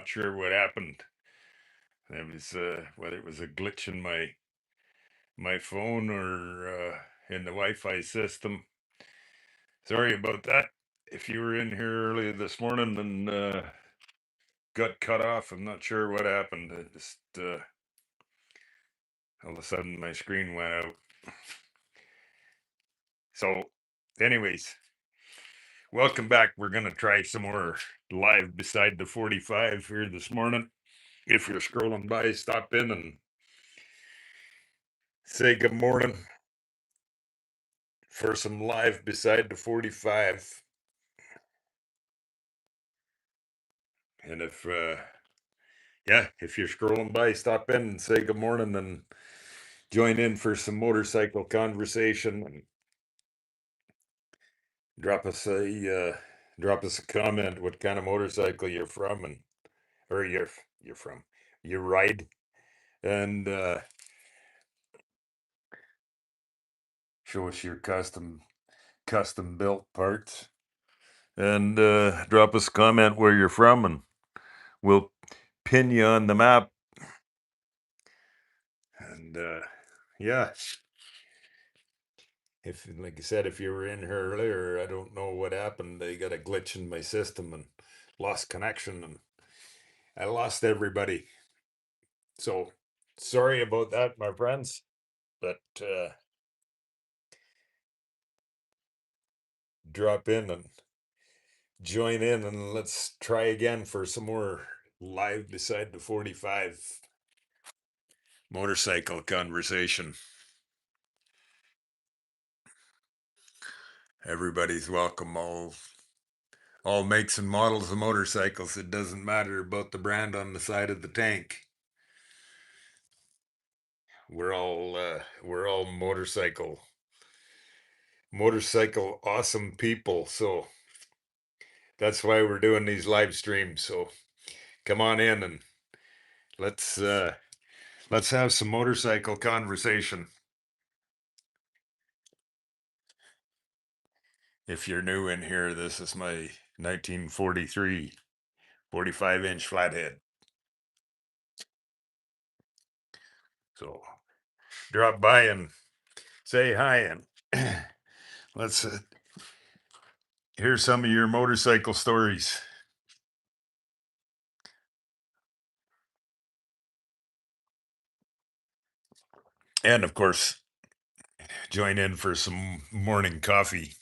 not sure what happened. It was whether it was a glitch in my phone or in the Wi-Fi system. Sorry about that. If you were in here earlier this morning and got cut off, I'm not sure what happened. It just all of a sudden my screen went out. So, anyways, welcome back. We're gonna try some more live beside the 45 here this morning. If you're scrolling by, stop in and say good morning for some live beside the 45. And if if you're scrolling by, stop in and say good morning and join in for some motorcycle conversation and drop us a comment what kind of motorcycle you're from and or you're from you ride and show us your custom built parts and drop us a comment where you're from and we'll pin you on the map. And yeah, if like I said, if you were in here earlier, I don't know what happened. They got a glitch in my system and lost connection, and I lost everybody. So sorry about that, my friends. But drop in and join in, and let's try again for some more live beside the 45 motorcycle conversation. Everybody's welcome. All makes and models of motorcycles. It doesn't matter about the brand on the side of the tank. We're all motorcycle awesome people. So that's why we're doing these live streams. So come on in and let's have some motorcycle conversation. If you're new in here, this is my 1943 45-inch flathead. So drop by and say hi and let's hear some of your motorcycle stories. And of course, join in for some morning coffee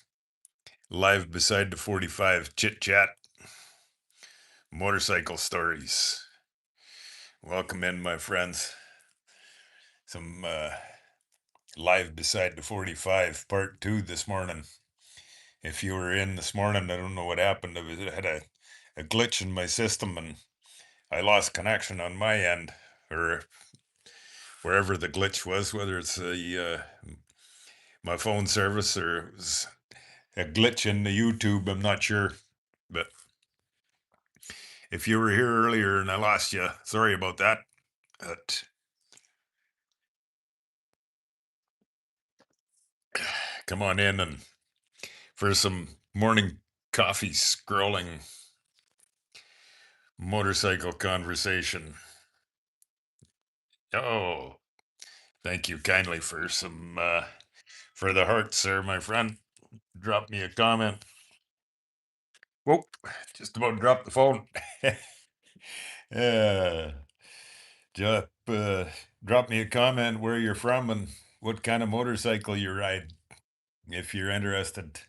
live beside the 45 chit chat motorcycle stories. Welcome in, my friends. Some live beside the 45 part 2 this morning. If you were in this morning, I don't know what happened. I had a glitch in my system and I lost connection on my end, or wherever the glitch was, whether it's my phone service or it was a glitch in the YouTube, I'm not sure. But if you were here earlier and I lost you, sorry about that. But come on in and for some morning coffee scrolling motorcycle conversation. Oh, thank you kindly for some for the heart, sir, my friend. Drop me a comment. Whoa, just about dropped the phone. uh, drop me a comment where you're from and what kind of motorcycle you ride, if you're interested.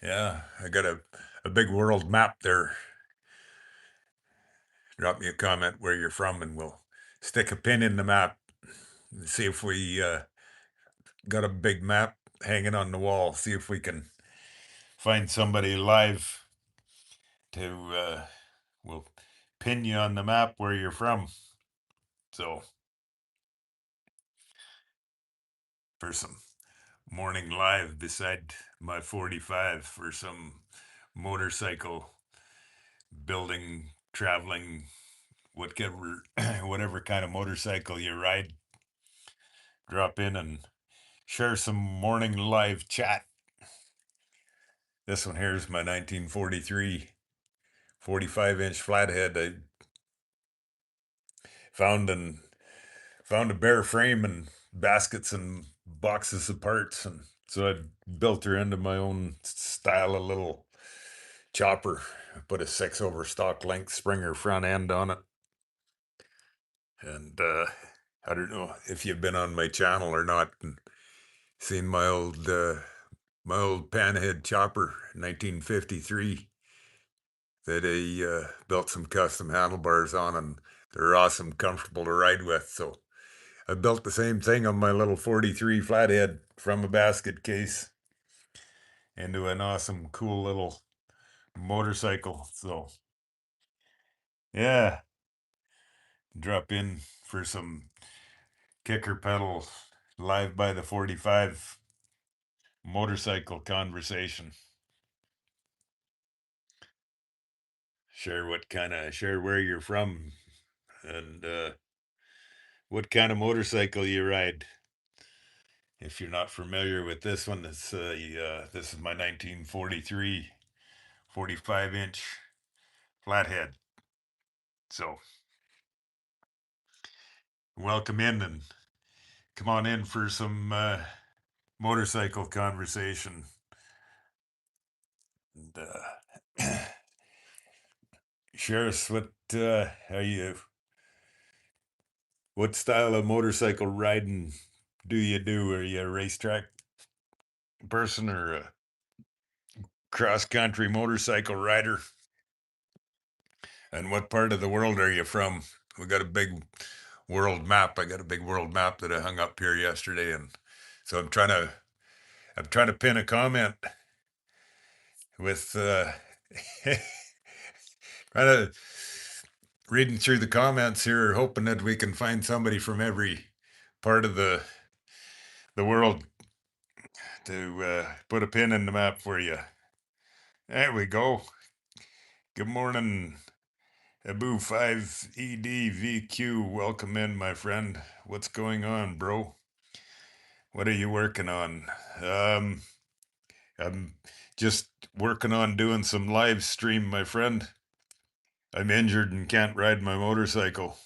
Yeah, I got a big world map there. Drop me a comment where you're from and we'll stick a pin in the map and see if we got a big map hanging on the wall. See if we can find somebody live to we'll pin you on the map where you're from. So for some morning live beside my 45 for some motorcycle building, traveling, whatever whatever kind of motorcycle you ride, drop in and share some morning live chat. This one here is my 1943 45-inch flathead. found a bare frame and baskets and boxes of parts, and so I built her into my own style of little chopper. I put a 6 over stock length Springer front end on it, and I don't know if you've been on my channel or not and seen my old panhead chopper, 1953, that I built some custom handlebars on, and they're awesome, comfortable to ride with. So I built the same thing on my little 43 Flathead from a basket case into an awesome, cool little motorcycle. So yeah, drop in for some kicker pedal live by the 45 motorcycle conversation. Share where you're from and what kind of motorcycle you ride. If you're not familiar with this one, this is my 1943 45-inch Flathead. So welcome in and come on in for some motorcycle conversation. And share us what style of motorcycle riding do you do? Are you a racetrack person or a cross country motorcycle rider? And what part of the world are you from? We got a big world map. I got a big world map that I hung up here yesterday, and so I'm trying to pin a comment with trying to reading through the comments here, hoping that we can find somebody from every part of the world to put a pin in the map for you. There we go. Good morning, Abu 5EDVQ. Welcome in, my friend. What's going on, bro? What are you working on? I'm just working on doing some live stream, my friend. I'm injured and can't ride my motorcycle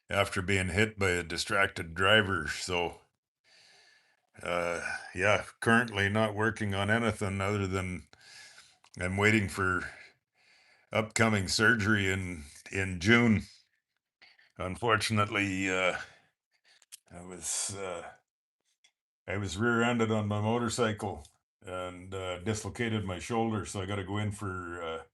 after being hit by a distracted driver. So, yeah, currently not working on anything other than I'm waiting for upcoming surgery in June. Unfortunately, I was uh, I was rear-ended on my motorcycle and dislocated my shoulder, so I got to go in for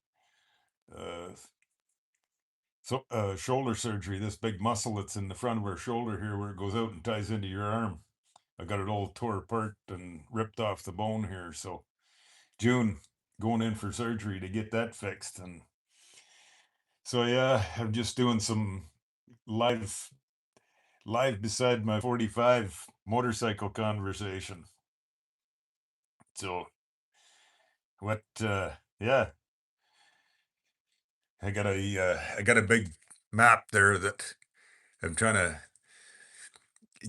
shoulder surgery. This big muscle that's in the front of our shoulder here, where it goes out and ties into your arm. I got it all tore apart and ripped off the bone here. So June, going in for surgery to get that fixed, and so yeah, I'm just doing some live beside my 45 motorcycle conversation. So what? Yeah, I got a big map there that I'm trying to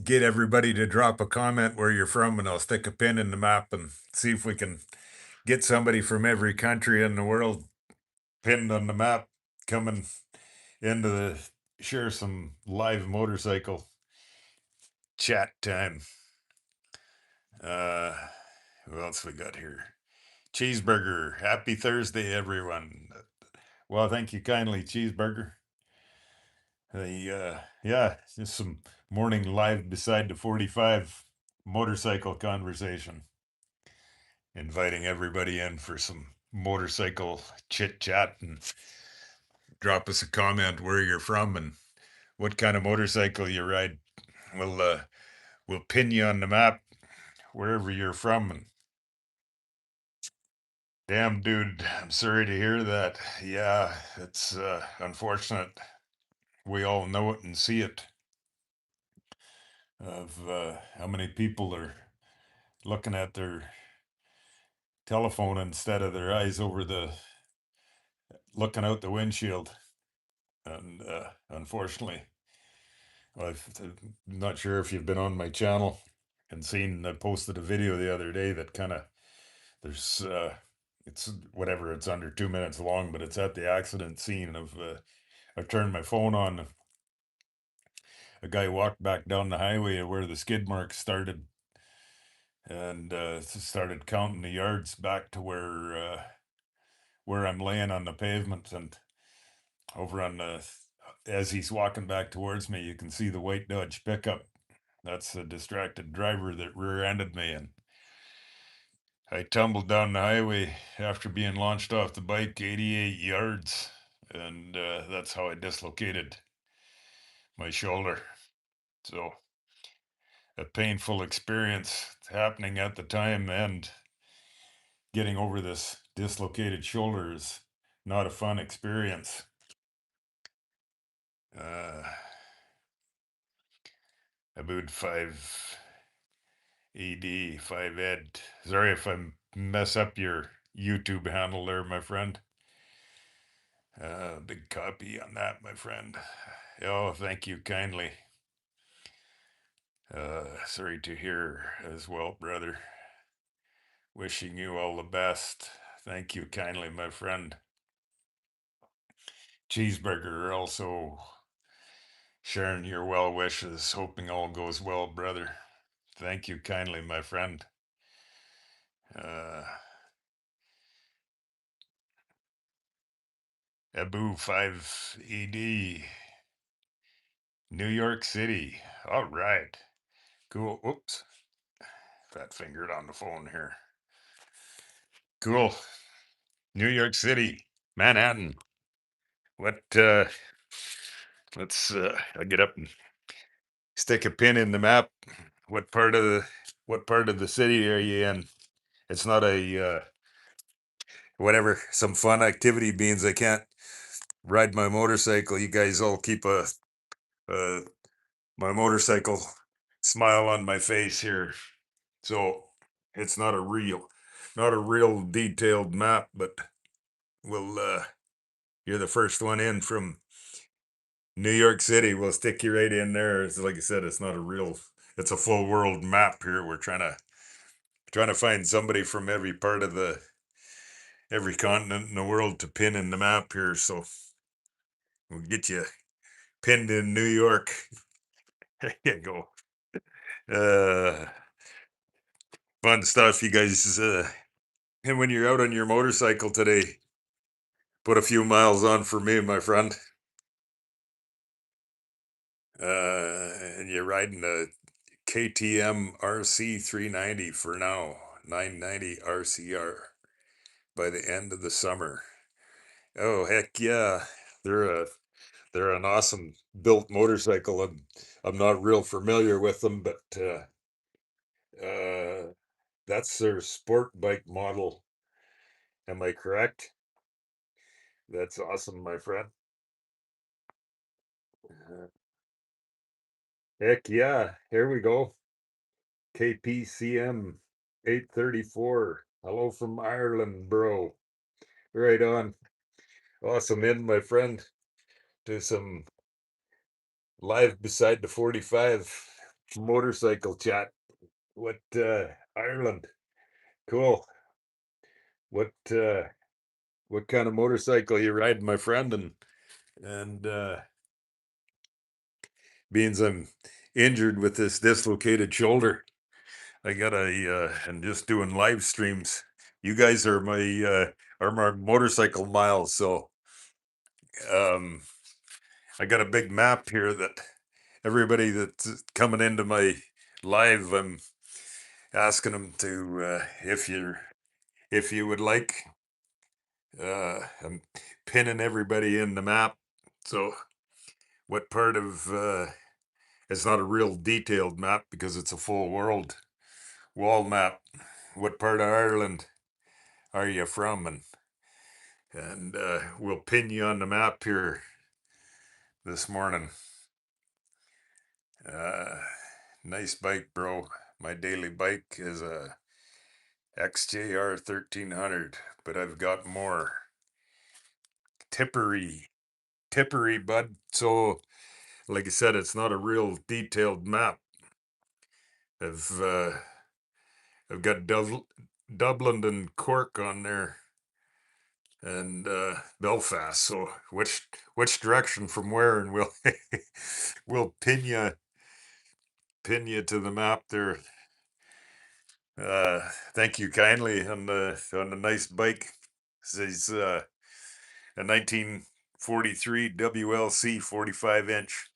get everybody to drop a comment where you're from, and I'll stick a pin in the map and see if we can get somebody from every country in the world pinned on the map coming into the share some live motorcycle chat time. Uh, who else we got here? Cheeseburger. Happy Thursday, everyone. Well, thank you kindly, Cheeseburger. Yeah, just some morning live beside the 45 motorcycle conversation. Inviting everybody in for some motorcycle chit chat, and drop us a comment where you're from and what kind of motorcycle you ride. We'll pin you on the map wherever you're from. And damn, dude, I'm sorry to hear that. Yeah, it's unfortunate. We all know it and see it of how many people are looking at their telephone instead of their eyes over the looking out the windshield. And unfortunately, I'm not sure if you've been on my channel and seen, I posted a video the other day that kind of, there's, it's whatever, it's under 2 minutes long, but it's at the accident scene of I turned my phone on. A guy walked back down the highway where the skid marks started, and started counting the yards back to where I'm laying on the pavement. And over on the, as he's walking back towards me, you can see the white Dodge pickup. That's the distracted driver that rear-ended me, and I tumbled down the highway after being launched off the bike 88 yards, and that's how I dislocated my shoulder. So a painful experience happening at the time, and getting over this dislocated shoulder is not a fun experience. About 5 ED, 5 Ed. Sorry if I mess up your YouTube handle there, my friend. Big copy on that, my friend. Oh, thank you kindly. Sorry to hear as well, brother. Wishing you all the best. Thank you kindly, my friend. Cheeseburger also sharing your well wishes, hoping all goes well, brother. Thank you kindly, my friend. Abu 5ED, New York City. All right. Cool. Oops. Fat fingered on the phone here. Cool. New York City, Manhattan. What let's I'll get up and stick a pin in the map. What part of the city are you in? It's not a whatever, some fun activity means I can't ride my motorcycle. You guys all keep uh my motorcycle smile on my face here. So it's not a real detailed map, but we'll you're the first one in from New York City. We'll stick you right in there. It's, like I said, it's not a real, it's a full world map here. We're trying to find somebody from every continent in the world to pin in the map here. So we'll get you pinned in New York. There you go. Fun stuff, you guys. And when you're out on your motorcycle today, put a few miles on for me, my friend. And you're riding a KTM RC 390 for now, 990 RCR by the end of the summer. Oh heck yeah, they're a they're an awesome built motorcycle. I'm not real familiar with them, but that's their sport bike model. Am I correct? That's awesome, my friend. Heck yeah, here we go. KPCM 834. Hello from Ireland, bro. Right on. Awesome in, my friend. Do some live beside the 45 motorcycle chat. What Ireland? Cool. What kind of motorcycle you riding, my friend? And being I'm injured with this dislocated shoulder, I got and just doing live streams. You guys are my motorcycle miles, so um I got a big map here that everybody that's coming into my live, I'm asking them to if you would like, I'm pinning everybody in the map. So what part of it's not a real detailed map because it's a full world wall map. What part of Ireland are you from? And we'll pin you on the map here this morning. Uh, nice bike, bro. My daily bike is a XJR 1300, but I've got more. Tippery, Tippery, bud. So, like I said, it's not a real detailed map. I've uh, I've got Dublin and Cork on there. and Belfast. So which direction from where, and we'll we'll pin you to the map there. Thank you kindly on the nice bike. This is a 1943 WLC 45-inch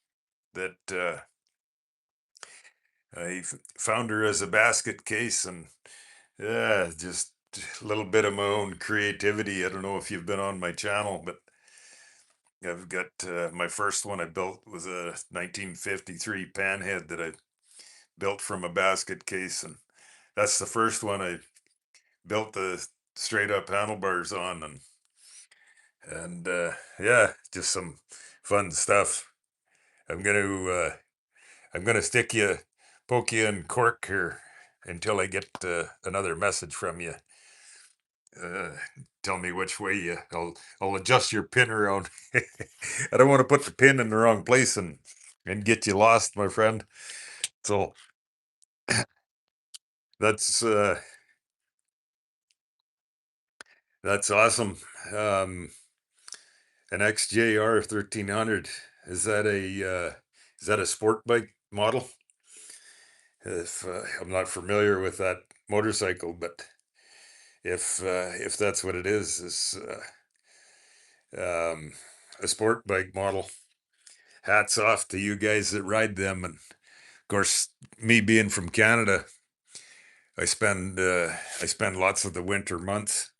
that I found her as a basket case, and yeah, just a little bit of my own creativity. I don't know if you've been on my channel, but I've got my first one I built was a 1953 panhead that I built from a basket case, and that's the first one I built the straight up handlebars on, and yeah, just some fun stuff. I'm gonna poke you in cork here until I get another message from you. Uh, Tell me which way I'll adjust your pin around. I don't want to put the pin in the wrong place and get you lost, my friend. So that's uh, that's awesome. Um, an XJR 1300. Is that a sport bike model? If I'm not familiar with that motorcycle, but if that's what it is um, a sport bike model. Hats off to you guys that ride them, and of course, me being from Canada, I spend lots of the winter months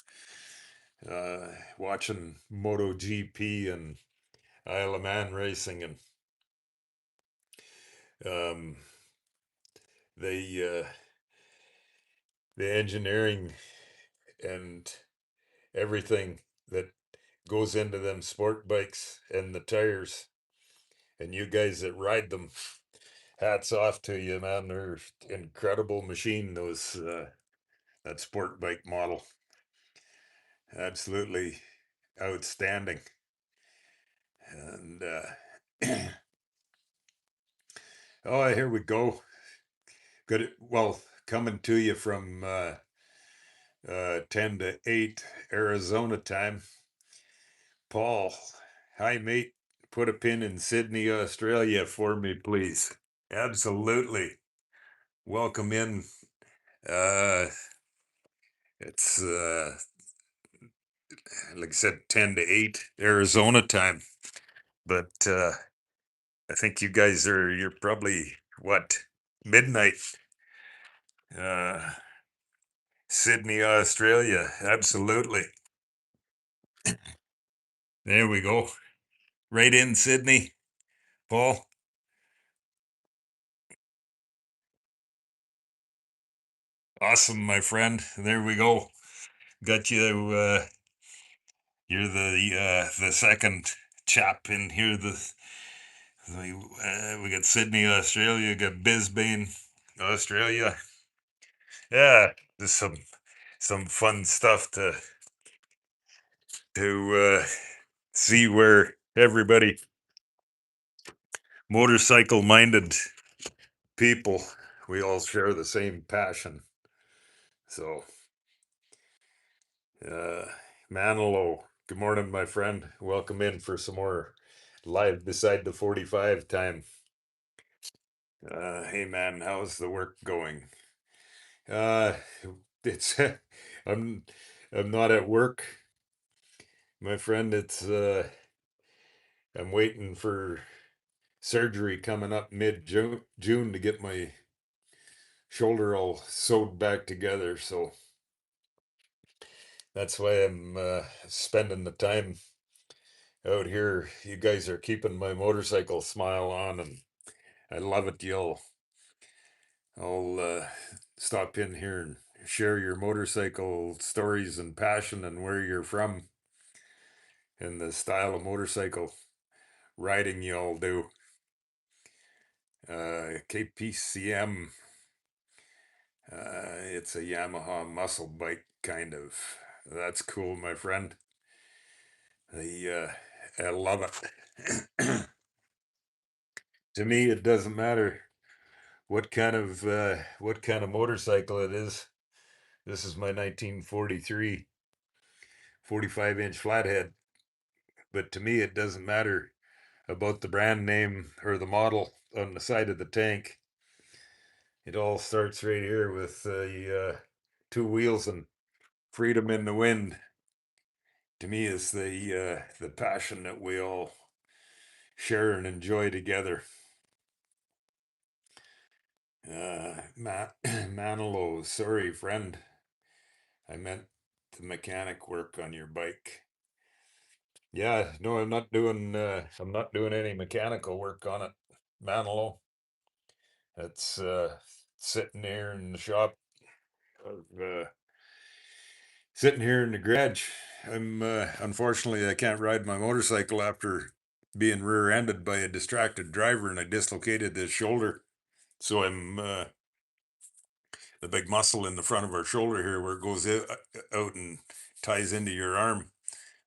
watching MotoGP and Isle of Man racing, and um, the the engineering and everything that goes into them sport bikes and the tires, and you guys that ride them, hats off to you, man. They're incredible machine, those that sport bike model. Absolutely outstanding. And oh, here we go. Good. Well, coming to you from 10 to 8 Arizona time. Paul, hi, mate. Put a pin in Sydney, Australia for me, please. Absolutely. Welcome in. Uh, it's, like I said, 10 to 8 Arizona time. But I think you're probably, what, midnight, uh, Sydney, Australia. Absolutely. There we go. Right in Sydney, Paul. Awesome, my friend. There we go. Got you. You're the second chap in here. We got Sydney, Australia. Got Brisbane, Australia. Yeah, there's some fun stuff to see where everybody motorcycle minded people, we all share the same passion. So uh Manilow, good morning, my friend. Welcome in for some more live beside the 45 time. Hey man, how's the work going? uh it's I'm I'm not at work, my friend. It's I'm waiting for surgery coming up mid June to get my shoulder all sewed back together. So that's why I'm spending the time out here. You guys are keeping my motorcycle smile on, and I love it. I'll stop in here and share your motorcycle stories and passion and where you're from and the style of motorcycle riding you all do. KPCM, it's a Yamaha muscle bike, kind of. That's cool, my friend. I love it. To me, it doesn't matter what kind of motorcycle it is. This is my 1943 45-inch flathead. But to me, it doesn't matter about the brand name or the model on the side of the tank. It all starts right here with the two wheels and freedom in the wind. To me, is the passion that we all share and enjoy together. Manilow, sorry, friend. I meant the mechanic work on your bike. Yeah, no, I'm not doing any mechanical work on it, Manilow. It's sitting here in the shop, sitting here in the garage. I'm unfortunately I can't ride my motorcycle after being rear-ended by a distracted driver, and I dislocated this shoulder. So I'm the big muscle in the front of our shoulder here, where it goes out and ties into your arm.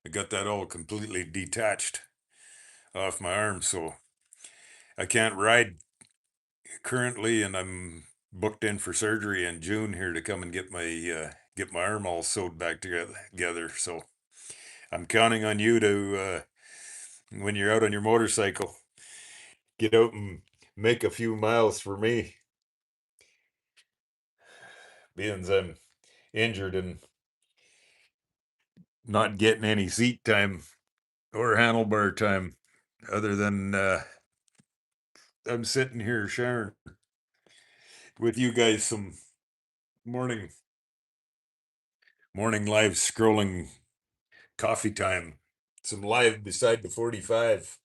I got that all completely detached off my arm, so I can't ride currently, and I'm booked in for surgery in June here to come and get my arm all sewed back together. So I'm counting on you to when you're out on your motorcycle, get out and make a few miles for me, being I'm injured and not getting any seat time or handlebar time, other than I'm sitting here sharing with you guys some morning live scrolling coffee time, some live beside the 45.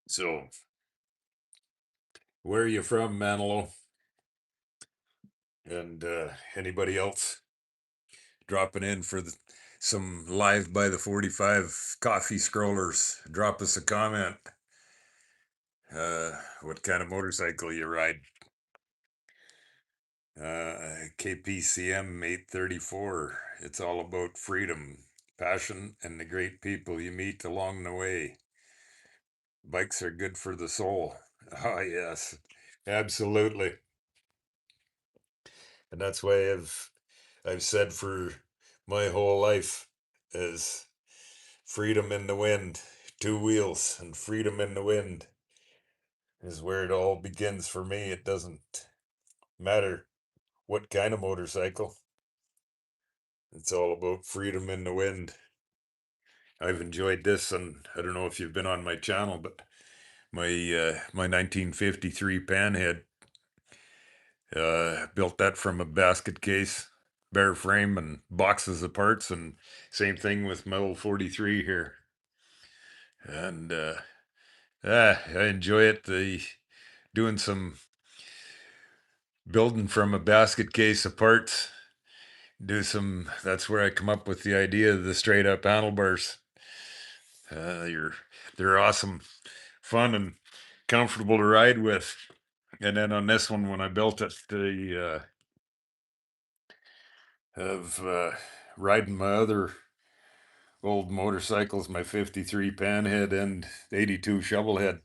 So where are you from, Manilow? And anybody else dropping in for some live by the 45 coffee scrollers? Drop us a comment. What kind of motorcycle you ride? KPCM 834. It's all about freedom, passion, and the great people you meet along the way. Bikes are good for the soul. Oh, yes, absolutely. And that's why I've said for my whole life is freedom in the wind, two wheels, and freedom in the wind is where it all begins for me. It doesn't matter what kind of motorcycle. It's all about freedom in the wind. I've enjoyed this, and I don't know if you've been on my channel, but my 1953 Panhead, built that from a basket case, bare frame, and boxes of parts, and same thing with my old 43 here. And I enjoy it. Doing some building from a basket case of parts. That's where I come up with the idea of the straight up handlebars. You're They're awesome, fun, and comfortable to ride with. And then on this one, when I built it, the of riding my other old motorcycles, my 53 Panhead and 82 Shovelhead,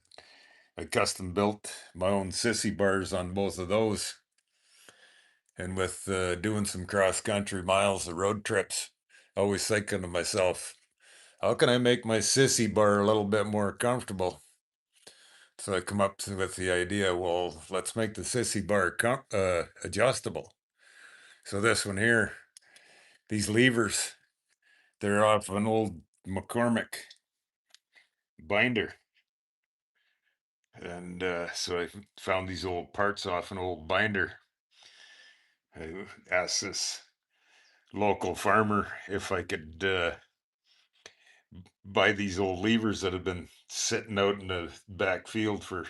I custom built my own sissy bars on both of those. And with doing some cross country miles of road trips, always thinking to myself, how can I make my sissy bar a little bit more comfortable? So I come with the idea, well, let's make the sissy bar adjustable. So this one here, these levers, they're off an old McCormick binder. And so I found these old parts off an old binder. I asked this local farmer if I could buy these old levers that have been sitting out in the back field for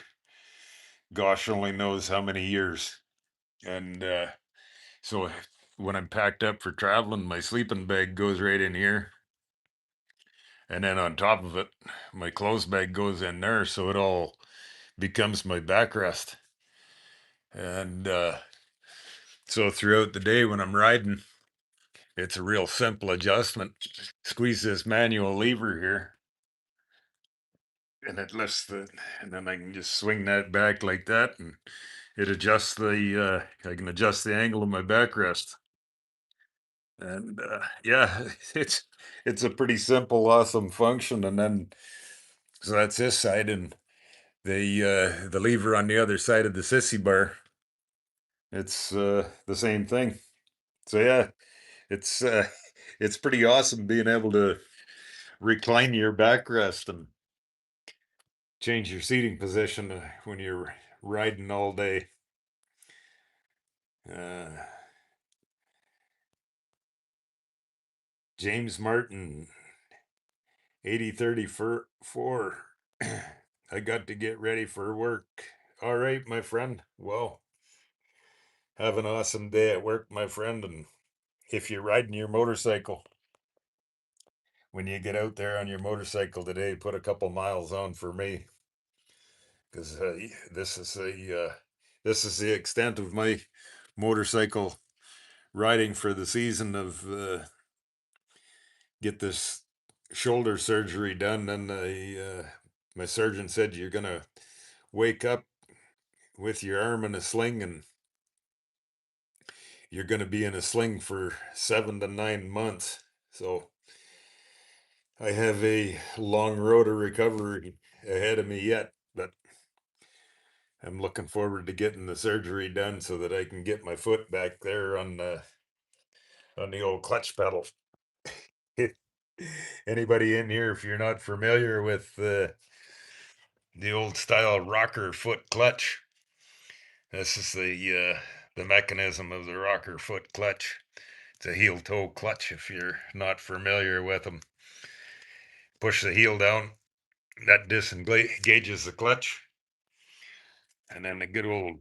gosh only knows how many years. And so when I'm packed up for traveling, my sleeping bag goes right in here. And then on top of it, my clothes bag goes in there. So it all becomes my backrest. And so throughout the day when I'm riding, it's a real simple adjustment. Squeeze this manual lever here, and it lifts and then I can just swing that back like that and it adjusts the I can adjust the angle of my backrest. And yeah, it's a pretty simple, awesome function. And then so that's this side, and the lever on the other side of the sissy bar. It's the same thing. So yeah, it's it's pretty awesome being able to recline your backrest and change your seating position when you're riding all day. Uh, James Martin, 8034. I got to get ready for work. All right, my friend. Well, have an awesome day at work, my friend. And if you're riding your motorcycle, when you get out there on your motorcycle today, put a couple miles on for me, because this is the extent of my motorcycle riding for the season. Of get this shoulder surgery done, and my surgeon said you're gonna wake up with your arm in a sling, and you're gonna be in a sling for 7 to 9 months. So I have a long road of recovery ahead of me yet, but I'm looking forward to getting the surgery done so that I can get my foot back there on the old clutch pedal. Anybody in here, if you're not familiar with the old style rocker foot clutch, this is the mechanism of the rocker foot clutch. It's a heel toe clutch if you're not familiar with them. Push the heel down, that disengages the clutch, and then the good old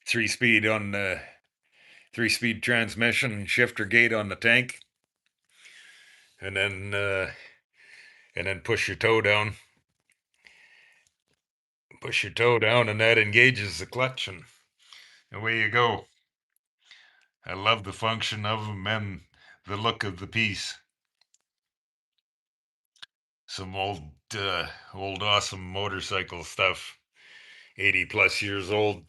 3 speed on the 3 speed transmission shifter gate on the tank, and then push your toe down, and that engages the clutch, and away you go. I love the function of them and the look of the piece. Some old awesome motorcycle stuff. 80 plus years old.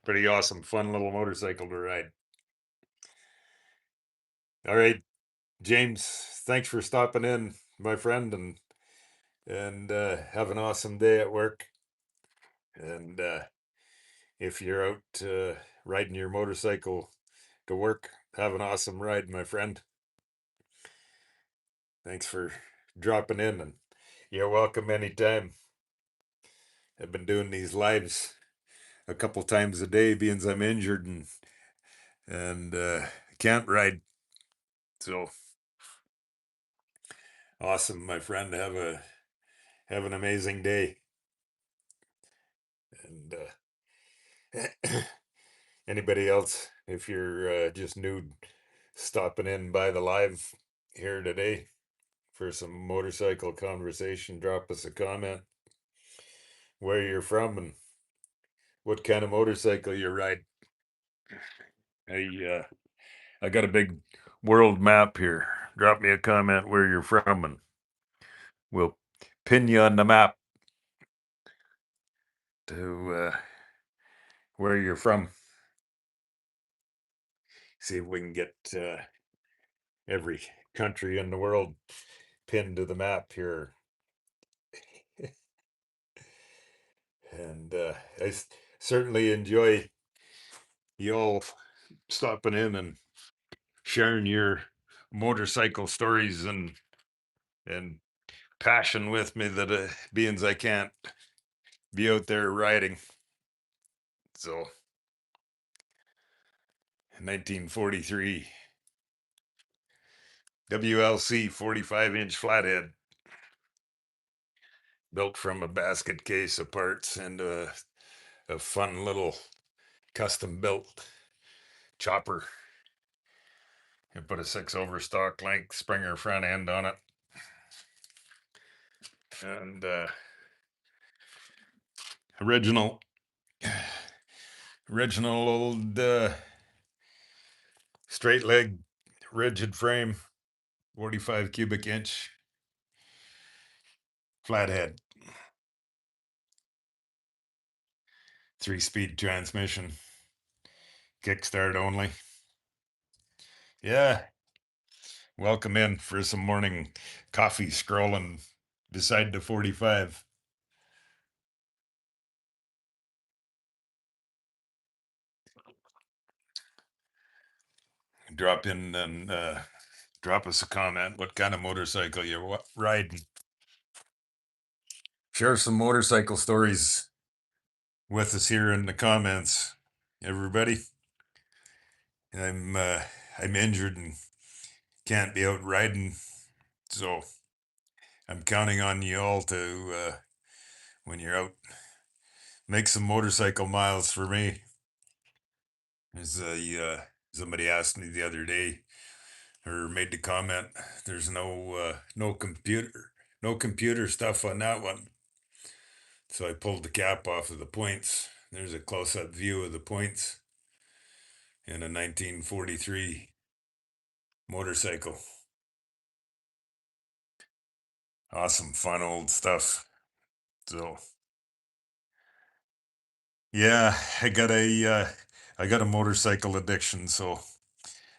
Pretty awesome, fun little motorcycle to ride. All right, James, thanks for stopping in, my friend, and have an awesome day at work. And if you're out riding your motorcycle to work, have an awesome ride, my friend. Thanks for dropping in, and you're welcome anytime. I've been doing these lives a couple times a day, being I'm injured and can't ride. So awesome, my friend. Have an amazing day. And anybody else, if you're just new, stopping in by the live here today for some motorcycle conversation, drop us a comment where you're from and what kind of motorcycle you ride. I I got a big world map here. Drop me a comment where you're from, and we'll pin you on the map to where you're from. See if we can get every country in the world pinned to the map here. And certainly enjoy you all stopping in and sharing your motorcycle stories and passion with me, that beings I can't be out there riding. So 1943 WLC 45-inch flathead, built from a basket case of parts and a fun little custom built chopper, and put a 6 overstock length Springer front end on it, and original old straight leg rigid frame 45 cubic inch flathead. 3-speed transmission, kickstart only. Yeah, welcome in for some morning coffee scrolling beside the 45. Drop in and drop us a comment. What kind of motorcycle you're riding? Share some motorcycle stories with us here in the comments, everybody. I'm injured and can't be out riding, so I'm counting on you all to when you're out, make some motorcycle miles for me. There's somebody asked me the other day, or made the comment, there's no computer stuff on that one. So I pulled the cap off of the points. There's a close-up view of the points in a 1943 motorcycle. Awesome, fun old stuff. So yeah, I got a motorcycle addiction, so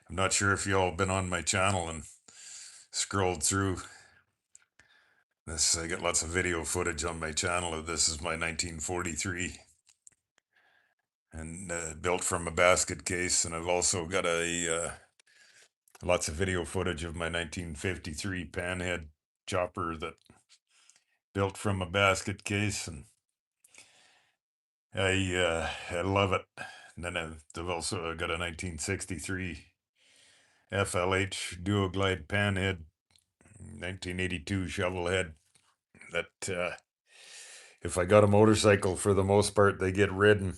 I'm not sure if y'all been on my channel and scrolled through this. I got lots of video footage on my channel of this. Is my 1943 and built from a basket case, and I've also got lots of video footage of my 1953 panhead chopper that built from a basket case, and I love it. And then I've also got a 1963 FLH dual glide panhead, 1982 shovel head. That if I got a motorcycle, for the most part, they get ridden.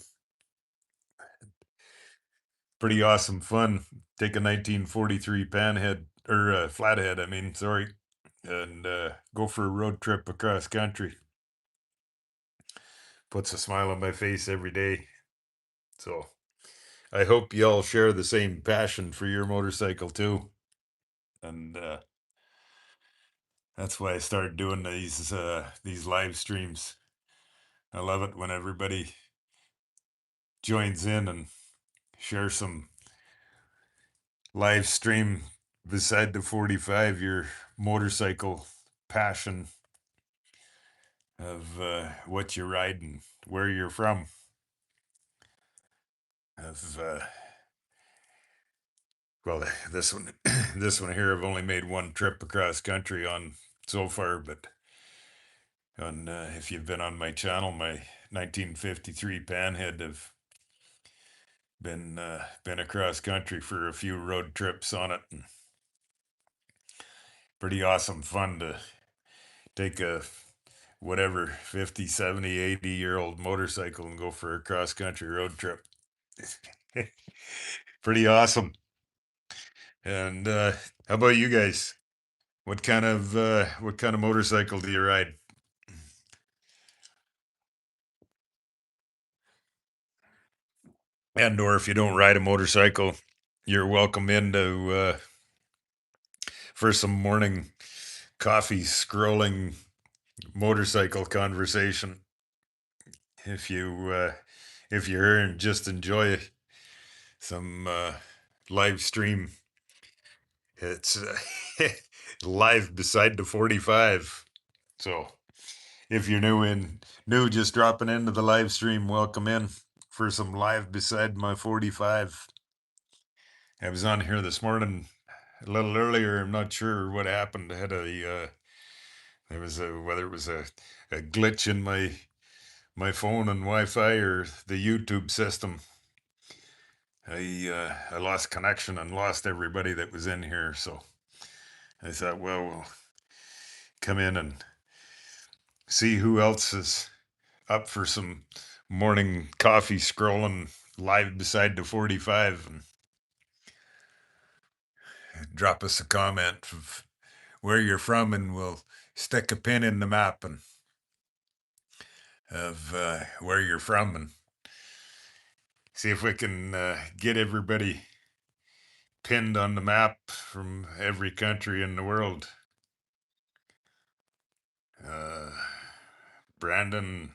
Pretty awesome fun. Take a 1943 panhead or flathead, I mean, sorry, and go for a road trip across country. Puts a smile on my face every day. So I hope y'all share the same passion for your motorcycle too. And that's why I started doing these live streams. I love it when everybody joins in and shares some live stream beside the 45, your motorcycle passion of what you're riding, where you're from. Of well, this one, this one here, I've only made one trip across country on so far, but on if you've been on my channel, my 1953 panhead, have been across country for a few road trips on it, and pretty awesome fun to take a whatever 50, 70, 80-year-old motorcycle and go for a cross country road trip. Pretty awesome. And how about you guys? What kind of motorcycle do you ride? And or if you don't ride a motorcycle, you're welcome into for some morning coffee scrolling motorcycle conversation. If you're here and just enjoy some live stream, it's live beside the 45. So if you're new, just dropping into the live stream, welcome in for some live beside my 45. I was on here this morning a little earlier. I'm not sure what happened. I had there was whether it was a glitch in my phone and Wi-Fi or the YouTube system. I lost connection and lost everybody that was in here. So I thought, well, we'll come in and see who else is up for some morning coffee scrolling live beside the 45, and drop us a comment of where you're from, and we'll stick a pin in the map and of where you're from, and see if we can get everybody pinned on the map from every country in the world. Uh, Brandon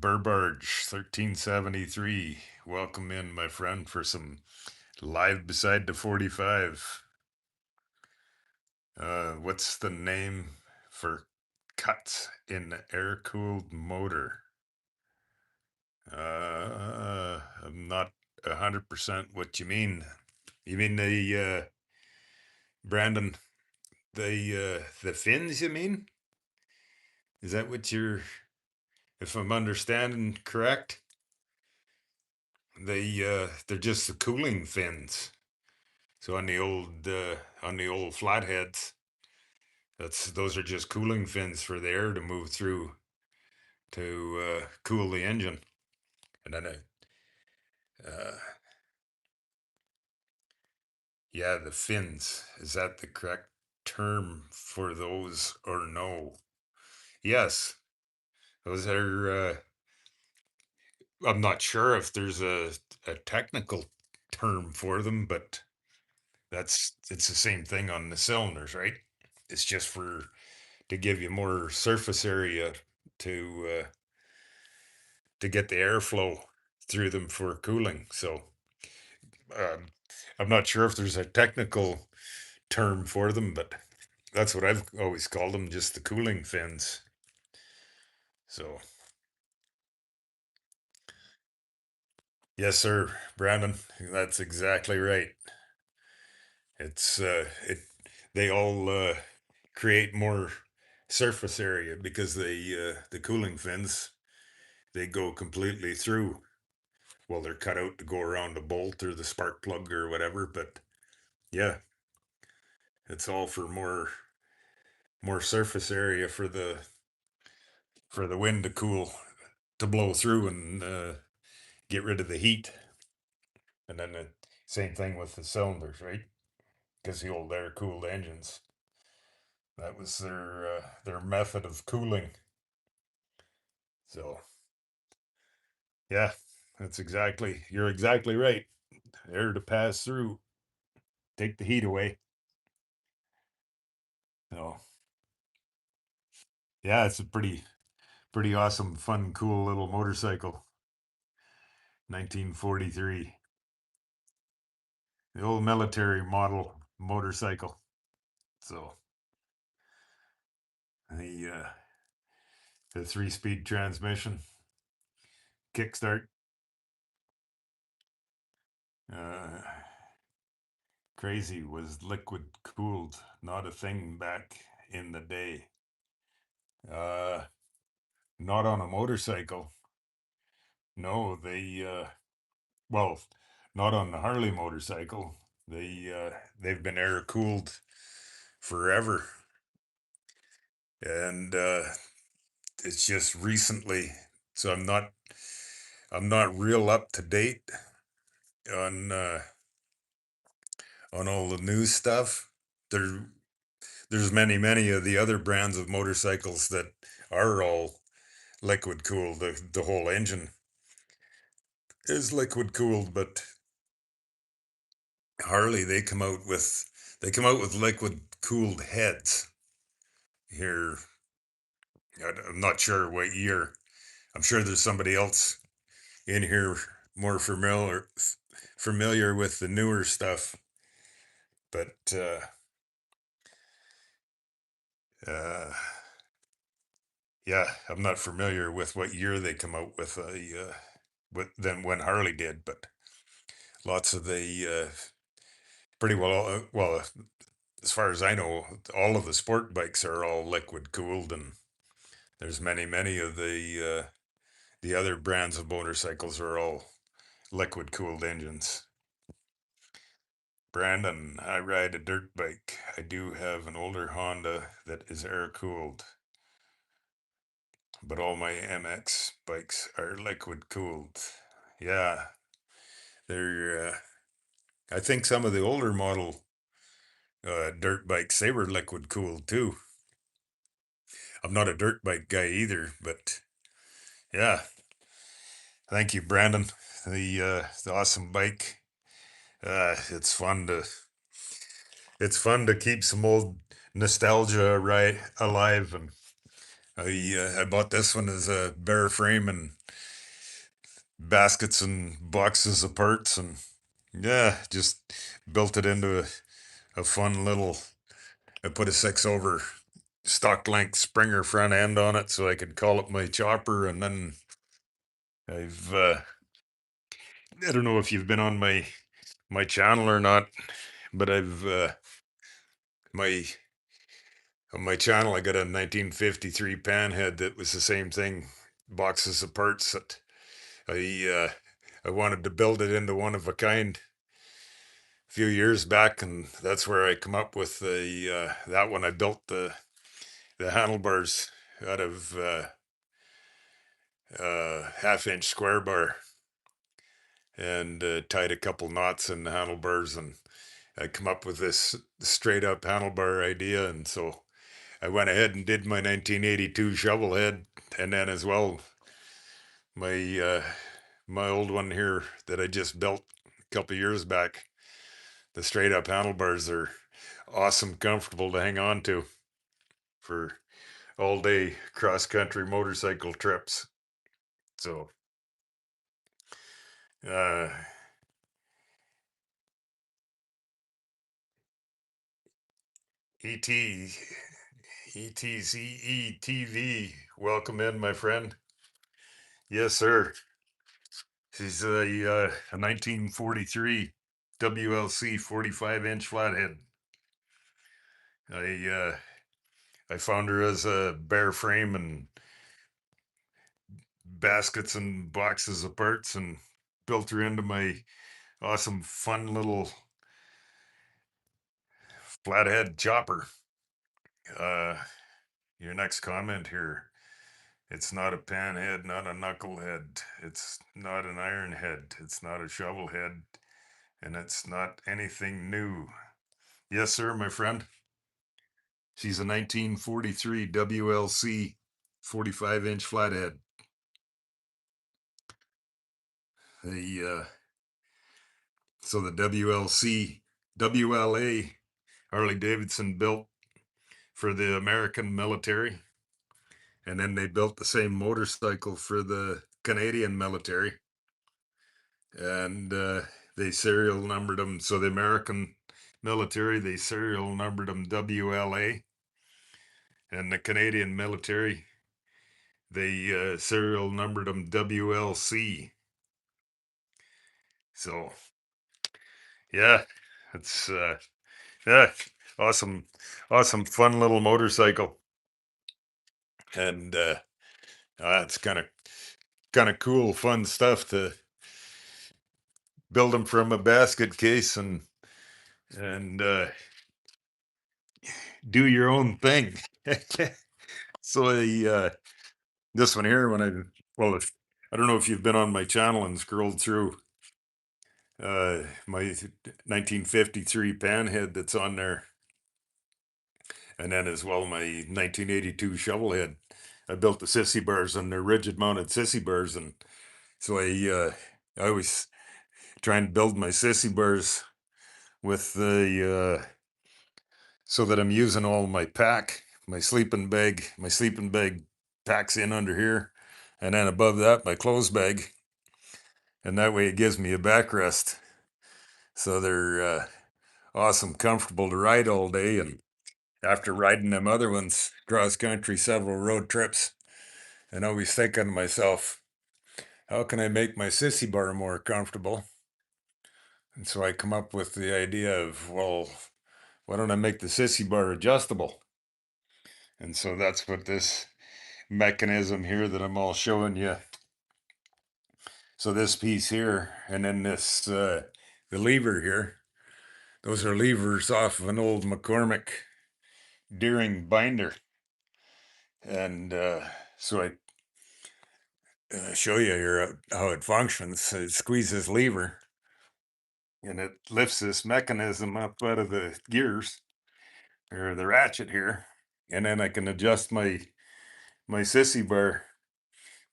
Burbarge 1373. Welcome in, my friend, for some live beside the 45. What's the name for cuts in air-cooled motor? I'm not 100% what you mean. You mean Brandon, the fins, you mean? Is that what if I'm understanding correct? They're just the cooling fins. So on the old flatheads, those are just cooling fins for the air to move through to cool the engine. And then uh, yeah, the fins. Is that the correct term for those or no? Yes, those are. I'm not sure if there's a technical term for them, but it's the same thing on the cylinders, right? It's just to give you more surface area to to get the airflow through them for cooling. So um, I'm not sure if there's a technical term for them, but that's what I've always called them, just the cooling fins. So yes, sir, Brandon, that's exactly right. It they all create more surface area because the cooling fins they go completely through. Well, they're cut out to go around the bolt or the spark plug or whatever, but yeah, it's all for more surface area for the wind to to blow through and get rid of the heat. And then the same thing with the cylinders, right? Because the old air cooled engines, that was their method of cooling. So yeah, you're exactly right. Air to pass through, take the heat away. So yeah, it's a pretty awesome, fun, cool little motorcycle. 1943. The old military model motorcycle. So the the 3-speed transmission, kickstart. Uh, Crazy was liquid cooled, not a thing back in the day. Uh, Not on a motorcycle. No, well, not on the Harley motorcycle. They've been air cooled forever, and it's just recently. So I'm not real up to date on on all the new stuff. There there's many of the other brands of motorcycles that are all liquid cooled. The whole engine is liquid cooled, but Harley they come out with liquid cooled heads here. I'm not sure what year. I'm sure there's somebody else in here more familiar with the newer stuff, but uh, yeah, I'm not familiar with what year they come out with than when Harley did, but lots of the pretty well, as far as I know, all of the sport bikes are all liquid cooled, and there's many of the other brands of motorcycles are all liquid cooled engines. Brandon, I ride a dirt bike. I do have an older Honda that is air cooled, but all my MX bikes are liquid cooled. Yeah, they're. I think some of the older model dirt bikes they were liquid cooled too. I'm not a dirt bike guy either, but yeah. Thank you, Brandon. The awesome bike. It's fun to keep some old nostalgia right alive and I bought this one as a bare frame and baskets and boxes of parts, and yeah, just built it into a fun little. I put a 6 over stock length Springer front end on it so I could call it my chopper, and then I've I don't know if you've been on my channel or not, but I've my on my channel I got a 1953 panhead that was the same thing, boxes of parts that I wanted to build it into one of a kind a few years back, and that's where I come up with the that one. I built the handlebars out of 1/2 inch square bar and tied a couple knots in the handlebars, and I come up with this straight up handlebar idea, and so I went ahead and did my 1982 shovel head, and then as well my my old one here that I just built a couple years back. The straight up handlebars are awesome, comfortable to hang on to for all day cross country motorcycle trips. So, uh, ET, ETCETV, welcome in, my friend. Yes, sir. She's a 1943 WLC 45-inch flathead. I I found her as a bare frame and baskets and boxes of parts, and built her into my awesome, fun little flathead chopper. Uh, your next comment here. It's not a panhead, not a knucklehead. It's not an iron head. It's not a shovel head. And it's not anything new. Yes, sir, my friend. She's a 1943 WLC 45-inch flathead. The so the WLA, Harley Davidson built for the American military, and then they built the same motorcycle for the Canadian military, and they serial numbered them. So the American military, they serial numbered them WLA, and the Canadian military, they serial numbered them WLC. So yeah, it's yeah, awesome, awesome, fun little motorcycle, and it's kind of cool, fun stuff to build them from a basket case and do your own thing. So this one here, when I don't know if you've been on my channel and scrolled through my 1953 panhead that's on there, and then as well my 1982 shovel head. I built the sissy bars, and they're rigid mounted sissy bars, and so I always try and build my sissy bars with the so that I'm using all my pack, my sleeping bag packs in under here, and then above that my clothes bag, and that way it gives me a backrest. So they're awesome, comfortable to ride all day. And after riding them other ones cross country, several road trips, and always thinking to myself, how can I make my sissy bar more comfortable? And so I come up with the idea of, well, why don't I make the sissy bar adjustable? And so that's what this mechanism here that I'm all showing you. So this piece here, and then this the lever here. Those are levers off of an old McCormick Deering binder, and so I show you here how it functions. It squeezes lever, and it lifts this mechanism up out of the gears or the ratchet here, and then I can adjust my sissy bar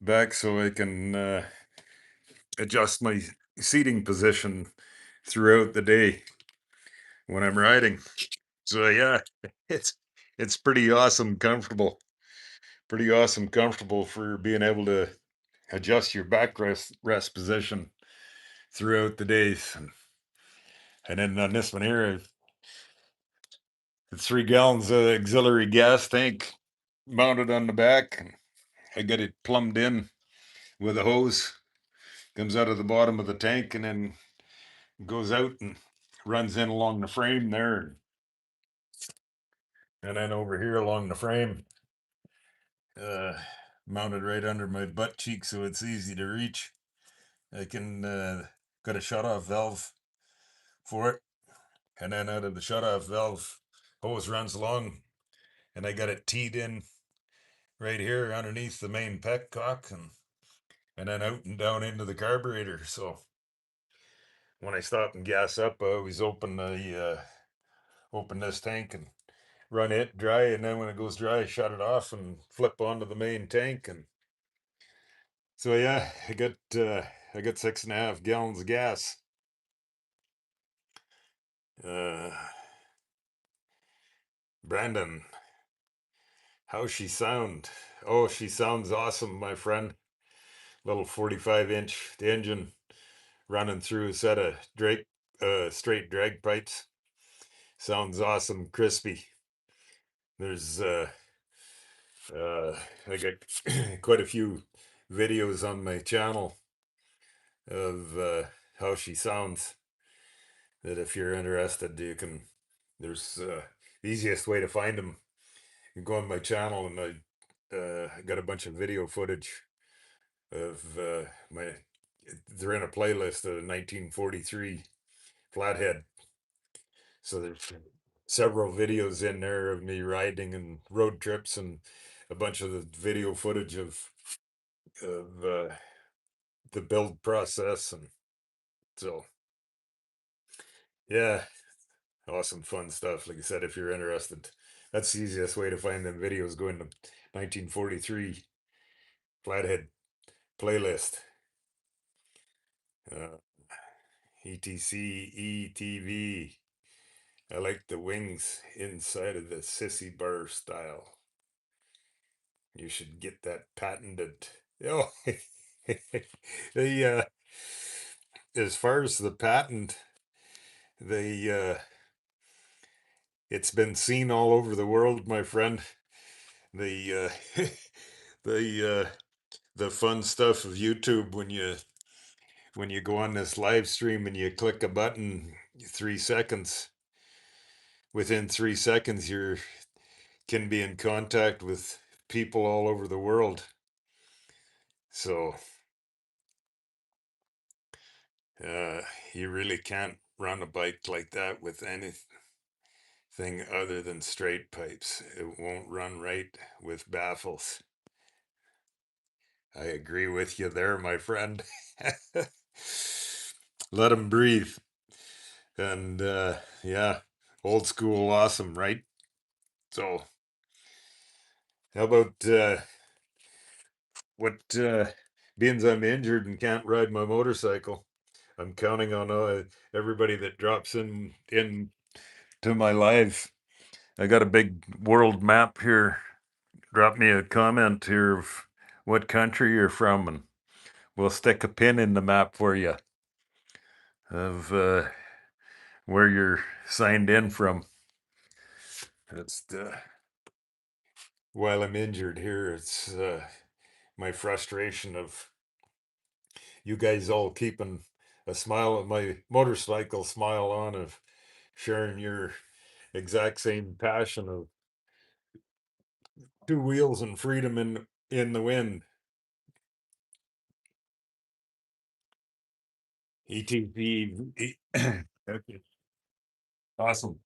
back so I can adjust my seating position throughout the day when I'm riding. So yeah, it's it's pretty awesome, comfortable. pretty awesome, comfortable for being able to adjust your backrest position throughout the days. And then on this one here, it's 3 gallons of auxiliary gas tank mounted on the back. I got it plumbed in with a hose, comes out of the bottom of the tank and then goes out and runs in along the frame there. And then over here along the frame, uh, mounted right under my butt cheek so it's easy to reach. I can got a shut-off valve for it. And then out of the shut-off valve, hose runs along, and I got it teed in right here underneath the main petcock, and then out and down into the carburetor. So when I stop and gas up, I always open this tank and run it dry, and then when it goes dry, shut it off and flip onto the main tank. And so yeah, I got 6.5 gallons of gas. Uh, Brandon, how's she sound? Oh, she sounds awesome, my friend. Little 45-inch engine running through a set of straight drag pipes. Sounds awesome, crispy. There's I got quite a few videos on my channel of how she sounds. That if you're interested, you can. There's the easiest way to find them. You go on my channel, and I got a bunch of video footage of my. They're in a playlist of 1943 Flathead. So there's several videos in there of me riding and road trips and a bunch of the video footage of the build process. And so yeah, awesome fun stuff. Like I said, if you're interested, that's the easiest way to find them videos. Go into 1943 Flathead playlist. uh, ETC ETV. I like the wings inside of the sissy bar style. You should get that patented. Oh, the as far as the patent, the it's been seen all over the world, my friend. The the the fun stuff of YouTube when you go on this live stream and you click a button, 3 seconds. Within 3 seconds, you can be in contact with people all over the world. So uh, you really can't run a bike like that with anything other than straight pipes. It won't run right with baffles. I agree with you there, my friend. Let them breathe. And yeah, old school awesome, right? So, how about what being I'm injured and can't ride my motorcycle? I'm counting on everybody that drops in to my live. I got a big world map here. Drop me a comment here of what country you're from, and we'll stick a pin in the map for you of where you're signed in from. It's while I'm injured here, it's my frustration of you guys all keeping a smile on my motorcycle smile on, of sharing your exact same passion of two wheels and freedom in the wind. ETP. Okay. Awesome.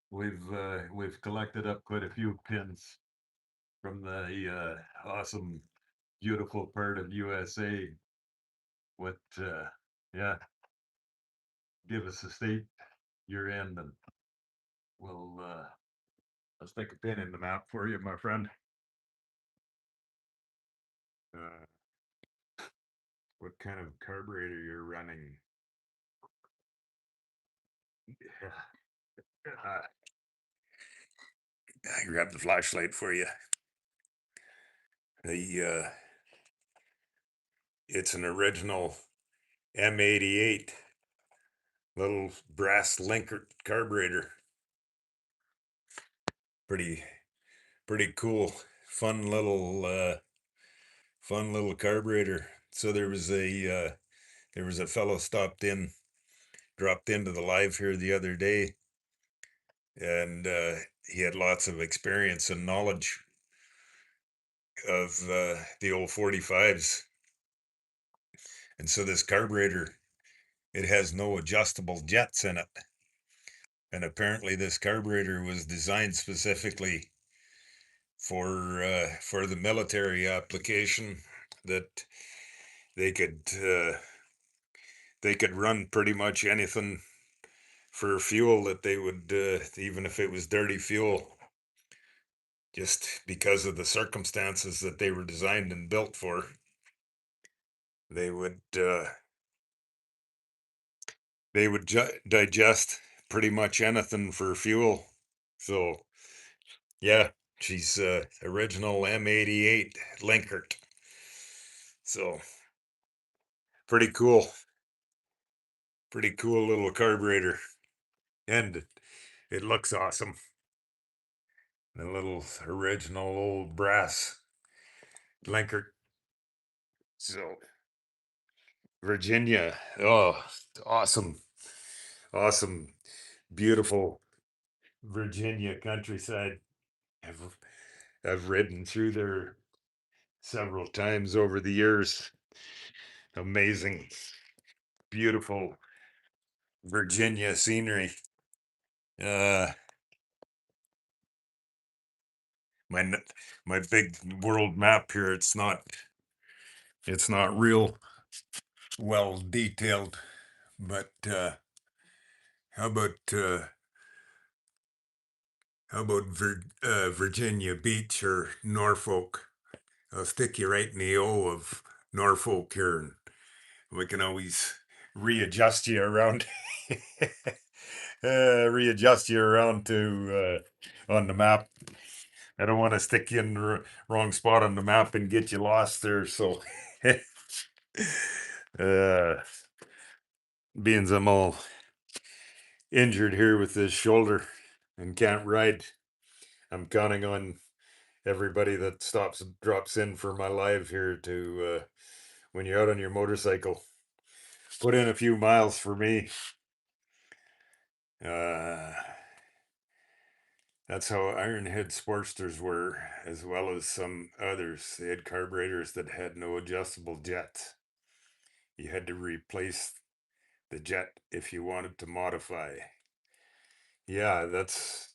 We've collected up quite a few pins from the awesome, beautiful part of USA. What yeah, give us a state you're in, and we'll let's take a pin in the map for you, my friend. Uh, what kind of carburetor you're running? I grab the flashlight for you. The it's an original M88 little brass linker carburetor. Pretty pretty cool, fun little carburetor. So there was a fellow dropped into the live here the other day, and he had lots of experience and knowledge of the old 45s. And so this carburetor, it has no adjustable jets in it. And apparently this carburetor was designed specifically for the military application, that they could they could run pretty much anything for fuel that they would, even if it was dirty fuel, just because of the circumstances that they were designed and built for. They would digest pretty much anything for fuel. So yeah, she's original M88 Linkert. So pretty cool. Pretty cool little carburetor. And it looks awesome. The little original old brass Linkert. So Virginia. Oh, awesome. Awesome. Beautiful Virginia countryside. I've I've ridden through there several times over the years. Amazing, beautiful Virginia scenery. Uh, my my big world map here. It's not real well detailed, but how about uh, Virginia Beach or Norfolk? I'll stick you right in the O of Norfolk here, and we can always readjust you around. Readjust you around to on the map. I don't want to stick you in the wrong spot on the map and get you lost there. So, uh, being I'm all injured here with this shoulder and can't ride, I'm counting on everybody that stops and drops in for my live here to, when you're out on your motorcycle, put in a few miles for me. Uh, that's how Ironhead Sportsters were, as well as some others. They had carburetors that had no adjustable jets. You had to replace the jet if you wanted to modify. Yeah, that's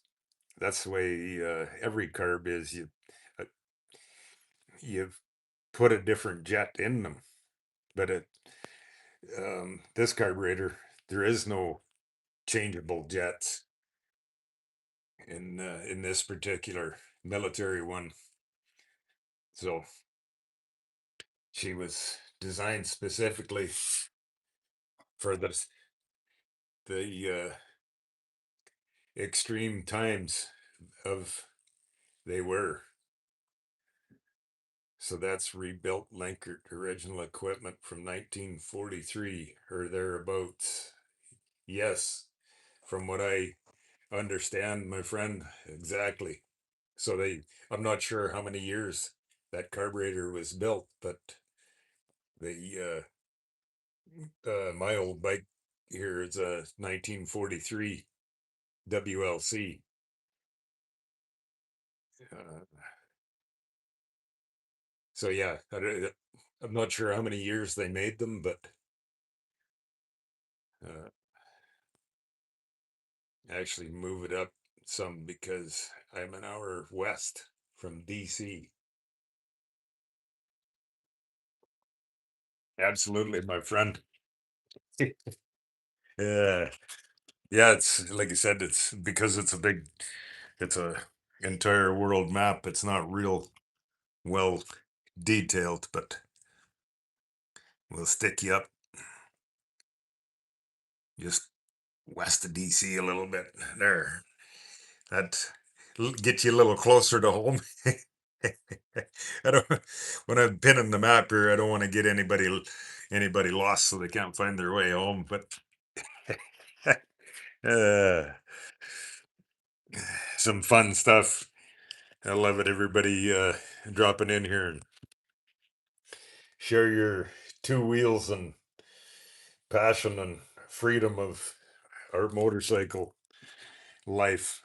the way every carb is. Uh, you put a different jet in them, but this carburetor, there is no changeable jets in this particular military one. So she was designed specifically for the extreme times of they were. So that's rebuilt Linkert original equipment from 1943 or thereabouts. Yes, from what I understand, my friend, exactly. So I'm not sure how many years that carburetor was built, but my old bike here is a 1943 WLC. Uh, so yeah, I'm not sure how many years they made them, but uh, actually move it up some because I'm an hour west from DC. Absolutely, my friend. Yeah, yeah. It's like I said. It's because it's a entire world map. It's not real well detailed, but we'll stick you up just west of DC a little bit there. That get you a little closer to home. I don't. When I'm pinning the map here, I don't want to get anybody lost so they can't find their way home. But uh, some fun stuff. I love it. Everybody dropping in here and share your two wheels and passion and freedom of our motorcycle life.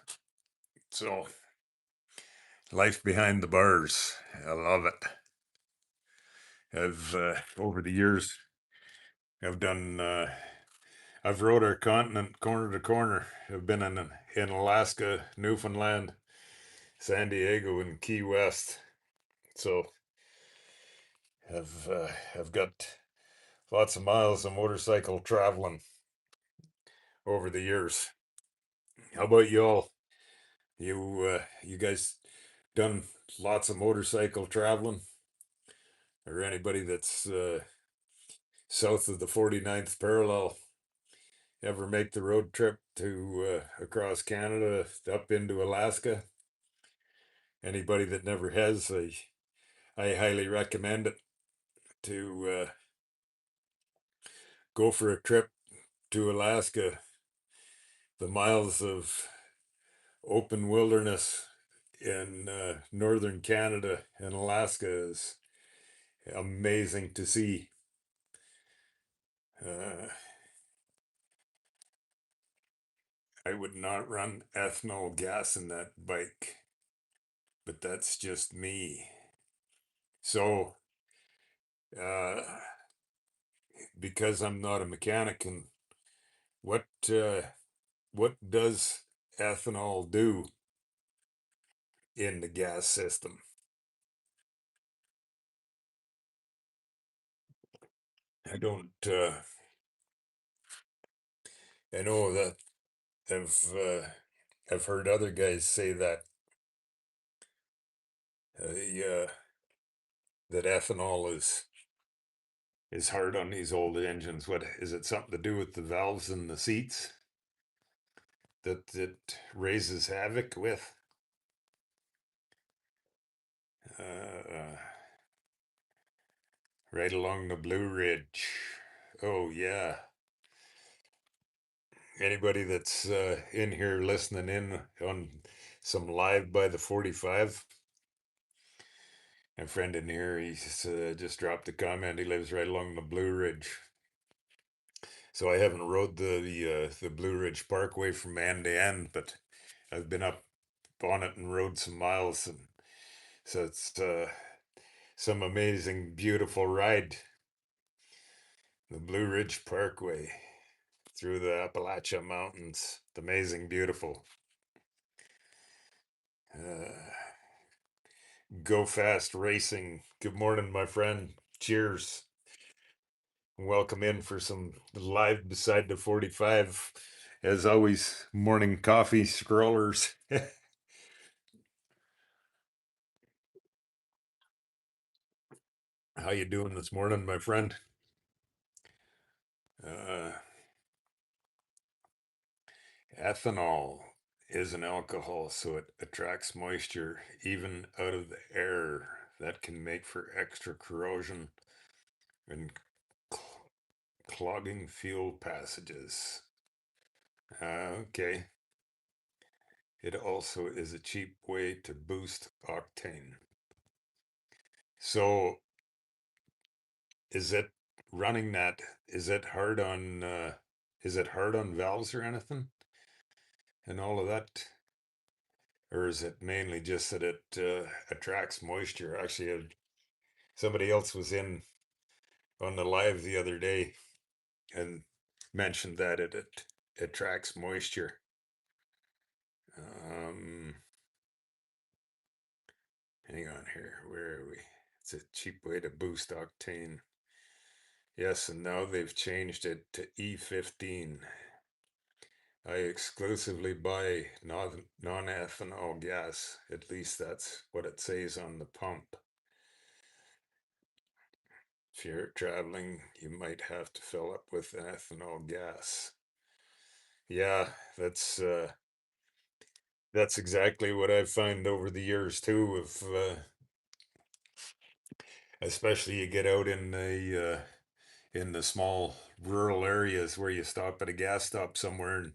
So, life behind the bars. I love it. I've over the years, I've done. I've rode our continent corner to corner. I've been in Alaska, Newfoundland, San Diego, and Key West. So I've got lots of miles of motorcycle traveling over the years. How about y'all? You guys done lots of motorcycle traveling? Or anybody that's south of the 49th parallel ever make the road trip to across Canada up into Alaska? Anybody that never has, I highly recommend it to go for a trip to Alaska. The miles of open wilderness in northern Canada and Alaska is amazing to see. Uh, I would not run ethanol gas in that bike, but that's just me. So, uh, because I'm not a mechanic, and what uh, what does ethanol do in the gas system? I don't. I know that I've heard other guys say that yeah, that ethanol is hard on these old engines. What is it? Something to do with the valves in the seats that it raises havoc with? Uh, right along the Blue Ridge. Oh yeah. Anybody that's in here listening in on some live by the 45? My friend in here, he's just dropped a comment. He lives right along the Blue Ridge. So I haven't rode the Blue Ridge Parkway from end to end, but I've been up on it and rode some miles, and so it's some amazing, beautiful ride. The Blue Ridge Parkway through the Appalachia Mountains. It's amazing, beautiful. Uh, Go Fast Racing. Good morning, my friend. Cheers. Welcome in for some live beside the 45. As always, morning coffee scrollers. How you doing this morning, my friend? Uh, Ethanol is an alcohol, so it attracts moisture even out of the air. That can make for extra corrosion and clogging fuel passages. Okay. It also is a cheap way to boost octane. So, is it running that? Is it hard on valves or anything and all of that? Or is it mainly just that it attracts moisture? Actually, somebody else was in on the live the other day and mentioned that it attracts moisture. Um, Hang on here. Where are we? It's a cheap way to boost octane. Yes, and now they've changed it to E15. I exclusively buy non-ethanol gas. At least that's what it says on the pump. If you're traveling, you might have to fill up with ethanol gas. Yeah, that's exactly what I've found over the years too. Of especially you get out in the small rural areas where you stop at a gas stop somewhere and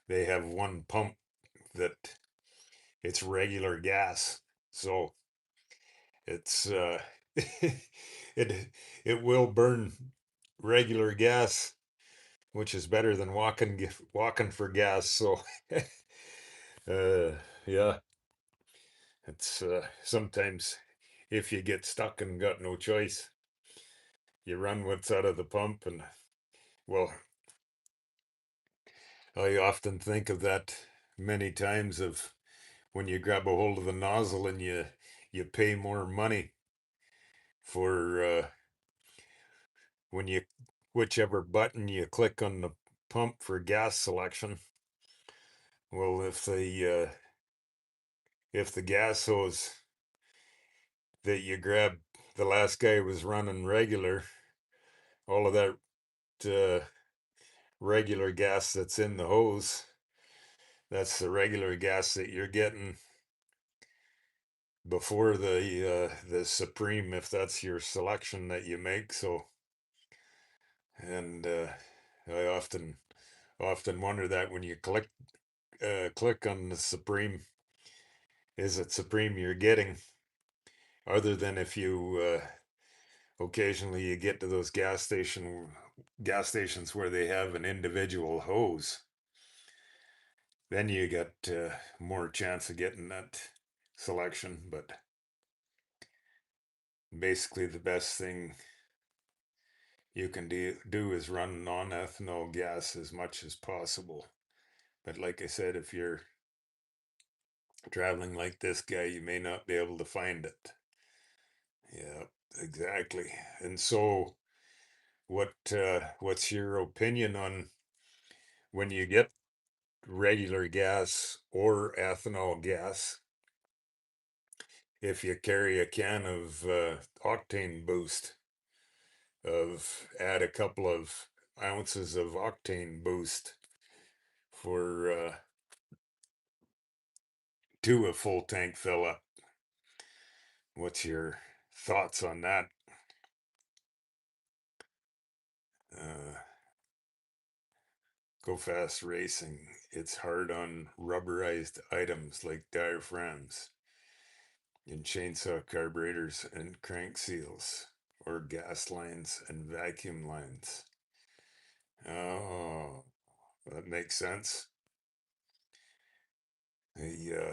they have one pump that it's regular gas. So it's it it will burn regular gas, which is better than walking for gas. So uh yeah, it's sometimes if you get stuck and got no choice, you run what's out of the pump. And well, I often think of that many times of when you grab a hold of the nozzle and you pay more money for when you whichever button you click on the pump for gas selection. Well, if the gas hose that you grab, the last guy was running regular, all of that uh, regular gas that's in the hose, that's the regular gas that you're getting before the Supreme, if that's your selection that you make. So, and I often wonder that when you click on the Supreme, is it Supreme you're getting? Other than if you occasionally you get to those gas stations where they have an individual hose, then you get more chance of getting that selection. But basically, the best thing you can do is run non-ethanol gas as much as possible. But like I said, if you're traveling like this guy, you may not be able to find it. Yeah, exactly. And so, what's your opinion on when you get regular gas or ethanol gas? If you carry a can of octane boost, of add a couple of ounces of octane boost for to a full tank fill up. What's your thoughts on that? Uh, Go fast racing. It's hard on rubberized items like diaphragms in chainsaw carburetors and crank seals, or gas lines and vacuum lines. Oh, that makes sense. They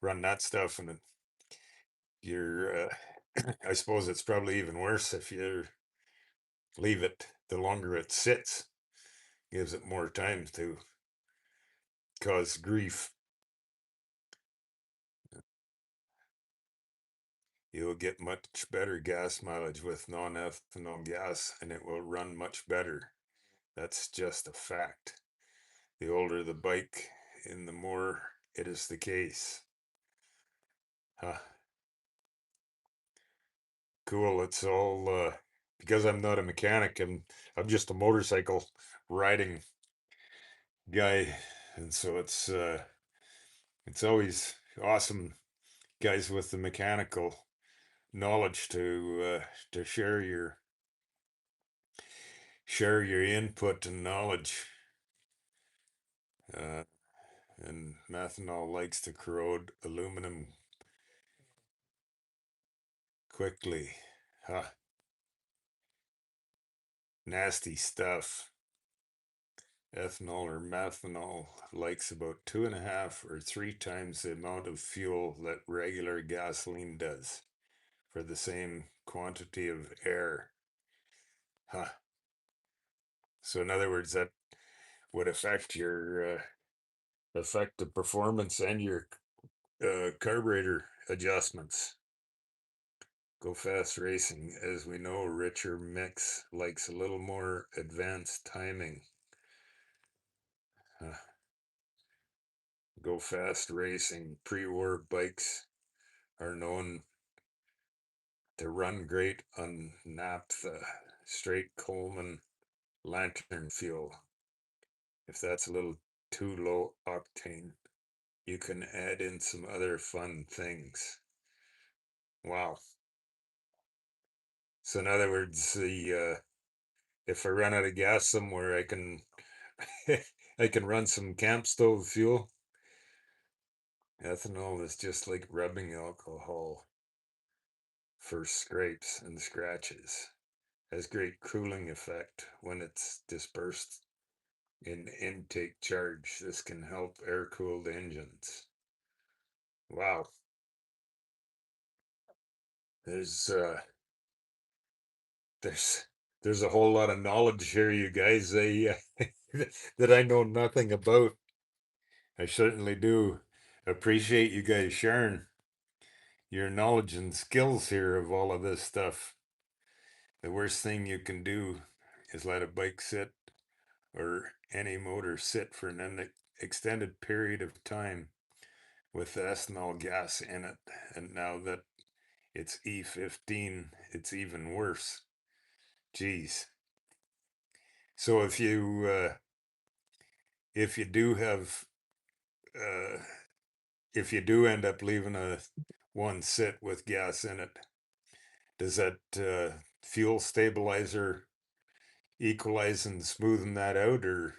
run that stuff, and you're. I suppose it's probably even worse if you leave it. The longer it sits, gives it more time to cause grief. You'll get much better gas mileage with non-ethanol gas, and it will run much better. That's just a fact. The older the bike, and the more it is the case. Huh. Cool. It's all because I'm not a mechanic, and I'm just a motorcycle riding guy, and so it's always awesome, guys with the mechanical knowledge to share your input and knowledge. Uh, and methanol likes to corrode aluminum quickly. Huh. Nasty stuff. Ethanol or methanol likes about 2.5 or 3 times the amount of fuel that regular gasoline does for the same quantity of air. Huh. So in other words, that would affect the performance and your carburetor adjustments. Go fast racing. As we know, richer mix likes a little more advanced timing. Uh, Go fast racing. Pre-war bikes are known to run great on naphtha, straight Coleman lantern fuel. If that's a little too low octane, you can add in some other fun things. Wow. So in other words, the if I run out of gas somewhere, I can I can run some camp stove fuel. Ethanol is just like rubbing alcohol for scrapes and scratches. Has great cooling effect when it's dispersed in intake charge. This can help air cooled engines. Wow. There's uh there's there's a whole lot of knowledge here, you guys, that I know nothing about. I certainly do appreciate you guys sharing your knowledge and skills here of all of this stuff. The worst thing you can do is let a bike sit or any motor sit for an extended period of time with ethanol gas in it. And now that it's E15, it's even worse. Geez. So if you do have uh, if you do end up leaving a one sit with gas in it, does that fuel stabilizer equalize and smoothen that out, or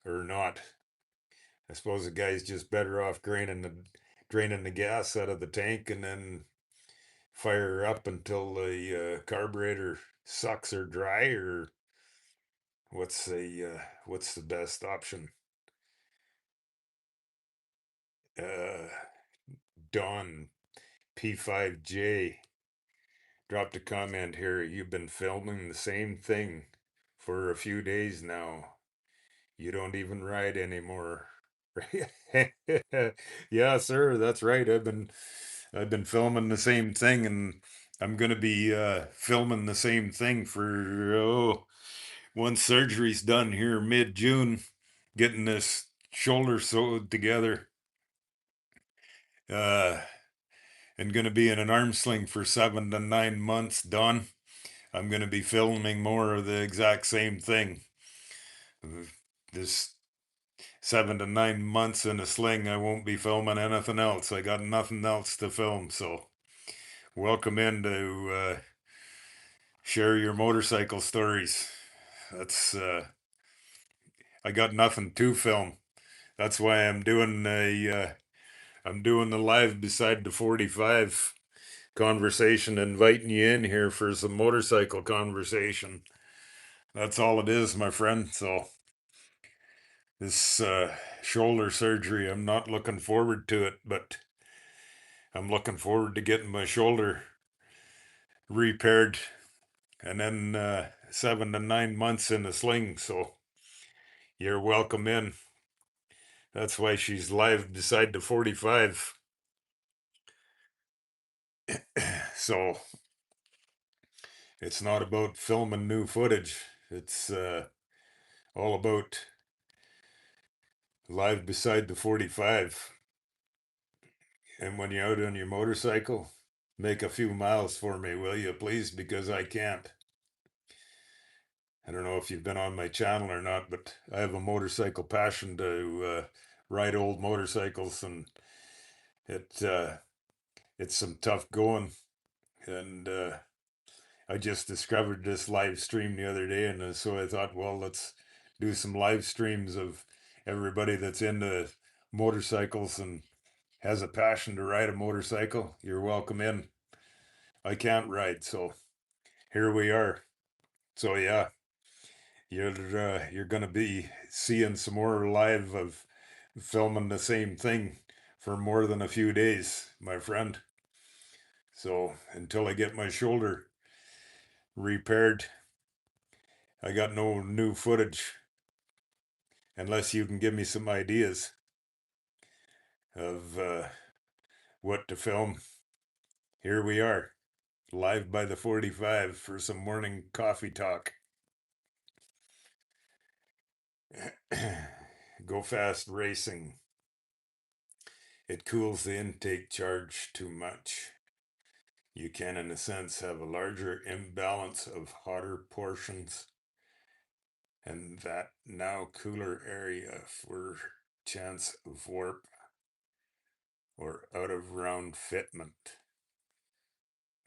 not? I suppose the guy's just better off draining the gas out of the tank and then fire up until the carburetor sucks or dry, or what's the best option? Uh, Don P5J dropped a comment here. You've been filming the same thing for a few days now. You don't even ride anymore. Yeah, sir, that's right. I've been filming the same thing, and I'm gonna be filming the same thing for once surgery's done here mid-June, getting this shoulder sewed together. Uh, and gonna be in an arm sling for 7 to 9 months done. I'm gonna be filming more of the exact same thing. This 7 to 9 months in a sling, I won't be filming anything else. I got nothing else to film. So welcome in to share your motorcycle stories. That's I got nothing to film. That's why I'm doing the live beside the 45 conversation, inviting you in here for some motorcycle conversation. That's all it is, my friend. So this shoulder surgery, I'm not looking forward to it, but I'm looking forward to getting my shoulder repaired, and then 7 to 9 months in a sling. So you're welcome in. That's why she's live beside the 45. So it's not about filming new footage. It's all about live beside the 45. And when you're out on your motorcycle, make a few miles for me, will you, please? Because I can't. I don't know if you've been on my channel or not, but I have a motorcycle passion to ride old motorcycles, and it it's some tough going. And I just discovered this live stream the other day, and so I thought, well, let's do some live streams of everybody that's into motorcycles and has a passion to ride a motorcycle. You're welcome in. I can't ride, so here we are. So yeah, you're gonna be seeing some more live of filming the same thing for more than a few days, my friend. So until I get my shoulder repaired, I got no new footage unless you can give me some ideas of what to film. Here we are, live by the 45 for some morning coffee talk. Go fast racing. It cools the intake charge too much. You can, in a sense, have a larger imbalance of hotter portions and that now cooler area for chance of warp or out of round fitment.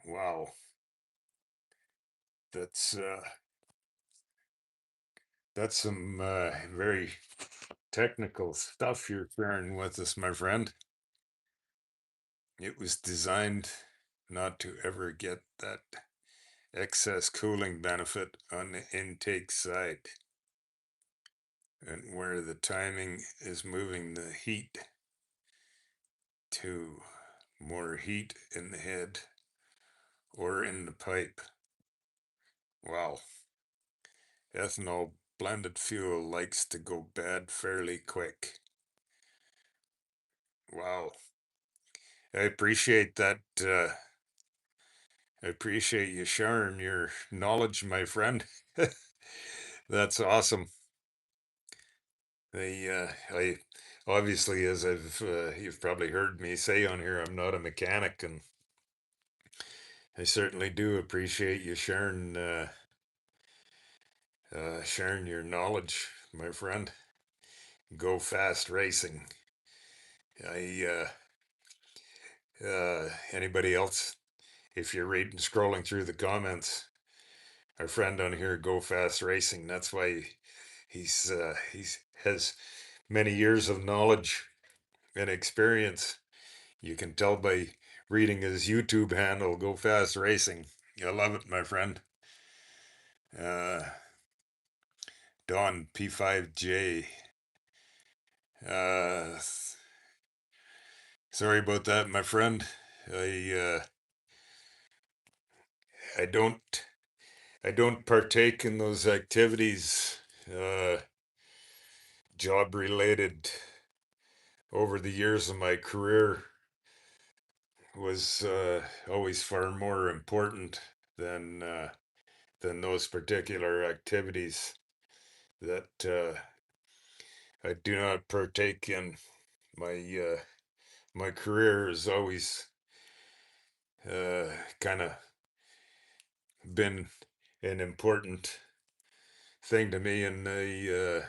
Wow. That's some very technical stuff you're sharing with us, my friend. It was designed not to ever get that excess cooling benefit on the intake side, and where the timing is moving the heat to more heat in the head or in the pipe. Wow. Ethanol blended fuel likes to go bad fairly quick. Wow. I appreciate that. I appreciate you sharing your knowledge, my friend. That's awesome. I obviously, as you've probably heard me say on here, I'm not a mechanic, and I certainly do appreciate you sharing your knowledge, my friend. Go fast racing. I Anybody else? If you're reading, scrolling through the comments, our friend on here, Go Fast Racing. That's why he's has many years of knowledge and experience. You can tell by reading his YouTube handle, Go Fast Racing. I love it, my friend. Uh, Don P5J. Uh, Sorry about that, my friend. I I don't partake in those activities, uh, job related. Over the years of my career was always far more important than those particular activities that I do not partake in. My career has always kind of been an important thing to me, and the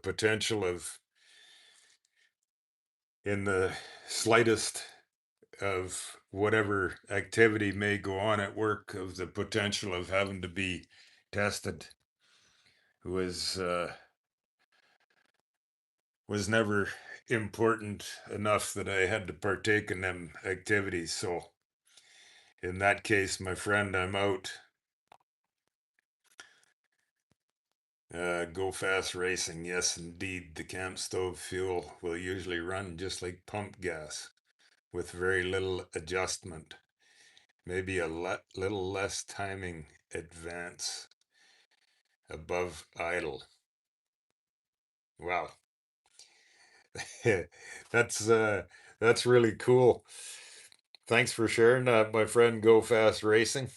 potential of, in the slightest of whatever activity may go on at work, of the potential of having to be tested was never important enough that I had to partake in them activities. So in that case, my friend, I'm out. Go fast racing. Yes, indeed. The camp stove fuel will usually run just like pump gas with very little adjustment. Maybe a little less timing advance above idle. Wow. That's that's really cool. Thanks for sharing that, my friend. Go fast racing.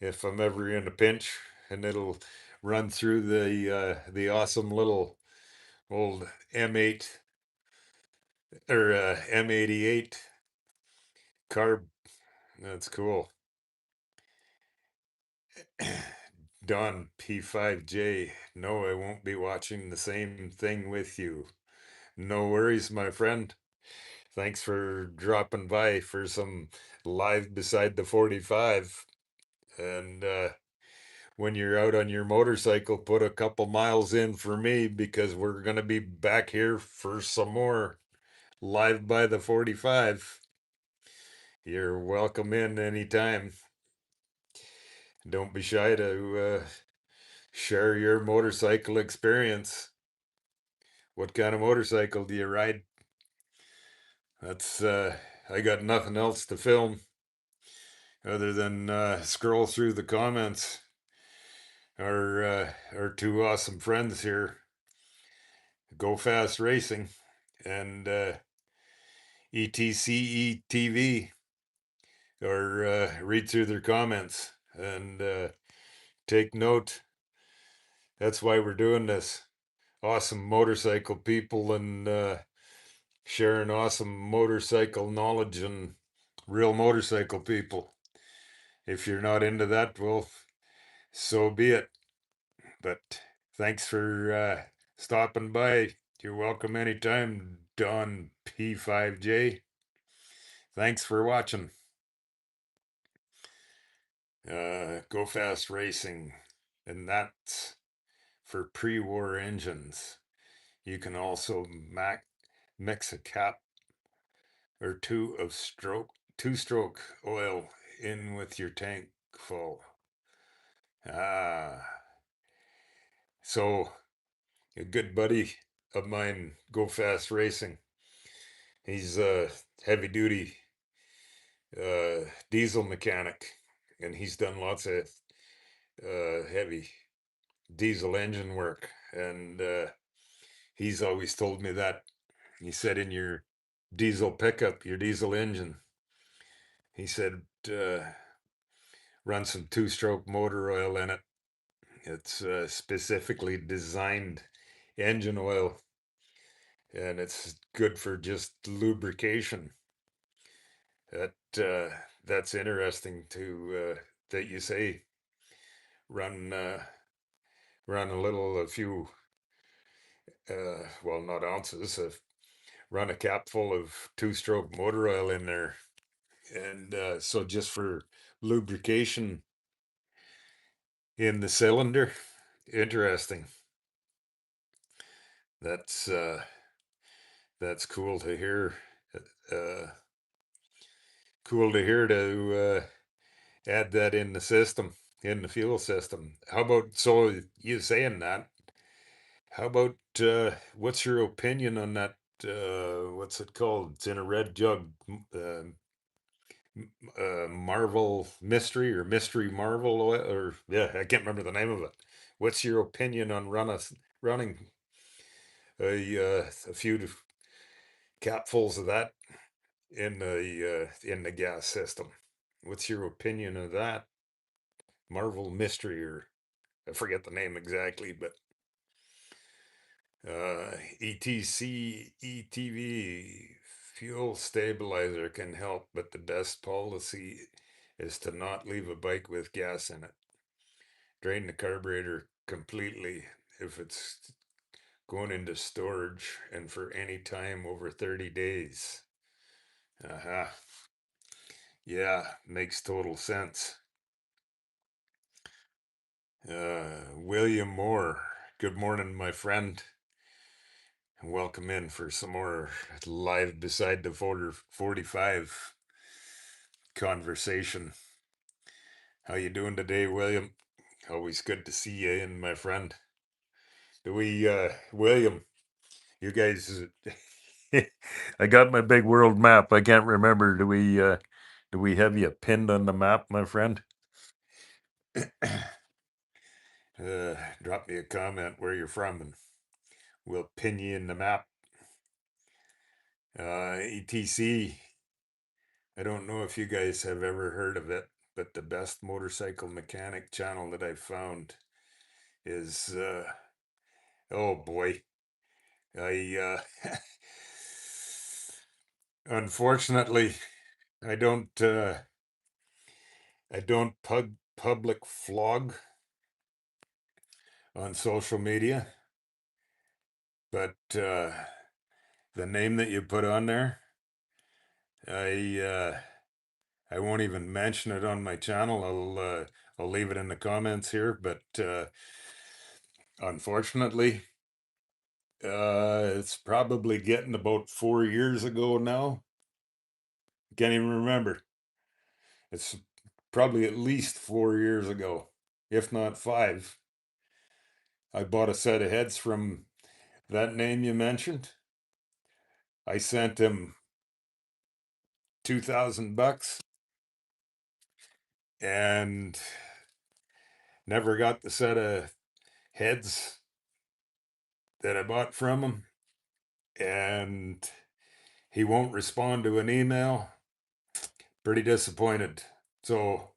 If I'm ever in a pinch, and it'll run through the awesome little old M8 or M88 carb. That's cool. Don P5J. No, I won't be watching the same thing with you. No worries, my friend. Thanks for dropping by for some live beside the 45. And when you're out on your motorcycle, put a couple miles in for me, because we're going to be back here for some more live by the 45. You're welcome in anytime. Don't be shy to share your motorcycle experience. What kind of motorcycle do you ride? That's I got nothing else to film other than scroll through the comments. Our two awesome friends here, Go Fast Racing and ETCE TV, or read through their comments and take note. That's why we're doing this. Awesome motorcycle people, and sharing awesome motorcycle knowledge, and real motorcycle people. If you're not into that, well, so be it. But thanks for stopping by. You're welcome anytime, Don P5J. Thanks for watching. Go Fast Racing, and that's for pre-war engines. You can also mix a cap or two of two-stroke oil in with your tank full. So a good buddy of mine, Go Fast Racing. He's a heavy duty diesel mechanic, and he's done lots of heavy diesel engine work. And he's always told me that. He said, in your diesel pickup, your diesel engine, he said, run some two-stroke motor oil in it. It's specifically designed engine oil, and it's good for just lubrication. That's interesting to that you say run a few well, not ounces, run a cap full of two-stroke motor oil in there, and so just for lubrication in the cylinder. Interesting. That's that's cool to hear. Uh, cool to hear to add that in the system, in the fuel system. How about, so you saying that? How about what's your opinion on that? What's it called? It's in a red jug. Marvel Mystery or Mystery Marvel oil, or yeah, I can't remember the name of it. What's your opinion on running a few capfuls of that in the gas system? What's your opinion of that? Marvel Mystery, or I forget the name exactly, but ETC ETV fuel stabilizer can help, but the best policy is to not leave a bike with gas in it. Drain the carburetor completely if it's going into storage and for any time over 30 days. Uh-huh. Yeah, makes total sense. William Moore, good morning, my friend. Welcome in for some more live beside the 45 conversation. How you doing today, William? Always good to see you in, my friend. Do we, William, you guys, I got my big world map. I can't remember. Do we have you pinned on the map, my friend? Drop me a comment where you're from, and we'll pin you in the map. ETC, I don't know if you guys have ever heard of it, but the best motorcycle mechanic channel that I've found is, oh boy, I, unfortunately, I don't public flog on social media, but the name that you put on there, I I won't even mention it on my channel. I'll leave it in the comments here, but unfortunately, it's probably getting about 4 years ago now. Can't even remember. It's probably at least 4 years ago, if not 5. I bought a set of heads from that name you mentioned. I sent him $2,000 and never got the set of heads that I bought from him. And he won't respond to an email. Pretty disappointed. So,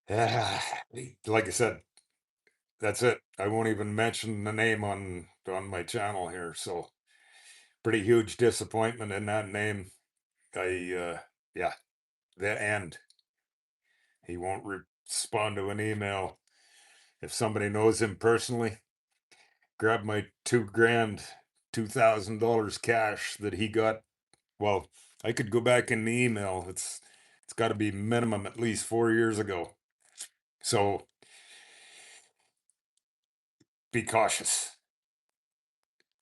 like I said, that's it. I won't even mention the name on my channel here. So, pretty huge disappointment in that name. Yeah, the end. He won't respond to an email. If somebody knows him personally, grab my $2,000, $2,000 cash that he got. Well, I could go back in the email. It's got to be minimum at least 4 years ago. So be cautious.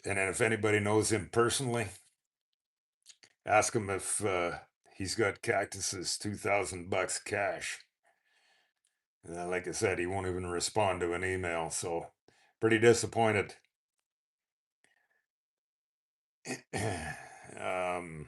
And then if anybody knows him personally, ask him if he's got Cactus's $2,000 cash. Like I said, he won't even respond to an email. So pretty disappointed. um,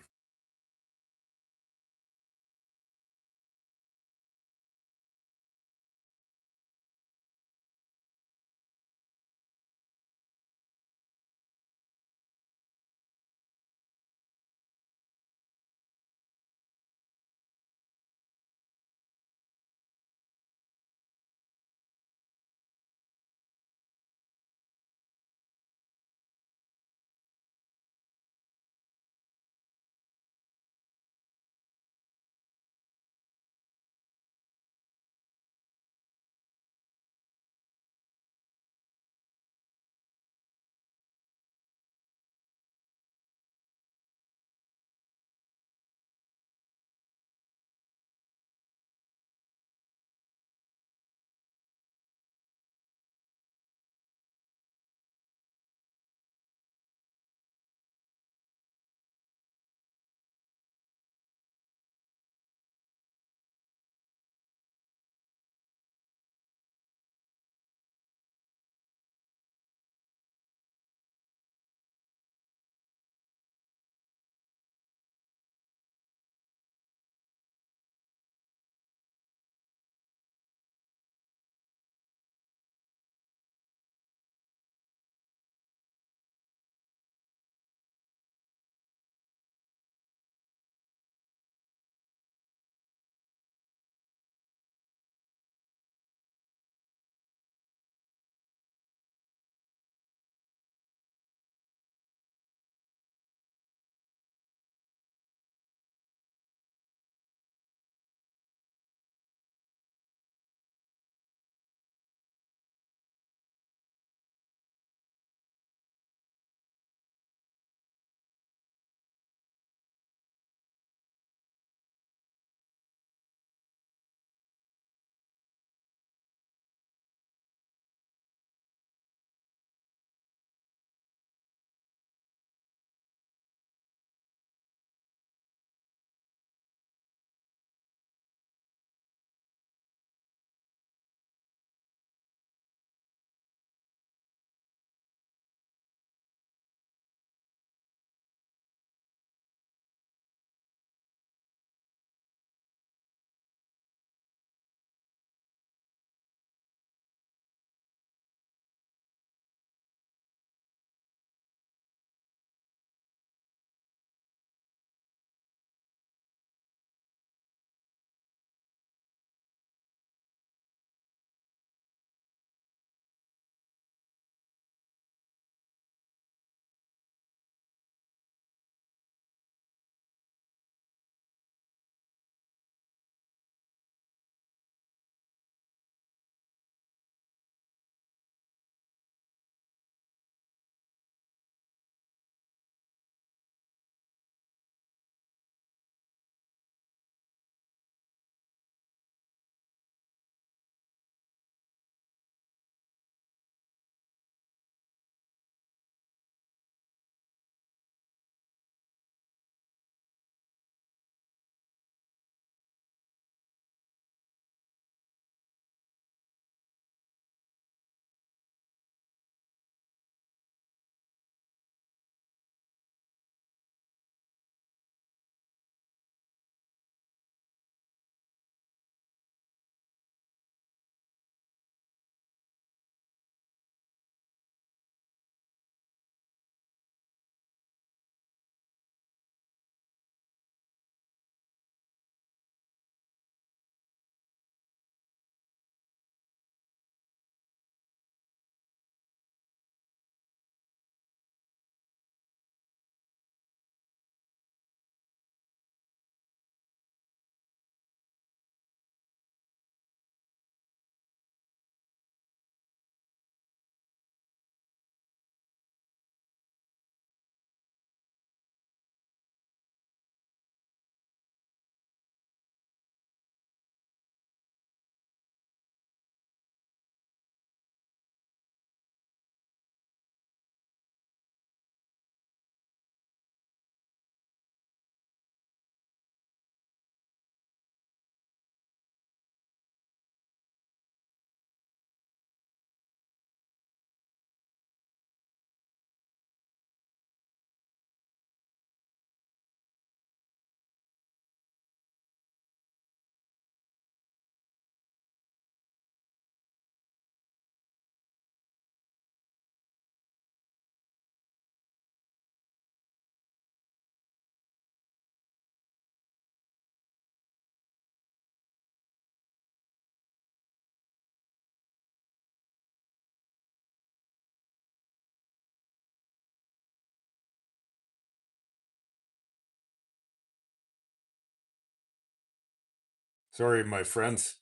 Sorry, my friends.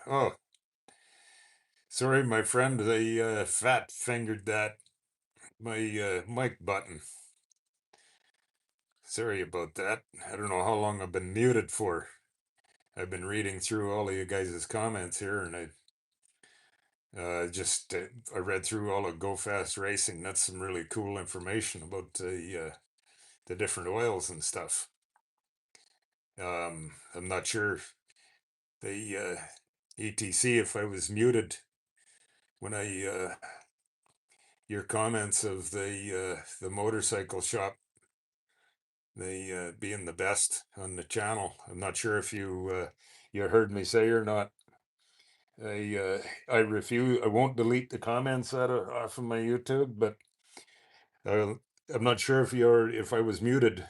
Oh, sorry, my friend. They fat fingered my mic button. Sorry about that. I don't know how long I've been muted for. I've been reading through all of you guys' comments here, and I read through all of Go Fast Racing. That's some really cool information about the different oils and stuff. I'm not sure the etc. if I was muted when I your comments of the motorcycle shop, they being the best on the channel. I'm not sure if you heard me say or not. I refuse. I won't delete the comments off of my YouTube, but uh, I'm not sure if I was muted.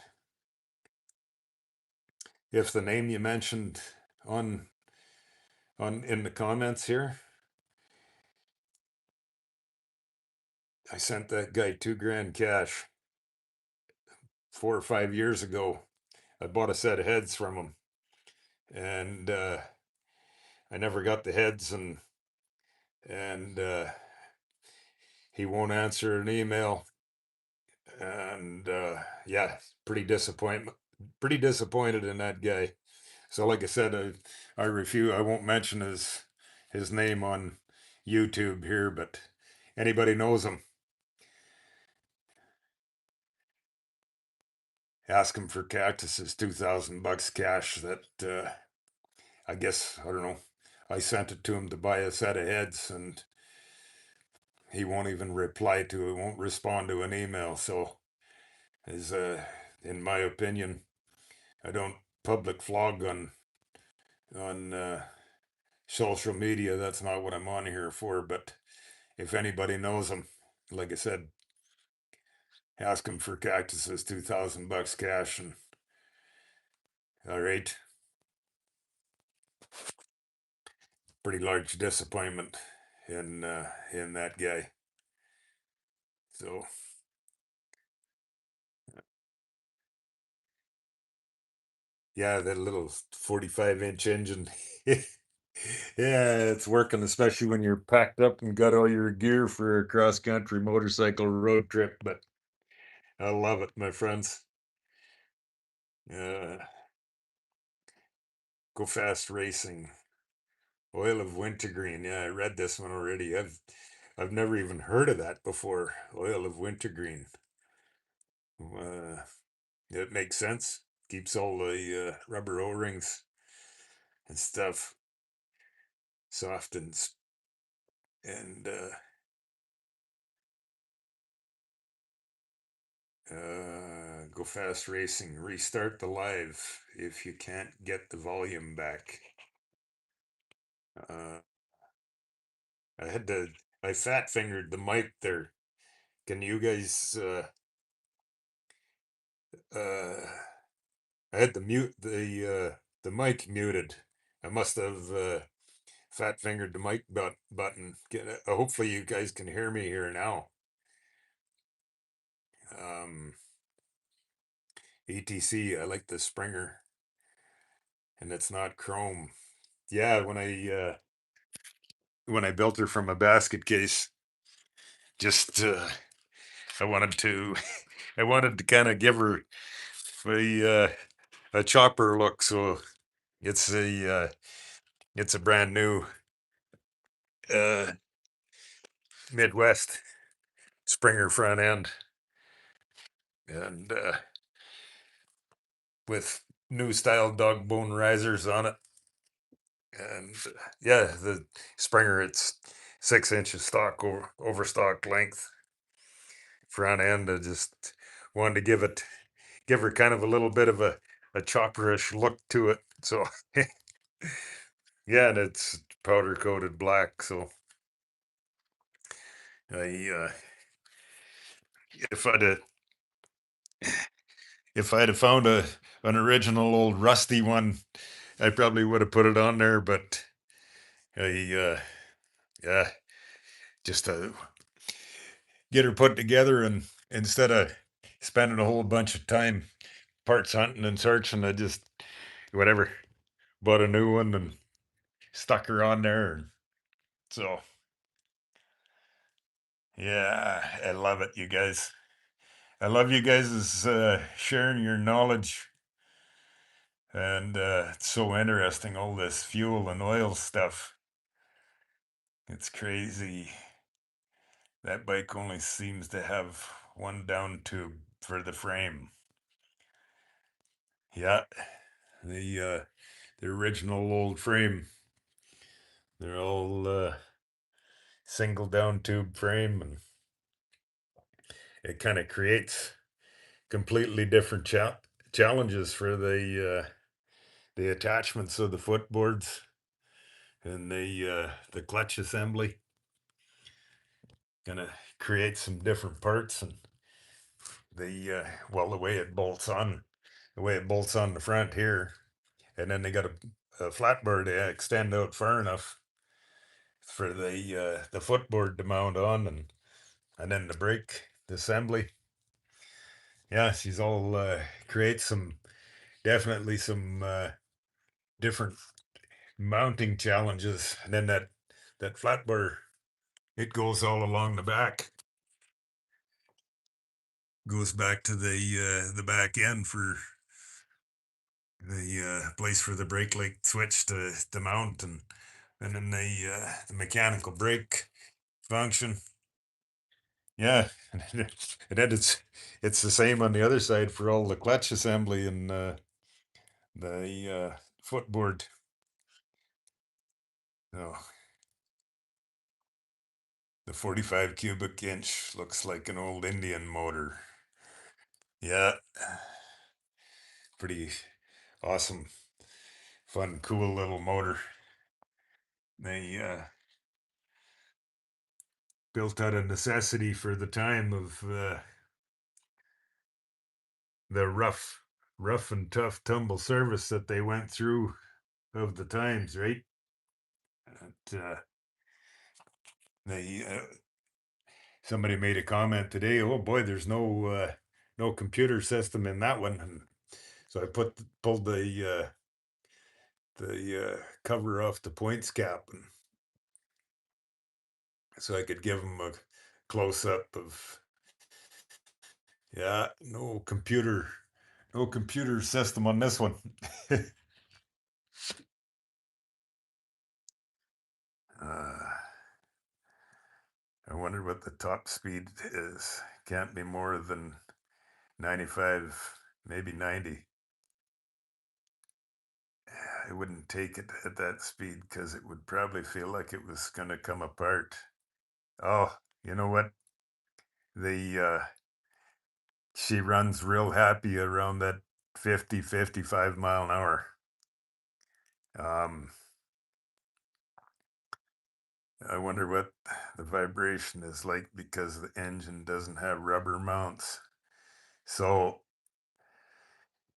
If the name you mentioned on in the comments here, I sent that guy $2 grand cash 4 or 5 years ago. I bought a set of heads from him, and I never got the heads, and he won't answer an email, and yeah, pretty disappointed in that guy. So, like I said, I refuse. I won't mention his name on YouTube here, but anybody knows him, ask him for cactuses, $2,000 cash. That I guess I don't know. I sent it to him to buy a set of heads, and he won't even reply to it. Won't respond to an email. So, is in my opinion, I don't public vlog on social media. That's not what I'm on here for. But if anybody knows him, like I said, ask him for cactuses, $2,000 cash, and all right, pretty large disappointment in that guy. So yeah, that little 45-inch engine. Yeah, it's working, especially when you're packed up and got all your gear for a cross-country motorcycle road trip. But I love it, my friends. Uh, Go Fast Racing, Oil of Wintergreen. Yeah, I read this one already. I've never even heard of that before. Oil of Wintergreen. Uh, it makes sense. Keeps all the rubber O-rings and stuff soft and Go Fast Racing. Restart the live if you can't get the volume back. Uh, I fat fingered the mic there. Can you guys, uh, I had the mic muted. I must have, fat fingered the mic button. Hopefully you guys can hear me here now. Um, etc. I like the Springer, and it's not chrome. Yeah, when I built her from a basket case, just I wanted to I wanted to kind of give her a chopper look. So it's a brand new uh, Midwest Springer front end, and with new style dog bone risers on it. And yeah, the Springer, it's 6 inches stock over stock length front end. I just wanted to give her kind of a little bit of a chopperish look to it. So yeah, and it's powder coated black. So I if I'd have if I'd have found an original old rusty one, I probably would have put it on there. But I yeah, just get her put together, and instead of spending a whole bunch of time parts hunting and searching, I just whatever. Bought a new one and stuck her on there. And so, yeah, I love it, you guys. I love you guys sharing your knowledge. And it's so interesting, all this fuel and oil stuff. It's crazy. That bike only seems to have one down tube for the frame. Yeah, the original old frame. They're all single down tube frame, and it kind of creates completely different challenges for the attachments of the footboards and the clutch assembly. Gonna create some different parts, and the way it bolts on, the front here, and then they got a flat bar to extend out far enough for the footboard to mount on, and then the brake the assembly. Yeah, she's all creates some definitely some different mounting challenges, and then that flat bar, it goes all along the back, goes back to the back end for the place for the brake light switch to mount, and then the mechanical brake function. Yeah, and then it's the same on the other side for all the clutch assembly and the footboard. Oh, the 45 cubic inch looks like an old Indian motor. Yeah, pretty awesome, fun, cool little motor. They built out of necessity for the time of the rough and tough tumble service that they went through of the times, right? And, they somebody made a comment today. Oh boy, there's no computer system in that one. And so I pulled the cover off the points cap, and so I could give them a close up of, yeah, no computer system on this one. uh, I wonder what the top speed is. Can't be more than 95, maybe 90. I wouldn't take it at that speed because it would probably feel like it was going to come apart. Oh, you know what? The She runs real happy around that 50, 55 mile an hour. Um, I wonder what the vibration is like because the engine doesn't have rubber mounts. So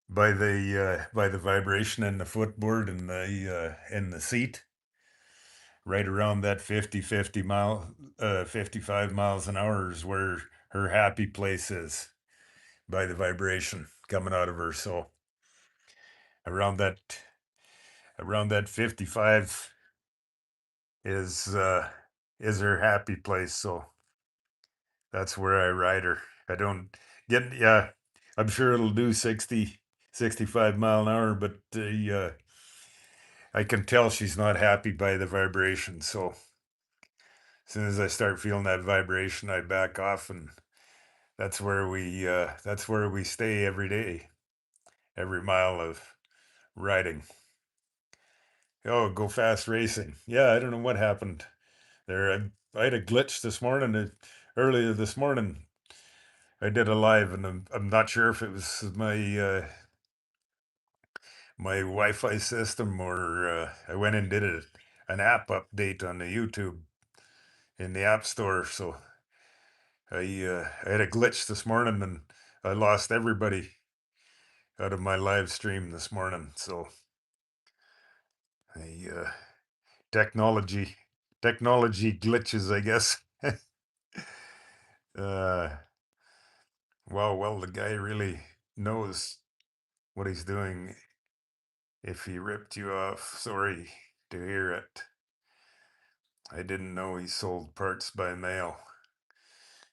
by the vibration in the footboard and the seat, right around that 55 miles an hour is where her happy place is, by the vibration coming out of her. So around that around that 55 is uh is her happy place. So that's where I ride her. I don't get, yeah, I'm sure it'll do 60, 65 mile an hour, but I can tell she's not happy by the vibration. So as soon as I start feeling that vibration, I back off, and that's where we stay every day, every mile of riding. Oh, go fast racing. Yeah, I don't know what happened there. I had a glitch this morning. Earlier this morning, I did a live, and I'm not sure if it was my Wi-Fi system, or I went and did an app update on the YouTube in the App Store. So I had a glitch this morning, and I lost everybody out of my live stream this morning. So I technology technology glitches, I guess. uh, well, the guy really knows what he's doing. If he ripped you off, sorry to hear it. I didn't know he sold parts by mail.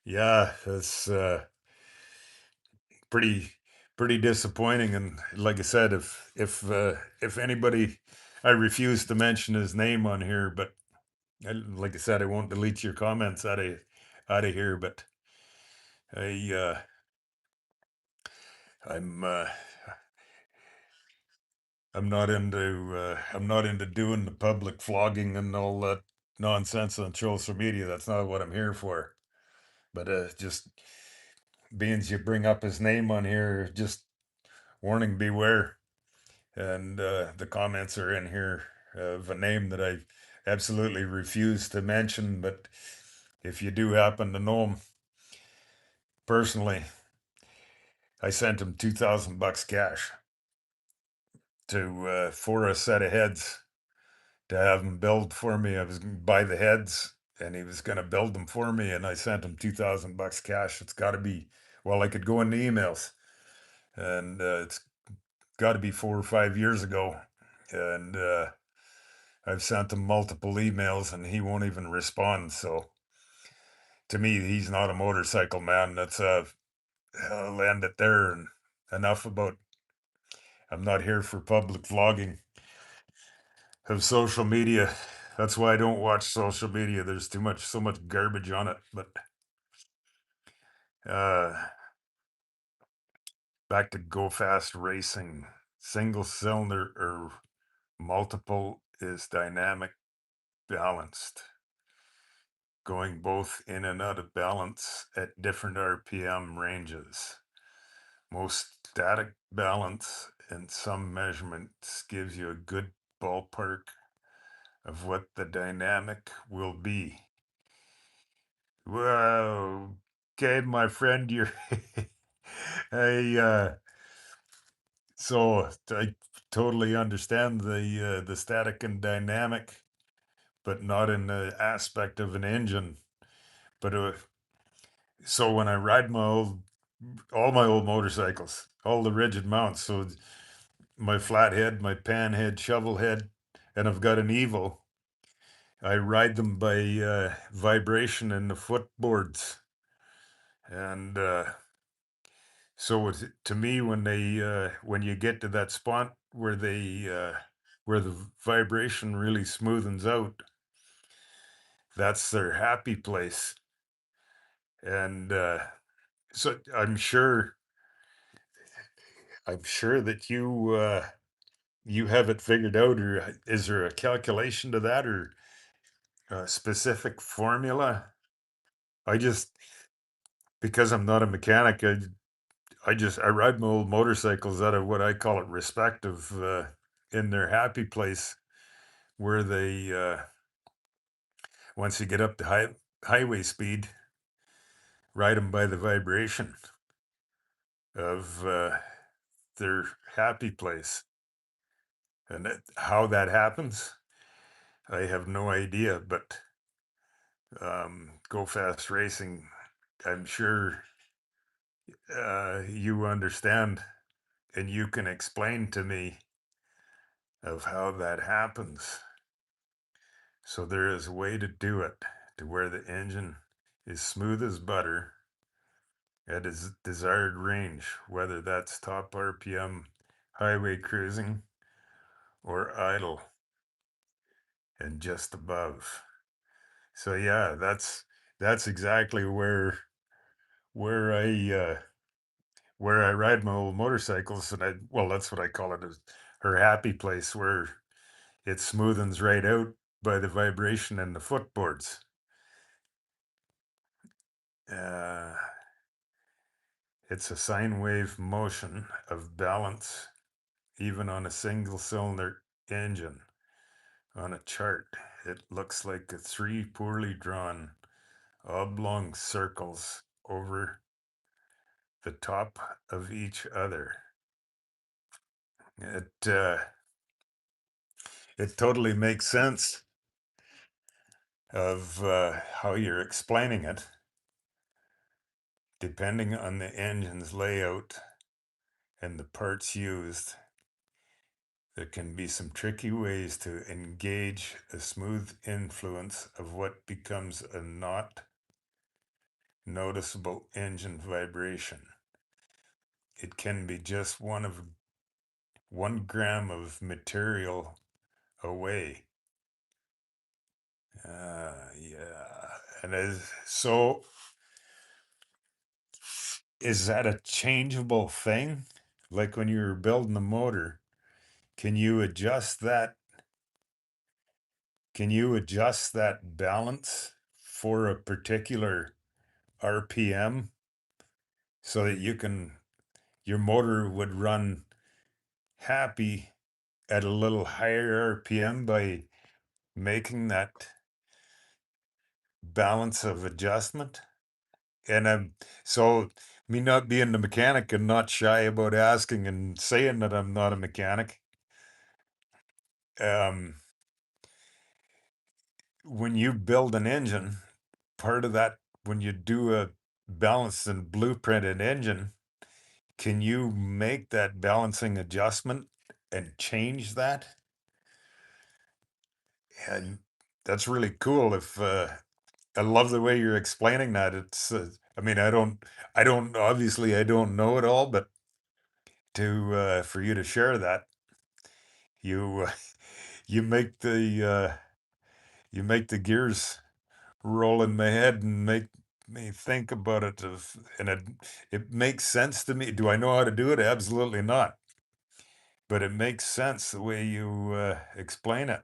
Yeah, that's pretty pretty disappointing. And like I said, if anybody, I refuse to mention his name on here, but like I said, I won't delete your comments out of here. But I I'm I'm not into doing the public flogging and all that nonsense on social media. That's not what I'm here for. But just being as you bring up his name on here, just warning, beware. And the comments are in here of a name that I absolutely refuse to mention. But if you do happen to know him personally, I sent him $2,000 cash to for a set of heads to have him build for me. I was gonna buy the heads, and he was going to build them for me, and I sent him $2,000 cash. It's got to be, well, I could go in the emails, and it's got to be 4 or 5 years ago, and I've sent him multiple emails, and he won't even respond. So to me, he's not a motorcycle man. That's I'll end it there, and enough about. I'm not here for public vlogging of social media. That's why I don't watch social media. There's so much garbage on it. But uh, back to Go Fast Racing. Single cylinder or multiple is dynamic balanced, going both in and out of balance at different RPM ranges. Most static balance in some measurements gives you a good ballpark of what the dynamic will be. Well, okay, my friend, you're I so I totally understand the static and dynamic, but not in the aspect of an engine. But so when I ride all my old motorcycles, all the rigid mounts, so my flathead, my panhead, shovel head, and I've got an Evo. I ride them by vibration in the footboards, and so to me, when you get to that spot where the vibration really smoothens out, that's their happy place. And so I'm sure that you have it figured out, or is there a calculation to that, or a specific formula? I just, because I'm not a mechanic, I ride my old motorcycles out of what I call it respect of in their happy place, where they once you get up to highway speed, ride them by the vibration of their happy place. And how that happens, I have no idea. But Go Fast Racing, I'm sure you understand and you can explain to me of how that happens. So there is a way to do it to where the engine is smooth as butter at its desired range, whether that's top RPM highway cruising or idle and just above. So yeah, that's exactly where where I ride my old motorcycles, and that's what I call it, is her happy place, where it smoothens right out by the vibration in the footboards. Uh, it's a sine wave motion of balance, even on a single cylinder engine. On a chart, it looks like three poorly drawn oblong circles over the top of each other. It totally makes sense of how you're explaining it, depending on the engine's layout and the parts used. There can be some tricky ways to engage a smooth influence of what becomes a not noticeable engine vibration. It can be just 1 gram of material away. Yeah. And so is that a changeable thing? Like when you were building the motor, can you adjust that? Can you adjust that balance for a particular RPM so that your motor would run happy at a little higher RPM by making that balance of adjustment? And so me not being the mechanic and not shy about asking and saying that I'm not a mechanic. Um, when you build an engine, part of that, when you do a balanced and blueprinted engine, can you make that balancing adjustment and change that? And that's really cool. If I love the way you're explaining that. It's, I mean, obviously, I don't know it all, but for you to share that, you you make you make the gears roll in my head and make me think about it. And it makes sense to me. Do I know how to do it? Absolutely not. But it makes sense the way you explain it.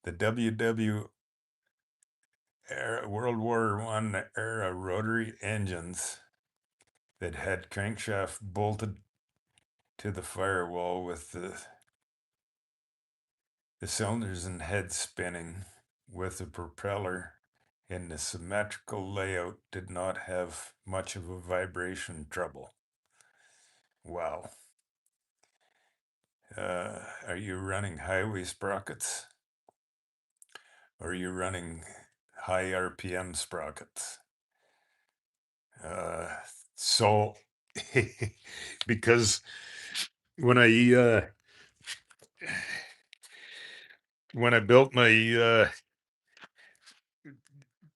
The World War I era rotary engines that had crankshaft bolted to the firewall with the cylinders and head spinning with the propeller in the symmetrical layout did not have much of a vibration trouble. Wow. Are you running highway sprockets? Or are you running high RPM sprockets? Uh, so, because when I built my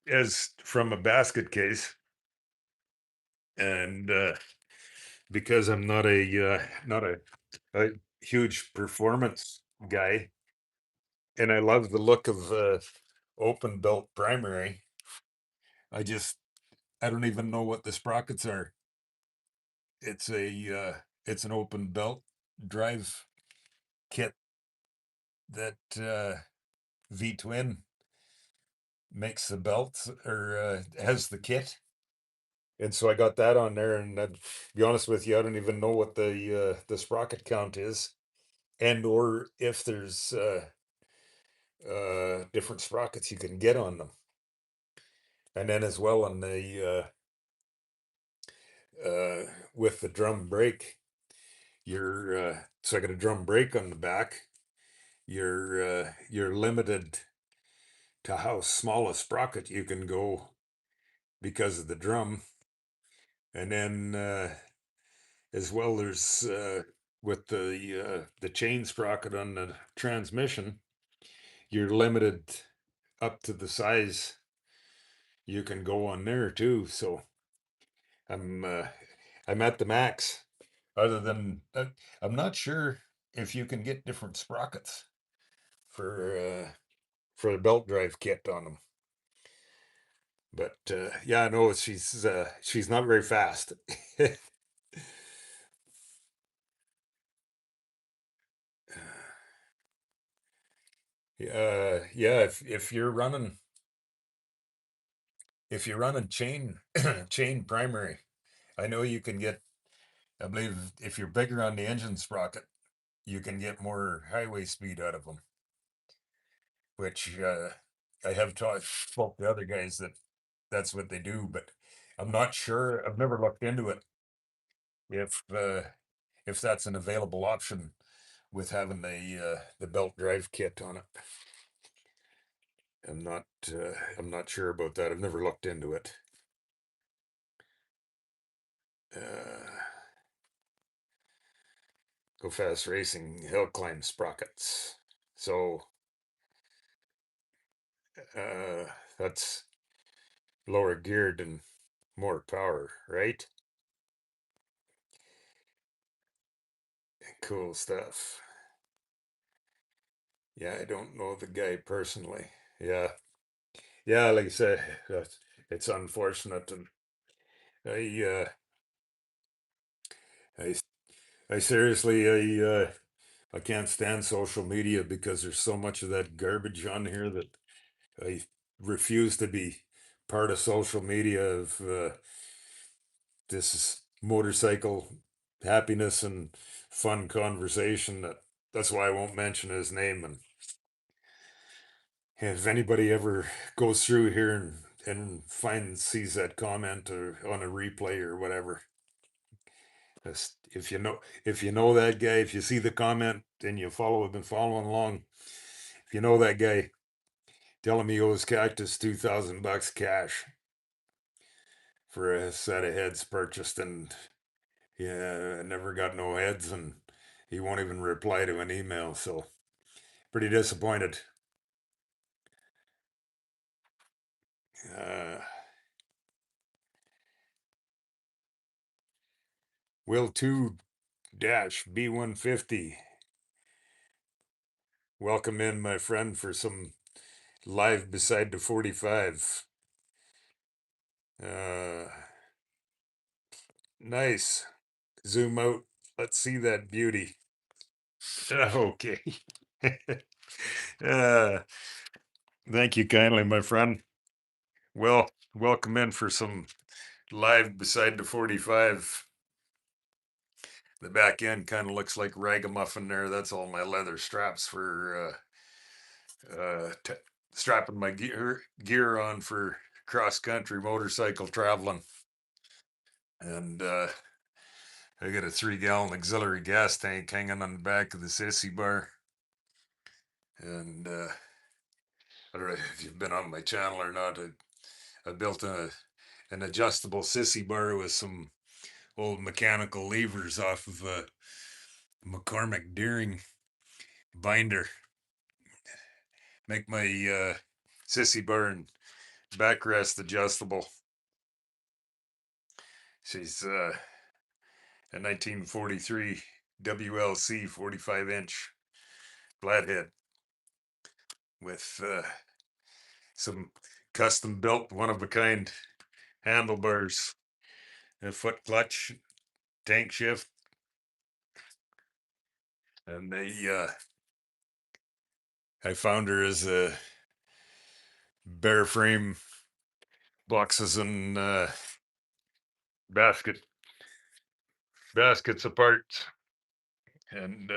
as from a basket case, and because I'm not a huge performance guy, and I love the look of open belt primary. I just I don't even know what the sprockets are. It's an open belt drive kit that V Twin makes the belts or has the kit. And so I got that on there, and to be honest with you, I don't even know what the sprocket count is, and or if there's different sprockets you can get on them. And then as well on the with the drum brake, so I got a drum brake on the back. You're limited to how small a sprocket you can go because of the drum, and then as well there's with the chain sprocket on the transmission, you're limited up to the size you can go on there too. So I'm uh, I'm at the max. Other than I'm not sure if you can get different sprockets for the belt drive kit on them. But yeah, I know she's not very fast. Yeah, if you're running chain chain primary, I know you can get. I believe if you're bigger on the engine sprocket, you can get more highway speed out of them. Which I have taught spoke to other guys that that's what they do, but I'm not sure. I've never looked into it if that's an available option with having the belt drive kit on it. I'm not sure about that. I've never looked into it. Uh, go fast racing hill climb sprockets. So that's lower geared and more power, right? Cool stuff. Yeah, I don't know the guy personally. Yeah, yeah, like I said, it's unfortunate, and I, I, I seriously, I can't stand social media because there's so much of that garbage on here that I refuse to be part of social media of this motorcycle happiness and fun conversation. That's why I won't mention his name. And if anybody ever goes through here and sees that comment or on a replay or whatever, if you know that guy, if you see the comment and you have been following along, if you know that guy, tell him he owes Cactus $2,000 cash for a set of heads purchased, and yeah, never got no heads, and he won't even reply to an email. So pretty disappointed. Uh, Will 2 dash B150. Welcome in, my friend, for some live beside the 45. Uh, nice. Zoom out. Let's see that beauty. Okay. uh, Thank you kindly, my friend. Well, welcome in for some live beside the 45. The back end kind of looks like ragamuffin there. That's all my leather straps for strapping my gear on for cross country motorcycle traveling. And I got a 3-gallon auxiliary gas tank hanging on the back of the sissy bar. And I don't know if you've been on my channel or not. I built an adjustable sissy bar with some old mechanical levers off of a McCormick Deering binder. Make my sissy bar and backrest adjustable. She's a 1943 WLC 45-inch Flathead with some custom built one of a kind handlebars, a foot clutch, tank shift, and I found her as a bare frame boxes and baskets of parts, and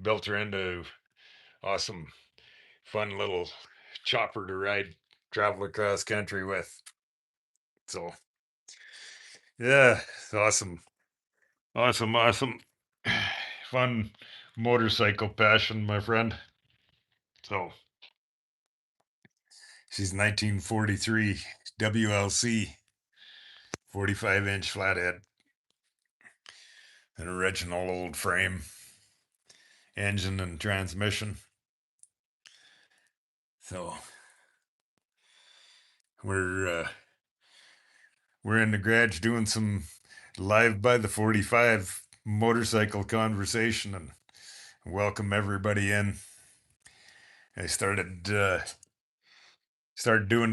built her into awesome, fun little chopper to ride, travel across country with. So yeah, awesome, awesome, fun motorcycle passion, my friend. So she's 1943 WLC 45-inch flathead, an original old frame, engine and transmission. So we're uh, we're in the garage doing some live by the 45 motorcycle conversation, and welcome everybody in. I started doing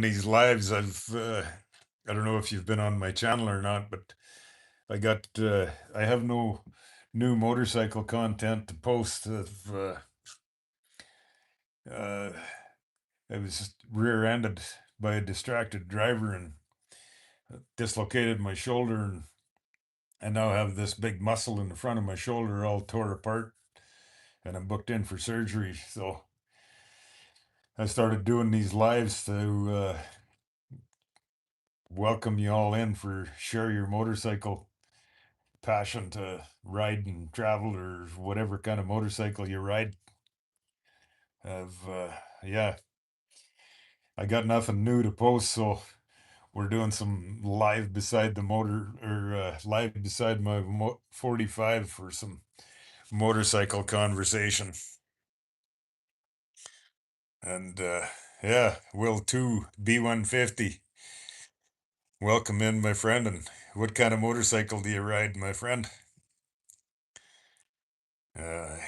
these lives. I don't know if you've been on my channel or not, but I have no new motorcycle content to post. Uh, I was rear-ended by a distracted driver and dislocated my shoulder, and I now have this big muscle in the front of my shoulder all tore apart, and I'm booked in for surgery. So I started doing these lives to welcome you all in for share your motorcycle passion to ride and travel or whatever kind of motorcycle you ride. I've yeah, I got nothing new to post, so We're doing some live beside the motor or live beside my 45 for some motorcycle conversation. And yeah, Will 2 B150. Welcome in, my friend. And what kind of motorcycle do you ride, my friend?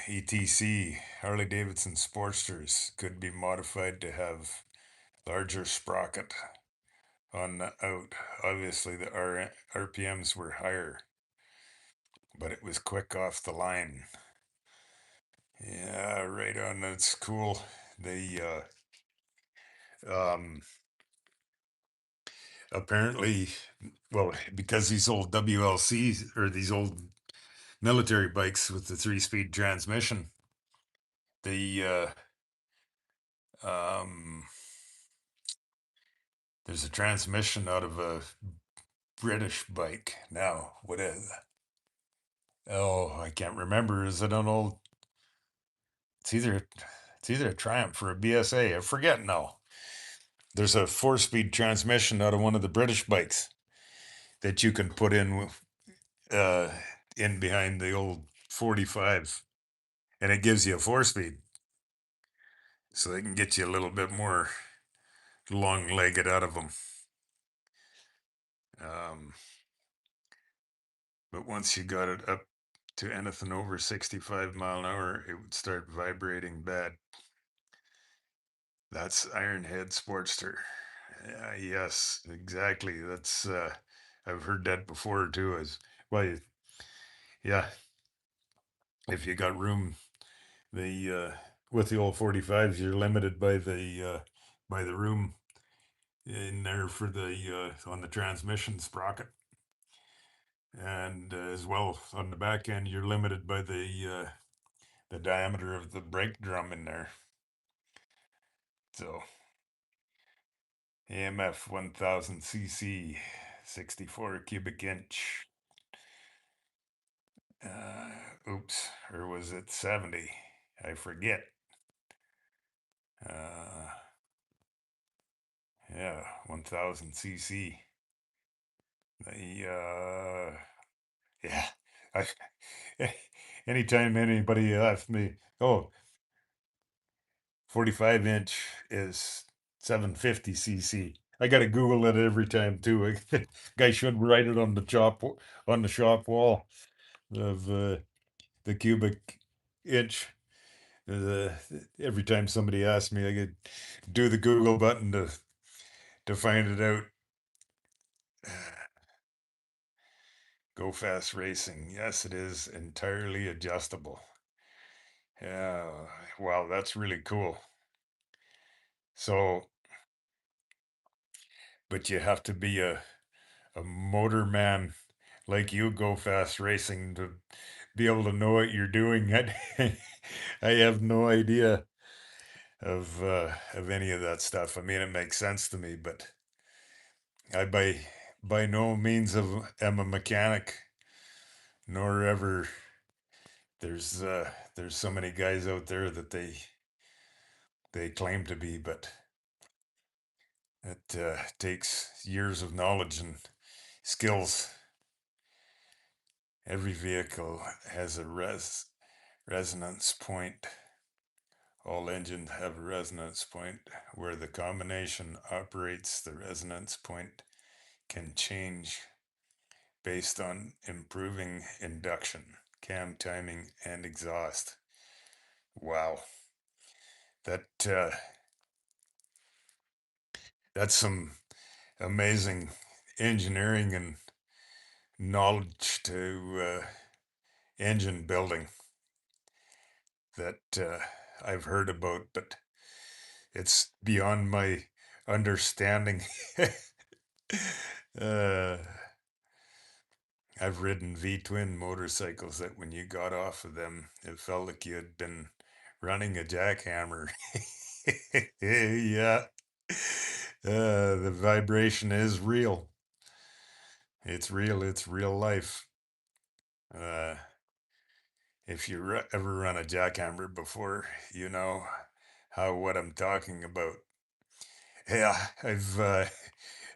ETC, Harley Davidson Sportsters, could be modified to have larger sprocket on the out. Obviously, the RPMs were higher, but it was quick off the line. Yeah, right on. That's cool. They apparently, well, because these old WLCs or these old military bikes with the 3-speed transmission, the um, there's a transmission out of a British bike now. What is? Oh, I can't remember. Is it an old? It's either a Triumph or a BSA. I forget now. There's a 4-speed transmission out of one of the British bikes that you can put uh, in behind the old 45, and it gives you a 4-speed, so they can get you a little bit more long-legged out of them. Um, but once you got it up to anything over 65 mile an hour, it would start vibrating bad. That's Ironhead Sportster. Yes, exactly. That's I've heard that before too. As well, yeah. If you got room, the with the old 45s, you're limited by the room in there for the on the transmission sprocket, and as well on the back end, you're limited by the diameter of the brake drum in there. So AMF 1000 cc, 64 cubic inch. Oops, or was it 70? I forget. Uh, yeah, 1000 cc. The yeah, I anytime anybody asks me, oh, 45-inch is 750 cc. I got to Google it every time too. Guy should write it on the shop wall of the cubic inch. Uh, every time somebody asks me, I could do the Google button to find it out. Go Fast Racing. Yes, it is entirely adjustable. Yeah, wow, that's really cool. So, but you have to be a motor man like you, Go Fast Racing, to be able to know what you're doing. I have no idea of any of that stuff. I mean, it makes sense to me, but I by no means am a mechanic, nor ever. There's so many guys out there that they claim to be, but it takes years of knowledge and skills. Every vehicle has a resonance point. All engines have a resonance point. Where the combination operates, the resonance point can change based on improving induction, cam timing, and exhaust. Wow, that that's some amazing engineering and knowledge to engine building that I've heard about, but it's beyond my understanding. uh, I've ridden V-twin motorcycles that when you got off of them, it felt like you had been running a jackhammer. Yeah. The vibration is real. It's real. It's real life. Uh, if you ever run a jackhammer before, you know what I'm talking about. Yeah,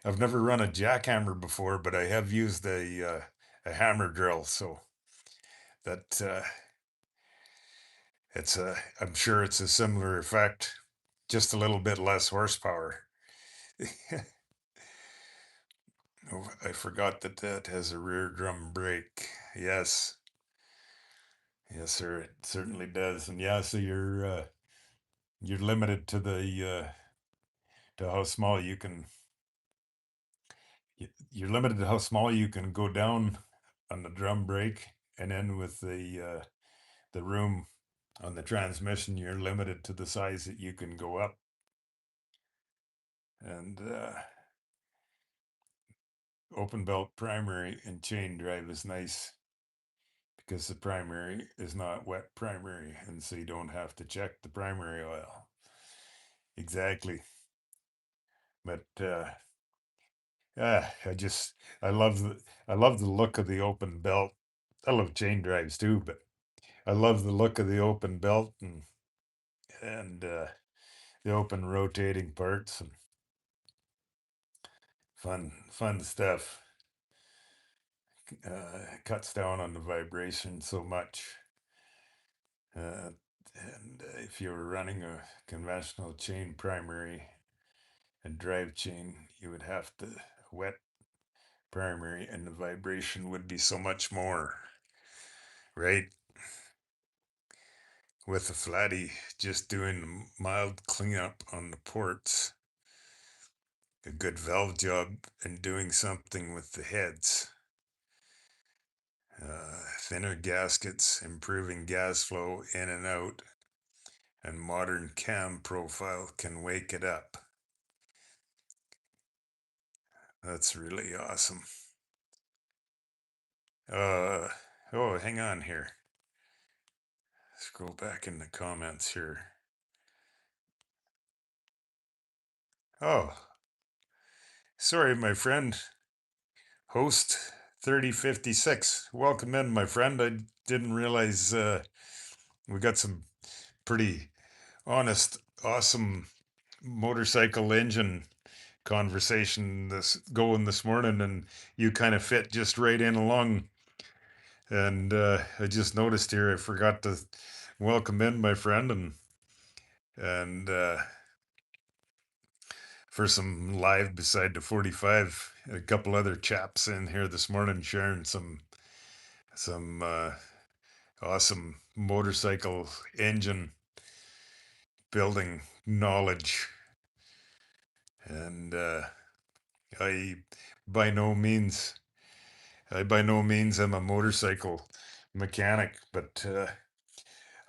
I've never run a jackhammer before, but I have used a hammer drill, so that it's a. I'm sure it's a similar effect, just a little bit less horsepower. Oh, I forgot that that has a rear drum brake. Yes, yes, sir. It certainly does. And yeah, so you're limited to the to how small you can. You're limited to how small you can go down on the drum brake, and then with the room on the transmission, you're limited to the size that you can go up. And open belt primary and chain drive is nice because the primary is not wet primary, and so you don't have to check the primary oil. Exactly. But I just I love the look of the open belt. I love chain drives too, but I love the look of the open belt and the open rotating parts and fun stuff. Cuts down on the vibration so much. And if you were running a conventional chain primary and drive chain, you would have to wet primary, and the vibration would be so much more, right? With the flatty, just doing a mild cleanup on the ports, a good valve job, and doing something with the heads. Thinner gaskets, improving gas flow in and out, and modern cam profile can wake it up. That's really awesome. Uh, oh, hang on here. Scroll back in the comments here. Oh, sorry, my friend. Host 3056. Welcome in, my friend. I didn't realize we got some pretty honest, awesome motorcycle engine conversation this going this morning, and you kind of fit just right in along. And I just noticed here I forgot to welcome in my friend and for some live beside the 45, a couple other chaps in here this morning sharing some awesome motorcycle engine building knowledge. And I by no means I by no means am a motorcycle mechanic, but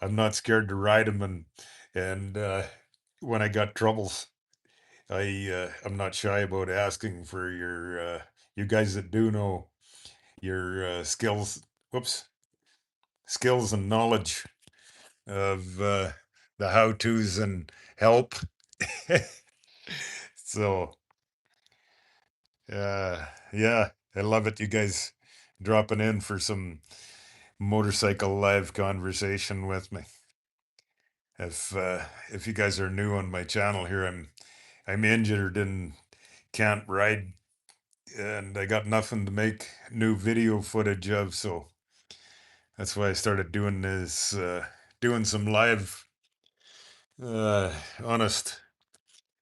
I'm not scared to ride them, and when I got troubles, I'm not shy about asking for your you guys that do know your skills and knowledge of the how tos and help. So yeah, I love it. You guys dropping in for some motorcycle live conversation with me. If you guys are new on my channel here, I'm injured and can't ride, and I got nothing to make new video footage of, so that's why I started doing this, doing some live, uh, honest,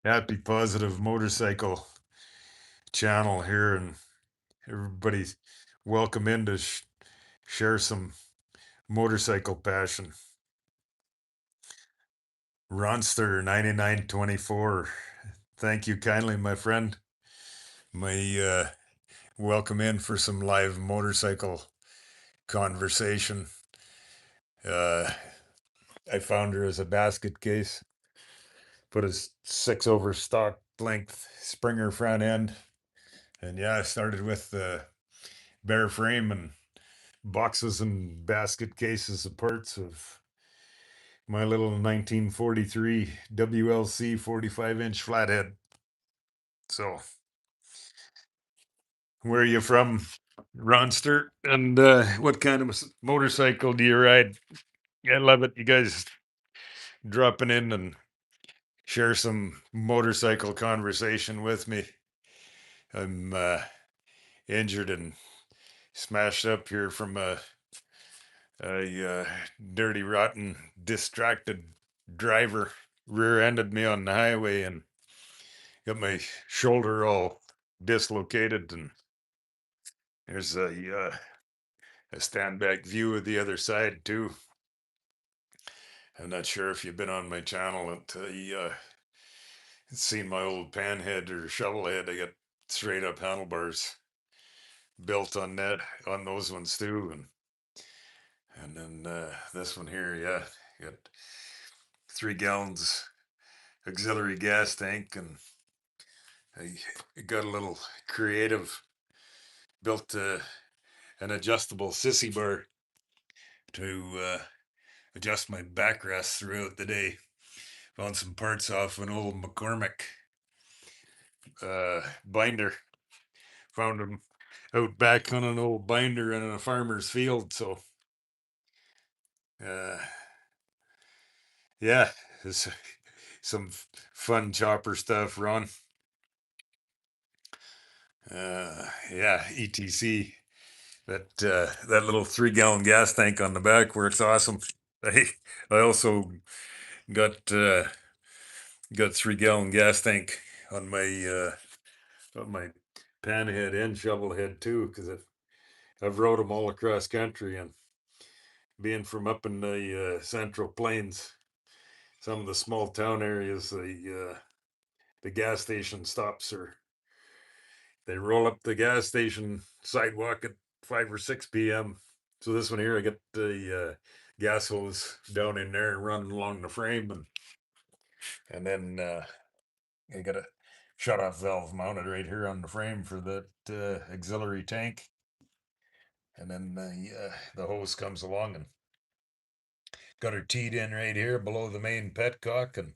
happy, positive motorcycle channel here, and everybody's welcome in to share some motorcycle passion. Ronster 9924. Thank you kindly, my friend. My welcome in for some live motorcycle conversation. Uh, I found her as a basket case. Put a 6 over stock length Springer front end. And yeah, I started with the bare frame and boxes and basket cases of parts of my little 1943 WLC 45-inch flathead. So, where are you from, Ronster? And what kind of motorcycle do you ride? I love it. You guys dropping in and share some motorcycle conversation with me. I'm injured and smashed up here from a dirty, rotten, distracted driver rear-ended me on the highway and got my shoulder all dislocated. And there's a stand back view of the other side too. I'm not sure if you've been on my channel and seen my old panhead or shovel head. I got straight up handlebars built on those ones too. And then this one here, yeah, got 3 gallons auxiliary gas tank, and I got a little creative, built an adjustable sissy bar to adjust my backrest throughout the day. Found some parts off an old McCormick binder. Found them out back on an old binder in a farmer's field. So, uh, yeah, it's some fun chopper stuff, Ron. Yeah, etc. That little 3 gallon gas tank on the back works awesome. I also got 3 gallon gas tank on my panhead and shovel head too, because I've rode them all across country, and being from up in the Central Plains, some of the small town areas, the gas station stops are they roll up the gas station sidewalk at 5 or 6 p.m. So this one here, I get the gas hose down in there and running along the frame, and then I got a shut off valve mounted right here on the frame for that auxiliary tank, and then the hose comes along and got her teed in right here below the main petcock, and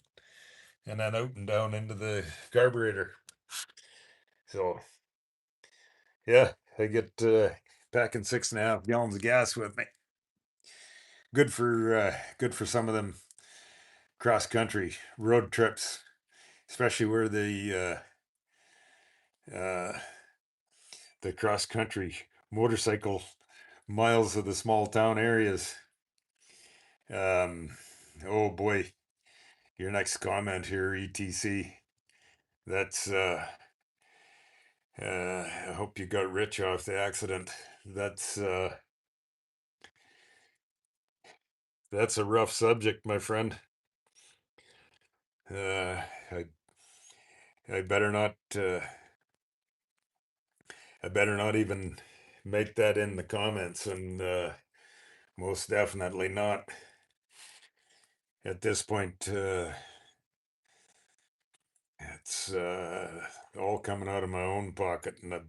then out and down into the carburetor. So yeah, I get packing 6.5 gallons of gas with me. Good for some of them cross country road trips, especially where the cross country motorcycle miles of the small town areas. Um, oh boy, your next comment here, etc. That's I hope you got rich off the accident. That's a rough subject, my friend. Uh, I I better not I better not even make that in the comments, and most definitely not at this point. It's all coming out of my own pocket, and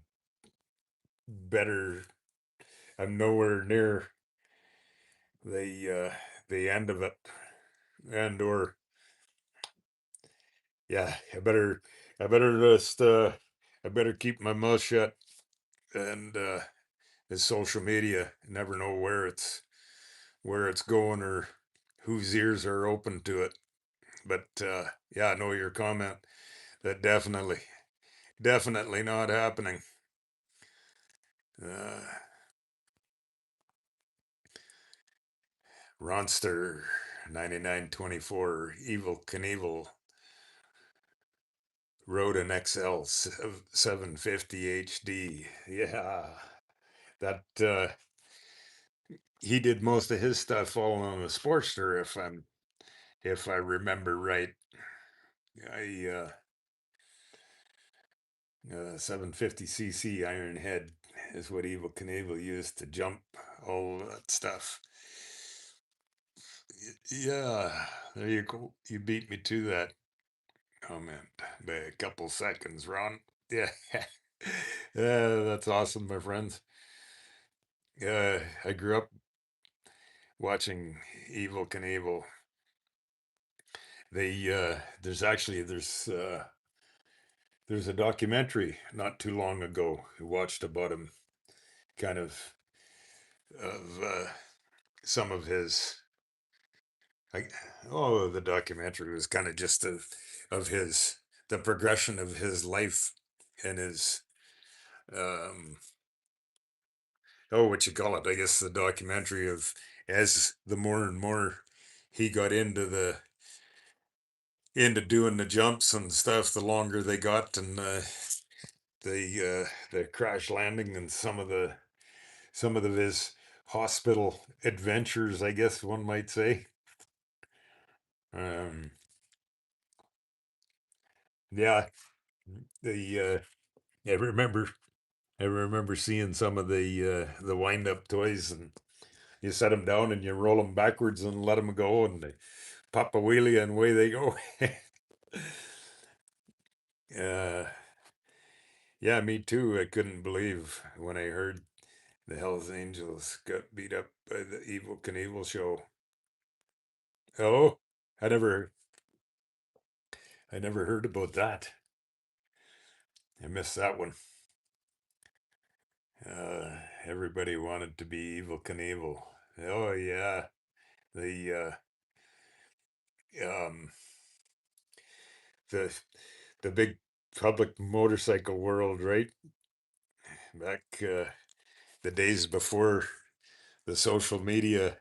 better. I'm nowhere near the the end of it, and or yeah, I better just I better keep my mouth shut. And it's social media. You never know where it's going or whose ears are open to it. But yeah, I know your comment. That definitely not happening. Uh, Ronster 9924 Evil Knievel rode an XL 750 HD. Yeah, that he did most of his stuff all on a Sportster, if I remember right. I 750cc Iron Head is what Evil Knievel used to jump all that stuff. Yeah, there you go. You beat me to that comment by a couple seconds, Ron. Yeah, yeah, that's awesome, my friends. I grew up watching Evil Knievel. There's a documentary not too long ago I watched about him, kind of some of his. I, oh, the documentary was kind of just of his the progression of his life and his um, oh, what you call it? I guess the documentary of as the more and more he got into doing the jumps and stuff, the longer they got, and the crash landing and some of his hospital adventures, I guess one might say. Um, yeah, the I remember I remember seeing some of the wind up toys, and you set them down and you roll them backwards and let them go, and they pop a wheelie and away they go. uh, yeah, me too. I couldn't believe when I heard the Hells Angels got beat up by the Evil Knievel show. Oh, I never I never heard about that. I missed that one. Everybody wanted to be Evil Knievel. Oh yeah, the um the the big public motorcycle world, right? Back the days before the social media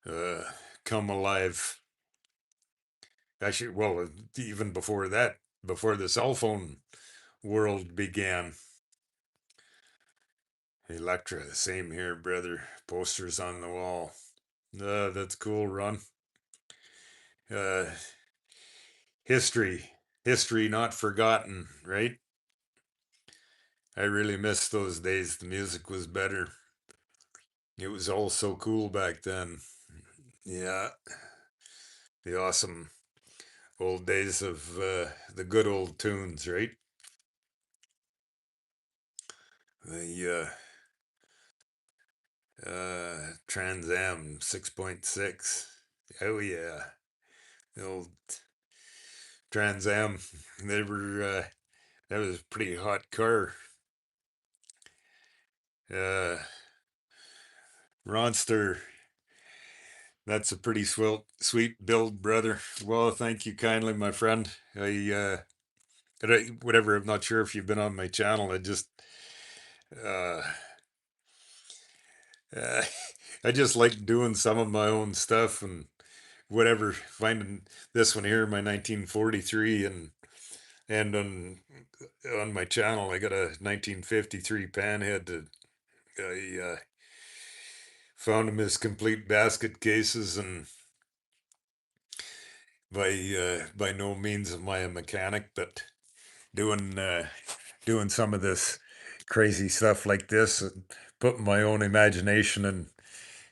uh, come alive. Actually, well, even before that, before the cell phone world began. Electra, same here, brother. Posters on the wall. That's cool, Ron. Uh, history not forgotten, right? I really miss those days. The music was better. It was all so cool back then. Yeah, the awesome old days of the good old tunes, right? The Trans Am 6.6. Oh yeah, the old Trans Am. They were that was a pretty hot car. Uh, Ronster, that's a pretty sweet build, brother. Well, thank you kindly, my friend. Whatever. I'm not sure if you've been on my channel. Uh, uh, I just like doing some of my own stuff and whatever. Finding this one here, my 1943, and on my channel, I got a 1953 Panhead that I found them as complete basket cases, and by no means am I a mechanic, but doing doing some of this crazy stuff like this and putting my own imagination and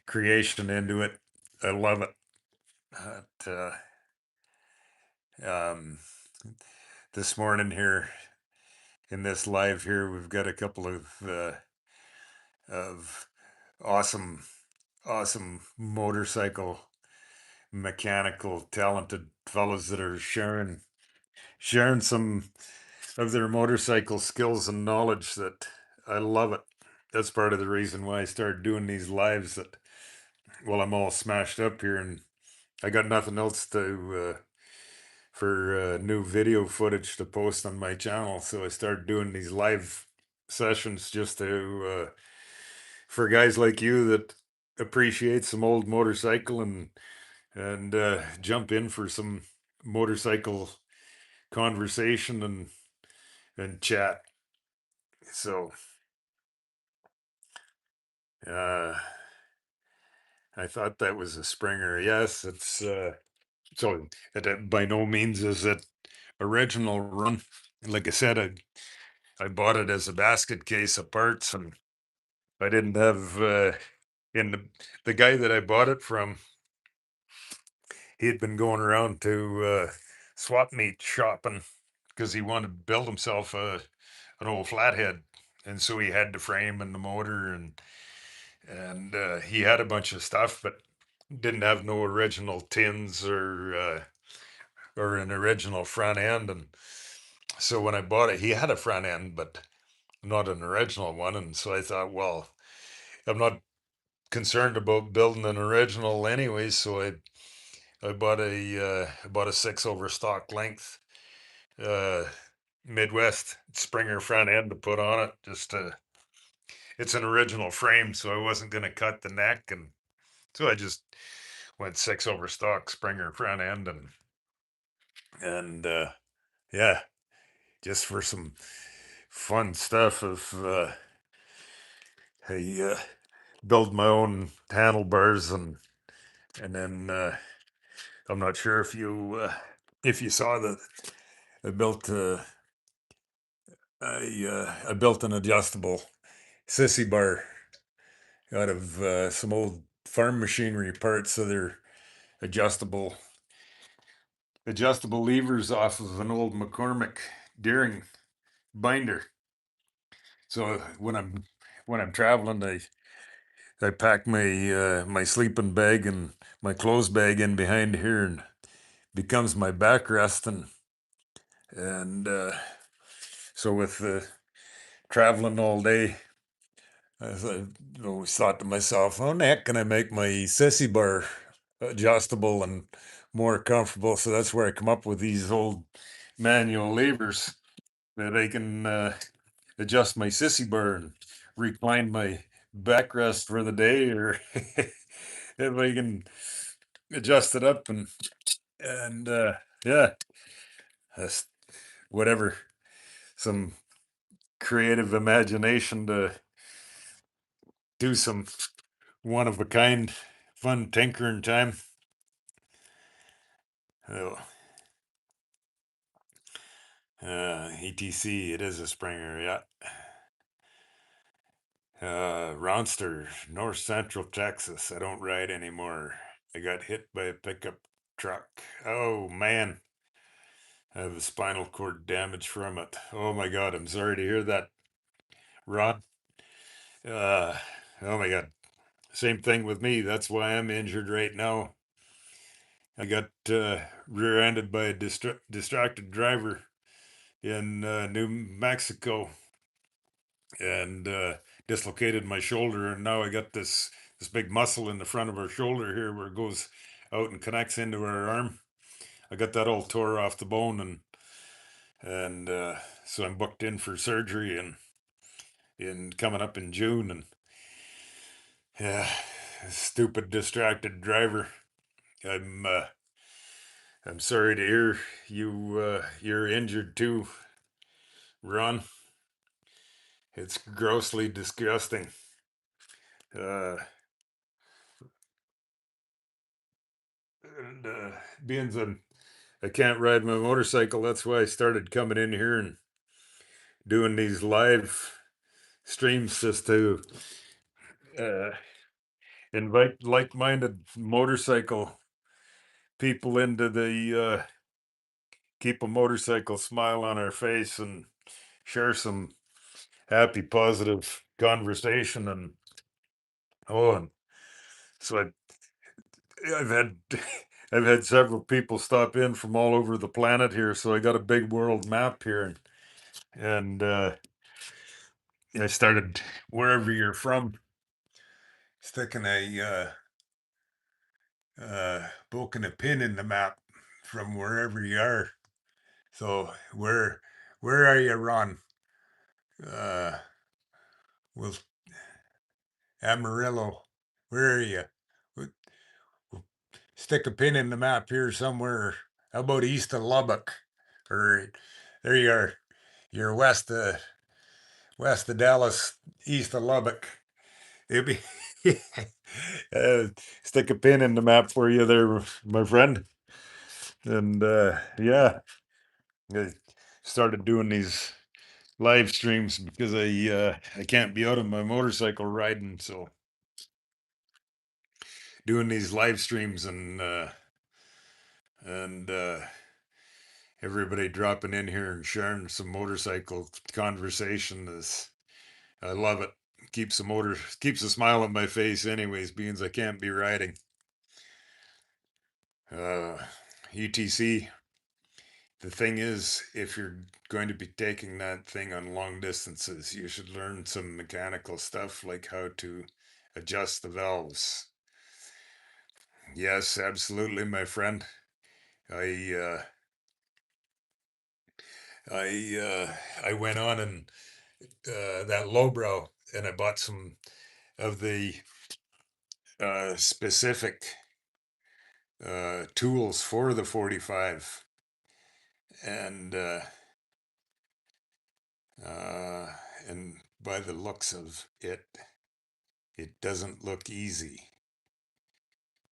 creation into it. I love it. But, um, this morning here in this live here, we've got a couple of awesome, awesome motorcycle mechanical talented fellows that are sharing some of their motorcycle skills and knowledge that I love it. That's part of the reason why I started doing these lives. That well, I'm all smashed up here and I got nothing else to for new video footage to post on my channel, so I started doing these live sessions just to for guys like you that appreciate some old motorcycle and jump in for some motorcycle conversation and chat. So uh, I thought that was a Springer. Yes, it's so it by no means is it original run. Like I said, I bought it as a basket case of parts, and I didn't have in the guy that I bought it from. He had been going around to swap meet shopping because he wanted to build himself an old flathead, and so he had the frame and the motor and he had a bunch of stuff, but didn't have no original tins or an original front end. And so when I bought it, he had a front end, but not an original one. And so I thought, well, I'm not concerned about building an original anyway. So I bought a 6 over stock length uh, Midwest Springer front end to put on it. It's an original frame, so I wasn't going to cut the neck, and so I just went 6 over stock Springer front end, and yeah, just for some fun stuff of I build my own handlebars, and then I'm not sure if you saw that I built I built an adjustable sissy bar out of some old farm machinery parts, so they're adjustable adjustable levers off of an old McCormick Deering binder. So when I'm traveling, I pack my sleeping bag and my clothes bag in behind here, and becomes my backrest, and so with traveling all day, I always thought to myself, how the heck can I make my sissy bar adjustable and more comfortable? So that's where I come up with these old manual levers that I can adjust my sissy bar and recline my backrest for the day, or if I can adjust it up, and yeah, that's whatever, some creative imagination to do some one of a kind fun tinkering time. Oh, ETC, it is a Springer, yeah. Ronster, North Central Texas. I don't ride anymore. I got hit by a pickup truck. Oh man, I have a spinal cord damage from it. Oh my God, I'm sorry to hear that, Ron. Uh, oh my God, same thing with me. That's why I'm injured right now. I got rear-ended by a distracted driver in New Mexico, and dislocated my shoulder, and now I got this big muscle in the front of our shoulder here where it goes out and connects into our arm. I got that all tore off the bone, and so I'm booked in for surgery and in coming up in June, and yeah, stupid distracted driver. I'm uh, I'm sorry to hear you're injured too, Ron. It's grossly disgusting. Uh, and being I can't ride my motorcycle, that's why I started coming in here and doing these live streams, just to uh, invite like-minded motorcycle people into the keep a motorcycle smile on our face and share some happy, positive conversation. And oh, and so I've had I've had several people stop in from all over the planet here, so I got a big world map here, and I started wherever you're from, sticking poking a pin in the map from wherever you are. So where are you, Ron? Uh, well, Amarillo, where are you? We'll stick a pin in the map here somewhere. How about east of Lubbock? Or there you are. You're west of Dallas, east of Lubbock. It'd be uh, stick a pin in the map for you there, my friend. And yeah, I started doing these live streams because I can't be out on my motorcycle riding, so doing these live streams, and everybody dropping in here and sharing some motorcycle conversation is, I love it. Keeps a smile on my face anyways, being I can't be riding. Uh ETC. The thing is, if you're going to be taking that thing on long distances, you should learn some mechanical stuff like how to adjust the valves. Yes, absolutely, my friend. I I went on and that lowbrow, and I bought some of the specific tools for the 45, and uh, and by the looks of it, it doesn't look easy.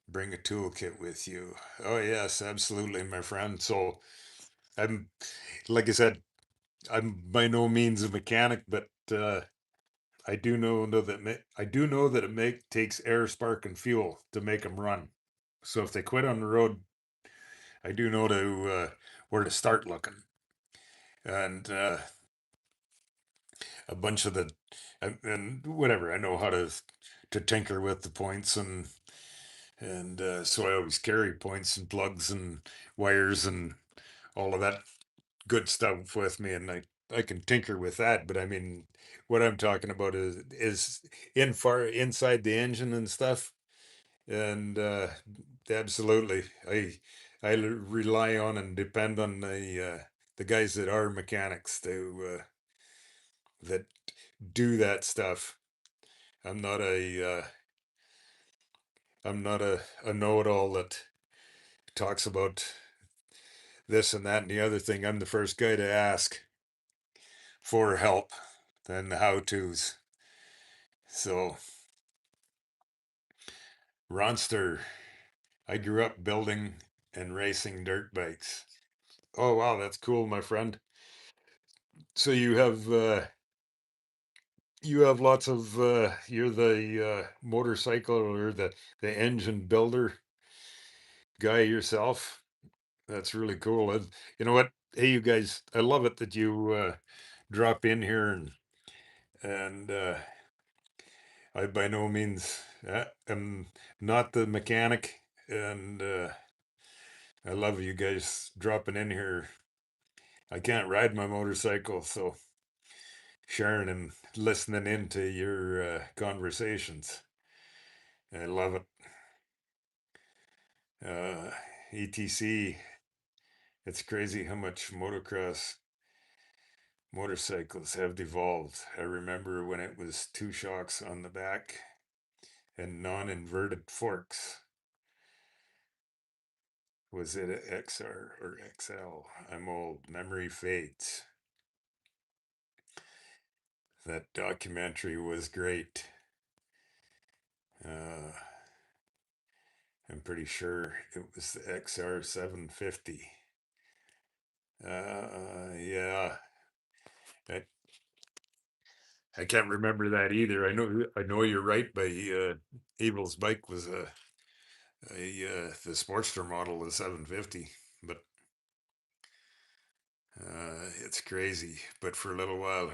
Bring a toolkit with you. Oh yes, absolutely, my friend. So I'm, like I said, I'm by no means a mechanic, but I do know that takes air, spark, and fuel to make them run. So if they quit on the road, I do know where to start looking, and a bunch of the and whatever I know how to tinker with the points, and so I always carry points and plugs and wires and all of that good stuff with me, and I can tinker with that. But I mean, what I'm talking about is inside the engine and stuff, and absolutely, rely on and depend on the guys that are mechanics that do that stuff. I'm not a know-it-all that talks about this and that and the other thing. I'm the first guy to ask for help and the how-tos. So, Ronster, I grew up building and racing dirt bikes. Oh wow, that's cool, my friend. So you have lots of you're the motorcycle or the engine builder guy yourself. That's really cool. And you know what? Hey, you guys, I love it that you drop in here, and I by no means am not the mechanic, and I love you guys dropping in here. I can't ride my motorcycle, so sharing and listening into your conversations, I love it. Uh, ETC, it's crazy how much motocross motorcycles have evolved. I remember when it was two shocks on the back and non-inverted forks. Was it a XR or XL? I'm old. Memory fades. That documentary was great. Uh, I'm pretty sure it was the XR 750. Yeah, I, I can't remember that either. I know you're right. By Abel's bike was the Sportster model, the 750, but it's crazy. But for a little while,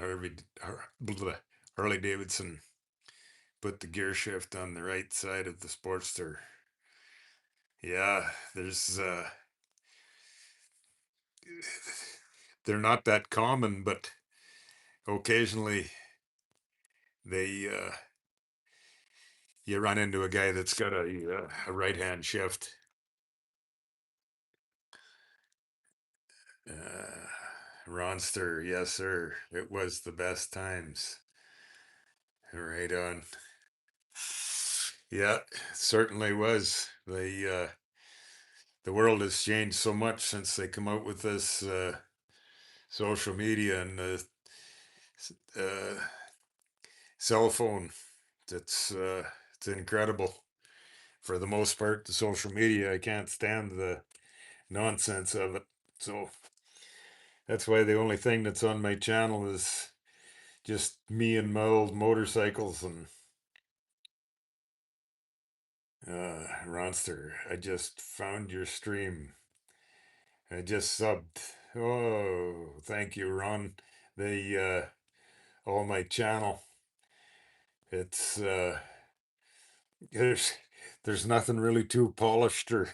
Harley Davidson put the gear shift on the right side of the Sportster. Yeah, there's they're not that common, but occasionally they you run into a guy that's got a right hand shift. Ronster, yes sir, it was the best times. Right on. Yeah, it certainly was. The world has changed so much since they come out with this social media and the uh, cell phone. It's incredible. For the most part, the social media, I can't stand the nonsense of it. So that's why the only thing that's on my channel is just me and my old motorcycles and Ronster. I just found your stream. I just subbed. Oh, thank you, Ron. The all my channel. It's there's there's nothing really too polished or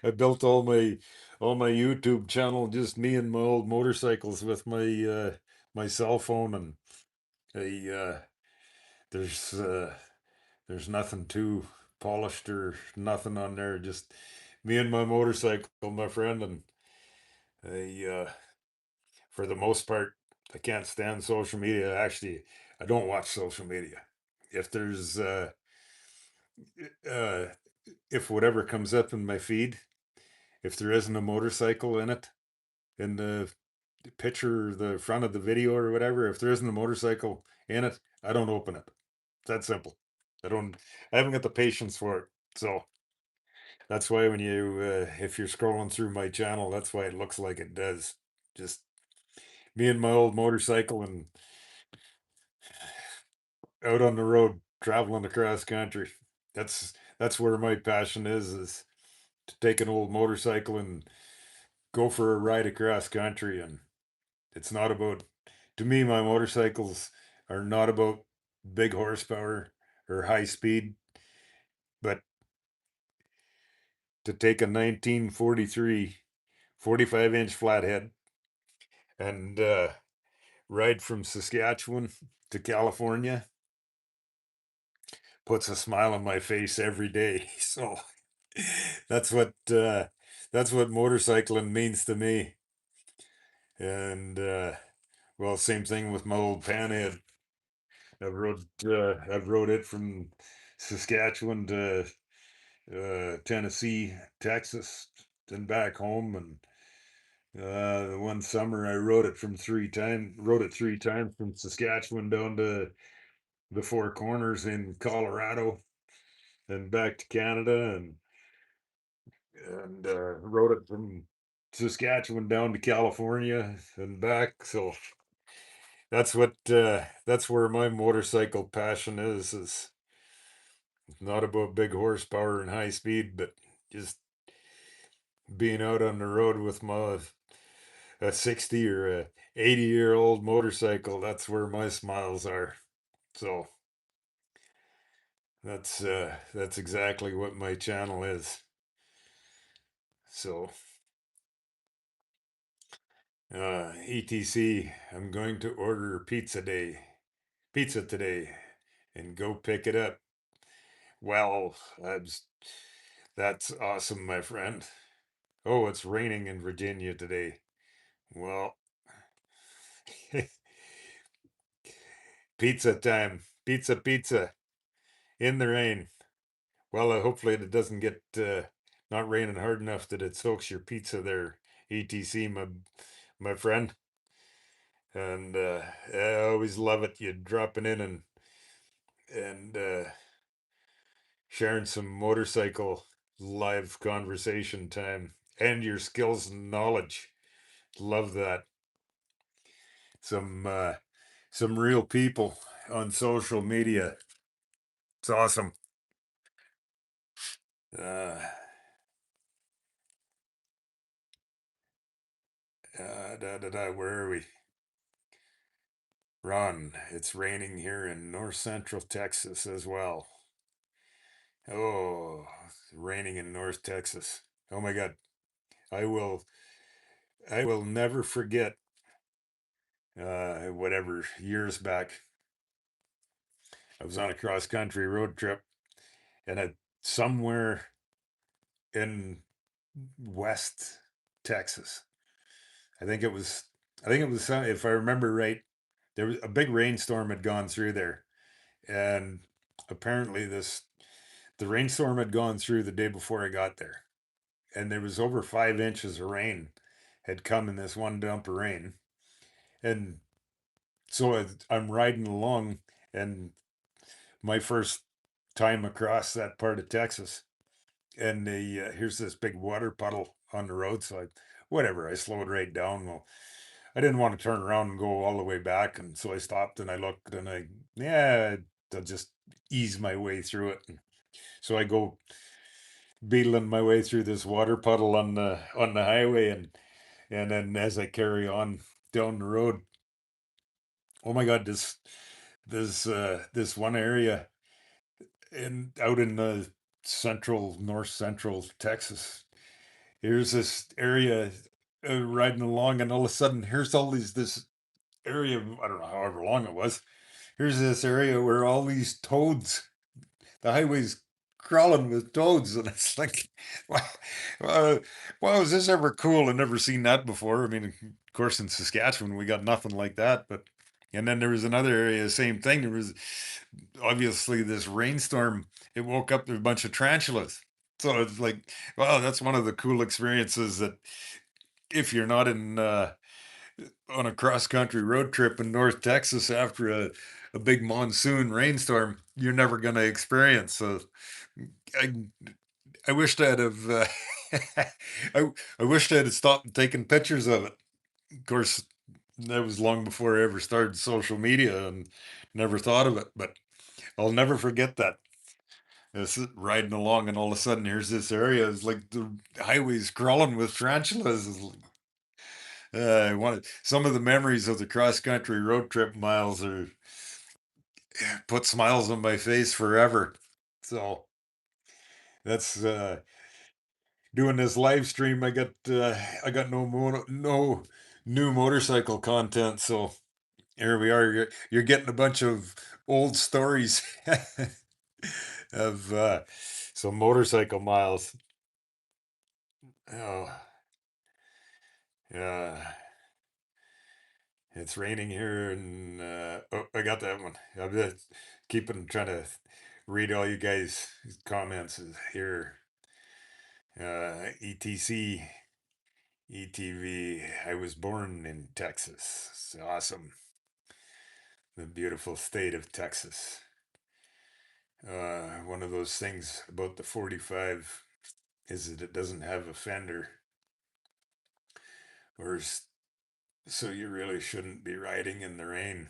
I built all my YouTube channel just me and my old motorcycles with my cell phone, and I there's there's nothing too polished or nothing on there, just me and my motorcycle, my friend, and I for the most part, I can't stand social media. Actually, I don't watch social media. If there's uh, if whatever comes up in my feed, if there isn't a motorcycle in it, in the picture, the front of the video or whatever, if there isn't a motorcycle in it, I don't open it. It's that simple. I don't. I haven't got the patience for it. So that's why when you, if you're scrolling through my channel, that's why it looks like it does. Just me and my old motorcycle and out on the road traveling across country. That's where my passion is to take an old motorcycle and go for a ride across country. And it's not about, to me, my motorcycles are not about big horsepower or high speed, but to take a 1943 45-inch flathead and ride from Saskatchewan to California puts a smile on my face every day. So that's what uh, that's what motorcycling means to me. And well, same thing with my old panhead. I've rode it from Saskatchewan to Tennessee, Texas, then back home. And one summer I rode it 3 times from Saskatchewan down to the Four Corners in Colorado, then back to Canada, and rode it from Saskatchewan down to California and back. So that's where my motorcycle passion is not about big horsepower and high speed, but just being out on the road with my a 60 or a 80-year-old motorcycle. That's where my smiles are. So that's exactly what my channel is. So etc, I'm going to order pizza today and go pick it up. Well, that's awesome, my friend. Oh, it's raining in Virginia today. Well, pizza time. Pizza in the rain. Well, hopefully it doesn't get not raining hard enough that it soaks your pizza there, etc, my friend. And I always love it. You dropping in and sharing some motorcycle live conversation time and your skills and knowledge. Love that. Some real people on social media. It's awesome. Uh, where are we? Ron, it's raining here in north central Texas as well. Oh, it's raining in North Texas. Oh my God. I will I will never forget whatever years back. I was on a cross country road trip and somewhere in West Texas. I think it was if I remember right, there was a big rainstorm had gone through there. And apparently the rainstorm had gone through the day before I got there. And there was over 5 inches of rain had come in this one dump of rain. And so I'm riding along, and my first time across that part of Texas, and here's this big water puddle on the road. So whatever, I slowed right down. Well, I didn't want to turn around and go all the way back, and so I stopped and I looked and I'll just ease my way through it. And so I go beetling my way through this water puddle on the highway, and then as I carry on down the road, oh my God, this one area in out in the north central Texas. Here's this area riding along, and all of a sudden, here's all this area. I don't know however long it was. Here's this area where all these toads, the highway's crawling with toads, and it's like, wow, wow, is this ever cool? I've never seen that before. I mean, course, in Saskatchewan, we got nothing like that. But and then there was another area, same thing. There was obviously this rainstorm. It woke up a bunch of tarantulas. So it's like, wow, that's one of the cool experiences that if you're not in on a cross country road trip in North Texas after a big monsoon rainstorm, you're never going to experience. So I I wished I'd have I I wished I'd have stopped taking pictures of it. Of course, that was long before I ever started social media and never thought of it, but I'll never forget that. This is riding along, and all of a sudden, here's this area. It's like the highway's crawling with tarantulas. I wanted some of the memories of the cross country road trip miles are put smiles on my face forever. So that's doing this live stream. I got no new motorcycle content. So here we are. You're getting a bunch of old stories of some motorcycle miles. Oh, yeah. It's raining here, and oh, I got that one. I'm just trying to read all you guys' comments here. ETC, ETV. I was born in Texas. It's awesome. The beautiful state of Texas. One of those things about the 45 is that it doesn't have a fender, or so you really shouldn't be riding in the rain.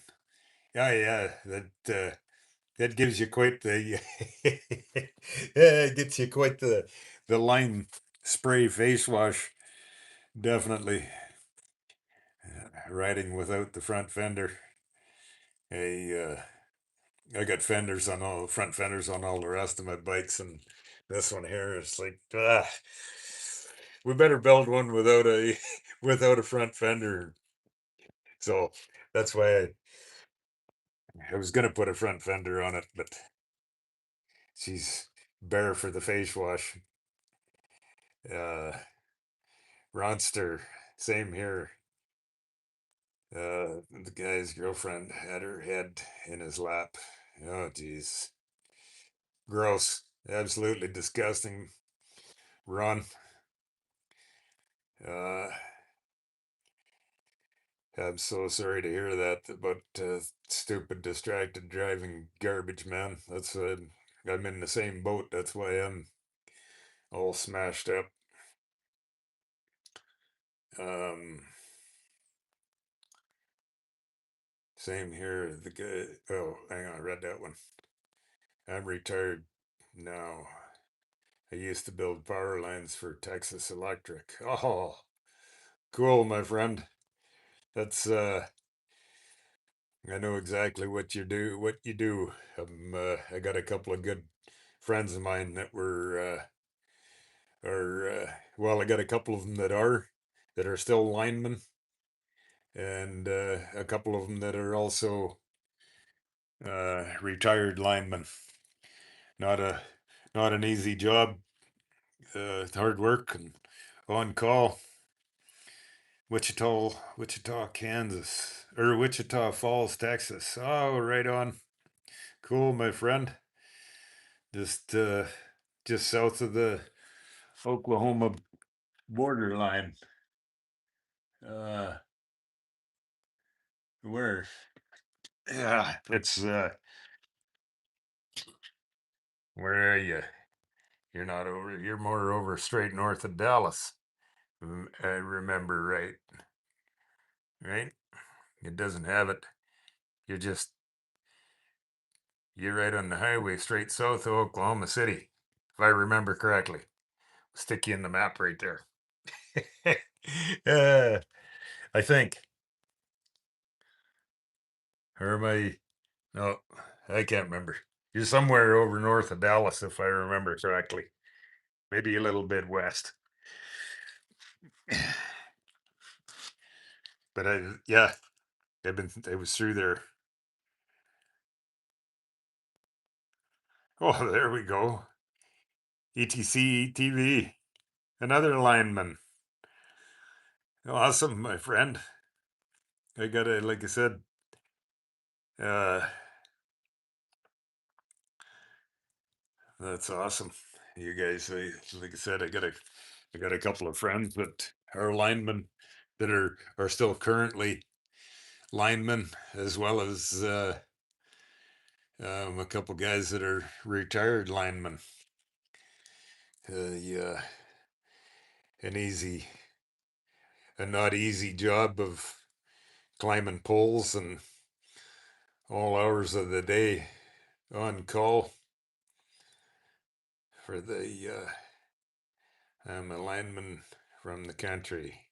Yeah, yeah, that gives you quite the yeah, it gets you quite the line spray face wash. Definitely riding without the front fender. I got fenders on all front fenders on all the rest of my bikes, and this one here is like we better build one without a without a front fender. So that's why I was gonna put a front fender on it, but she's bare for the face wash. Uh, Ronster, same here. The guy's girlfriend had her head in his lap. Oh, geez. Gross. Absolutely disgusting. Ron. Uh, I'm so sorry to hear that about stupid, distracted driving garbage, man. I'm in the same boat. That's why I'm all smashed up. Um, Same here. The guy, oh, hang on, I read that one. I'm retired now. I used to build power lines for Texas Electric. Oh, cool, my friend. That's I know exactly what you do. I got a couple of good friends of mine that are well, I got a couple of them that are still linemen, and a couple of them that are also retired linemen. Not a not an easy job. Hard work and on call. Wichita, Kansas, or Wichita Falls, Texas. Oh, right on. Cool, my friend. Just just south of the Oklahoma borderline. Uh, where? Yeah, it's where are you? You're not over. You're more over straight north of Dallas. I remember right. Right? It doesn't have it. You're just you're right on the highway straight south of Oklahoma City, if I remember correctly. Stick you in the map right there. uh, I think. Or am I? No, I can't remember. You're somewhere over north of Dallas, if I remember correctly. Maybe a little bit west. But yeah, I was through there. Oh, there we go. ETC TV, another lineman. Awesome, my friend. I gotta, like I said, uh, that's awesome. You guys, like I said, I got a couple of friends that are linemen that are still currently linemen, as well as a couple guys that are retired linemen. Yeah, an easy, a not easy job of climbing poles and all hours of the day on call for the. I'm a lineman from the country.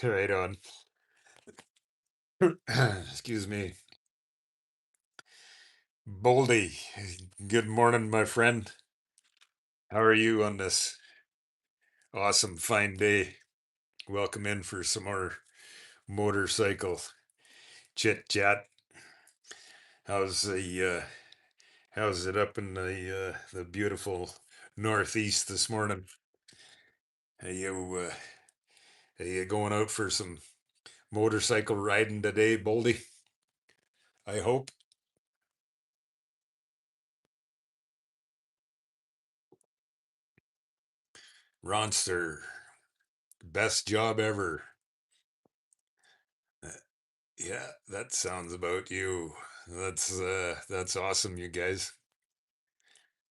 Right on. Excuse me. Boldy, good morning, my friend. How are you on this awesome fine day? Welcome in for some more motorcycle chit chat. How's how's it up in the beautiful northeast this morning? Are you going out for some motorcycle riding today, Boldy? I hope. Ronster, best job ever. Uh, Yeah, that sounds about you. That's awesome, you guys.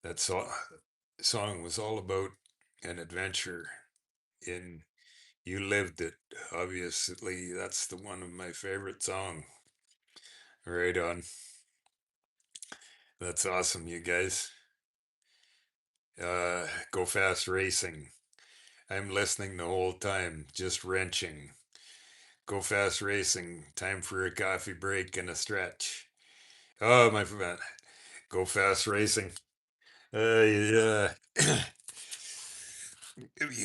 That song was all about an adventure in you lived it. Obviously, that's the one of my favorite song. Right on. That's awesome, you guys. Go fast racing. I'm listening the whole time, just wrenching. Go fast racing. Time for a coffee break and a stretch. Oh, my friend. Go fast racing. Yeah.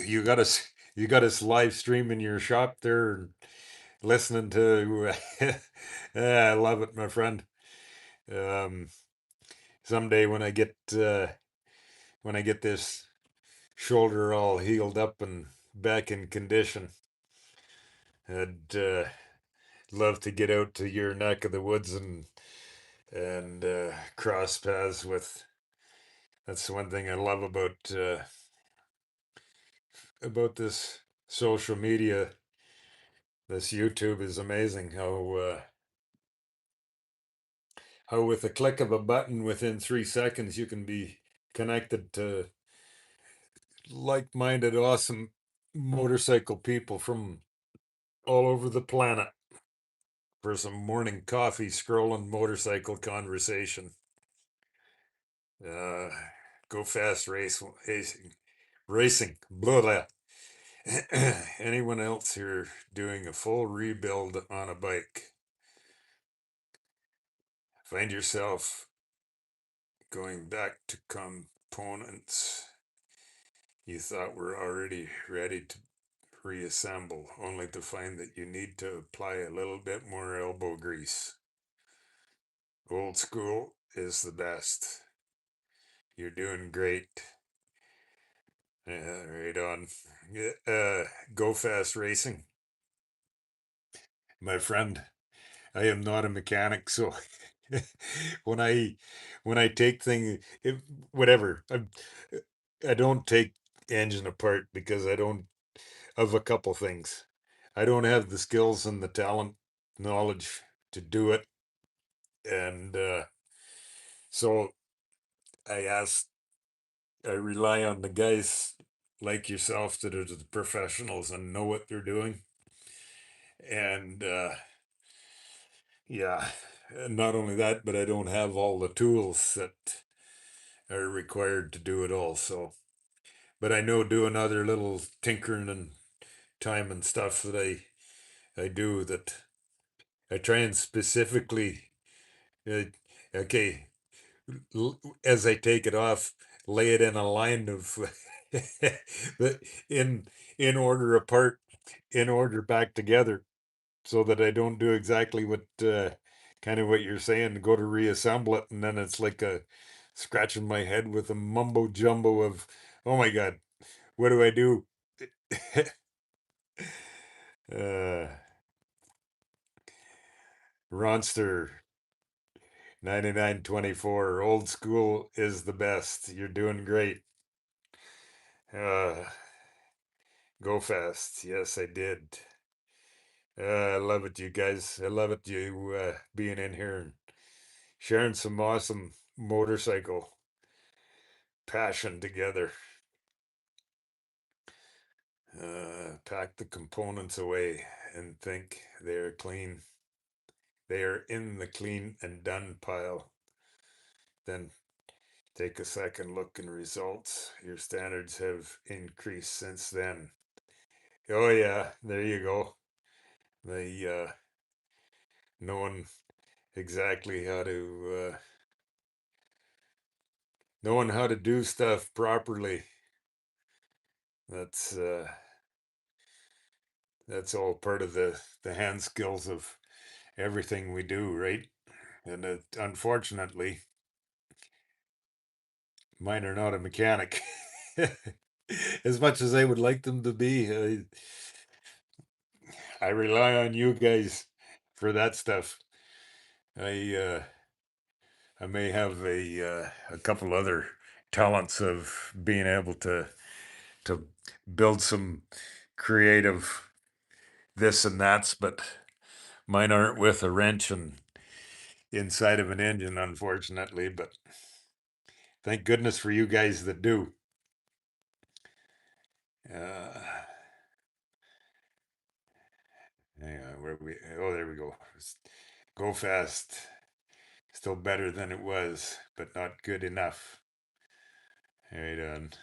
You got us. You got us live streaming your shop there, and listening to. Yeah, I love it, my friend. Um, Someday when I get this shoulder all healed up and back in condition, I'd love to get out to your neck of the woods and cross paths with. That's the one thing I love about this social media. This YouTube is amazing how with a click of a button within 3 seconds you can be connected to like-minded awesome motorcycle people from all over the planet for some morning coffee scrolling motorcycle conversation. uh Go fast racing blah, blah. Anyone else here doing a full rebuild on a bike? Find yourself going back to components you thought were already ready to reassemble, only to find that you need to apply a little bit more elbow grease. Old school is the best. You're doing great. Right on. Go fast racing. My friend, I am not a mechanic, so when I when I take things, whatever, I don't take engine apart because I don't of a couple things. I don't have the skills and the talent, knowledge to do it, and so I ask, I rely on the guys like yourself that are the professionals and know what they're doing, and yeah, not only that, but I don't have all the tools that are required to do it all. So, but I know doing other little tinkering and time and stuff that I do that I try and specifically uh, okay, as I take it off, lay it in a line of the in order apart, in order back together, so that I don't do exactly what kind of what you're saying. Go to reassemble it, and then it's like a scratching my head with a mumbo jumbo of, oh my god, what do I do? uh, Ronster 9924. Old school is the best. You're doing great. Uh, Go fast. Yes, I did. I love it, you guys. I love it, you being in here and sharing some awesome motorcycle passion together. Pack the components away and think they're clean. They are in the clean and done pile. Then take a second look and results. Your standards have increased since then. Oh yeah, there you go. The knowing exactly how to knowing how to do stuff properly. That's uh, that's all part of the hand skills of everything we do, right? And unfortunately, mine are not a mechanic. As much as I would like them to be, I rely on you guys for that stuff. I I may have a couple other talents of being able to build some creative this and that's, but mine aren't with a wrench and inside of an engine, unfortunately. But thank goodness for you guys that do. Uh, Hang on, where we? Oh, there we go. Go fast. Still better than it was, but not good enough. Right on.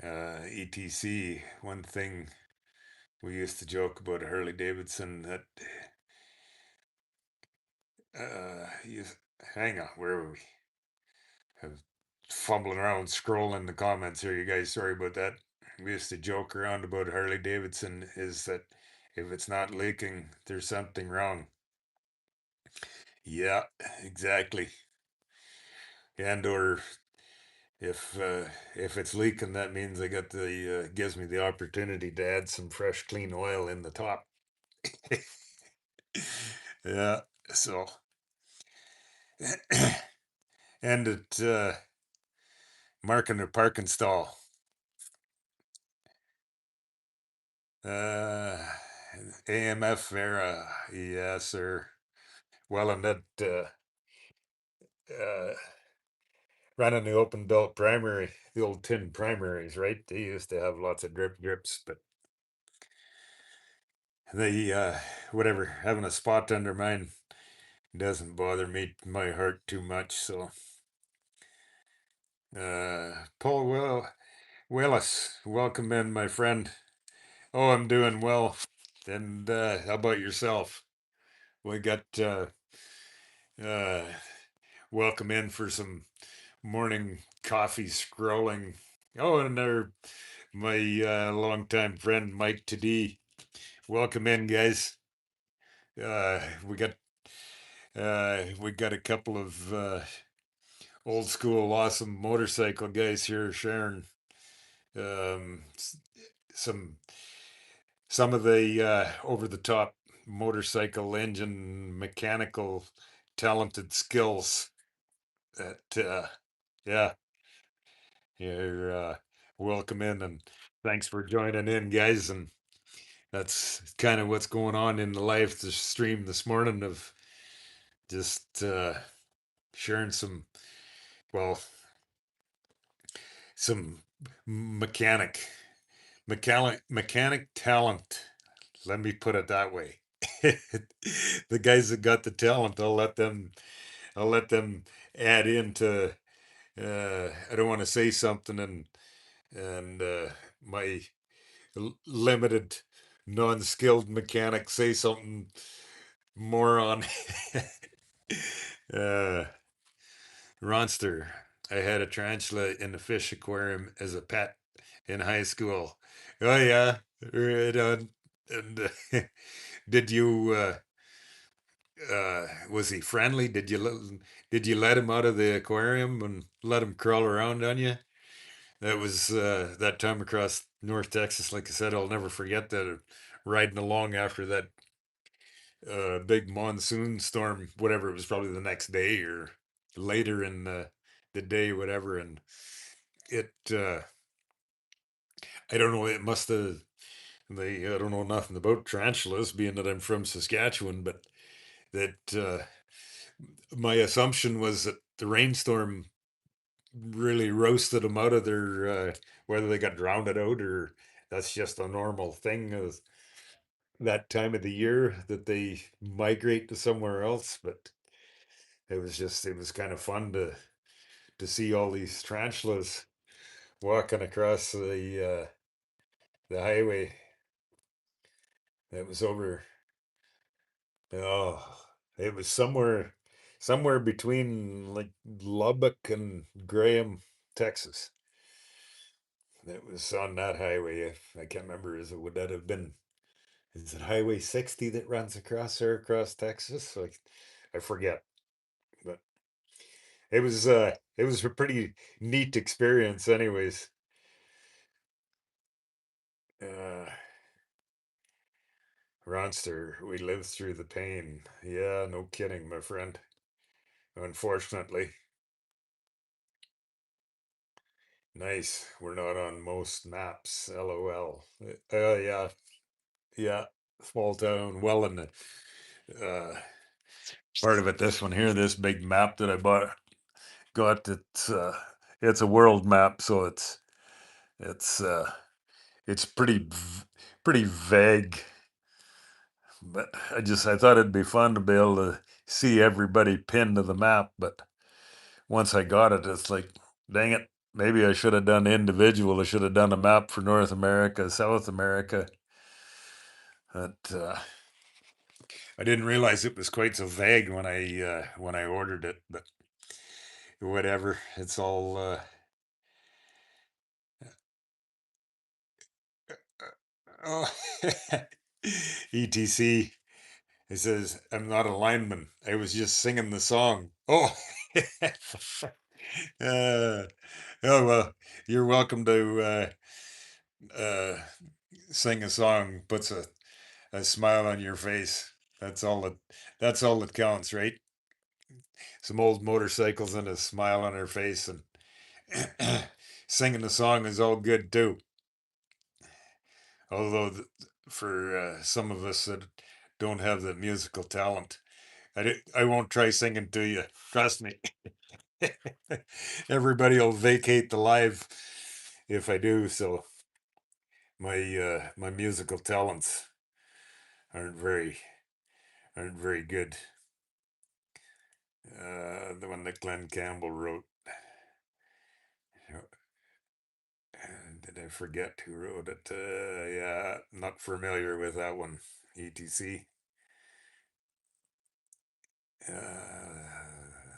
ETC. One thing we used to joke about a Harley Davidson that you hang on, where were we? Have fumbling around scrolling the comments here, you guys. Sorry about that. We used to joke around about Harley Davidson is that if it's not leaking, there's something wrong. Yeah, exactly. And or if it's leaking, that means I got the gives me the opportunity to add some fresh, clean oil in the top. Yeah. So, and it marking a parking stall. Uh, AMF era, yes, sir. Well, and that uh, running the open belt primary, the old tin primaries, right? They used to have lots of drips, but they whatever having a spot under mine doesn't bother me my heart too much. So, Paul Willis, welcome in, my friend. Oh, I'm doing well. And how about yourself? We got uh, welcome in for some morning coffee scrolling. Oh, and there, my longtime friend Mike Tadee. Welcome in, guys. We got a couple of old school awesome motorcycle guys here sharing um, some of the over the top motorcycle engine mechanical talented skills that yeah, you're welcome in, and thanks for joining in, guys. And that's kind of what's going on in the live stream this morning of just sharing some, well, some mechanic mechanic talent. Let me put it that way. The guys that got the talent, I'll let them add into I don't want to say something and my limited non-skilled mechanic say something more on uh Ronster. I had a tarantula in the fish aquarium as a pet in high school. Oh yeah, right on. And did you was he friendly? Did you let him out of the aquarium and let him crawl around on you? That was that time across North Texas. Like I said, I'll never forget that riding along after that big monsoon storm, whatever. It was probably the next day or later in the day, whatever. And it, I don't know, it must have, I don't know nothing about tarantulas, being that I'm from Saskatchewan, but that my assumption was that the rainstorm really roasted them out of their, whether they got drowned out or that's just a normal thing of that time of the year that they migrate to somewhere else. But it was kind of fun to see all these tarantulas walking across the highway that was over. Oh, it was somewhere between like Lubbock and Graham, Texas. It was on that highway. I can't remember. Would that have been? Is it Highway 60 that runs across there across Texas? Like, I forget. But it was a pretty neat experience, anyways. Uh, Ronster, we lived through the pain. Yeah, no kidding, my friend. Unfortunately. Nice. We're not on most maps. LOL. Yeah, yeah. Small town. Well, in the part of it, this one here, this big map that I got it's a world map, so it's it's pretty vague. But I thought it'd be fun to be able to see everybody pinned to the map. But once I got it, it's like, dang it, maybe I should have done individual. I should have done a map for North America, South America. But I didn't realize it was quite so vague when I ordered it. But whatever, it's all. Oh, etc. It says, I'm not a lineman. I was just singing the song. Oh, oh well, you're welcome to uh, sing a song. Puts a smile on your face. That's all that counts, right? Some old motorcycles and a smile on her face, and singing the song is all good too. Although for some of us that don't have the musical talent, I won't try singing to you. Trust me. Everybody will vacate the live if I do. So my musical talents aren't aren't very good. The one that Glenn Campbell wrote. Did I forget who wrote it? Yeah, not familiar with that one. ETC.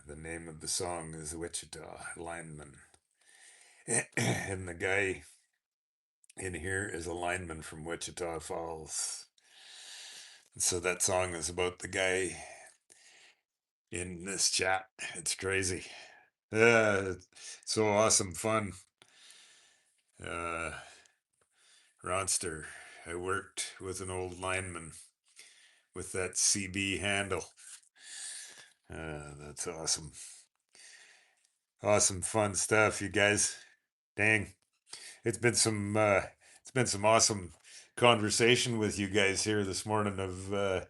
The name of the song is Wichita Lineman. And the guy in here is a lineman from Wichita Falls. So that song is about the guy in this chat. It's crazy. It's so awesome fun. Uh, Ronster, I worked with an old lineman with that CB handle. That's awesome. Awesome fun stuff, you guys. Dang. It's been some awesome conversation with you guys here this morning of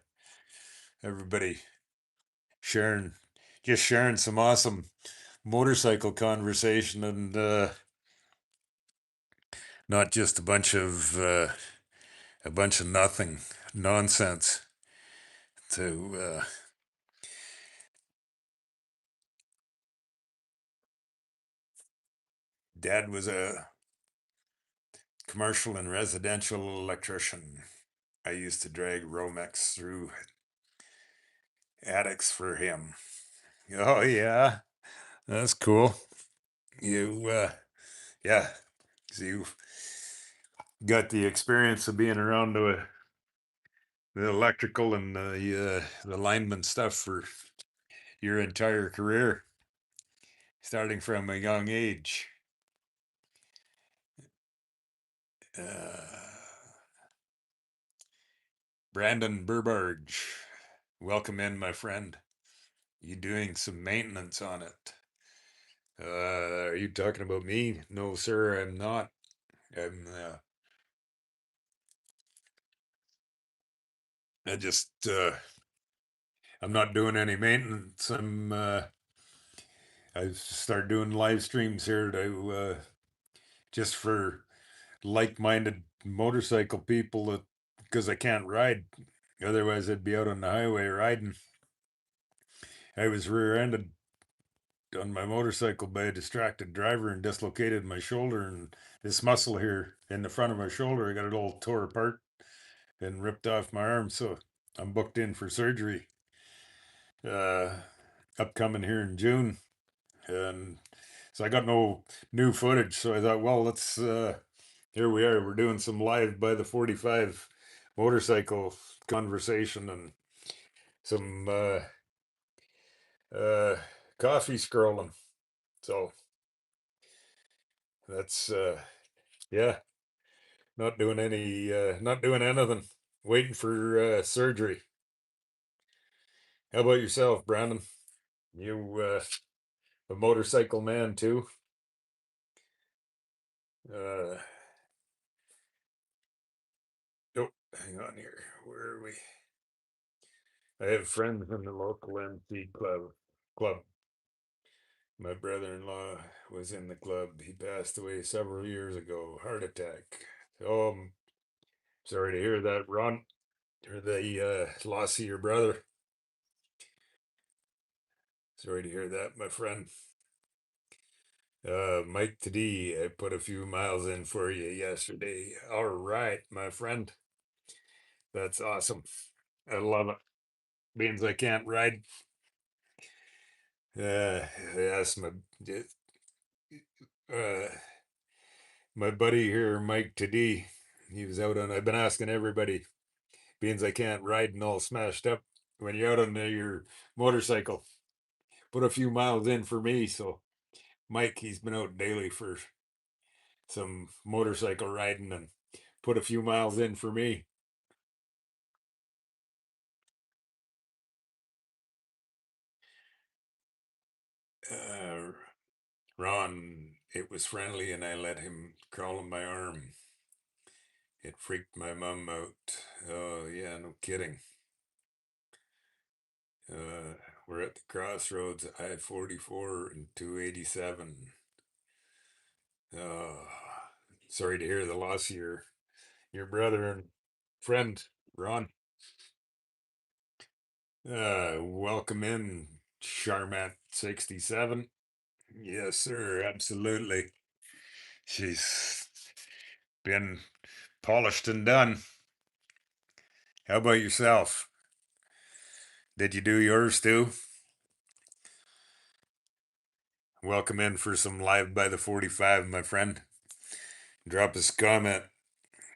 everybody sharing sharing some awesome motorcycle conversation and not just a bunch of nothing nonsense to dad was a commercial and residential electrician. I used to drag Romex through attics for him. Oh yeah, that's cool. You yeah, so you got the experience of being around the electrical and the lineman stuff for your entire career, starting from a young age. Uh, Brandon Burbarge. Welcome in, my friend. You doing some maintenance on it? Are you talking about me? No, sir, I'm not. I'm I just I'm not doing any maintenance. I started doing live streams here to just for like-minded motorcycle people that because I can't ride. Otherwise I'd be out on the highway riding. I was rear-ended on my motorcycle by a distracted driver and dislocated my shoulder, and this muscle here in the front of my shoulder, I got it all tore apart and ripped off my arm. So I'm booked in for surgery uh upcoming here in June. And so I got no new footage. So I thought, well, let's here we are. We're doing some live by the 45 motorcycle conversation and some uh coffee scrolling. So that's yeah, not doing anything. Waiting for surgery. How about yourself, Brandon? You a motorcycle man too? Uh oh, hang on here. Where are we? I have friends in the local MC club. My brother-in-law was in the club. He passed away several years ago, heart attack. Oh, I'm sorry to hear that, Ron. Or the loss of your brother. Sorry to hear that, my friend. Mike Today, I put a few miles in for you yesterday. All right, my friend. That's awesome. I love it. Means I can't ride. I asked uh, my buddy here, Mike Today. He was out on. I've been asking everybody, being I can't ride and all smashed up. When you're out on your motorcycle, put a few miles in for me. So Mike, he's been out daily for some motorcycle riding and put a few miles in for me. Uh, Ron, it was friendly, and I let him crawl on my arm. It freaked my mom out. Oh, yeah, no kidding. Uh, we're at the crossroads, I-44 and 287. Oh, sorry to hear the loss of your brother and friend, Ron. Welcome in, Charmat 67. Yes, sir, absolutely. She's been polished and done. How about yourself? Did you do yours too? Welcome in for some live by the 45, my friend. Drop us a comment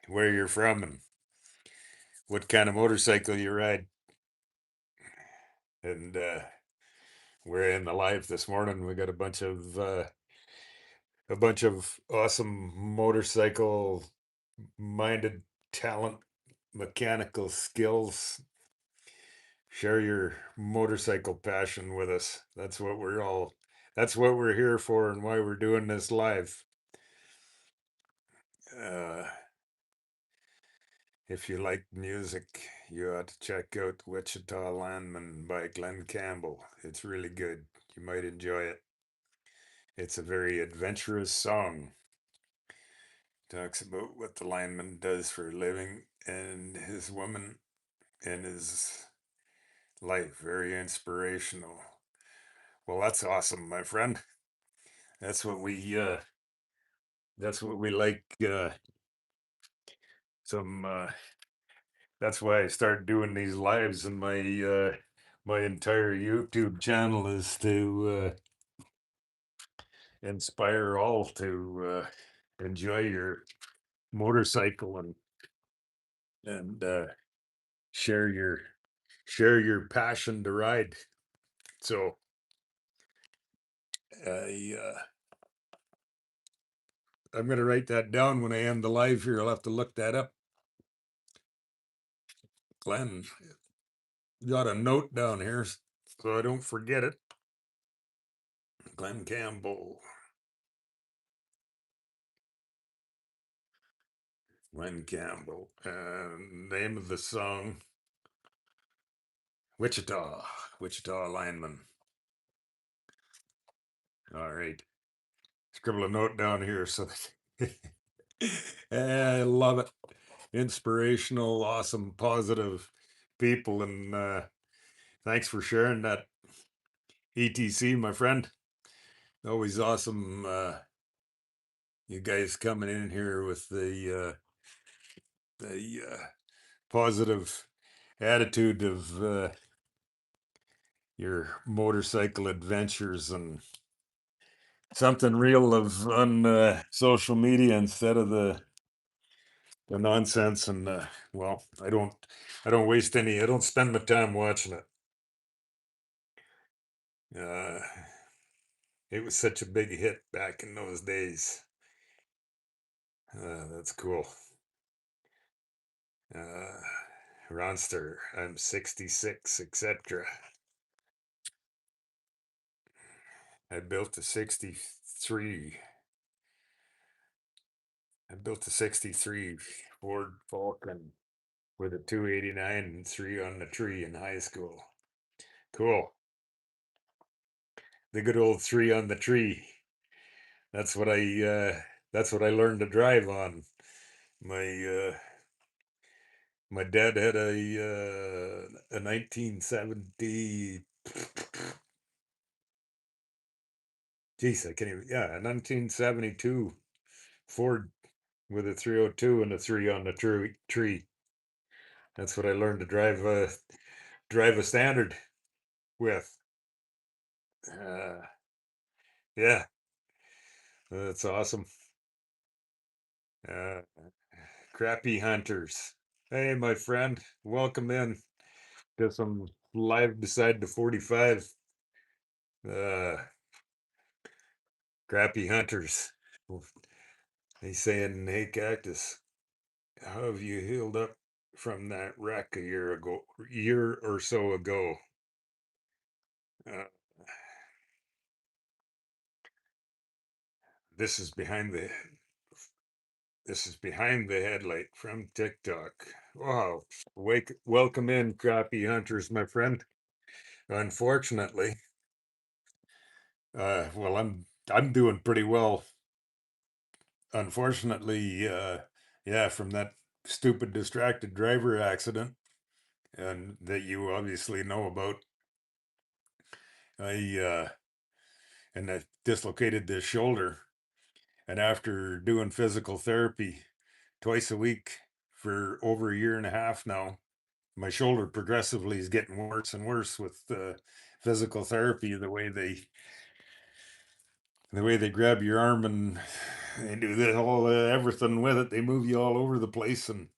where you're from and what kind of motorcycle you ride. And we're in the live this morning. We got a bunch of awesome motorcycle minded talent, mechanical skills. Share your motorcycle passion with us. That's what we're here for and why we're doing this live. Uh, if you like music, you ought to check out Wichita Landman by Glenn Campbell. It's really good. You might enjoy it. It's a very adventurous song. Talks about what the lineman does for a living and his woman and his life. Very inspirational. Well, that's awesome, my friend. That's what we uh that's what we like some that's why I started doing these lives, and my entire YouTube channel is to inspire all to enjoy your motorcycle and share your share your passion to ride. So I I'm gonna write that down when I end the live here. I'll have to look that up. Glenn. got a note down here so I don't forget it. Glenn Campbell. Glenn Campbell. Name of the song, Wichita. Wichita lineman. All right. Scribble a note down here so that I love it. Inspirational, awesome, positive people. And thanks for sharing that, ETC, my friend. Always awesome. You guys coming in here with the positive attitude of your motorcycle adventures and something real of on social media instead of the nonsense. And well, I don't waste any. I don't spend my time watching it. Uh, it was such a big hit back in those days. That's cool. Uh, Ronster, I'm 66, etc. I built a 63. I built a 63 Ford Falcon with a 289 and 3 on the tree in high school. Cool. The good old 3 on the tree. That's what I learned to drive on. My my dad had a 1970, geez, I can't even, yeah, a 1972 Ford with a 302 and a 3 on the tree. That's what I learned to drive a standard with. Uh, yeah, that's awesome. Uh, Crappy hunters. Hey, my friend, welcome in to some live beside the 45. Uh, Crappy hunters. He's saying, "Hey, Cactus, how have you healed up from that wreck a year or so ago?" Uh, this is behind the this is behind the headlight from TikTok. Wow, welcome in, crappie hunters, my friend. Unfortunately, well, I'm doing pretty well. Unfortunately, yeah, from that stupid distracted driver accident, and that you obviously know about. I and I dislocated this shoulder. And after doing physical therapy twice a week for over a year and a half now, my shoulder progressively is getting worse and worse with physical therapy. The way they grab your arm and they do this all everything with it. They move you all over the place, and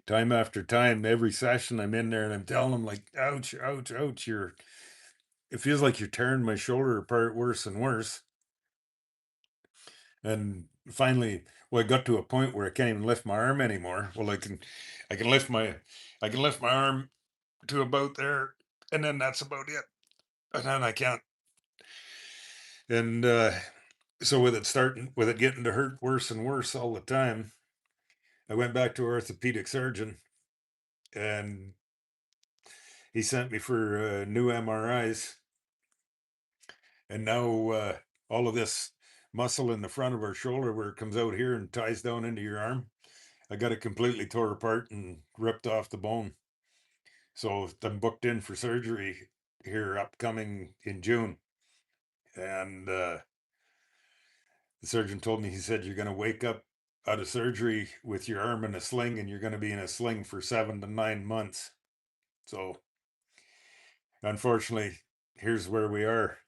time after time, every session I'm in there and I'm telling them like, ouch, ouch, ouch. It feels like you're tearing my shoulder apart worse and worse. And finally, well, I got to a point where I can't even lift my arm anymore. Well, I can lift my arm to about there, and then that's about it. And then I can't. And so with it getting to hurt worse and worse all the time, I went back to orthopedic surgeon, and he sent me for new MRIs. And now all of this muscle in the front of our shoulder where it comes out here and ties down into your arm, I got it completely tore apart and ripped off the bone. So I'm booked in for surgery here upcoming in June. And the surgeon told me, he said, you're going to wake up out of surgery with your arm in a sling, and you're going to be in a sling for 7 to 9 months. So unfortunately, here's where we are.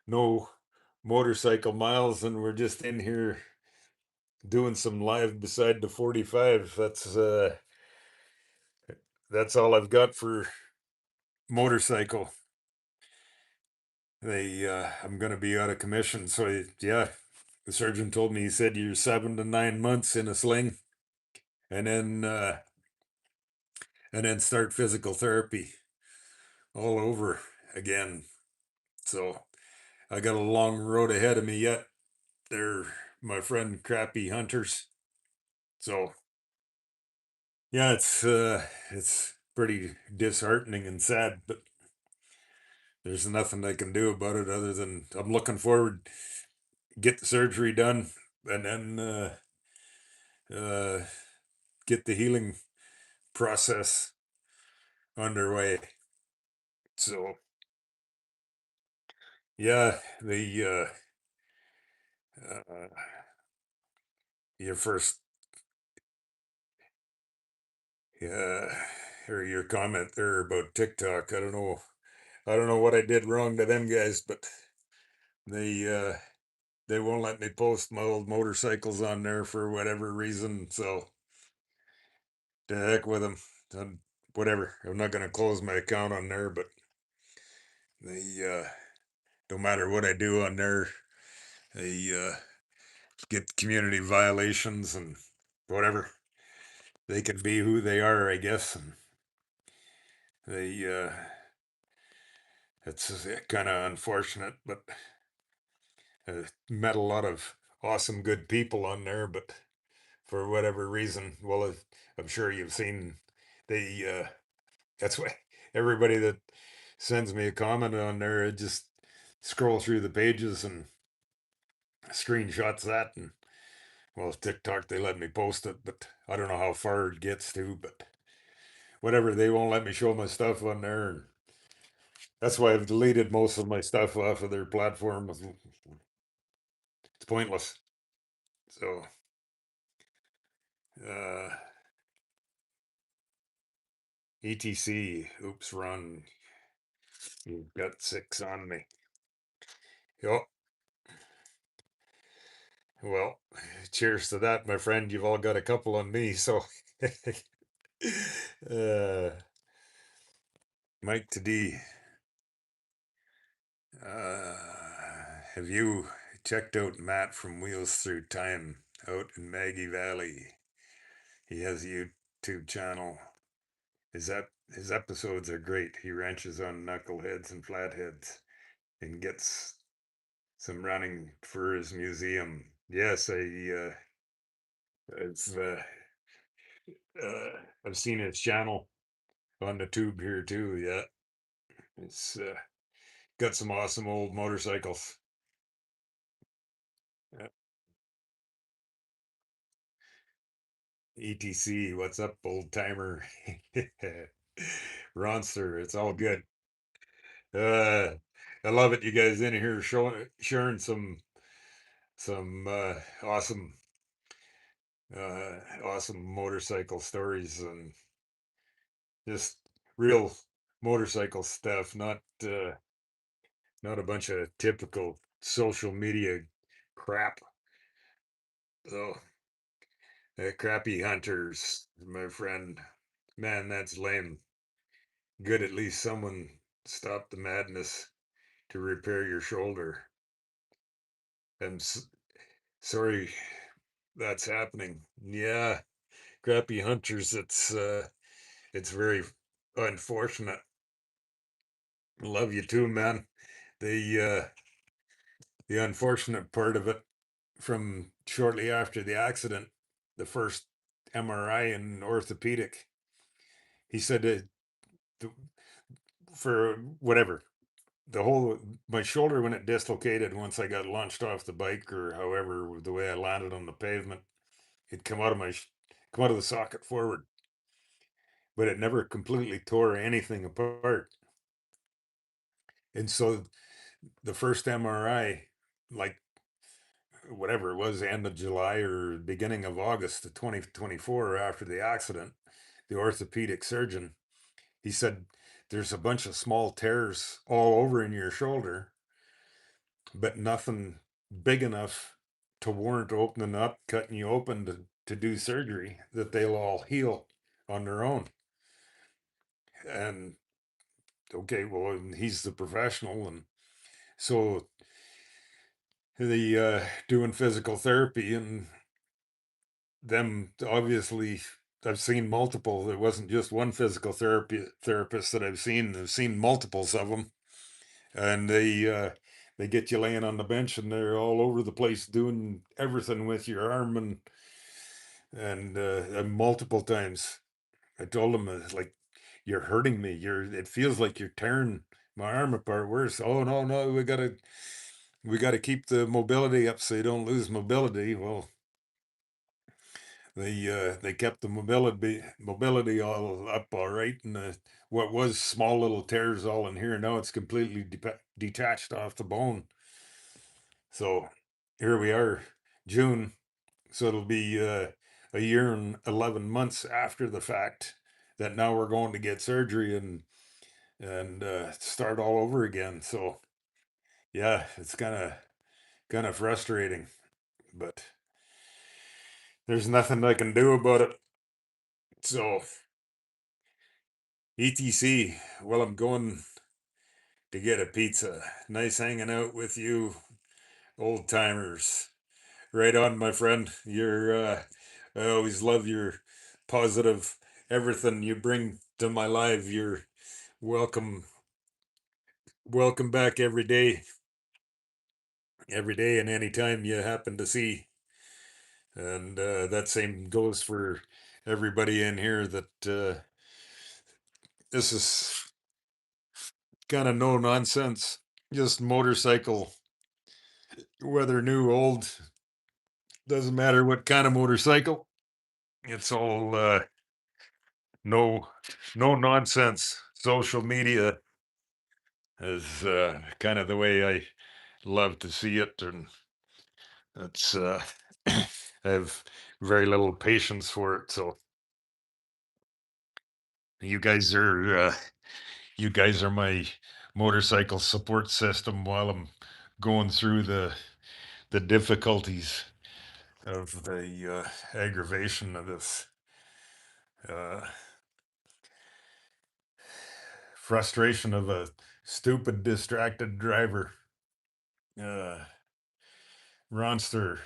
No motorcycle miles, and we're just in here doing some live beside the 45. That's all I've got for motorcycle. I'm going to be out of commission. So yeah, the surgeon told me, he said, you're 7 to 9 months in a sling, and then and then start physical therapy all over again. So I got a long road ahead of me yet. They're my friend crappy hunters. So yeah, it's pretty disheartening and sad, but there's nothing I can do about it other than I'm looking forward get the surgery done and then uh, get the healing process underway. So yeah, the your first or your comment there about TikTok. I don't know what I did wrong to them guys, but they they won't let me post my old motorcycles on there for whatever reason. So to heck with them. Whatever. I'm not going to close my account on there, but they no matter what I do on there, they get community violations and whatever. They can be who they are, I guess, and they it's kind of unfortunate, but met a lot of awesome, good people on there, but for whatever reason, well, I'm sure you've seen they. That's why everybody that sends me a comment on there, I just scroll through the pages and screenshots that, and well, TikTok they let me post it, but I don't know how far it gets to, but whatever, they won't let me show my stuff on there, and that's why I've deleted most of my stuff off of their platform. It's pointless. So uh etc, oops, run, you've got 6 on me. Yep. Well, cheers to that, my friend. You've all got a couple on me, so uh Mike to D. Uh, have you checked out Matt from Wheels Through Time out in Maggie Valley? He has a YouTube channel. His episodes are great. He ranches on knuckleheads and flatheads and gets some running for his museum. Yes, I've uh, I've seen his channel on the tube here too. Yeah, it's got some awesome old motorcycles. Uh, ETC, what's up, old timer? Ronster, it's all good. Uh, I love it. You guys in here sharing some awesome awesome motorcycle stories and just real motorcycle stuff, not a bunch of typical social media crap. So crappy hunters, my friend. Man, that's lame. Good, at least someone stopped the madness to repair your shoulder. I'm sorry that's happening. Yeah, crappy hunters. It's very unfortunate. Love you too, man. The unfortunate part of it, from shortly after the accident, the first MRI and orthopedic, he said that for whatever the whole my shoulder when it dislocated once I got launched off the bike or however the way I landed on the pavement, it come out of come out of the socket forward, but it never completely tore anything apart. And so the first MRI, like whatever it was, end of July or beginning of August of 2024, after the accident, the orthopedic surgeon, he said, there's a bunch of small tears all over in your shoulder, but nothing big enough to warrant opening up, cutting you open to do surgery, that they'll all heal on their own. And okay, well, he's the professional. And so the doing physical therapy and them obviously I've seen multiple. It wasn't just one physical therapist that I've seen multiples of them, and they get you laying on the bench, and they're all over the place doing everything with your arm, and multiple times I told them, like, you're hurting me. It feels like you're tearing my arm apart. Worse. Oh, no, no, we gotta keep the mobility up so you don't lose mobility. Well, they kept the mobility all up all right, and what was small little tears all in here, now it's completely detached off the bone. So here we are, June. So it'll be a year and 11 months after the fact that now we're going to get surgery and start all over again. So yeah, it's kind of frustrating, but there's nothing I can do about it. So etc. Well, I'm going to get a pizza. Nice hanging out with you, old timers. Right on, my friend. I always love your positive everything you bring to my life. You're welcome, welcome back every day, and anytime you happen to see. And that same goes for everybody in here. That this is kind of no nonsense, just motorcycle, whether new, old, doesn't matter what kind of motorcycle. It's all no no nonsense. Social media is kind of the way I love to see it, and it's I have very little patience for it. So you guys are uh, you guys are my motorcycle support system while I'm going through the difficulties of the aggravation of this uh, frustration of a stupid, distracted driver. Uh, Ronster,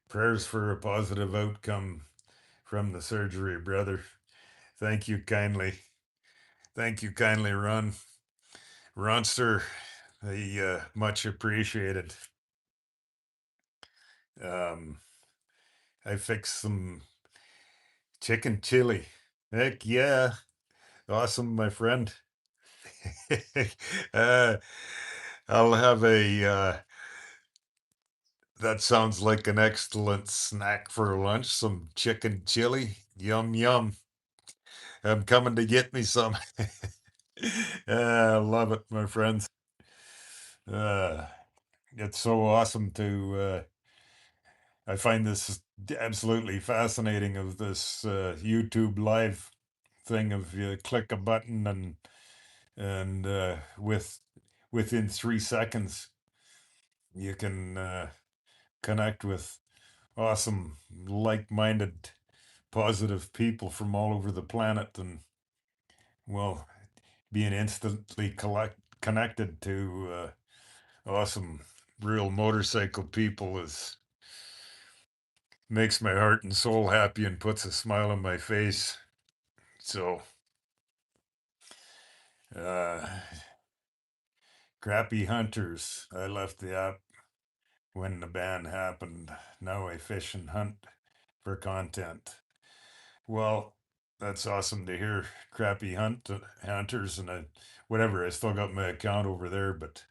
prayers for a positive outcome from the surgery, brother. Thank you kindly. Thank you kindly, Ronster. Much appreciated. Um, I fixed some chicken chili. Heck yeah. Awesome, my friend. uh, I'll have that sounds like an excellent snack for lunch. Some chicken chili. Yum, yum. I'm coming to get me some. I love it, my friends. Uh, it's so awesome to, I find this absolutely fascinating of this YouTube live thing of you click a button and within 3 seconds you can connect with awesome like-minded positive people from all over the planet, and well, being instantly connected to awesome real motorcycle people is makes my heart and soul happy and puts a smile on my face. So uh crappy hunters, I left the app when the ban happened. Now I fish and hunt for content. Well, that's awesome to hear, crappy hunters, and whatever. I still got my account over there, but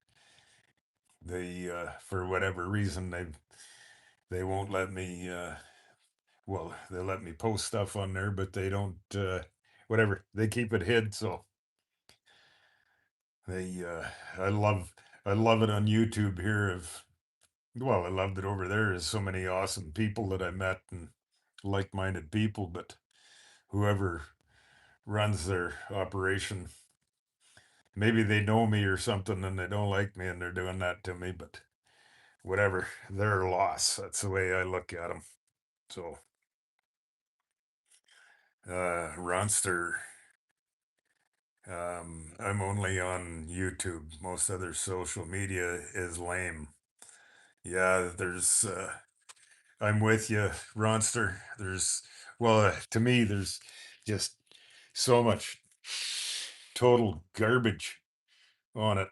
they for whatever reason they won't let me. Well, they let me post stuff on there, but they don't. Whatever, they keep it hid. So they I love it on YouTube here. I loved it over there. There's so many awesome people that I met and like-minded people, but whoever runs their operation, maybe they know me or something and they don't like me and they're doing that to me, but whatever, their loss. That's the way I look at them. So Ronster, I'm only on YouTube. Most other social media is lame. Yeah, there's I'm with you, Ronster. To me, there's just so much total garbage on it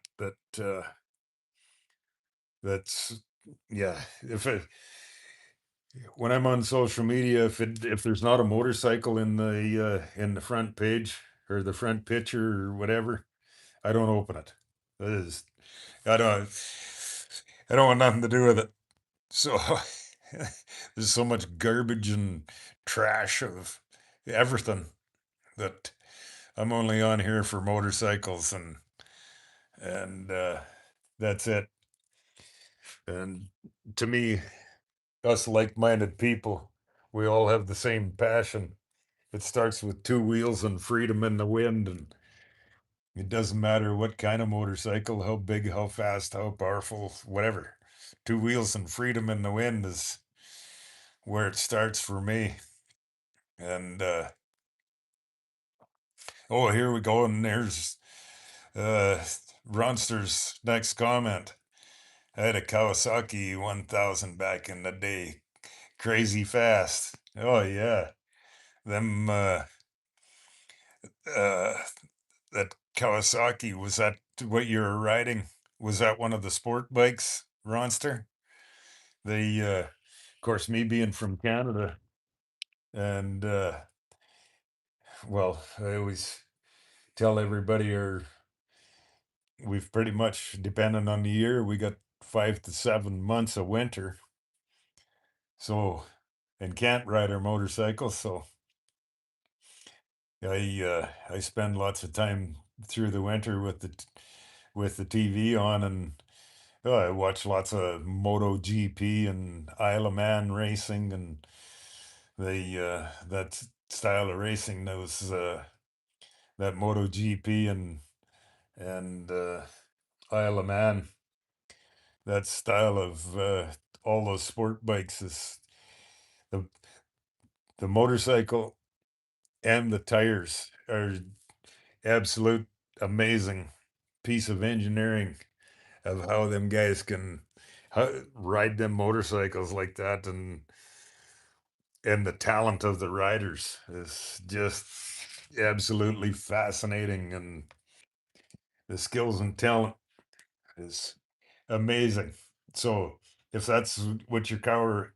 that's yeah. When I'm on social media, if there's not a motorcycle in the front page or the front picture or whatever, I don't open it. That is, I don't I don't want nothing to do with it. So there's so much garbage and trash of everything that I'm only on here for motorcycles and that's it. And to me, us like-minded people, we all have the same passion. It starts with two wheels and freedom in the wind, and it doesn't matter what kind of motorcycle, how big, how fast, how powerful, whatever. Two wheels and freedom in the wind is where it starts for me. And oh, here we go, and there's uh Ronster's next comment. I had a Kawasaki 1000 back in the day. Crazy fast. Oh yeah. Them uh that Kawasaki, was that what you were riding? Was that one of the sport bikes, Ronster? Of course, me being from Canada, and well, I always tell everybody, we've pretty much, depending on the year, we got 5 to 7 months of winter, so and can't ride our motorcycles, so I spend lots of time through the winter with the TV on, and I watch lots of MotoGP and Isle of Man racing, and that style of racing, that MotoGP and Isle of Man, that style of all those sport bikes is the the motorcycle and the tires are absolute amazing piece of engineering of how them guys can ride them motorcycles like that, and the talent of the riders is just absolutely fascinating, and the skills and talent is amazing. So if that's what your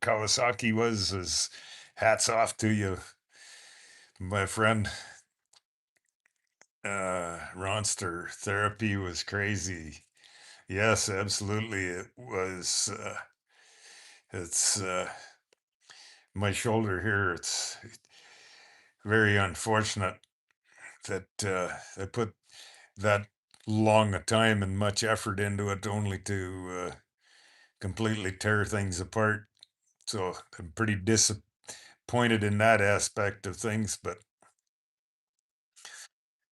Kawasaki was, is hats off to you, my friend. Ronster, therapy was crazy. Yes, absolutely. It was. It's my shoulder here. It's very unfortunate that I put that long a time and much effort into it only to completely tear things apart. So I'm pretty disappointed in that aspect of things, but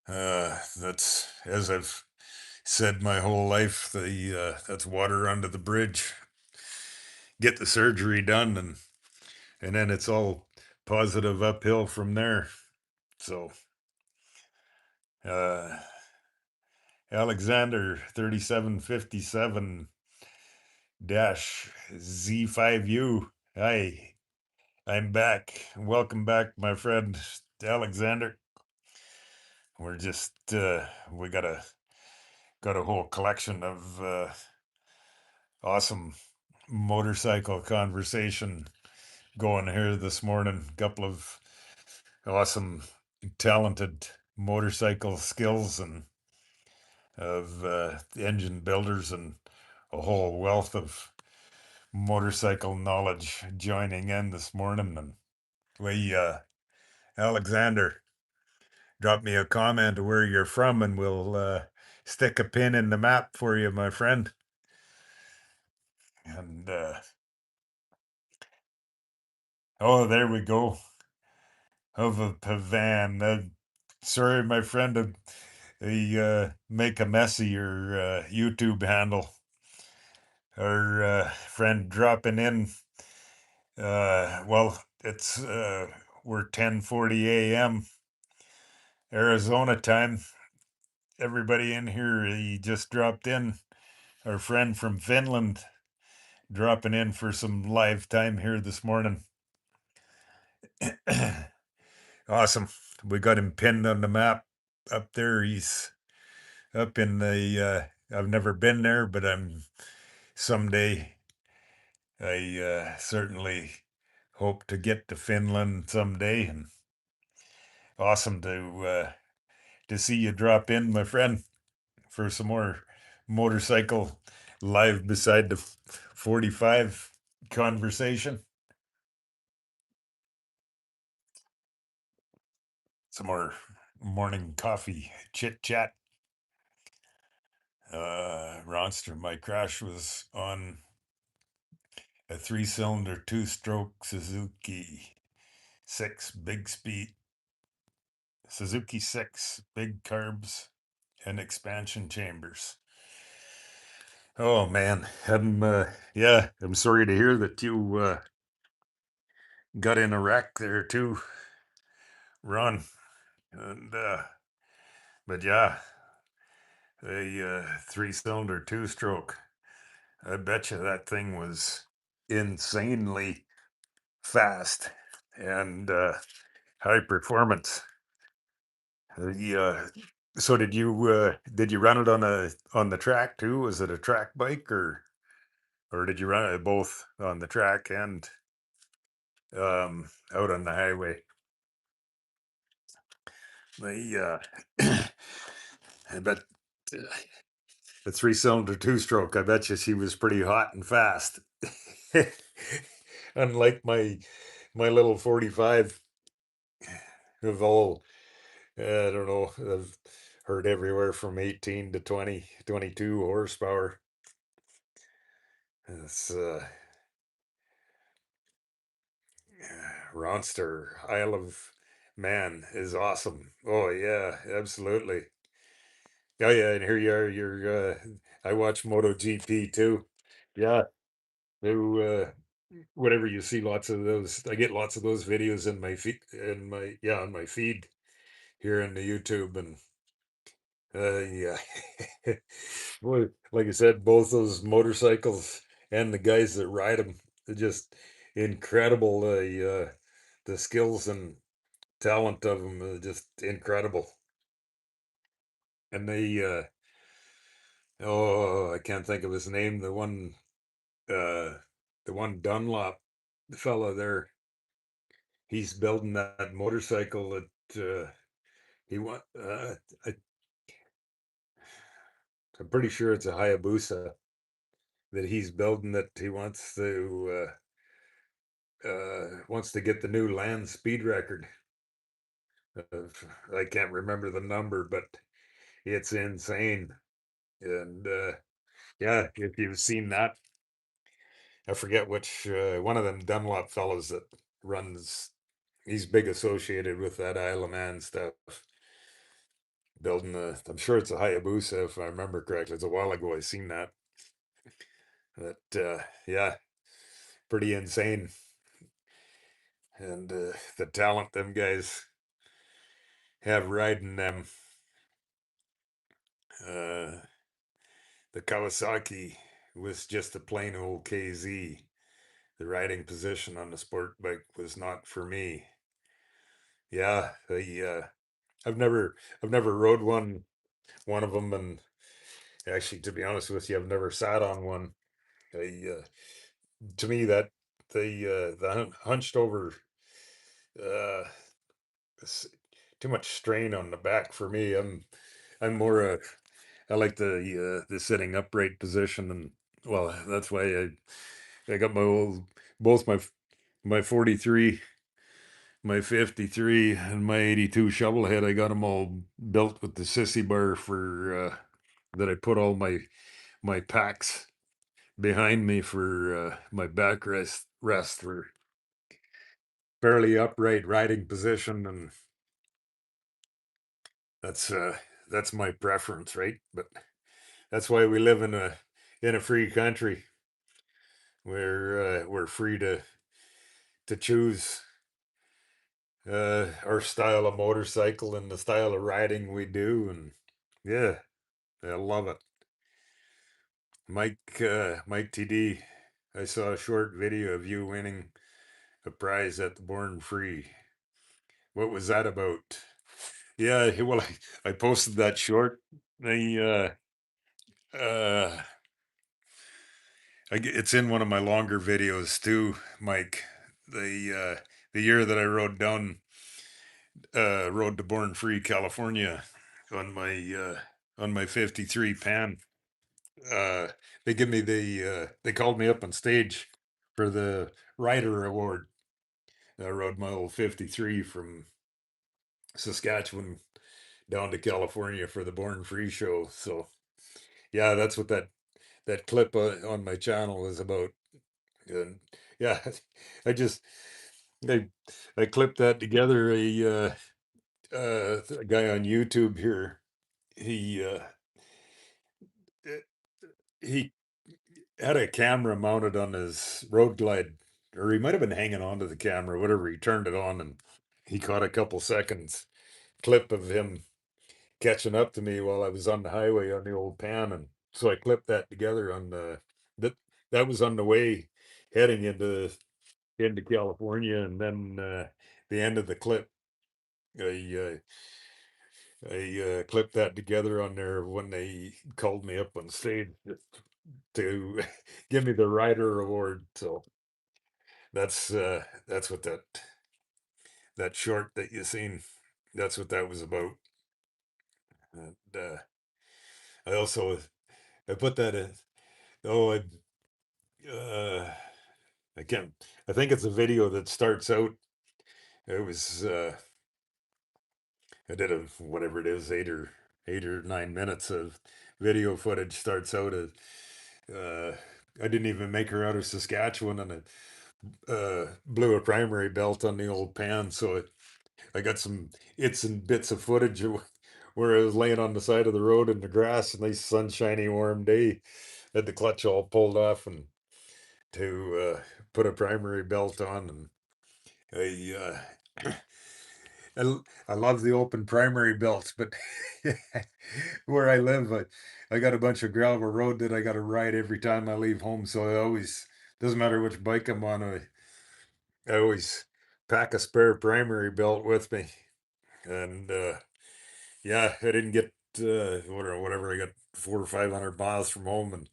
that's, as I've said my whole life, the that's water under the bridge. Get the surgery done, and then it's all positive uphill from there. So uh, Alexander 3757 dash Z5U. Hi, I'm back. Welcome back, my friend Alexander. We're just we got a whole collection of awesome motorcycle conversation going here this morning. Couple of awesome, talented motorcycle skills and of engine builders, and a whole wealth of motorcycle knowledge joining in this morning. And we, Alexander, drop me a comment of where you're from, and we'll stick a pin in the map for you, my friend. And oh, there we go. Of a Pavan. Sorry, my friend, make a mess of your YouTube handle. Our friend dropping in. Well, it's we're 10:40 a.m. Arizona time. Everybody in here, he just dropped in. Our friend from Finland, dropping in for some live time here this morning. Awesome. We got him pinned on the map up there. He's up in the, I've never been there, but someday, I certainly hope to get to Finland someday. And awesome to see you drop in, my friend, for some more motorcycle live beside the 45 conversation. Some more morning coffee chit chat. Ronster, my crash was on a 3-cylinder 2-stroke Suzuki 6 big speed. Suzuki 6 big carbs and expansion chambers. Oh man, I'm sorry to hear that you got in a wreck there too, Ron. And but yeah, a 3-cylinder 2-stroke. I bet you that thing was insanely fast and high performance. Yeah. So did you run it on the track too? Was it a track bike or did you run it both on the track and out on the highway? The I bet uh, the 3-cylinder 2-stroke. I bet you she was pretty hot and fast. Unlike my little 45 of all, I don't know, I've heard everywhere from 18 to 20, 22 horsepower. It's Ronster, Isle of Man is awesome. Oh yeah, absolutely. Oh yeah, and here you are. I watch MotoGP too. Yeah, you whatever you see, lots of those. I get lots of those videos in my feed, on my feed here in the YouTube, and yeah. Boy, like I said, both those motorcycles and the guys that ride them, they're just incredible. The skills and talent of them are just incredible. And I can't think of his name. Uh, the one Dunlop fella there, he's building that motorcycle that he want. I, I'm pretty sure it's a Hayabusa that he's building that he wants to get the new land speed record. I can't remember the number, but it's insane. And yeah, if you've seen that, I forget which one of them Dunlop fellows that runs. He's big associated with that Isle of Man stuff. Building I'm sure it's a Hayabusa if I remember correctly. It's a while ago I seen that. But yeah, pretty insane. And the talent them guys have riding them. Uh, the Kawasaki was just a plain old KZ. The riding position on the sport bike was not for me. Yeah, I've never rode one of them, and actually, to be honest with you, I've never sat on one. To me, that the hunched over, uh, s- too much strain on the back for me. I'm more I like the sitting upright position, and well, that's why I got both my 43, my 53, and my 82 shovel head. I got them all built with the sissy bar for that I put all my packs behind me for my rest for fairly upright riding position, and that's uh that's my preference, right? But that's why we live in a free country where we're free to choose our style of motorcycle and the style of riding we do, and yeah, I love it. Mike TD, I saw a short video of you winning a prize at the Born Free. What was that about? Yeah, well, I posted that short. I, it's in one of my longer videos too, Mike. The year that I rode to Born Free, California, on my '53 Pan. Uh, they give me they called me up on stage for the Rider Award. I rode my old '53 from Saskatchewan down to California for the Born Free show. So yeah, that's what that clip on my channel is about. And yeah, I just I I clipped that together. A guy on YouTube here, he eh, he had a camera mounted on his road glide, or he might have been hanging onto the camera, whatever. He turned it on and he caught a couple seconds clip of him catching up to me while I was on the highway on the old Pan, and so I clipped that together on the that that was on the way heading into California, and then the end of the clip, I clipped that together on there when they called me up on stage to give me the Rider Award. So that's what that short that you seen. That's what that was about. And I also I put that in. Oh, uh, I can't. I think it's a video that starts out. It was I did a whatever it is, 8 or 9 minutes of video footage. Starts out as I didn't even make her out of Saskatchewan, and I blew a primary belt on the old Pan. So I got some its and bits of footage where I was laying on the side of the road in the grass, a nice sunshiny warm day, had the clutch all pulled off and to put a primary belt on, and I I love the open primary belts, but where I live, I got a bunch of gravel road that I got to ride every time I leave home. So I always doesn't matter which bike I'm on. I always pack a spare primary belt with me, and yeah, I didn't get whatever. I got 400 or 500 miles from home,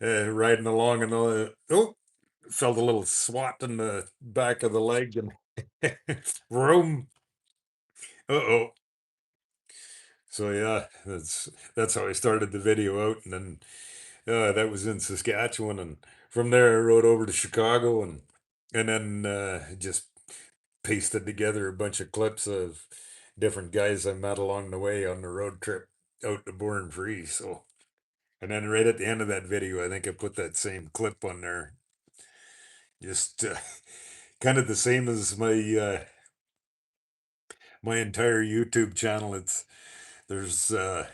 and riding along, and oh, felt a little swat in the back of the leg, and room. Uh-oh. So yeah, that's how I started the video out, and then that was in Saskatchewan, and from there I rode over to Chicago, and then just pasted together a bunch of clips of different guys I met along the way on the road trip out to Born Free. So, and then right at the end of that video, I think I put that same clip on there, just kind of the same as my entire YouTube channel. There's uh,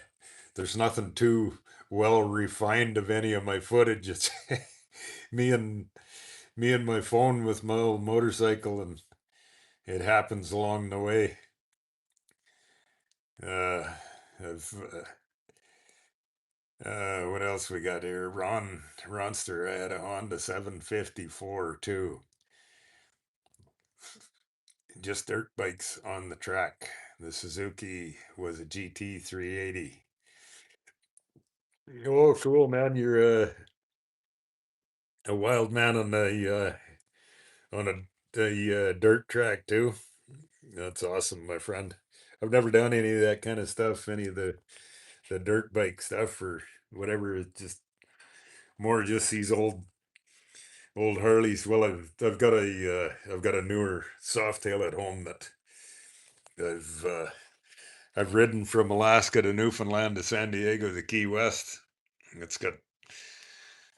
there's nothing too well refined of any of my footage. It's me and me and my phone with my old motorcycle, and it happens along the way. Uh, I've, what else we got here? Ronster. I had a Honda 754 too. Just dirt bikes on the track. The Suzuki was a GT 380. Oh, cool, man! You're a wild man on a dirt track too. That's awesome, my friend. I've never done any of that kind of stuff, any of the dirt bike stuff or whatever. It's just more just these old Harleys. Well, I've got a newer Softail at home that I've uh, I've ridden from Alaska to Newfoundland to San Diego to Key West. It's got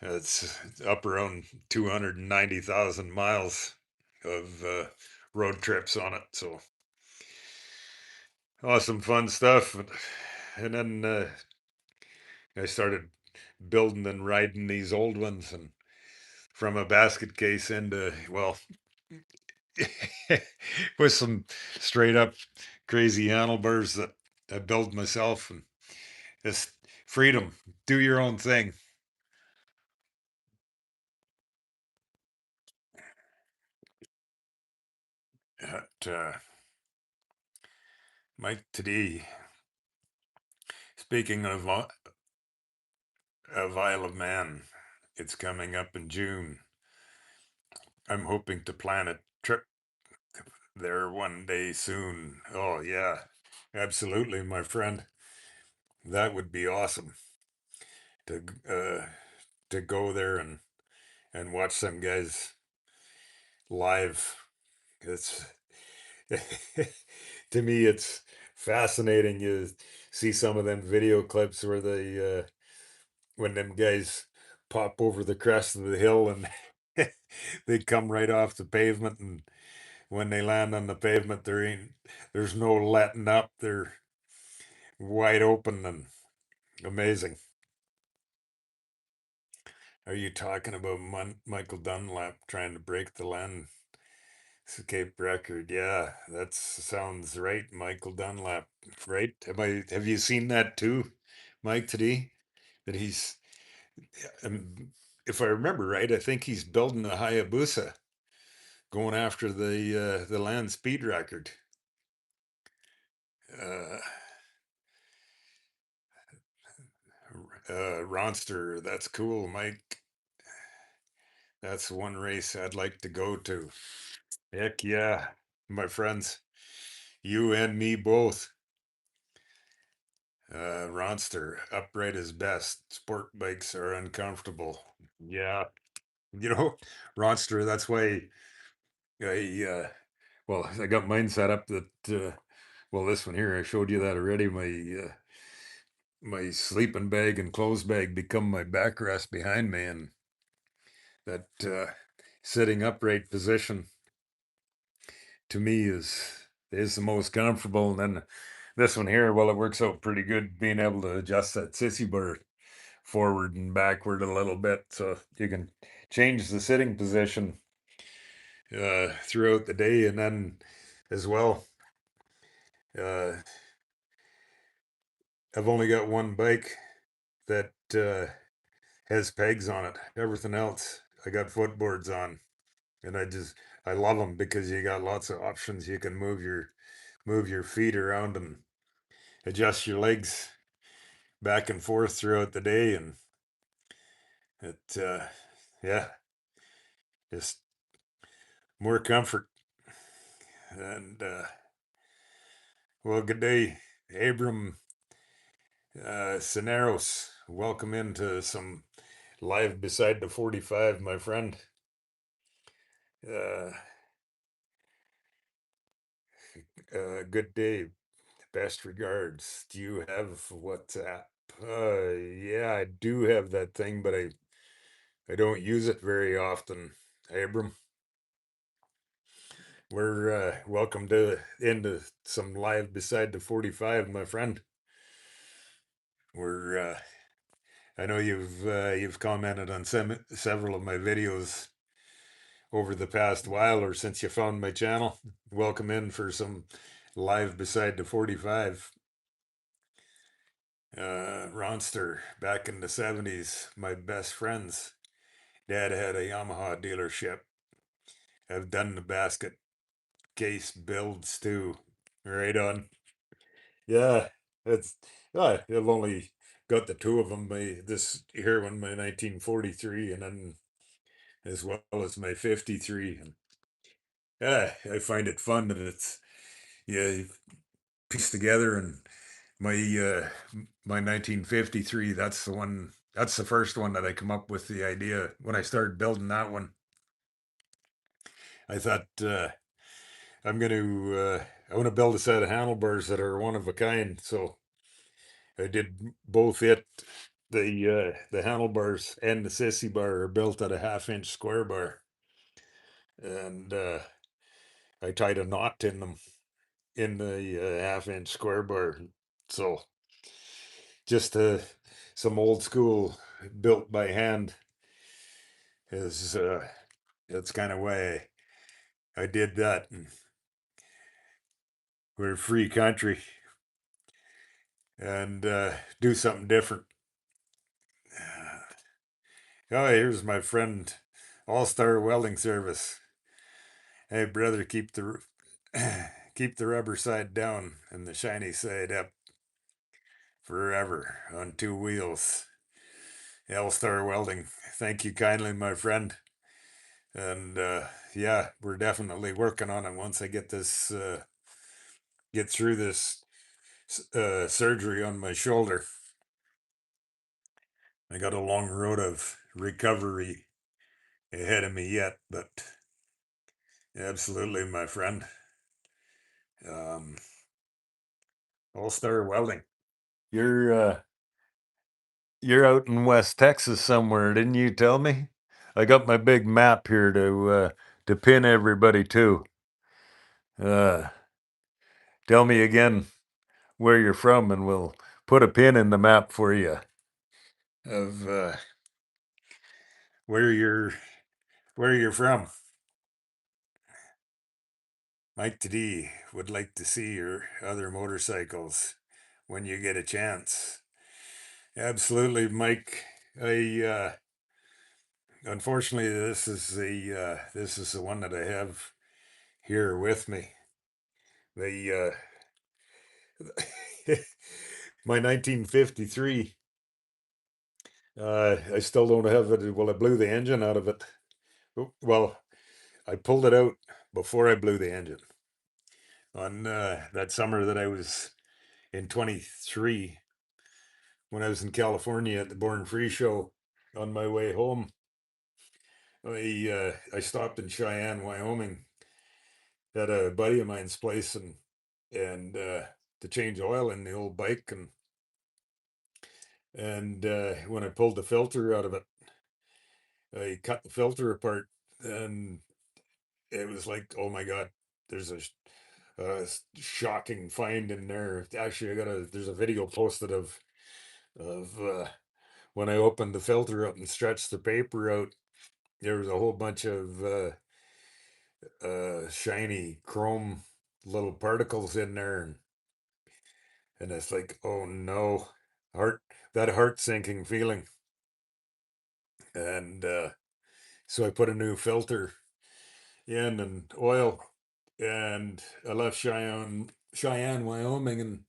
it's up around 290,000 miles of road trips on it. So awesome, fun stuff. And then I started building and riding these old ones, and from a basket case into, well, with some straight up crazy handlebars that I built myself, and just freedom, do your own thing. uh, Mike today. Speaking of Isle of Man, it's coming up in June. I'm hoping to plan a trip there one day soon. Oh yeah, absolutely, my friend. That would be awesome to go there and watch some guys live. It's to me, it's fascinating. You see some of them video clips where when them guys pop over the crest of the hill and they come right off the pavement, and when they land on the pavement, there's no letting up. They're wide open and amazing. Are you talking about Michael Dunlap trying to break the landscape record? Yeah, that sounds right. Michael Dunlap, right? Have you seen that too, Mike, today? That um, if I remember right, I think he's building a Hayabusa, going after the land speed record. Uh, Ronster, that's cool, Mike. That's one race I'd like to go to. Heck yeah, my friends. You and me both. Ronster, upright is best. Sport bikes are uncomfortable. Yeah, you know, Ronster, that's why well, I got mine set up that, well, this one here, I showed you that already. My sleeping bag and clothes bag become my backrest behind me, and that sitting upright position to me is the most comfortable. And then this one here, well, it works out pretty good being able to adjust that sissy bar forward and backward a little bit, so you can change the sitting position throughout the day. And then as well, uh, I've only got one bike that has pegs on it. Everything else I got footboards on, and I love them because you got lots of options. You can move your feet around and adjust your legs back and forth throughout the day, and it yeah, just more comfort. And well, good day, Abram Cineros. Welcome into some live beside the 45, my friend. Uh, Good day. Best regards. Do you have WhatsApp? Yeah, I do have that thing, but I don't use it very often. Abram, we're welcome to into some live beside the 45, my friend. We're I know you've commented on several of my videos over the past while, or since you found my channel. Welcome in for some live beside the 45. Ronster, back in the 70s, my best friends. Dad had a Yamaha dealership. I've done the basket case builds too. Right on. Yeah, it's I've only got the two of them. This here one, my 1943, and then as well as my 53. And yeah, I find it fun that it's yeah you piece together. And my 1953, that's the one. That's the first one that I come up with the idea when I started building that one. I thought I want to build a set of handlebars that are one of a kind. So I did both the handlebars and the sissy bar are built at a 1/2 inch square bar, and I tied a knot in them in the 1/2 inch square bar. So just some old school built by hand is that's kind of why I did that. And we're a free country, and do something different. Oh, here's my friend, All Star Welding Service. Hey, brother, keep the rubber side down and the shiny side up forever on two wheels. L-Star Welding. Thank you kindly, my friend. And yeah, we're definitely working on it once I get this, get through this surgery on my shoulder. I got a long road of recovery ahead of me yet, but absolutely, my friend. Um, All-Star Welding. You're out in West Texas somewhere, didn't you tell me? I got my big map here to pin everybody to. Uh, Tell me again where you're from, and we'll put a pin in the map for you of where you're where you're from. Mike D would like to see your other motorcycles when you get a chance. Absolutely, Mike. I unfortunately this is the one that I have here with me. The my 1953. I still don't have it. Well, I blew the engine out of it. Well, I pulled it out before I blew the engine on that summer that I was in 23 when I was in California at the Born Free show on my way home. I stopped in Cheyenne, Wyoming, at a buddy of mine's place and to change oil in the old bike and when I pulled the filter out of it, I cut the filter apart and it was like, oh my God, there's a shocking find in there. Actually, there's a video posted of when I opened the filter up and stretched the paper out. There was a whole bunch of shiny chrome little particles in there, and it's like, oh no, heart that heart sinking feeling. And so I put a new filter in and oil, and I left Cheyenne, Wyoming, and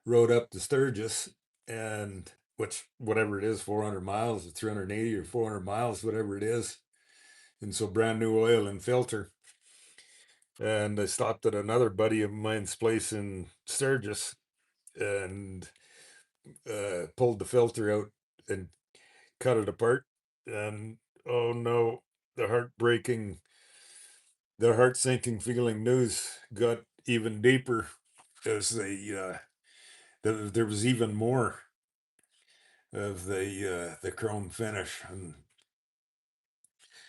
rode up to Sturgis, and which whatever it is, 400 miles or 380 or 400 miles, whatever it is. And so brand new oil and filter. And I stopped at another buddy of mine's place in Sturgis and pulled the filter out and cut it apart. And oh no, the heartbreaking, the heart sinking feeling news got even deeper as there was even more of the chrome finish. And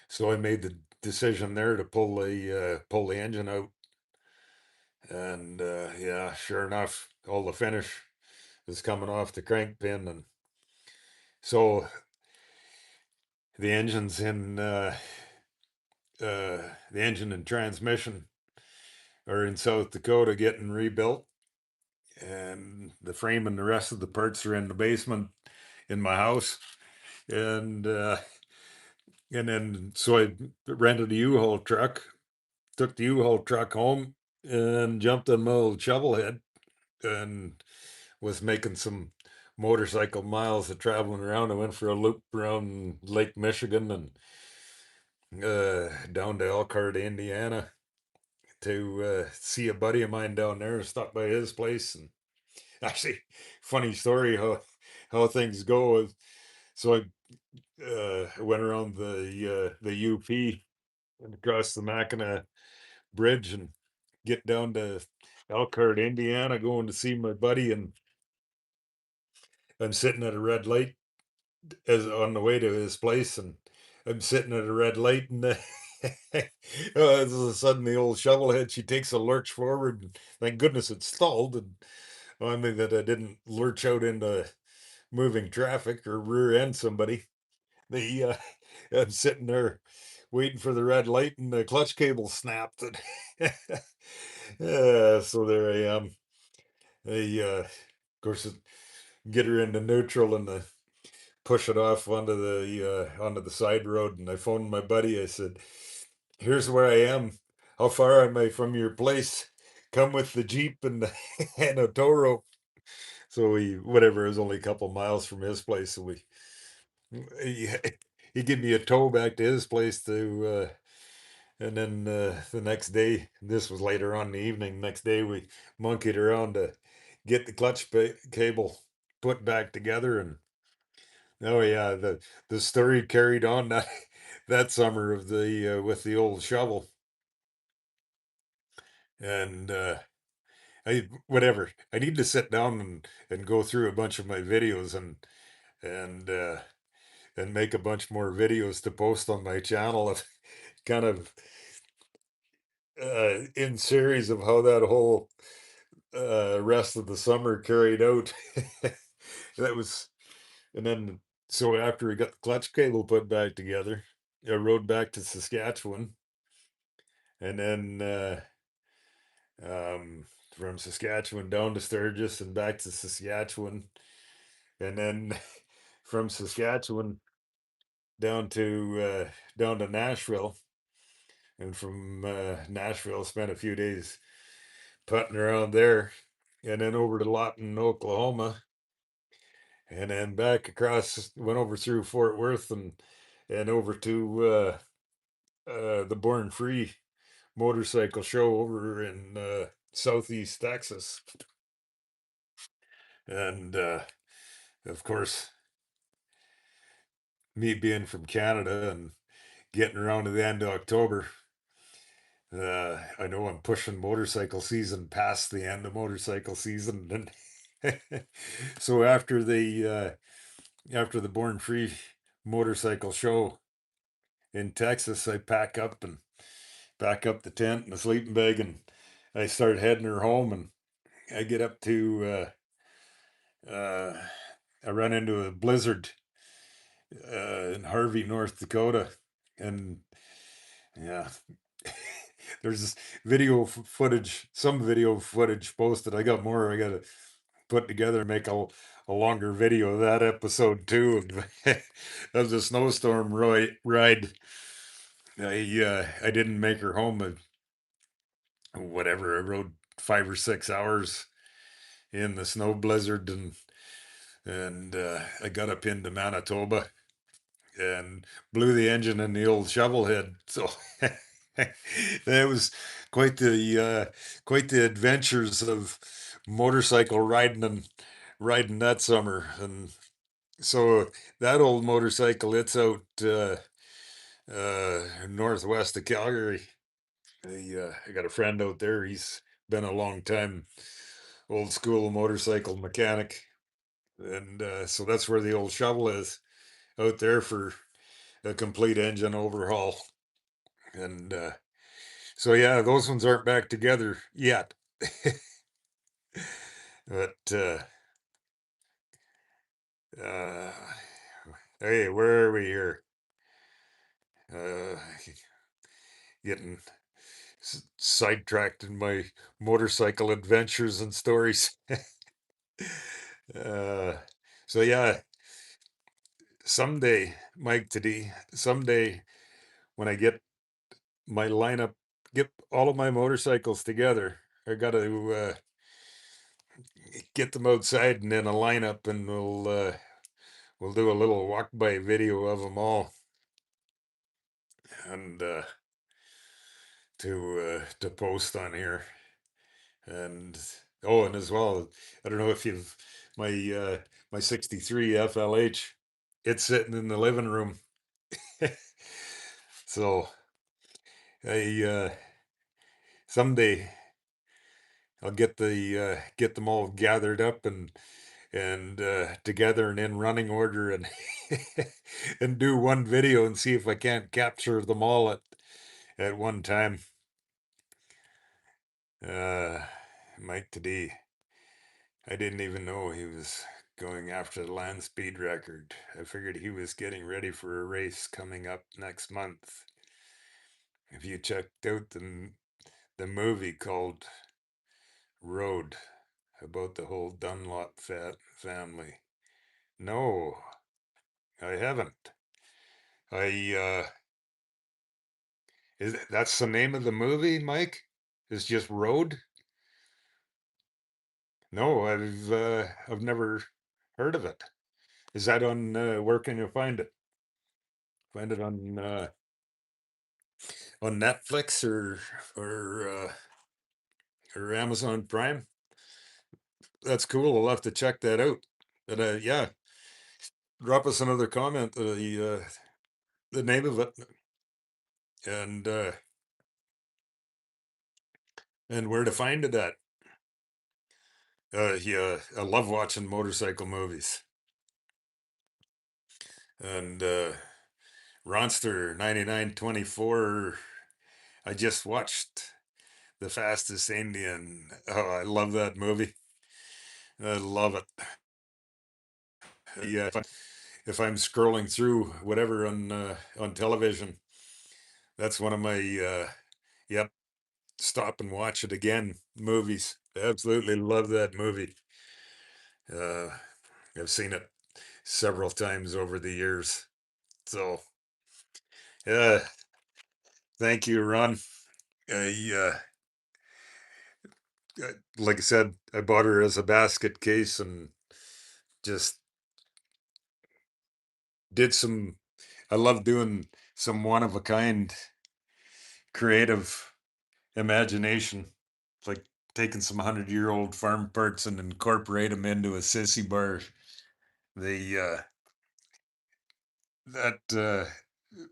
so I made the decision there to pull the engine out. And yeah, sure enough, all the finish is coming off the crank pin, and so the engine's in the engine and transmission are in South Dakota getting rebuilt, and the frame and the rest of the parts are in the basement in my house, and then so I rented a U-Haul truck, took the U-Haul truck home, and jumped on my old shovelhead, and was making some motorcycle miles of traveling around. I went for a loop around Lake Michigan and down to Elkhart, Indiana, to see a buddy of mine down there. Stopped by his place, and actually, funny story how things go. So I went around the UP and across the Mackinac Bridge and get down to Elkhart, Indiana, going to see my buddy, and I'm sitting at a red light as on the way to his place, and I'm sitting at a red light, and all of a sudden the old shovelhead, she takes a lurch forward, and thank goodness it stalled, and I mean that I didn't lurch out into moving traffic or rear end somebody. The I'm sitting there waiting for the red light, and the clutch cable snapped, and so there I am. Of course, get her into neutral and push it off onto the side road, and I phoned my buddy. I said, "Here's where I am. How far am I from your place?" come with the Jeep and and a tow rope. So we whatever, it was only a couple miles from his place, so he, he gave me a tow back to his place to and then the next day, this was later on in the evening, next day we monkeyed around to get the cable put back together. And oh yeah, the story carried on that that summer of the with the old shovel. And I whatever. I need to sit down and go through a bunch of my videos and and make a bunch more videos to post on my channel of kind of in series of how that whole rest of the summer carried out. That was, and then so after we got the clutch cable put back together, I rode back to Saskatchewan, and then from Saskatchewan down to Sturgis and back to Saskatchewan, and then from Saskatchewan down to down to Nashville, and from Nashville spent a few days putting around there, and then over to Lawton, Oklahoma, and then back across, went over through Fort Worth and over to the Born Free motorcycle show over in southeast Texas. And of course, me being from Canada and getting around to the end of October, I know I'm pushing motorcycle season past the end of motorcycle season. And so after the Born Free motorcycle show in Texas, I pack up the tent and the sleeping bag, and I start heading her home. And I get up to I run into a blizzard in Harvey, North Dakota, and yeah, there's this footage, some video footage posted. I got more. I got to put together and make a longer video of that episode too of the snowstorm ride. I didn't make her home. Whatever, I rode 5 or 6 hours in the snow blizzard, and I got up into Manitoba and blew the engine in the old shovel head. So that was quite the adventures of motorcycle riding and riding that summer. And so that old motorcycle, it's out northwest of Calgary. I got a friend out there. He's been a long time old school motorcycle mechanic, and so that's where the old shovel is, out there for a complete engine overhaul. And so yeah, those ones aren't back together yet. But uh, hey, where are we here? Uh, Getting sidetracked in my motorcycle adventures and stories. uh, so yeah, someday, Mike today, someday when I get my lineup, get all of my motorcycles together, I got to get them outside and in a lineup, and we'll do a little walk by video of them all, and to post on here. And oh, and as well, I don't know if you've my my '63 FLH. It's sitting in the living room. So I someday I'll get them all gathered up and together and in running order, and and do one video and see if I can't capture them all at one time. Uh, Mike today, I didn't even know he was going after the land speed record. I figured he was getting ready for a race coming up next month. Have you checked out the movie called Road, about the whole Dunlop family? No, I haven't. I that's the name of the movie, Mike? Is just Road? No, I've never heard of it. Is that on where can you find it? Find it on Netflix or Amazon Prime? That's cool. I'll have to check that out. But yeah, drop us another comment. The name of it and uh, and where to find it at. Yeah, I love watching motorcycle movies. And Ronster 9924. I just watched The Fastest Indian. Oh, I love that movie. I love it. Yeah, if I'm scrolling through whatever on television, that's one of my yep, stop and watch it again movies. Absolutely love that movie. Uh, I've seen it several times over the years. So, yeah, thank you, Ron. I, like I said, I bought her as a basket case and just did some. I love doing some one of a kind creative imagination. It's like taking some 100-year-old farm parts and incorporate them into a sissy bar. The that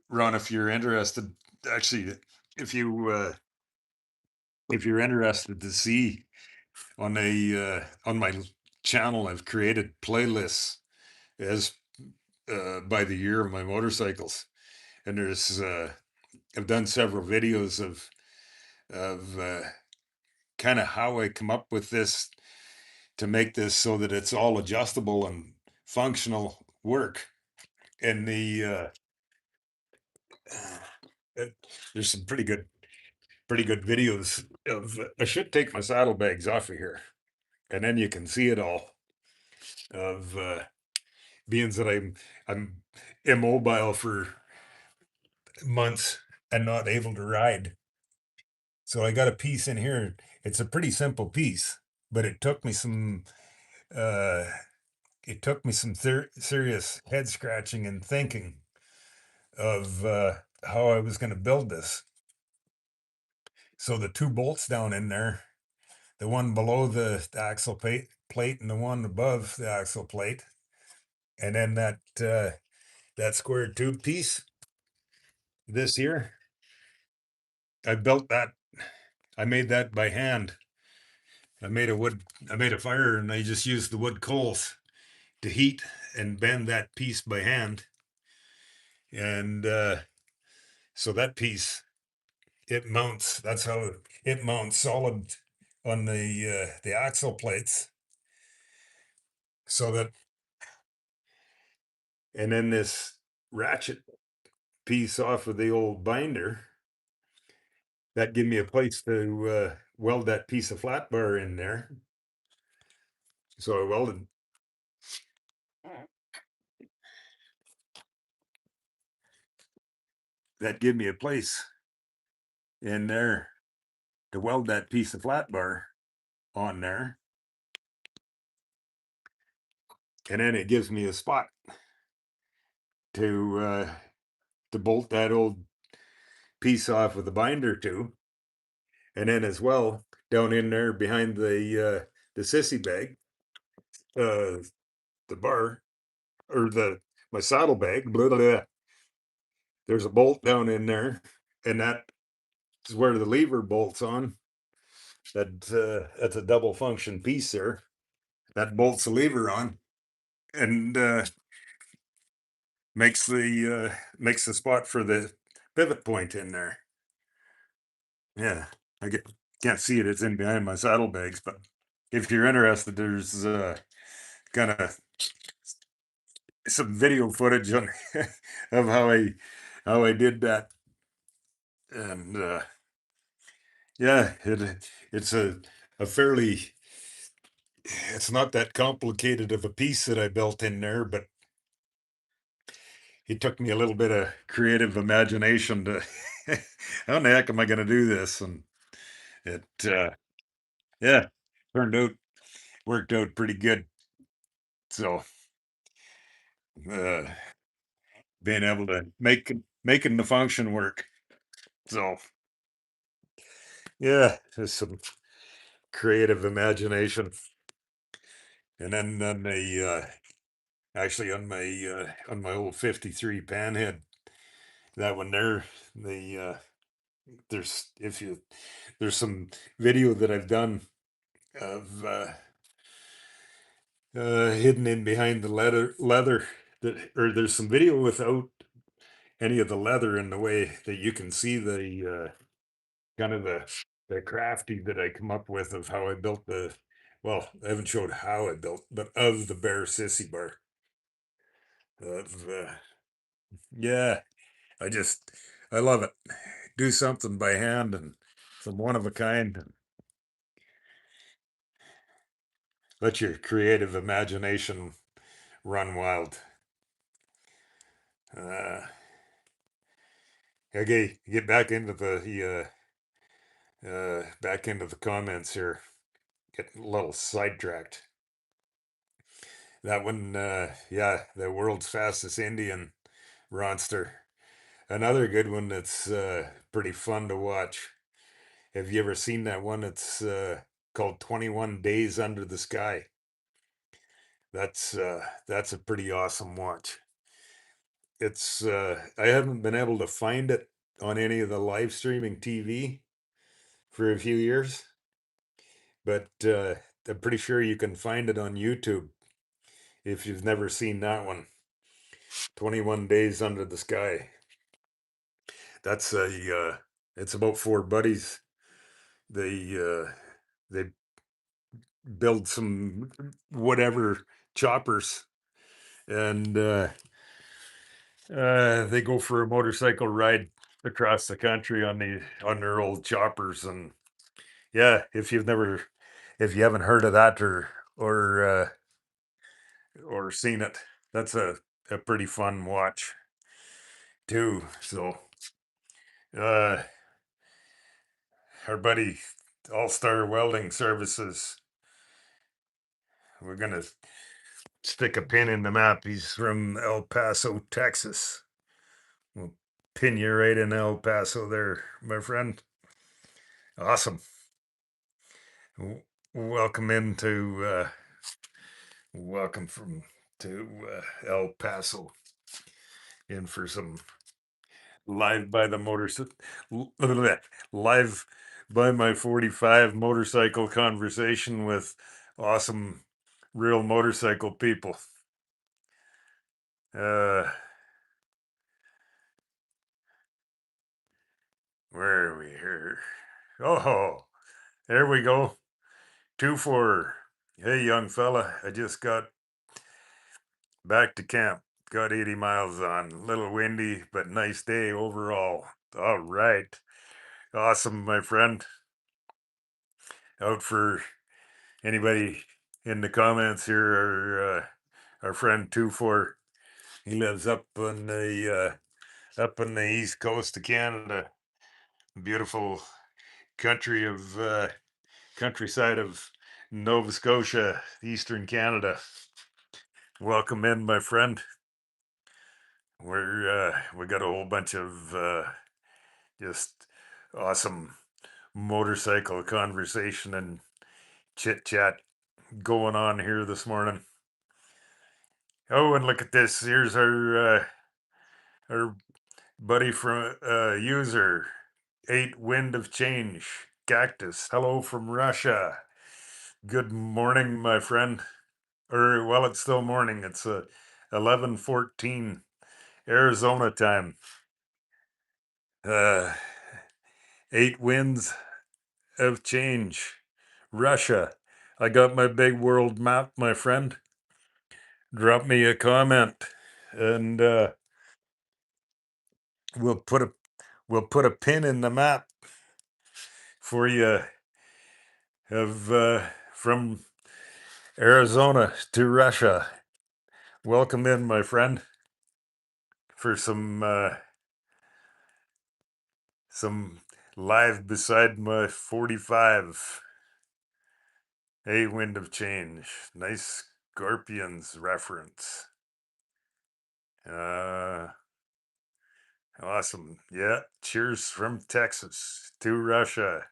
Ron, if you're interested, actually, if you if you're interested to see on my channel, I've created playlists as by the year of my motorcycles, and there's I've done several videos of kind of how I come up with this to make this so that it's all adjustable and functional work. And uh, there's some pretty good videos of. I should take my saddlebags off of here, and then you can see it all. Of being that I'm immobile for months and not able to ride. So I got a piece in here. It's a pretty simple piece, but uh, it took me some serious head scratching and thinking of how I was going to build this. So the two bolts down in there, the one below the axle plate and the one above the axle plate, and then that square tube piece. This here, I built that. I made that by hand. I made a fire, and I just used the wood coals to heat and bend that piece by hand. And so that piece, it mounts. That's how it mounts solid on the axle plates. So that, and then this ratchet piece off of the old binder that give me a place to weld that piece of flat bar in there. So I welded that, give me a place in there to weld that piece of flat bar on there, and then it gives me a spot to to bolt that old piece off of the binder to, and then as well down in there behind the sissy bag, uh, the bar or the my saddlebag. Blah, blah, blah. There's a bolt down in there, and that is where the lever bolts on. That's a double function piece there. That bolts the lever on and makes the spot for the pivot point in there. Yeah, I can't see it. It's in behind my saddlebags, but if you're interested, there's kind of some video footage on of how I did that, and yeah, it's a fairly. It's not that complicated of a piece that I built in there, but it took me a little bit of creative imagination to. How in the heck am I going to do this? And it, yeah, turned out worked out pretty good. So uh, being able to making the function work. So yeah, there's some creative imagination. And then on the actually on my old 53 panhead, that one there, the there's if you there's some video that I've done of hidden in behind the leather that, or there's some video without any of the leather in the way that you can see the kind of the crafty that I come up with of how I built the, well, I haven't showed how I built, but of the bear sissy bar. Of yeah, I just I love it. Do something by hand and some one of a kind, and let your creative imagination run wild. Uh, okay, get back into the comments here. Get a little sidetracked. That one, yeah, the world's fastest Indian Ronster. Another good one that's pretty fun to watch. Have you ever seen that one? It's called 21 Days Under the Sky. That's a pretty awesome watch. It's I haven't been able to find it on any of the live streaming TV for a few years, but I'm pretty sure you can find it on YouTube if you've never seen that one. 21 Days Under the Sky. That's a it's about four buddies. They build some whatever choppers, and they go for a motorcycle ride across the country on their old choppers. And yeah, if you haven't heard of that or seen it, that's a pretty fun watch too. So uh our buddy All Star Welding Services, we're gonna stick a pin in the map. He's from El Paso, Texas. We'll pin you right in El Paso there, my friend. Awesome. Welcome into welcome from to El Paso, in for some live by the motorcycle, live by my 45 motorcycle conversation with awesome real motorcycle people. Uh, where are we here? Oh, there we go. 2-4. Hey, young fella, I just got back to camp. Got 80 miles on. Little windy, but nice day overall. All right. Awesome, my friend. Out for anybody in the comments here, our friend 2-4. He lives up on the east coast of Canada. Beautiful country of countryside of Nova Scotia, eastern Canada. Welcome in, my friend. We got a whole bunch of just awesome motorcycle conversation and chit chat going on here this morning. Oh, and look at this. Here's our buddy from user 8 Wind of Change Cactus. Hello from Russia. Good morning, my friend. Or well, it's still morning. It's 11:14 Arizona time. Uh, 8 Winds of Change, Russia. I got my big world map, my friend. Drop me a comment, and we'll put a pin in the map for you of from Arizona to Russia. Welcome in, my friend, for some live beside my 45. A Wind of Change. Nice Scorpions reference. Awesome. Yeah. Cheers from Texas to Russia.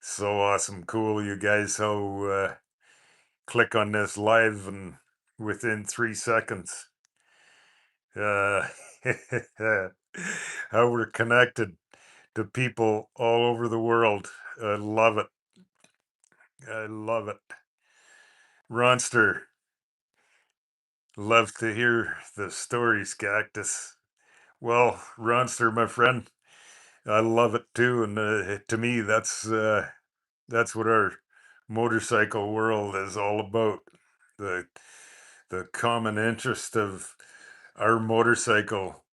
So awesome. Cool, you guys. How click on this live and within 3 seconds. Uh, how we're connected to people all over the world. I love it. I love it. Ronster, love to hear the stories, Cactus. Well, Ronster, my friend, I love it too, and to me, that's what our motorcycle world is all about. The the common interest of our motorcycle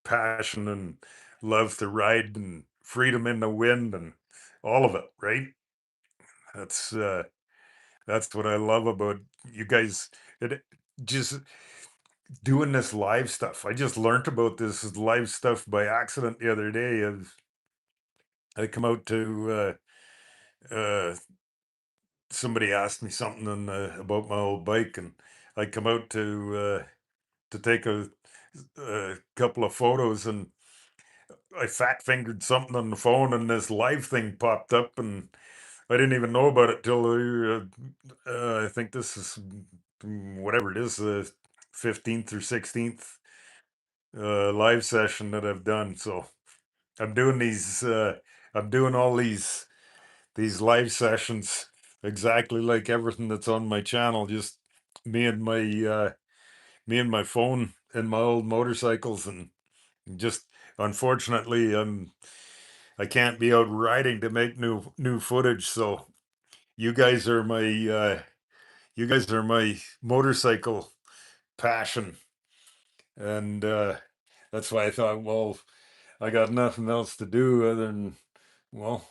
passion and love to ride and freedom in the wind and all of it, right? That's uh that's what I love about you guys. It just doing this live stuff. I just learned about this live stuff by accident the other day. I come out to somebody asked me something about my old bike, and I come out to take a couple of photos, and I fat fingered something on the phone, and this live thing popped up, and I didn't even know about it till I think this is whatever it is, the 15th or 16th live session that I've done. So I'm doing these. I'm doing all these live sessions exactly like everything that's on my channel. Just me and my me and my phone and my old motorcycles, and just unfortunately, I can't be out riding to make new footage. So you guys are my you guys are my motorcycle passion, and that's why I thought, well, I got nothing else to do other than, well,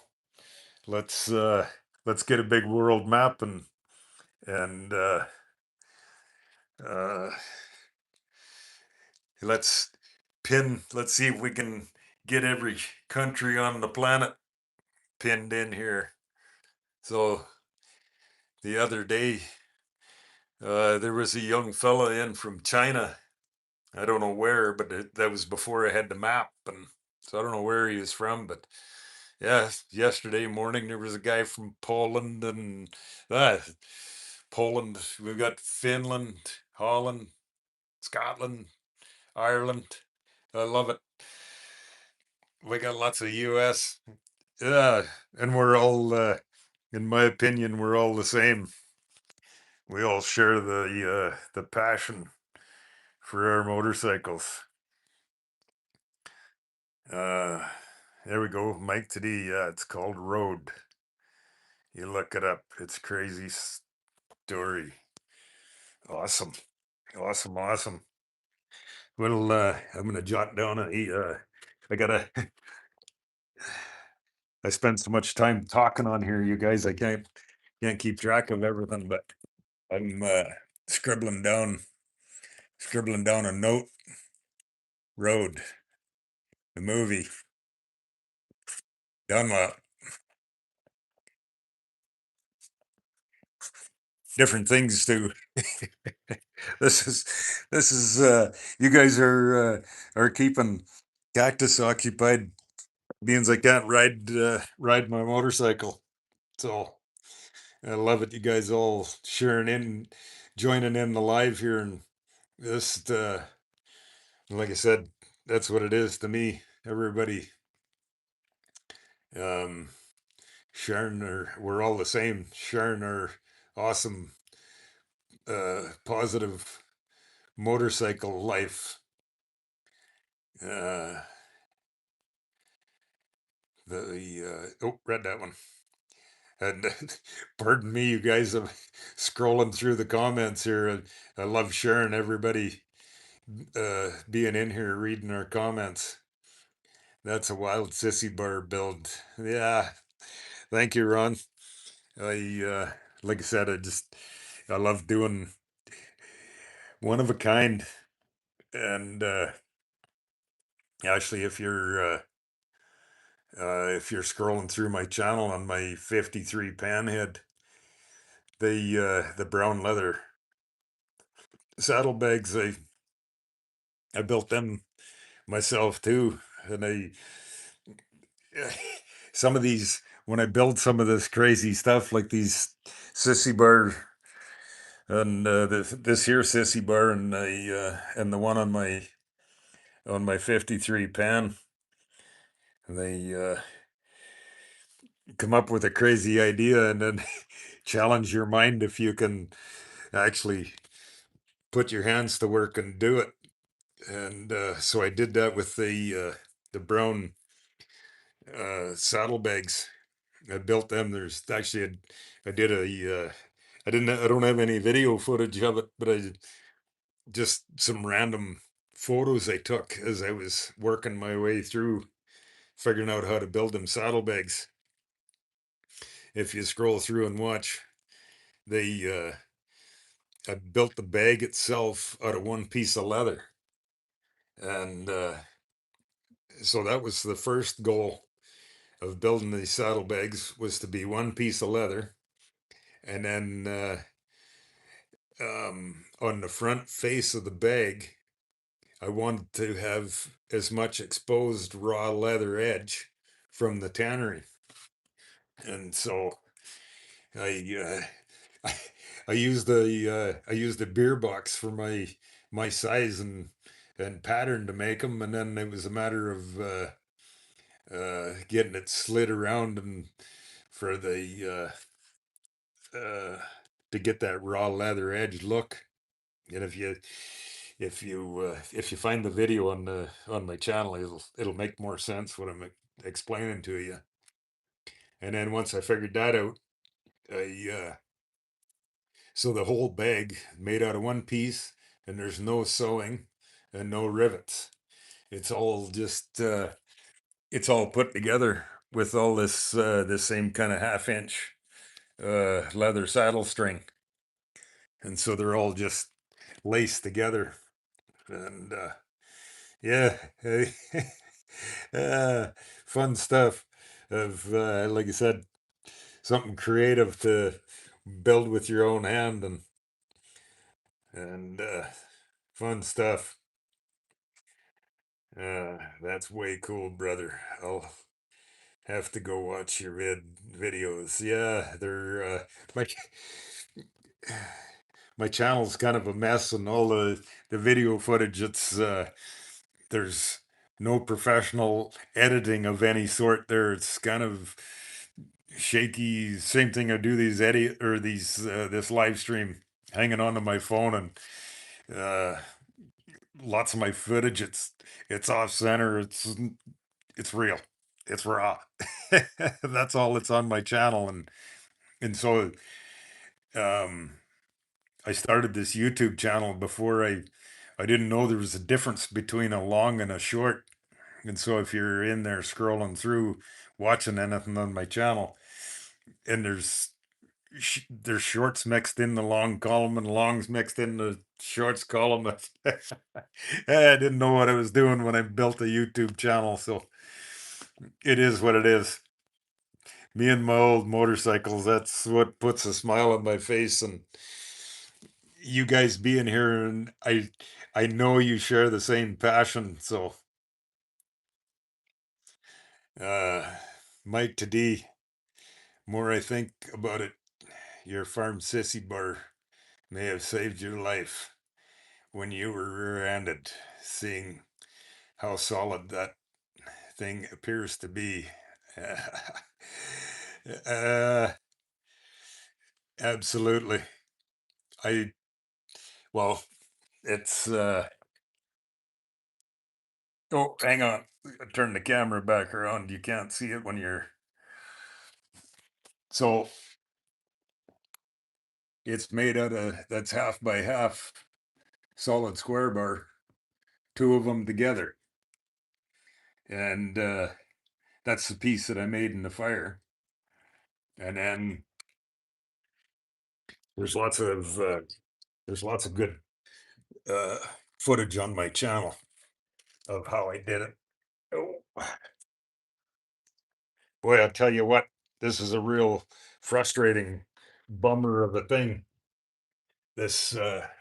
let's uh, let's get a big world map and uh, let's let's see if we can get every country on the planet pinned in here. So the other day, there was a young fella in from China. I don't know where, but that was before I had the map, and so I don't know where he was from. But yeah, yesterday morning there was a guy from Poland, and uh, Poland. We've got Finland, Holland, Scotland, Ireland. I love it. We got lots of U.S. Yeah, and we're all, in my opinion, we're all the same. We all share the passion for our motorcycles. Uh, there we go, Mike today. Yeah, it's called Road. You look it up. It's a crazy story. Awesome, awesome, awesome. Well, I'm gonna jot down I gotta. I spend so much time talking on here, you guys. I can't keep track of everything, but I'm scribbling down scribbling down a note. Road, the movie, Dunlop, different things too. this is this is you guys are keeping Cactus occupied, means I can't ride my motorcycle. So I love it. You guys all sharing in, joining in the live here, and this like I said, that's what it is to me. Everybody um sharing we're all the same, sharing our awesome positive motorcycle life. Uh, oh, read that one. And pardon me, you guys, I'm scrolling through the comments here. I love sharing everybody being in here reading our comments. That's a wild sissy bar build. Yeah, thank you, Ron. I like I said, I love doing one of a kind. And actually, if you're scrolling through my channel on my 53 panhead, The brown leather saddlebags. I built them myself too, and I some of these when I build some of this crazy stuff like these sissy bar and this here sissy bar and the one on my 53 pan, they come up with a crazy idea and then challenge your mind if you can actually put your hands to work and do it. And so I did that with the brown saddlebags. I built them. There's actually I did I don't have any video footage of it, but I just some random photos I took as I was working my way through figuring out how to build them saddlebags. If you scroll through and watch, they I built the bag itself out of one piece of leather, and so that was the first goal of building these saddlebags was to be one piece of leather, and then on the front face of the bag, I wanted to have as much exposed raw leather edge from the tannery, and so I I used I used a beer box for my size and pattern to make them, and then it was a matter of getting it slid around and for the to get that raw leather edge look. And if you find the video on my channel, it'll make more sense what I'm explaining to you. And then once I figured that out, I so the whole bag made out of one piece, and there's no sewing and no rivets. It's all just it's all put together with all this same kind of half-inch leather saddle string, and so they're all just laced together. And yeah, uh, fun stuff. Of like I said, something creative to build with your own hand and fun stuff. That's way cool, brother. I'll have to go watch your videos. Yeah, they're my my channel's kind of a mess, and all the video footage. It's there's no professional editing of any sort there. It's kind of shaky. Same thing. I do these edit or these this live stream hanging onto my phone and uh lots of my footage it's off center, it's real, it's raw. That's all that's on my channel. And so um I started this YouTube channel before I didn't know there was a difference between a long and a short. And so if you're in there scrolling through watching anything on my channel and there's shorts mixed in the long column and longs mixed in the shorts column. I didn't know what I was doing when I built a YouTube channel, so it is what it is. Me and my old motorcycles, that's what puts a smile on my face. And you guys being here, and I know you share the same passion. So uh Mike to D, more I think about it, your farm sissy bar may have saved your life when you were rear-ended, seeing how solid that thing appears to be. uh, Absolutely. I well, it's oh, hang on. Turn the camera back around. You can't see it when you're so it's made out of that's half by half solid square bar, two of them together. And that's the piece that I made in the fire. And then there's lots of uh, there's lots of good uh, footage on my channel of how I did it. Oh, boy, I'll tell you what, this is a real frustrating bummer of a thing. This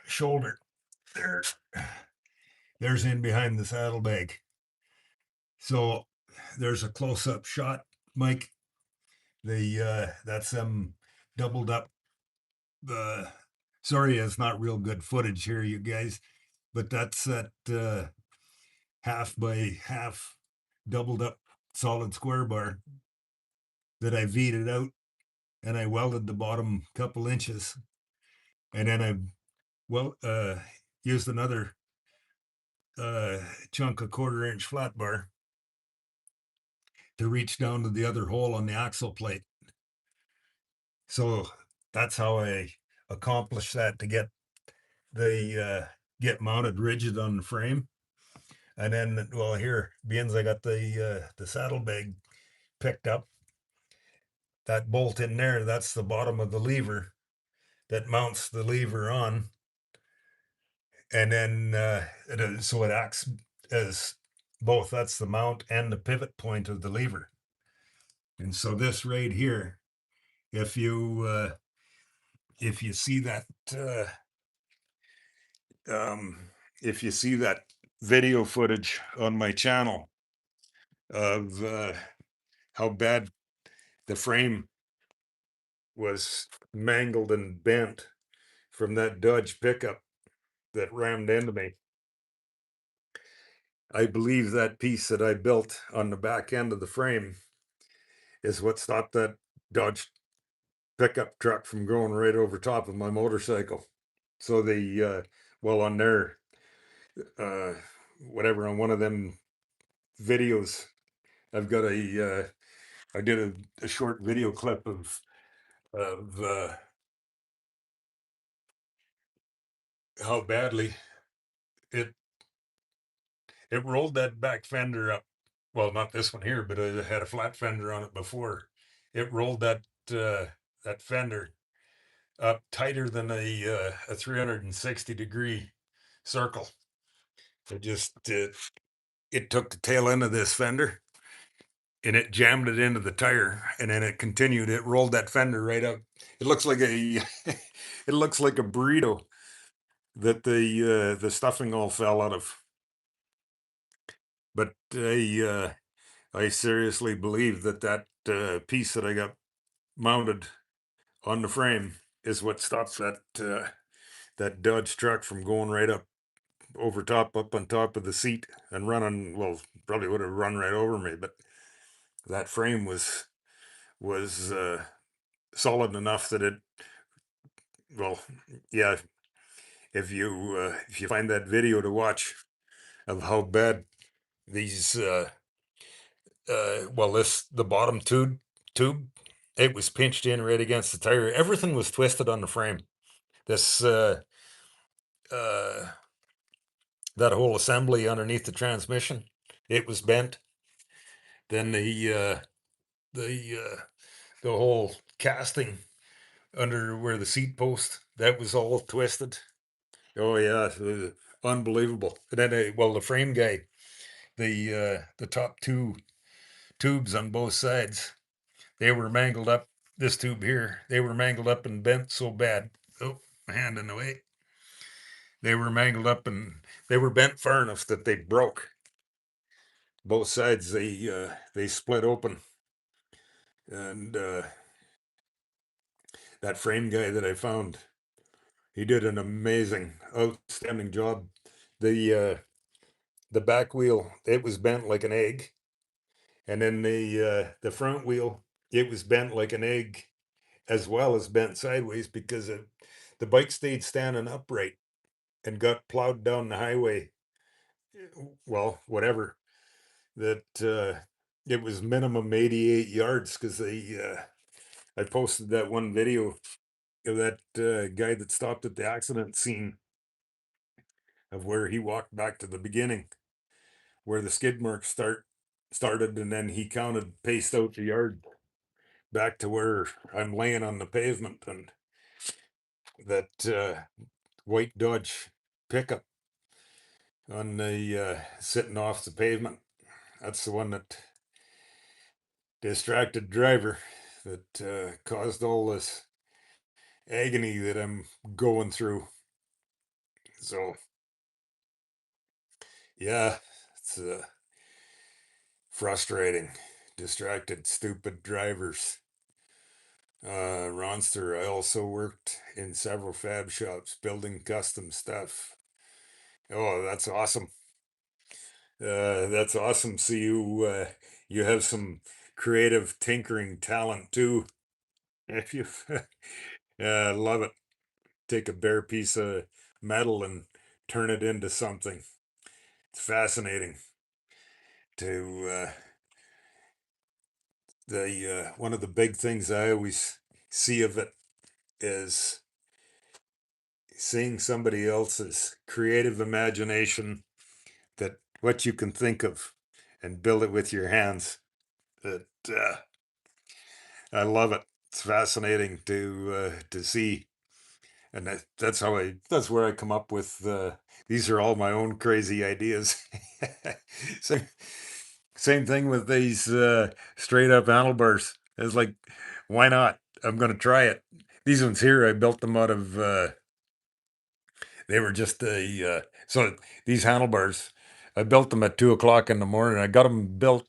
shoulder there, there's in behind the saddlebag. So there's a close-up shot, Mike. That's them doubled up. Sorry, it's not real good footage here, you guys, but that's that half by half doubled up solid square bar that I V'd out, and I welded the bottom couple inches, and then I used another chunk of 1/4 inch flat bar to reach down to the other hole on the axle plate. So that's how I accomplished that, to get get mounted rigid on the frame. And then, well, here, being I got the saddlebag picked up, that bolt in there, that's the bottom of the lever that mounts the lever on. And then so it acts as both. That's the mount and the pivot point of the lever. And so this right here, if you see that if you see that video footage on my channel of how bad the frame was mangled and bent from that Dodge pickup that rammed into me, I believe that piece that I built on the back end of the frame is what stopped that Dodge pickup truck from going right over top of my motorcycle. So on there, whatever, on one of them videos, I've got I did a short video clip of how badly it rolled that back fender up. Well, not this one here, but it had a flat fender on it before. It rolled that fender up tighter than a 360-degree circle. It took the tail end of this fender and it jammed it into the tire, and then it continued. It rolled that fender right up. It looks like a it looks like a burrito that the stuffing all fell out of. But I seriously believe that piece that I got mounted on the frame is what stops that Dodge truck from going right up on top of the seat and running. Well, probably would have run right over me, but that frame was solid enough that it. Well, yeah. If you find that video to watch of how bad these the bottom tube, it was pinched in right against the tire. Everything was twisted on the frame. This uh that whole assembly underneath the transmission, it was bent. Then the the whole casting under where the seat post, that was all twisted. Oh yeah, it was unbelievable. And then the frame guy, the top two tubes on both sides, they were mangled up. This tube here, they were mangled up and bent so bad. Oh, my hand in the way. They were mangled up and they were bent far enough that they broke. Both sides, they split open. And that frame guy that I found, he did an amazing, outstanding job. The back wheel, it was bent like an egg, and then the front wheel, it was bent like an egg, as well as bent sideways, because the bike stayed standing upright and got plowed down the highway. Well, whatever. That it was minimum 88 yards, because I posted that one video of that guy that stopped at the accident scene, of where he walked back to the beginning, where the skid marks started, and then he paced out the yard back to where I'm laying on the pavement, and that white Dodge pickup on the sitting off the pavement. That's the one that distracted driver that caused all this agony that I'm going through. So yeah, it's frustrating. Distracted, stupid drivers. Ronster, I also worked in several fab shops building custom stuff. Oh, that's awesome. That's awesome. So you have some creative tinkering talent too. If you love it, take a bare piece of metal and turn it into something. It's fascinating to the one of the big things I always see of it is seeing somebody else's creative imagination, that what you can think of and build it with your hands. That I love it. It's fascinating to see, and that's how that's where I come up with. These are all my own crazy ideas. So, same thing with these straight up handlebars. It's like, why not? I'm going to try it. These ones here, I built them out of. They were just so these handlebars. I built them at 2 o'clock in the morning. I got them built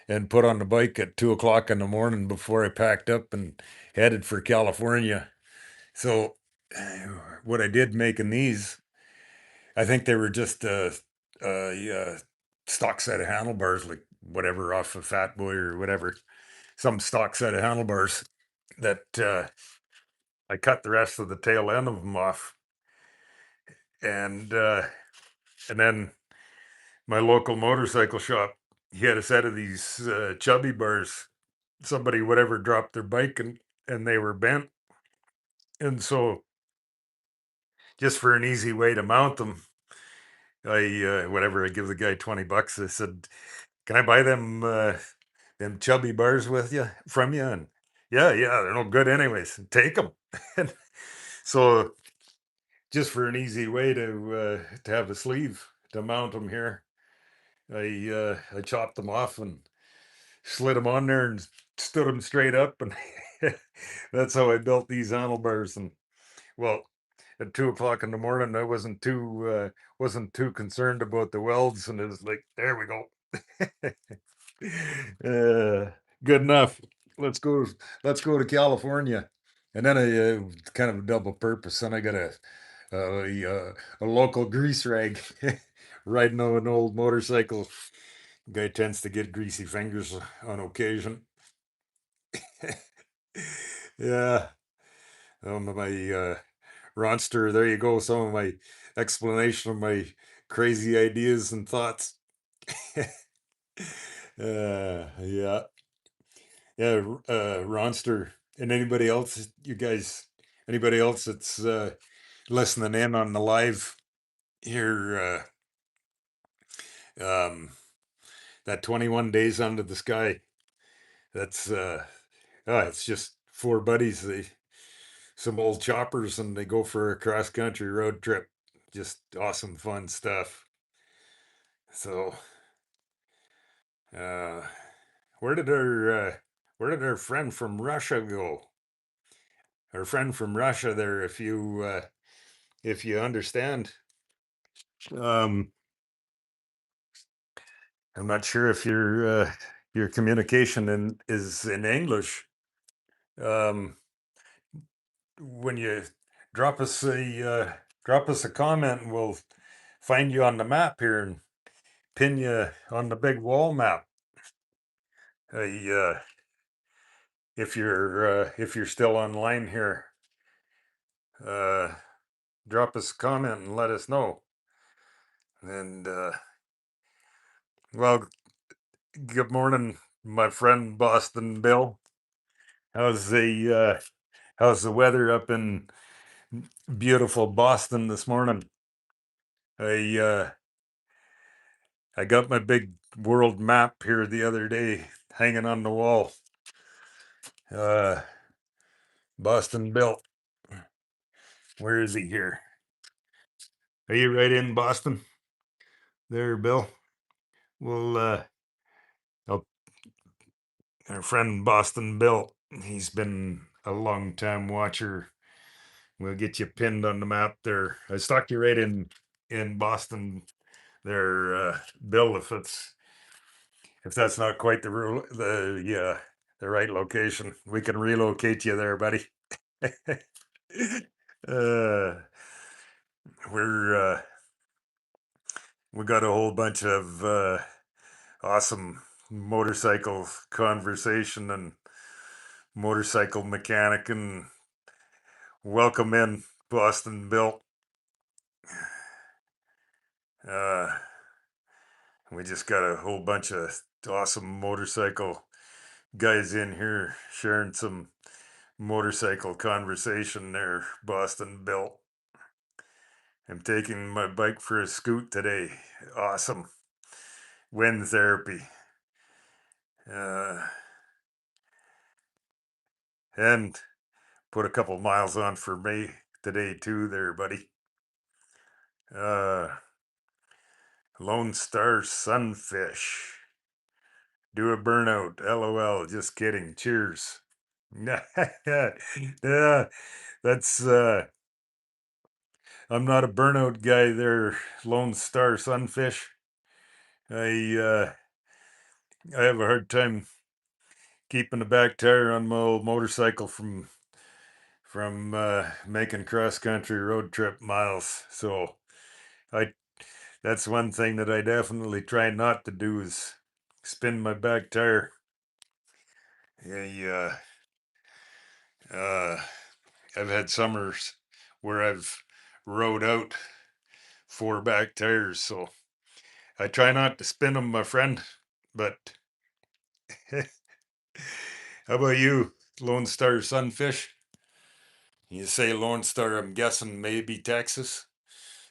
and put on the bike at 2 o'clock in the morning before I packed up and headed for California. So, what I did making these, I think they were just a stock set of handlebars, like whatever off of Fat Boy or whatever, some stock set of handlebars that I cut the rest of the tail end of them off, and then my local motorcycle shop, he had a set of these chubby bars. Somebody whatever dropped their bike and they were bent, and so just for an easy way to mount them, I whatever I give the guy $20. I said, "Can I buy them chubby bars with you from you?" And yeah, they're no good anyways. Take them. And so just for an easy way to have a sleeve to mount them here, I chopped them off and slid them on there and stood them straight up, and that's how I built these handlebars. And well, at 2 o'clock in the morning, I wasn't too concerned about the welds, and it was like, there we go. uh, Good enough. Let's go. Let's go to California, and then I kind of double purpose. Then I got a local grease rag riding on an old motorcycle. Guy tends to get greasy fingers on occasion. Yeah, my Ronster. There you go. Some of my explanation of my crazy ideas and thoughts. Yeah, yeah. Ronster, and anybody else, you guys, anybody else that's listening in on the live here, um, that 21 days under the sky. That's it's just four buddies. They some old choppers and they go for a cross country road trip. Just awesome, fun stuff. So, uh, where did our friend from Russia go? Our friend from Russia there, if you understand. Um, I'm not sure if your communication is in English. Um, when you drop us a comment, and we'll find you on the map here and pin you on the big wall map. Uh, if you're still online here, uh, drop us a comment and let us know. And well, good morning, my friend Boston Bill. How's the weather up in beautiful Boston this morning? I uh, I got my big world map here the other day hanging on the wall. Uh, Boston Bill, where is he here? Are you right in Boston? There, Bill. Well, oh, our friend Boston Bill, he's been a long time watcher We'll get you pinned on the map there. I stuck you right in Boston there, Bill. If that's not quite the right location, we can relocate you there, buddy. uh, we're we got a whole bunch of awesome motorcycle conversation and motorcycle mechanic, and welcome in Boston Bill. Uh, we just got a whole bunch of awesome motorcycle guys in here sharing some motorcycle conversation there, Boston Bill. I'm taking my bike for a scoot today. Awesome. Wind therapy. Uh, and put a couple miles on for me today too there, buddy. Uh, Lone Star Sunfish. Do a burnout. LOL. Just kidding. Cheers. Yeah, that's I'm not a burnout guy there, Lone Star Sunfish. I have a hard time keeping the back tire on my old motorcycle from making cross country road trip miles. So I that's one thing that I definitely try not to do is spin my back tire. I, I've had summers where I've rode out four back tires, so I try not to spin them, my friend. But how about you, Lone Star Sunfish? You say Lone Star, I'm guessing maybe Texas.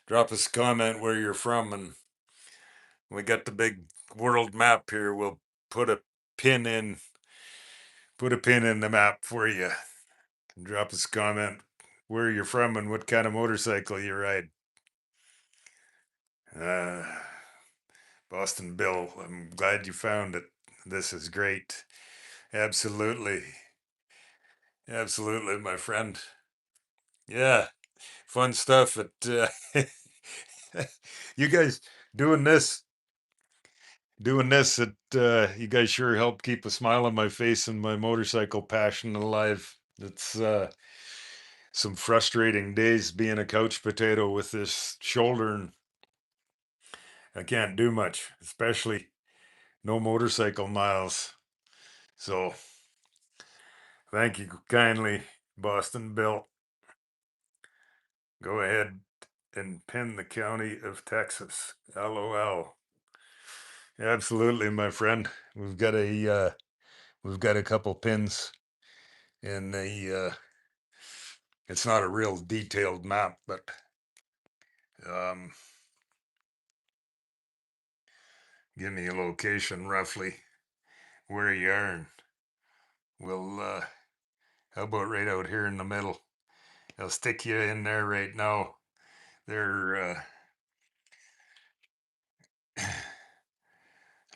Drop us a comment where you're from, and we got the big world map here. We'll put a pin in, put a pin in the map for you. Drop us a comment where you're from and what kind of motorcycle you ride. Uh, Boston Bill, I'm glad you found it. This is great. Absolutely. Absolutely, my friend. Yeah, fun stuff. You guys doing this, you guys sure help keep a smile on my face and my motorcycle passion alive. It's some frustrating days being a couch potato with this shoulder, and I can't do much, especially no motorcycle miles. So thank you kindly, Boston Bill. Go ahead and pin the county of Texas. LOL. Absolutely, my friend. We've got a couple pins in the it's not a real detailed map, but um give me a location roughly where you are, and we'll how about right out here in the middle? I'll stick you in there right now. They're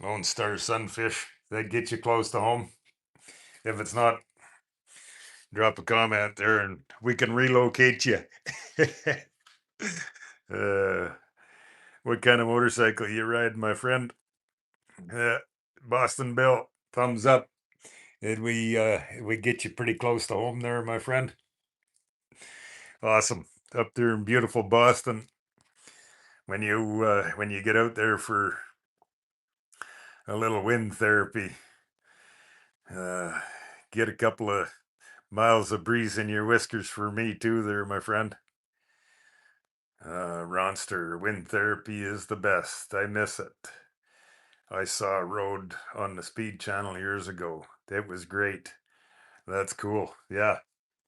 Lone Star Sunfish. That get you close to home. If it's not, drop a comment there and we can relocate you. uh, what kind of motorcycle you ride, my friend? Uh, Boston Bill, thumbs up. Did we get you pretty close to home there, my friend? Awesome. Up there in beautiful Boston. When you get out there for a little wind therapy, uh, get a couple of miles of breeze in your whiskers for me too, there, my friend. Ronster wind therapy is the best. I miss it. I saw a road on the Speed Channel years ago. It was great. That's cool. Yeah,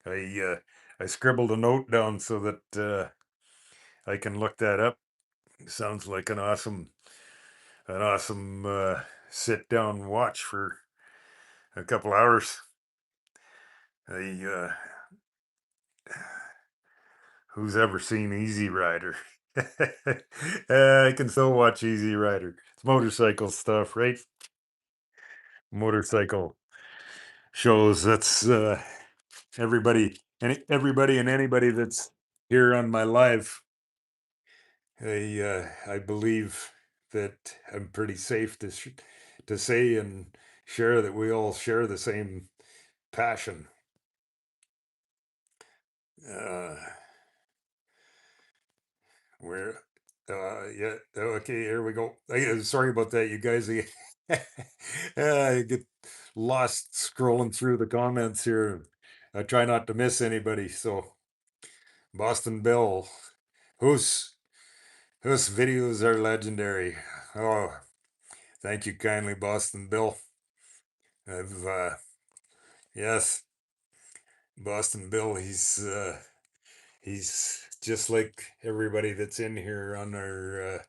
I scribbled a note down so that I can look that up. Sounds like an awesome sit down watch for a couple hours. I Who's ever seen Easy Rider? I can still watch Easy Rider. It's motorcycle stuff, right? Motorcycle shows. That's everybody everybody and anybody that's here on my live. I believe that I'm pretty safe to say and share that we all share the same passion. Uh, where, yeah, okay, here we go. Sorry about that, you guys. I get lost scrolling through the comments here. I try not to miss anybody. So, Boston Bill, whose whose videos are legendary. Oh, thank you kindly, Boston Bill. I've yes, Boston Bill. He's just like everybody that's in here on our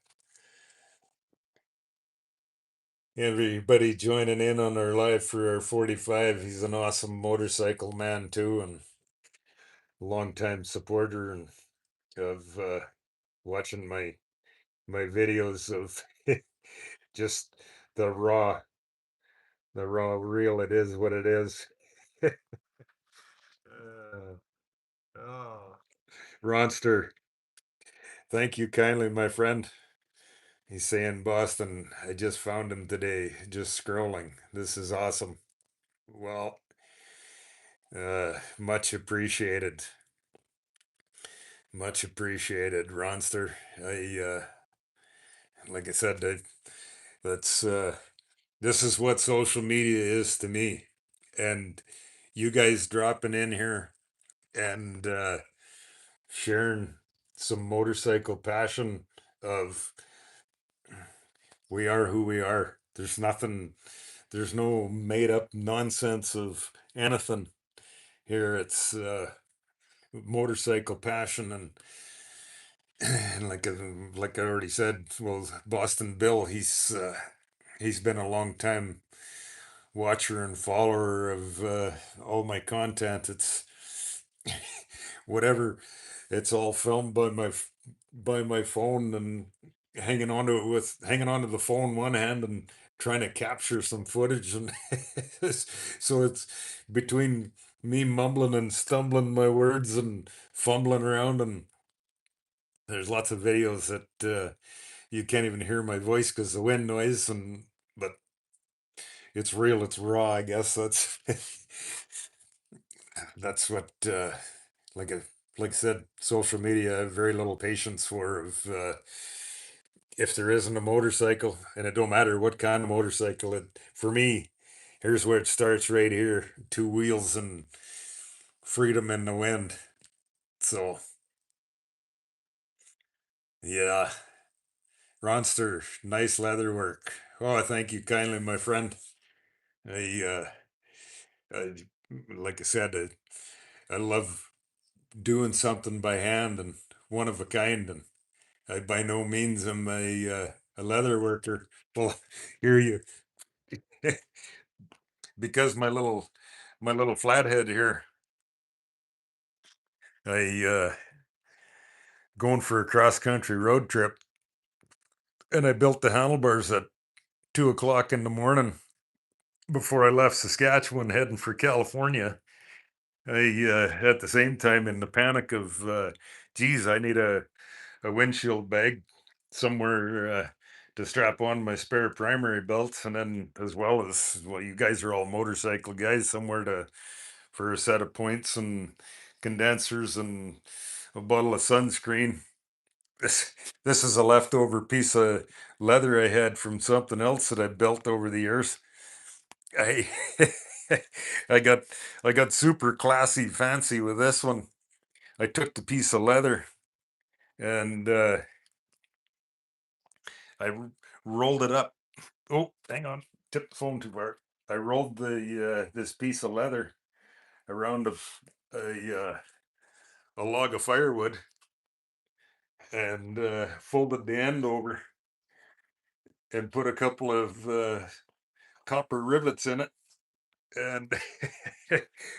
everybody joining in on our live for our 45. He's an awesome motorcycle man too, and longtime supporter and of watching my videos of just the raw real. It is what it is. uh, oh, Ronster, thank you kindly, my friend. He's saying Boston. I just found him today, just scrolling. This is awesome. Well, much appreciated. Much appreciated, Ronster. Like I said, that's this is what social media is to me, and you guys dropping in here and sharing some motorcycle passion of we are who we are. There's nothing. There's no made up nonsense of anything here. It's motorcycle passion and like I already said, well, Boston Bill, he's been a long time watcher and follower of all my content. It's whatever. It's all filmed by my phone and hanging onto the phone one hand and trying to capture some footage and so it's between me mumbling and stumbling my words and fumbling around, and there's lots of videos that you can't even hear my voice because the wind noise, and but it's real, it's raw, I guess. That's what like a like I said, social media I have very little patience for. Of if there isn't a motorcycle, and it don't matter what kind of motorcycle, it for me, here's where it starts, right here: two wheels and freedom in the wind. So yeah, Ronster, nice leather work. Oh, thank you kindly, my friend. I, I like I said, I love doing something by hand and one of a kind, and I by no means am a leather worker. Well, here you because my little flathead here, I going for a cross country road trip, and I built the handlebars at 2 o'clock in the morning before I left Saskatchewan heading for California. I at the same time, in the panic of geez, I need a windshield bag somewhere to strap on my spare primary belts, and then as well as, well, you guys are all motorcycle guys, somewhere to for a set of points and condensers and a bottle of sunscreen. This this is a leftover piece of leather I had from something else that I built over the years. I I got I got super classy fancy with this one. I took the piece of leather and I rolled it up. Oh, hang on, tipped the phone too far. I rolled the this piece of leather around a log of firewood and folded the end over and put a couple of copper rivets in it, and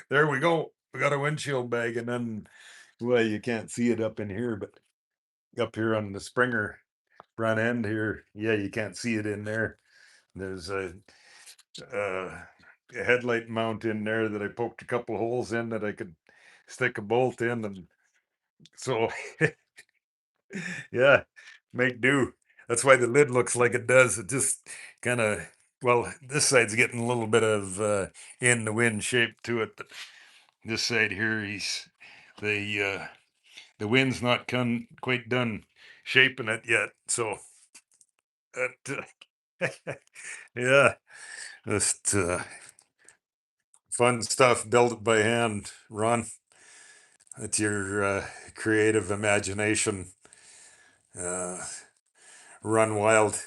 there we go. We got a windshield bag, and then, well, you can't see it up in here, but up here on the Springer front end here, yeah, you can't see it in there. There's uh, a headlight mount in there that I poked a couple holes in that I could stick a bolt in, and so yeah, make do. That's why the lid looks like it does. It just kind of, well, this side's getting a little bit of in the wind shape to it, but this side here, the wind's not quite done shaping it yet. So that, yeah, just fun stuff. Build it by hand, Ron. It's your creative imagination. Uh, Run wild.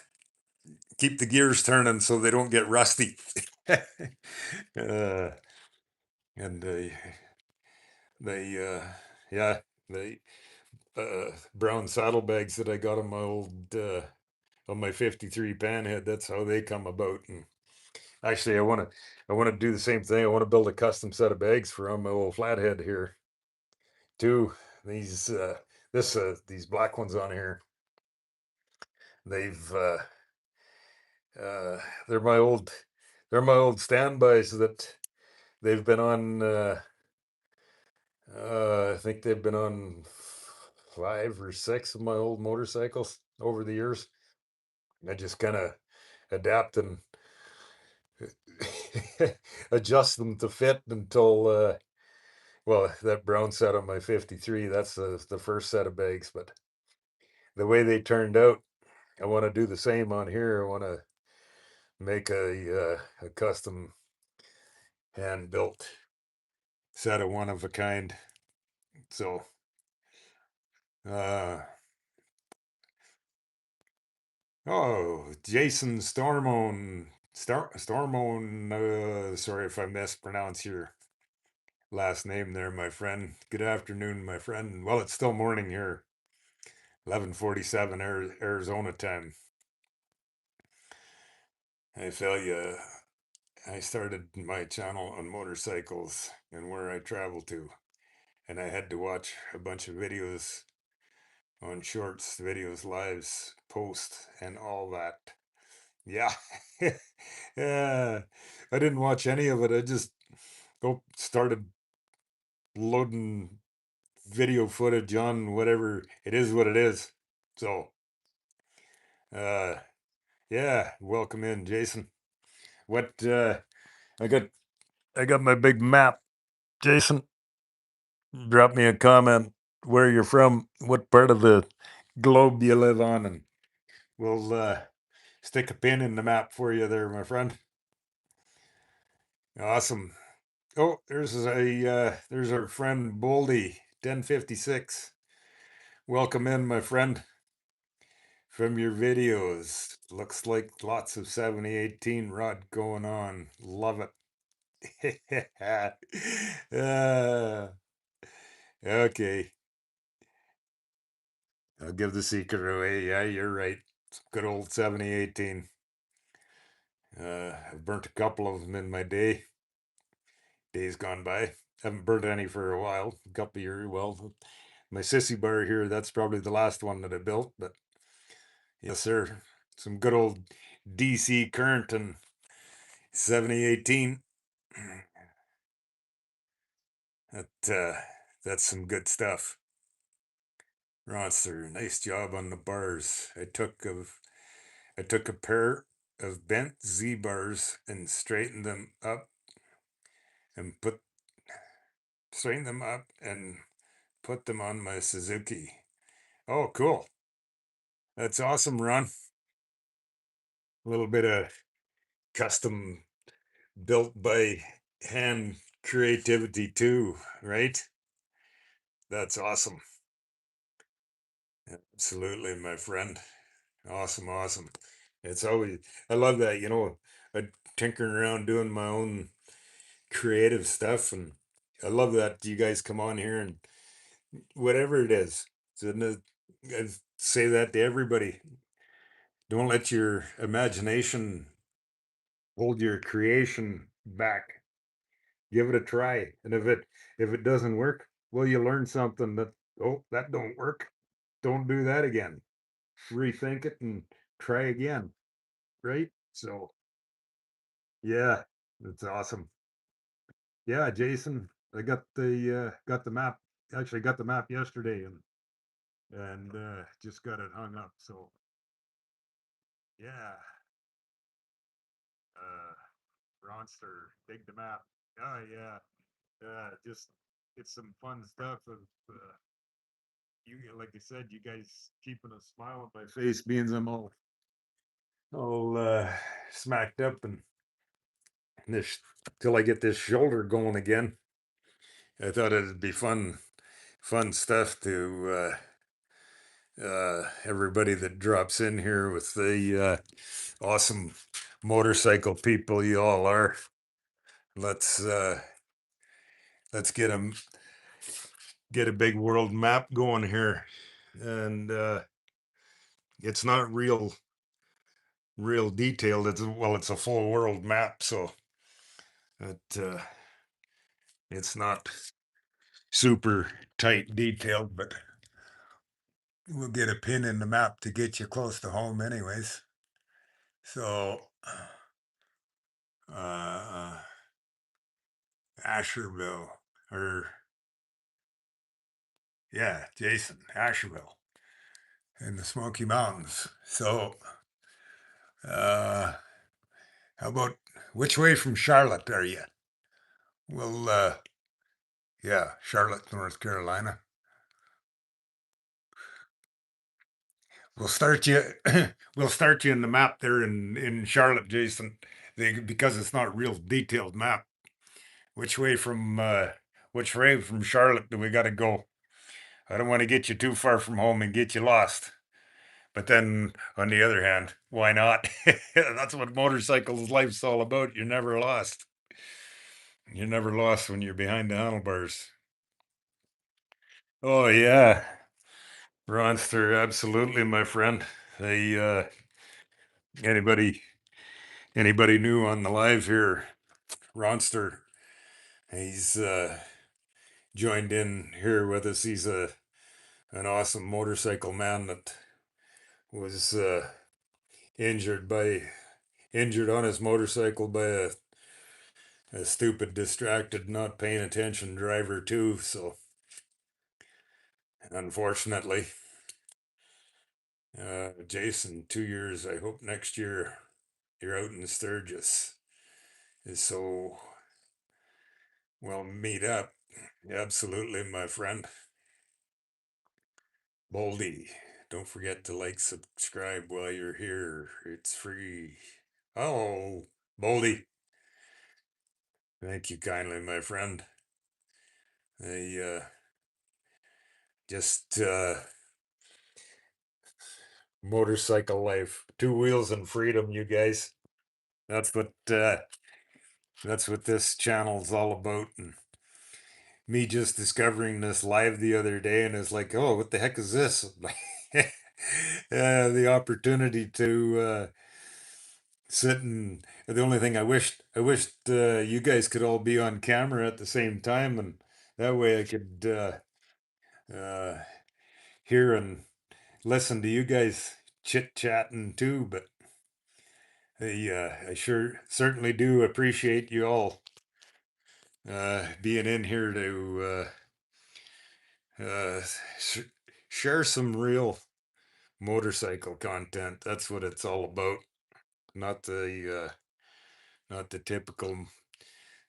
Keep the gears turning so they don't get rusty. uh, and they yeah, the brown saddlebags that I got on my old on my 53 panhead, that's how they come about. And actually I want to do the same thing. I want to build a custom set of bags for on my old flathead here too. These these black ones on here, they've uh they're my old standbys that they've been on I think they've been on 5 or 6 of my old motorcycles over the years. I just kind of adapt and adjust them to fit until well, that brown set on my 53, that's the first set of bags, but the way they turned out, I want to do the same on here. I want to make a custom hand built set of one of a kind. So uh oh, Jason Stormone, sorry if I mispronounce your last name there, my friend. Good afternoon, my friend. Well, it's still morning here, 11:47 Arizona time. I tell you, I started my channel on motorcycles and where I travel to, and I had to watch a bunch of videos on shorts, videos, lives, post, and all that. Yeah. Yeah. I didn't watch any of it. I just started loading video footage on whatever it is, what it is. So, uh, yeah, welcome in, Jason. What, I got, I got my big map. Jason, drop me a comment where you're from, what part of the globe you live on, and we'll, stick a pin in the map for you there, my friend. Awesome. Oh, there's our friend Boldy, 1056. Welcome in, my friend. From your videos, looks like lots of 7018 rod going on. Love it. Okay, I'll give the secret away. Yeah, you're right. Good old 7018. I've burnt a couple of them in my days gone by. Haven't burnt any for a while, a couple of years. Well, my sissy bar here, that's probably the last one that I built, but yes, sir. Some good old DC current and 7018. That's some good stuff. Ronster, nice job on the bars. I took a pair of bent Z bars and and put straightened them up and put them on my Suzuki. Oh, cool. That's awesome, Ron. A little bit of custom built by hand creativity too, right? That's awesome. Absolutely, my friend. Awesome, awesome. It's always, I love that, I tinkering around doing my own creative stuff, and I love that you guys come on here and whatever it is. So I say that to everybody. Don't let your imagination hold your creation back. Give it a try. And if it doesn't work, well, you learn something that, oh, that don't work. Don't do that again. Rethink it and try again. Right? So yeah, that's awesome. Yeah, Jason. I got the map. Actually, got the map yesterday, and just got it hung up. So yeah, uh, Ronster, dig the map. Oh yeah, just it's some fun stuff. Of you, like I said, you guys keeping a smile on my face, being I'm all smacked up and this till I get this shoulder going again. I thought it'd be fun stuff to everybody that drops in here with the awesome motorcycle people you all are. Let's uh, let's get a big world map going here, and it's not real detailed. It's a full world map, so it's not super tight detailed, but we'll get a pin in the map to get you close to home, anyways. So, uh, Asherville, or yeah, Jason, Asherville in the Smoky Mountains. So, uh, how about which way from Charlotte are you? Well, yeah, Charlotte, North Carolina. We'll start you. We'll start you in the map there in Charlotte, Jason, because it's not a real detailed map. Which way from which way from Charlotte do we got to go? I don't want to get you too far from home and get you lost. But then, on the other hand, why not? That's what motorcycles life's all about. You're never lost. You're never lost when you're behind the handlebars. Oh yeah, Ronster, absolutely, my friend. They anybody anybody new on the live here, Ronster, he's joined in here with us. He's a an awesome motorcycle man that was injured by injured on his motorcycle by a stupid, distracted, not paying attention driver too. So unfortunately, Jason, 2 years. I hope next year you're out in Sturgis. So we'll meet up. Absolutely, my friend. Boldy, don't forget to like, subscribe while you're here. It's free. Oh, Boldy, thank you kindly, my friend. I just motorcycle life, two wheels and freedom, you guys. That's what uh, that's what this channel's all about. And me just discovering this live the other day, and it's like, oh, what the heck is this? The opportunity to sit and the only thing I wished you guys could all be on camera at the same time, and that way I could uh, hear and listen to you guys chit chatting too. But I sure certainly do appreciate you all being in here to sh- share some real motorcycle content. That's what it's all about. Not not the typical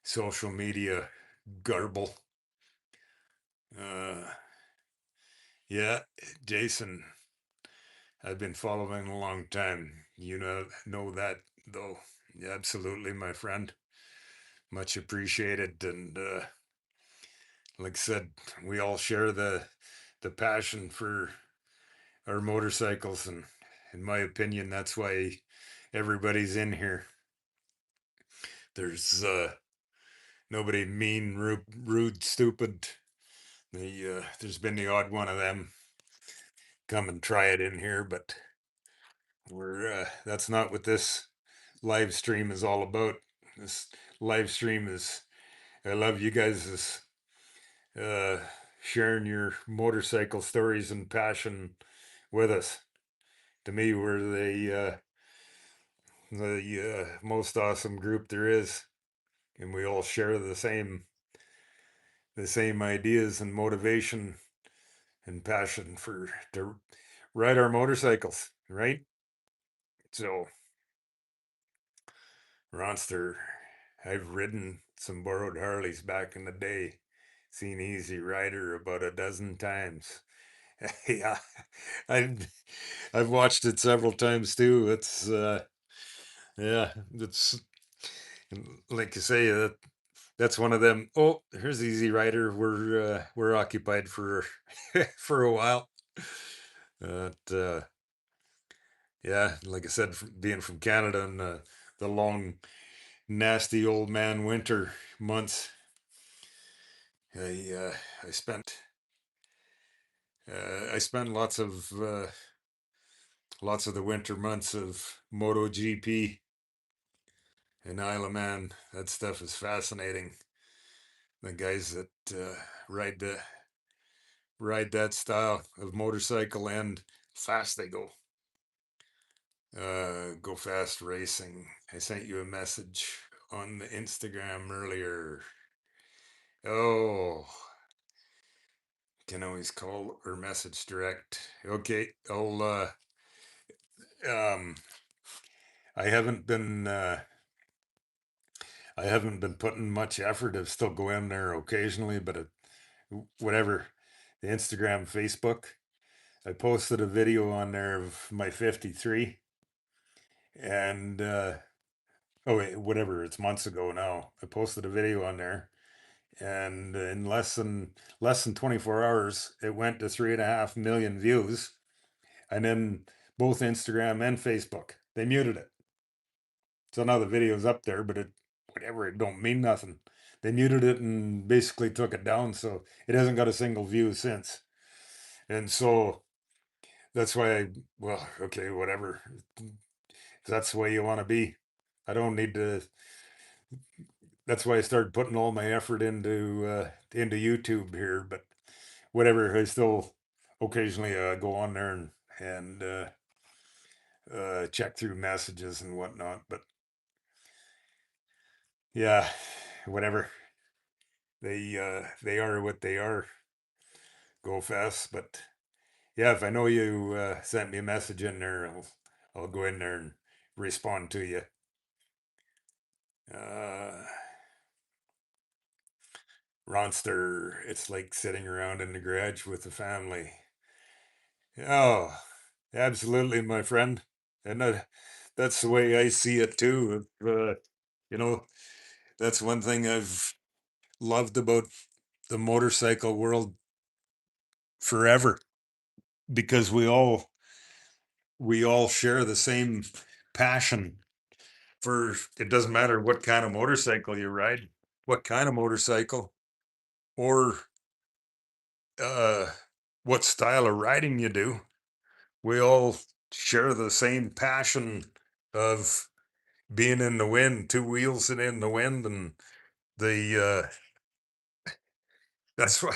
social media garble. Uh, yeah, Jason, I've been following a long time. You know that though. Yeah, absolutely, my friend. Much appreciated. And like I said, we all share the passion for our motorcycles, and in my opinion, that's why everybody's in here. There's nobody mean, rude, stupid. There's been the odd one of them come and try it in here, but we're that's not what this live stream is all about. This live stream is I love you guys uh, sharing your motorcycle stories and passion with us. To me, we're the most awesome group there is, and we all share the same the same ideas and motivation and passion for to ride our motorcycles, right? So, Ronster, I've ridden some borrowed Harleys back in the day, seen Easy Rider about a dozen times. Yeah, I've I've watched it several times too. It's yeah, it's like you say, that's one of them. Oh, here's Easy Rider. We're occupied for for a while. But yeah, like I said, being from Canada and the long, nasty old man winter months, I I spent lots of the winter months of MotoGP in Isle of Man. That stuff is fascinating. The guys that ride the ride that style of motorcycle and fast they go. Go fast racing. I sent you a message on the Instagram earlier. Oh, can always call or message direct. Okay, um I haven't been I haven't been putting much effort. I still go in there occasionally, but whatever. The Instagram, Facebook. I posted a video on there of my 53 and oh wait, whatever, it's months ago now. I posted a video on there and in less than 24 hours it went to 3.5 million views. And then both Instagram and Facebook, they muted it. So now the video's up there, but it whatever, it don't mean nothing. They muted it and basically took it down, so it hasn't got a single view since. And so that's why well, okay, whatever. If that's the way you want to be. I don't need to. That's why I started putting all my effort into YouTube here. But whatever, I still occasionally go on there and check through messages and whatnot. But yeah, whatever. They are what they are. Go fast, but yeah, if I know you sent me a message in there, I'll go in there and respond to you. Uh, Ronster, it's like sitting around in the garage with the family. Oh, absolutely, my friend. And that's the way I see it too. You know, that's one thing I've loved about the motorcycle world forever because we all share the same passion for it doesn't matter what kind of motorcycle you ride, what kind of motorcycle, or uh, what style of riding you do. We all share the same passion of being in the wind, two wheels and in the wind, and the that's why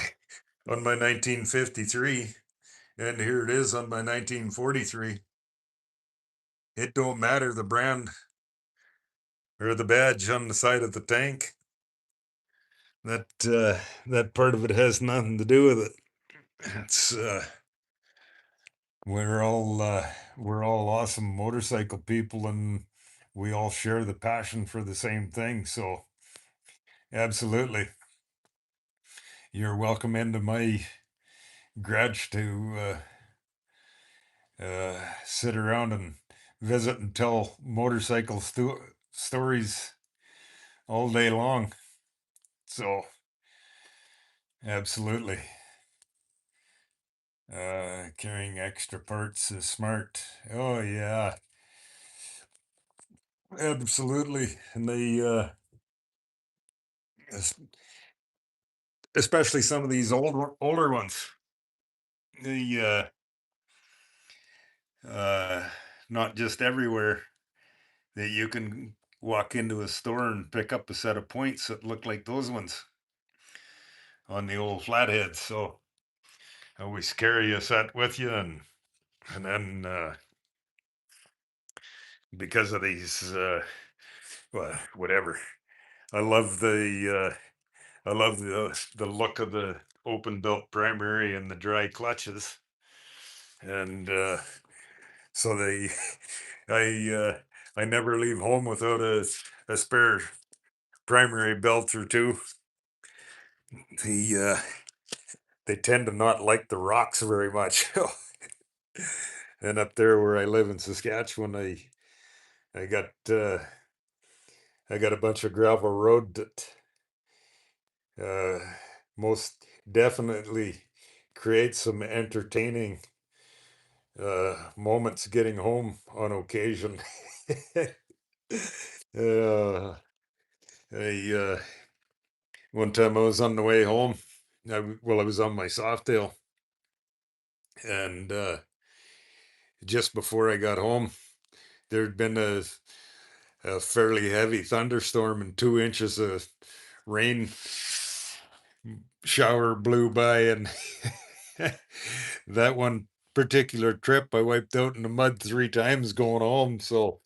on my 1953, and here it is on my 1943. It don't matter the brand or the badge on the side of the tank. That part of it has nothing to do with it. It's we're all we're all awesome motorcycle people, and we all share the passion for the same thing. So absolutely, you're welcome into my garage to sit around and visit and tell motorcycle stories all day long. So absolutely. Carrying extra parts is smart. Oh yeah, absolutely. And they es- especially some of these older ones. The not just everywhere that you can walk into a store and pick up a set of points that look like those ones on the old Flathead. So always carry a set with you, and then because of these, well, whatever. I love the I love the look of the open built primary and the dry clutches. And so they I never leave home without a spare primary belt or two. The they tend to not like the rocks very much. And up there where I live in Saskatchewan, I got I got a bunch of gravel road that uh, most definitely creates some entertaining moments getting home on occasion. uh, I one time I was on the way home. I was on my Softail, and just before I got home, there'd been a fairly heavy thunderstorm and 2 inches of rain shower blew by, and that one particular trip I wiped out in the mud 3 times going home. So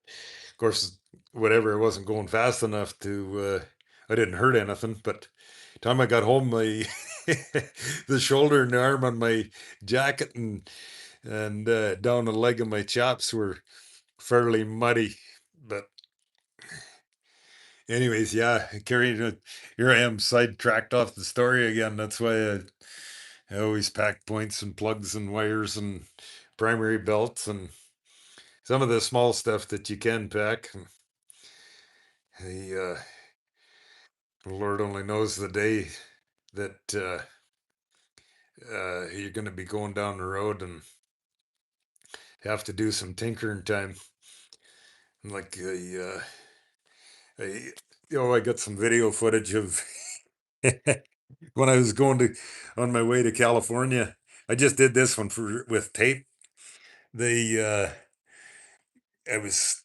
of course, whatever, I wasn't going fast enough to I didn't hurt anything, but time I got home, my the shoulder and the arm on my jacket and down the leg of my chaps were fairly muddy. But anyways, yeah, carrying it. Here I am, sidetracked off the story again. That's why I always pack points and plugs and wires and primary belts and some of the small stuff that you can pack. The Lord only knows the day that you're going to be going down the road and have to do some tinkering time. Like I, I got some video footage of when I was going to on my way to California. I just did this one for with tape. They I was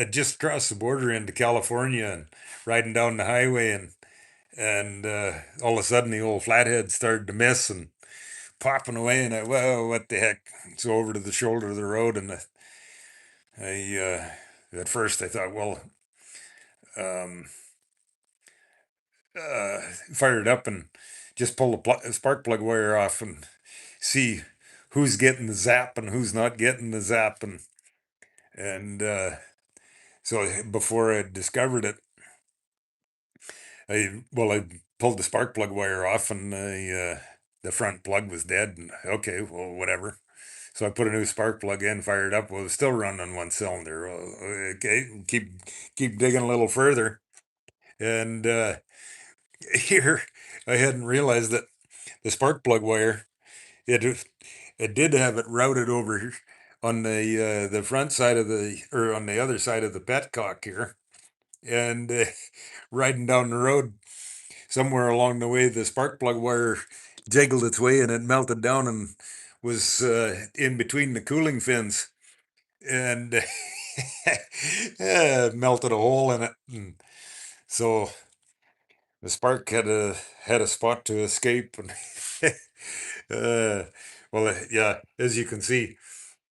just across the border into California and riding down the highway, and all of a sudden the old flathead started to miss and popping away, and well, what the heck? So over to the shoulder of the road, and at first I thought, well, um, uh, fire it up and just pull the spark plug wire off and see who's getting the zap and who's not getting the zap, and so before I discovered it, I pulled the spark plug wire off, and the front plug was dead. And okay, well, whatever. So I put a new spark plug in, fired up. Well, it was still running on one cylinder. Well, okay, keep digging a little further, and here I hadn't realized that the spark plug wire it did have it routed over here on the front side of or on the other side of the petcock here, and riding down the road somewhere along the way, the spark plug wire jiggled its way and it melted down and was in between the cooling fins, and melted a hole in it. And so the spark had a spot to escape. And yeah, as you can see,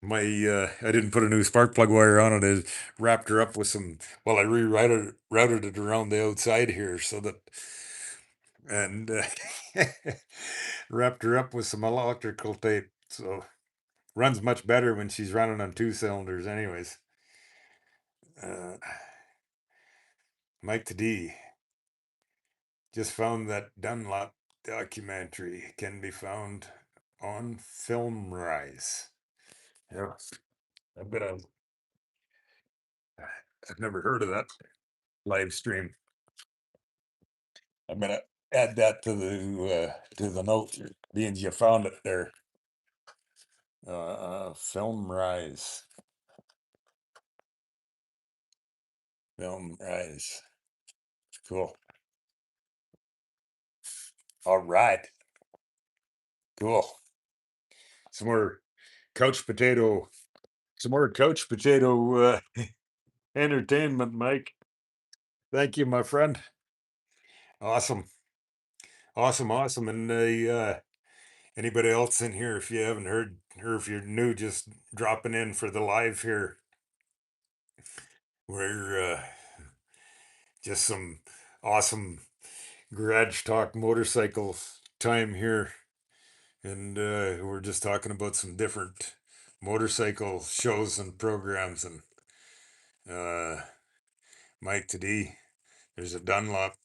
my I didn't put a new spark plug wire on it. I wrapped her up with some. Well, I routed it around the outside here so that, and wrapped her up with some electrical tape. So runs much better when she's running on 2 cylinders, anyways. Uh, Mike to D just found that Dunlop documentary can be found on Film Rise. Yeah, I bet I've never heard of that live stream. I'm gonna add that to the note, being you found it there. Film Rise. Film Rise. Cool. All right. Cool. Some more couch potato. Some more couch potato entertainment, Mike. Thank you, my friend. Awesome. Awesome. Awesome. And anybody else in here, if you haven't heard, or if you're new, just dropping in for the live here, we're just some awesome garage talk motorcycle time here, and we're just talking about some different motorcycle shows and programs. And uh, Mike today, there's a Dunlop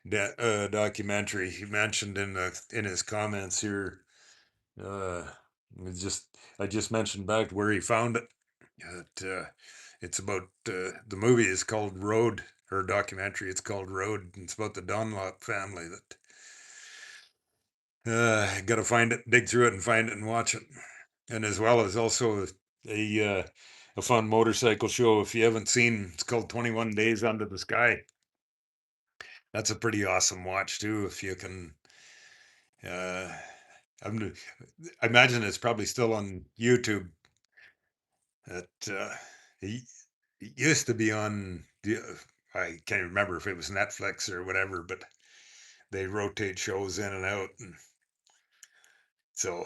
documentary he mentioned in his comments here. Uh, it's just I just mentioned back where he found it. It's about the movie is called Road, or documentary. It's called Road. And it's about the Dunlop family that got to find it, dig through it, and find it and watch it. And as well as also a fun motorcycle show. If you haven't seen, it's called 21 Days Under the Sky. That's a pretty awesome watch too. If you can, uh, I imagine it's probably still on YouTube. It, it it used to be on. I can't remember if it was Netflix or whatever, but they rotate shows in and out, and so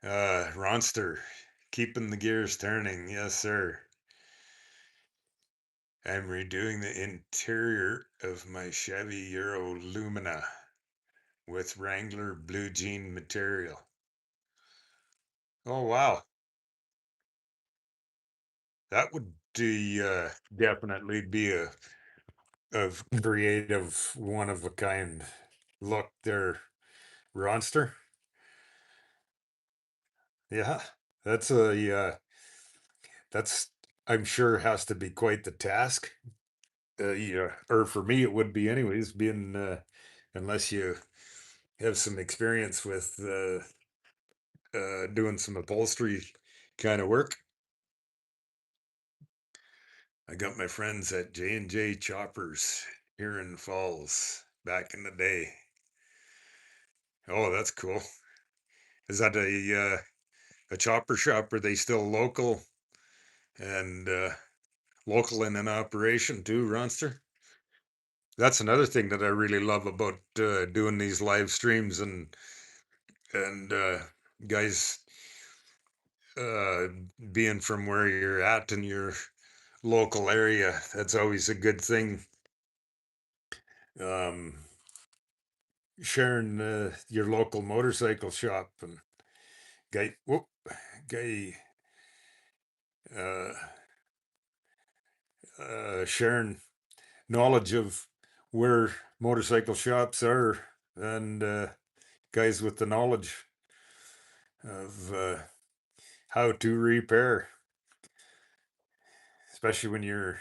Ronster, keeping the gears turning, yes sir. I'm redoing the interior of my Chevy Euro Lumina with Wrangler blue jean material. Oh wow, that would definitely be a creative, one of a kind look there, Ronster. Yeah, that's that's I'm sure has to be quite the task. Yeah, or for me it would be anyways, being unless you have some experience with doing some upholstery kind of work. I got my friends at J&J Choppers here in Falls back in the day. Oh, that's cool. Is that a chopper shop? Are they still local and local and in operation too, Ronster? That's another thing that I really love about doing these live streams and guys uh, being from where you're at in your local area. That's always a good thing. Um, Sharing your local motorcycle shop and guy, whoop, guy, uh, sharing knowledge of where motorcycle shops are and guys with the knowledge of how to repair, especially when you're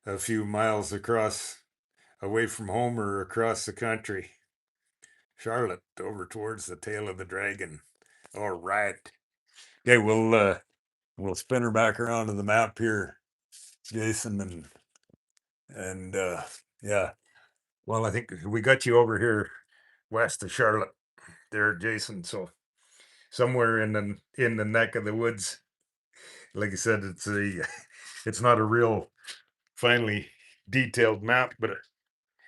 a few miles across away from home or across the country. Charlotte over towards the tail of the dragon. All right. Okay, we'll spin her back around to the map here, Jason, and yeah. Well, I think we got you over here west of Charlotte there, Jason. So somewhere in the neck of the woods. Like I said, it's not a real finely detailed map, but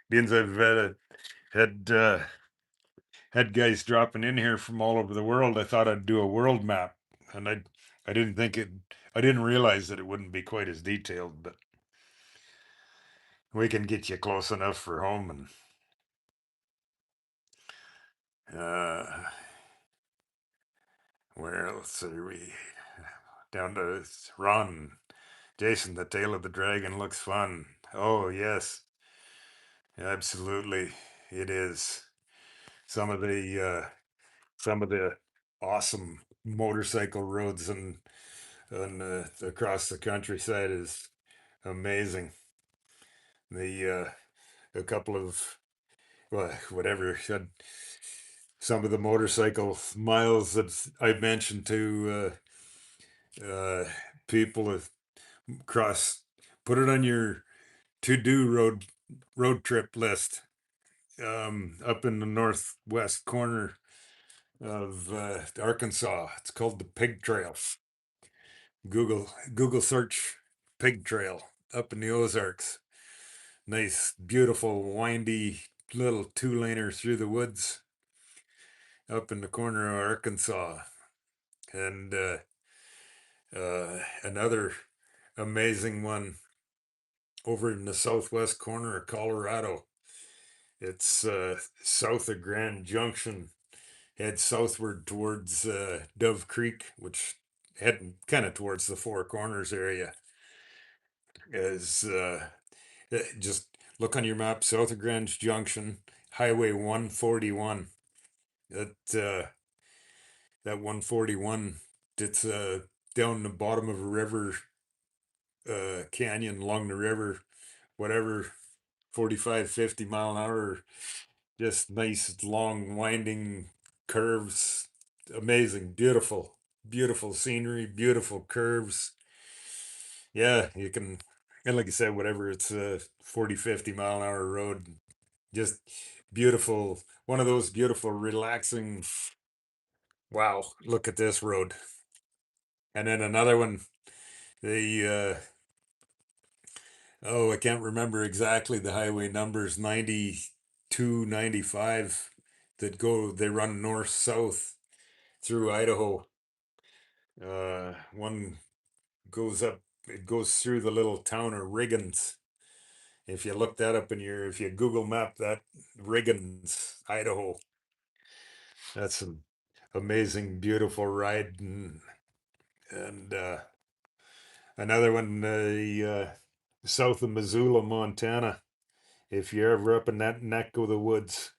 being I've had guys dropping in here from all over the world, I thought I'd do a world map, and I didn't think it. I didn't realize that it wouldn't be quite as detailed, but we can get you close enough for home. And where else are we? Down to Ron, Jason. The tail of the dragon looks fun. Oh yes, absolutely, it is. Some of the awesome motorcycle roads and across the countryside is amazing. The a couple of well, whatever some of the motorcycle miles that I mentioned to people have cross. Put it on your to do road trip list. Up in the northwest corner of Arkansas, it's called the Pig Trail. Google search Pig Trail up in the Ozarks. Nice, beautiful, windy little two-laner through the woods up in the corner of Arkansas. And another amazing one over in the southwest corner of Colorado. It's south of Grand Junction. Head southward towards Dove Creek, which heading kind of towards the Four Corners area. Is just look on your map, south of Grand Junction, Highway 141. That that 141, it's down the bottom of a river, canyon along the river, whatever, 45, 50 mile an hour, just nice long winding curves, amazing, beautiful, beautiful scenery, beautiful curves. Yeah, you can, and like I said, whatever, it's a 40, 50 mile an hour road, just beautiful, one of those beautiful relaxing, wow, look at this road. And then another one, the oh, I can't remember exactly the highway numbers, 92, 95, that go, they run north south through Idaho. One goes up, it goes through the little town of Riggins. If you look that up in your, if you Google map that, Riggins, Idaho, that's an amazing, beautiful ride. And another one, south of Missoula, Montana. If you're ever up in that neck of the woods,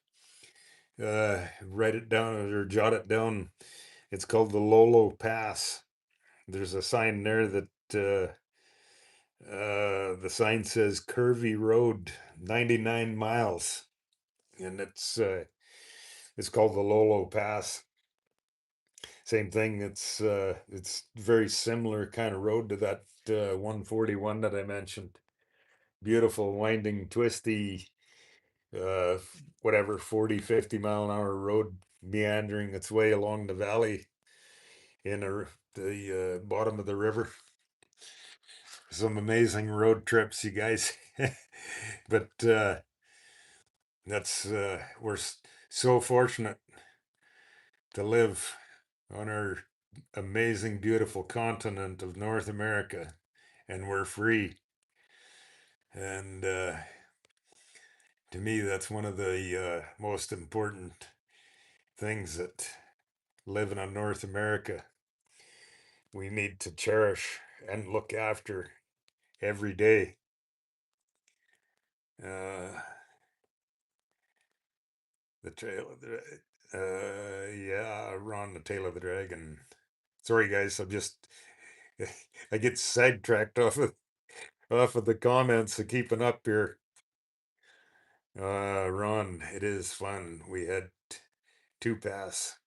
write it down or jot it down. It's called the Lolo Pass. There's a sign there that the sign says Curvy Road, 99 miles, and it's called the Lolo Pass. Same thing. It's very similar kind of road to that 141 that I mentioned. Beautiful, winding, twisty, uh, whatever, 40, 50 mile an hour road meandering its way along the valley in the bottom of the river. Some amazing road trips, you guys. But that's we're so fortunate to live on our amazing, beautiful continent of North America, and we're free. And to me, that's one of the most important things that living on North America we need to cherish and look after every day. Uh, the trail of the yeah, we're on the tail of the dragon. Sorry, guys, I'm just I get sidetracked off of the comments of keeping up here. Ron, it is fun. We had two pass,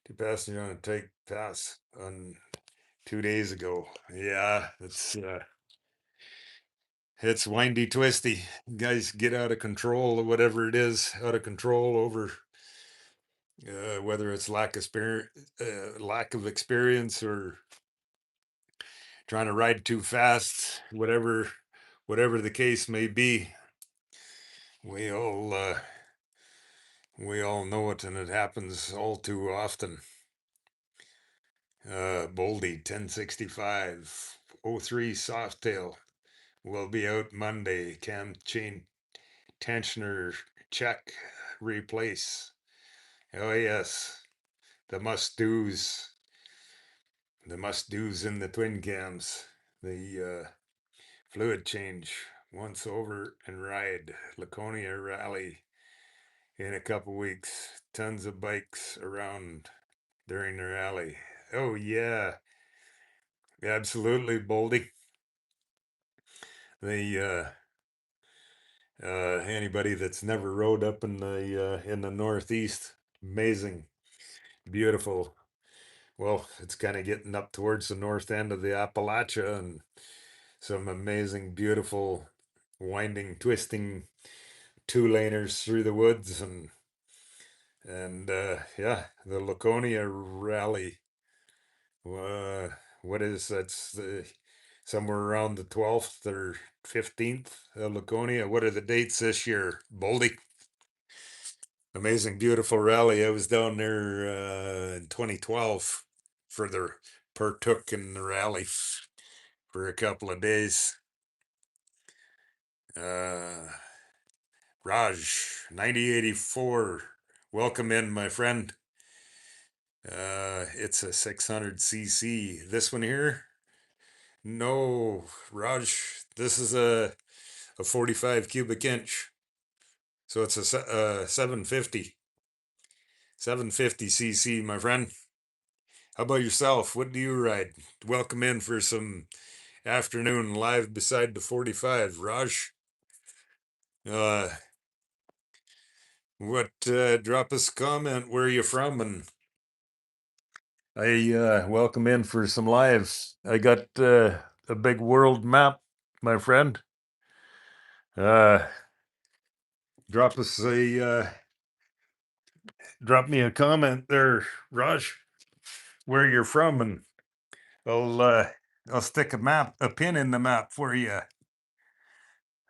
two passengers on a take pass on 2 days ago. Yeah, it's windy, twisty. Guys get out of control or whatever it is, out of control over whether it's lack of experience or trying to ride too fast, whatever the case may be. We all uh, we all know it, and it happens all too often. Boldy 1065 03 Softail will be out Monday. Cam chain tensioner check, replace. Oh yes, the must do's, the must do's in the twin cams. The fluid change once over and ride Laconia Rally in a couple weeks. Tons of bikes around during the rally. Oh yeah, absolutely, Boldy. The anybody that's never rode up in the Northeast, amazing, beautiful. Well, it's kind of getting up towards the north end of the Appalachia, and some amazing, beautiful, winding, twisting two-laners through the woods, and yeah, the Laconia Rally. Uh, what is that's the somewhere around the 12th or 15th of Laconia. What are the dates this year, Boldy? Amazing, beautiful rally. I was down there in 2012 for the partook in the rally for a couple of days. Uh, Raj, 9084. Welcome in, my friend. It's a 600cc. This one here? No, Raj, this is a 45 cubic inch. So it's a 750. 750cc, my friend. How about yourself? What do you ride? Welcome in for some afternoon live beside the 45, Raj. Uh, drop us a comment. Where are you from? And I welcome in for some lives. I got a big world map, my friend. Uh, drop us a drop me a comment there, Raj, where you're from, and I'll uh, I'll stick a pin in the map for you,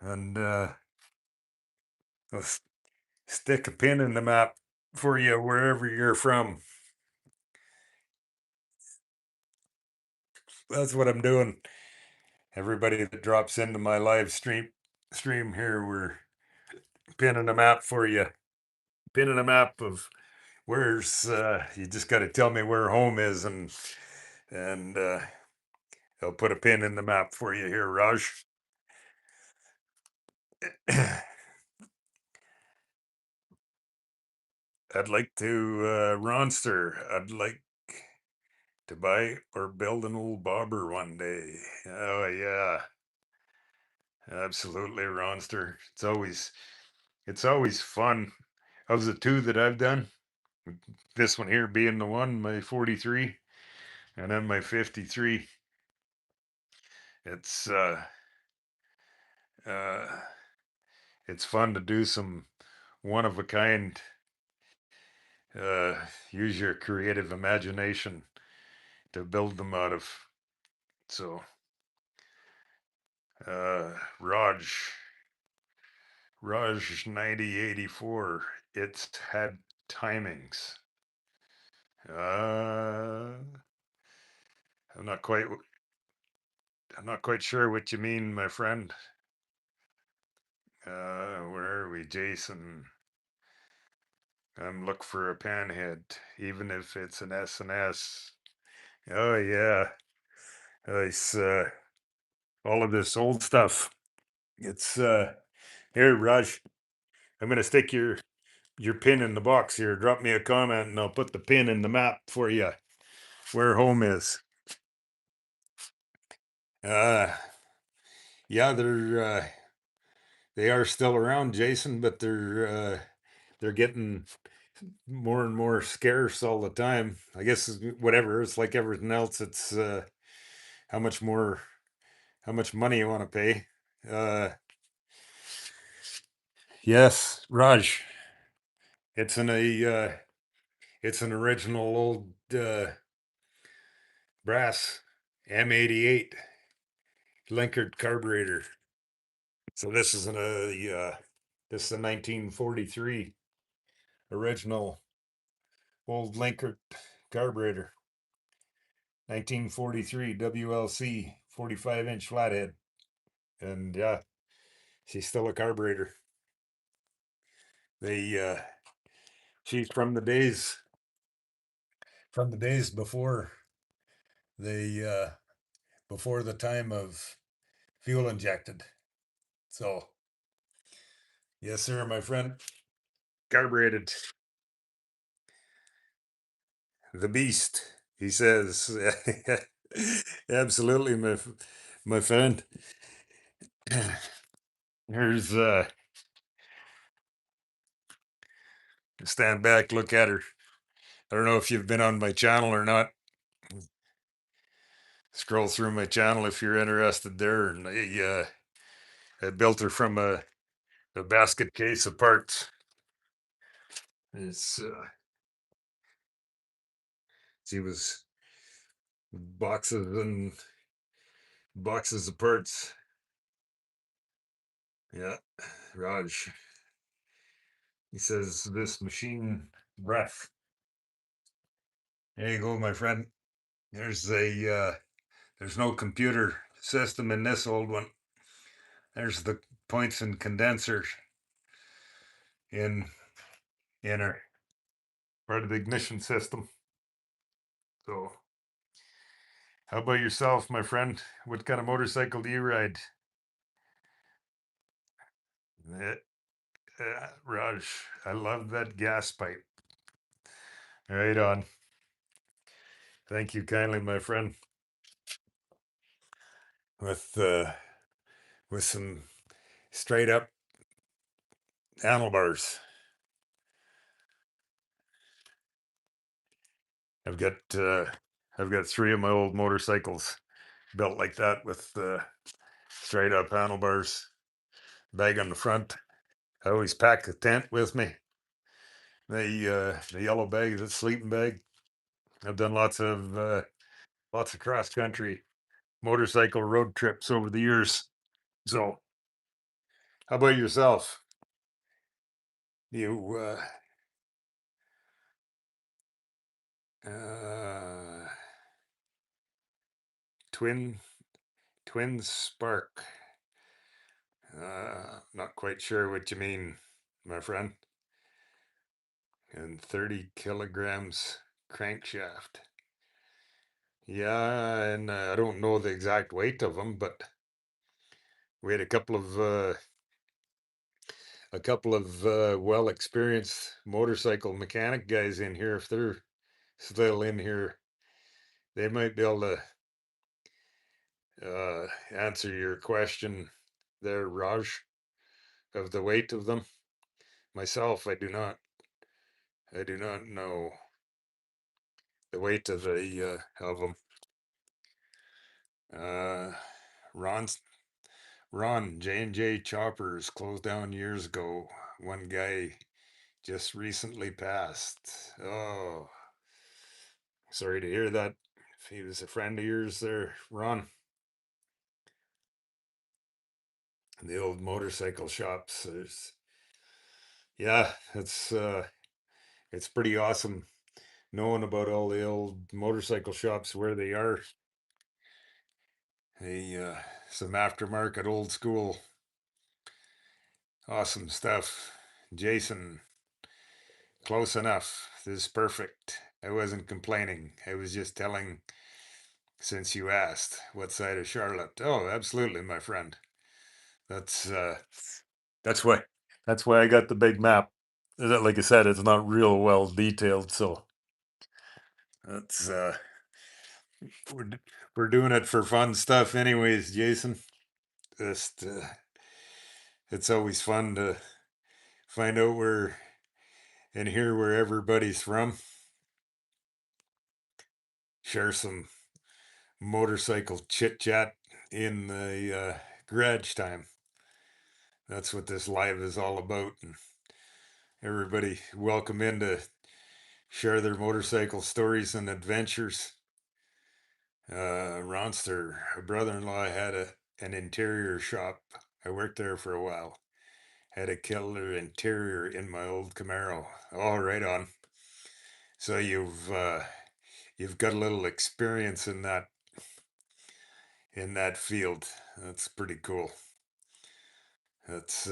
and I'll stick a pin in the map for you wherever you're from. That's what I'm doing. Everybody that drops into my live stream here, we're pinning a map for you. Pinning a map of where's you just got to tell me where home is, and I'll put a pin in the map for you here, Raj. I'd like to Ronster. I'd like to buy or build an old bobber one day. Oh yeah, absolutely, Ronster. It's always fun. Of the two that I've done, this one here being the one, my 43, and then my 53. It's uh, it's fun to do some one of a kind. Use your creative imagination to build them out of. So, uh, Raj, Raj 9084. It's had timings. Uh, I'm not quite. I'm not quite sure what you mean, my friend. Where are we, Jason? I'm looking for a panhead, even if it's an S and S. Oh yeah, it's all of this old stuff. It's here, Raj. I'm gonna stick your pin in the box here. Drop me a comment, and I'll put the pin in the map for you where home is. Uh, yeah, they are still around, Jason, but they're getting more and more scarce all the time. I guess whatever. It's like everything else. It's how much more, how much money you want to pay. Uh, yes, Raj. It's in a it's an original old brass M88 Linkard carburetor. So this is a 1943 original old Linkard carburetor. 1943 WLC 45-inch flathead. And yeah, she's still a carburetor. They she's from the days they before the time of fuel injected. So yes, sir, my friend. Carbureted. The beast, he says. Absolutely, my friend. Here's stand back, look at her. I don't know if you've been on my channel or not. Scroll through my channel if you're interested there. And I built her from a basket case of parts. It's she was boxes and boxes of parts. Yeah, Raj. He says this machine breath. There you go, my friend. There's no computer system in this old one. There's the points and condensers. in our part of the ignition system. So, how about yourself, my friend? What kind of motorcycle do you ride? Eh, Raj, I love that gas pipe. Right on. Thank you kindly, my friend. With some straight up handlebars. I've got three of my old motorcycles built like that with straight up handlebars, bag on the front. I always pack a tent with me. The yellow bag, the sleeping bag. I've done lots of cross country motorcycle road trips over the years. So, how about yourself? You uh, twin spark. Not quite sure what you mean, my friend. And 30 kilograms crankshaft. Yeah, and I don't know the exact weight of them, but we had a couple of well experienced motorcycle mechanic guys in here. If they're still in here, they might be able to answer your question there, Raj, of the weight of them. Myself, I do not. I do not know the weight of them. Uh, Ron's Ron J&J Choppers closed down years ago. One guy just recently passed. Oh, sorry to hear that. If he was a friend of yours there, Ron. The old motorcycle shops. Yeah, it's pretty awesome knowing about all the old motorcycle shops where they are. Some aftermarket old school awesome stuff. Jason, close enough. This is perfect. I wasn't complaining. I was just telling, since you asked, what side of Charlotte. Oh, absolutely, my friend. That's uh that's why I got the big map. Like I said, it's not real well detailed, so that's we're we're doing it for fun stuff anyways, Jason. Just it's always fun to find out where and hear where everybody's from. Share some motorcycle chit chat in the garage time. That's what this live is all about. And everybody welcome in to share their motorcycle stories and adventures. Ronster, a brother-in-law had an interior shop. I worked there for a while. Had a killer interior in my old Camaro. All right on. So you've got a little experience in that field. That's pretty cool. That's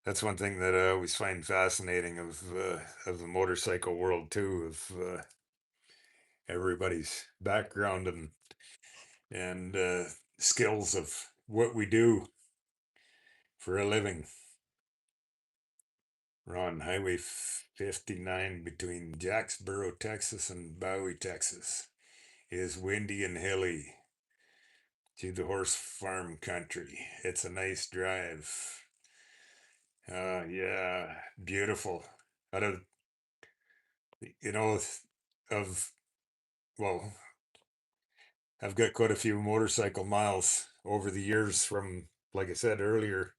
that's one thing that I always find fascinating of the motorcycle world too, of everybody's background and skills of what we do for a living. We're on Highway 59 between Jacksboro, Texas and Bowie, Texas. It is windy and hilly to the horse farm country. It's a nice drive. Yeah, beautiful. Out of, you know, of, well, I've got quite a few motorcycle miles over the years from, like I said earlier,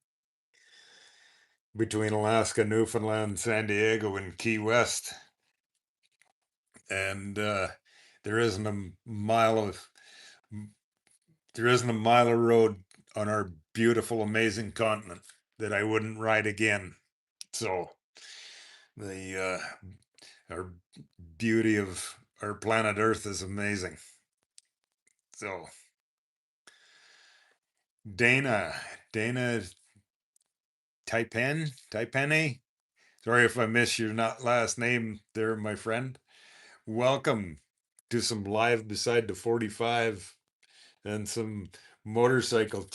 between Alaska, Newfoundland, San Diego, and Key West. And there isn't a mile of there isn't a mile of road on our beautiful, amazing continent that I wouldn't ride again. So the our beauty of our planet Earth is amazing. So Dana, Dana Taipene. Sorry if I miss your not last name there, my friend. Welcome to some live beside the 45 and some motorcycle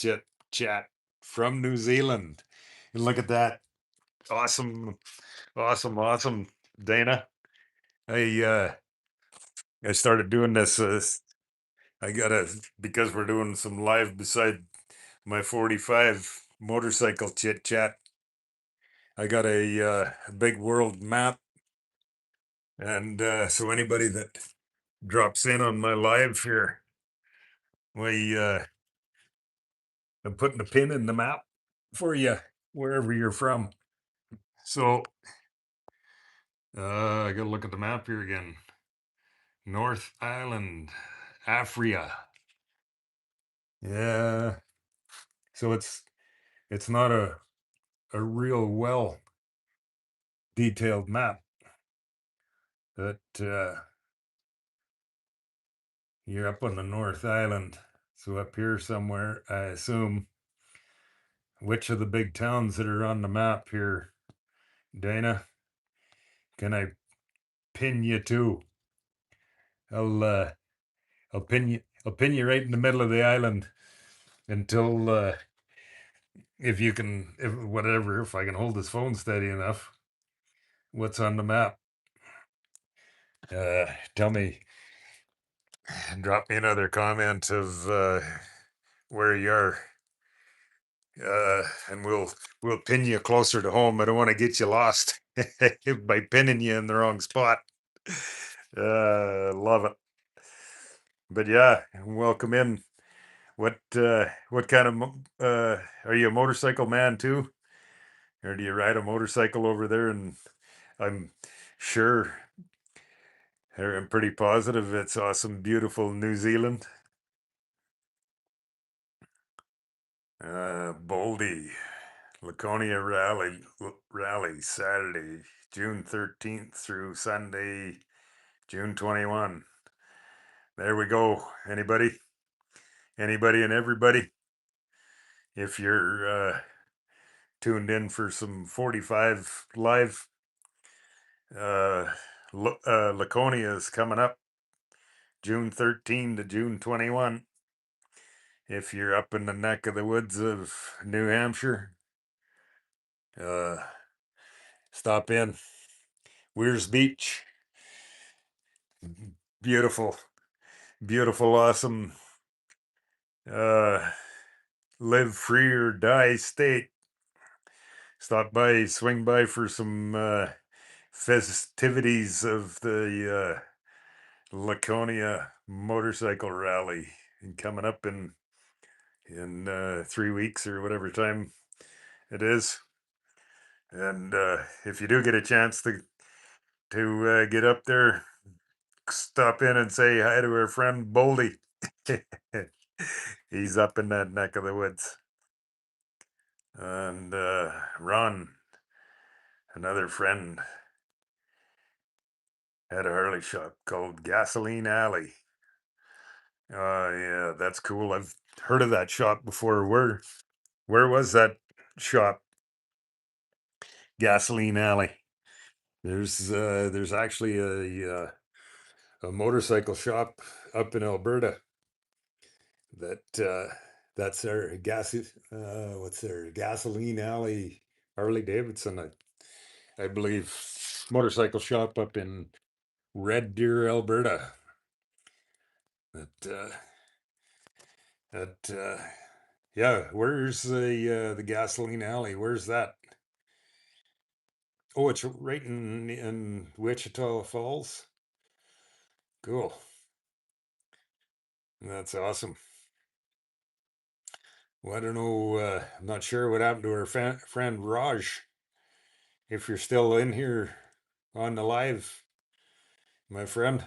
chat from New Zealand. And look at that. Awesome, awesome, Dana. I started doing this I gotta because we're doing some live beside my 45 motorcycle chit chat. I got a big world map, and so anybody that drops in on my live here, we I'm putting a pin in the map for you wherever you're from. So I gotta look at the map here again. North Island, Africa. Yeah. So it's not a real well detailed map that you're up on the North Island. So up here somewhere, I assume. Which of the big towns that are on the map here, Dana? Can I pin you to? I'll uh, I'll pin you right in the middle of the island until if you can, if whatever, if I can hold this phone steady enough. What's on the map? Tell me, drop me another comment of where you are, and we'll pin you closer to home. I don't want to get you lost by pinning you in the wrong spot. Love it. But yeah, welcome in. What kind of are you a motorcycle man too, or do you ride a motorcycle over there? And I'm sure, or I'm pretty positive it's awesome, beautiful New Zealand. Boldy, Laconia rally Saturday, June 13th through Sunday, June 21. There we go. Anybody and everybody. If you're tuned in for some 45 live, uh, Laconia is coming up June 13 to June 21. If you're up in the neck of the woods of New Hampshire, uh, stop in. Weirs Beach, beautiful, beautiful, awesome, uh, live free or die state. Stop by, swing by for some festivities of the Laconia motorcycle rally coming up in 3 weeks or whatever time it is. And if you do get a chance to get up there, stop in and say hi to our friend Boldy. He's up in that neck of the woods. And Ron, another friend, had a Harley shop called Gasoline Alley. Yeah, that's cool. I've heard of that shop before. Where was that shop? Gasoline Alley. There's actually a motorcycle shop up in Alberta that that's their what's their Gasoline Alley Harley Davidson, I believe, motorcycle shop up in Red Deer, Alberta. That that yeah, where's the Gasoline Alley? Where's that? Oh, it's right in Wichita Falls. Cool. That's awesome. Well, I don't know. I'm not sure what happened to our friend Raj. If you're still in here on the live, my friend,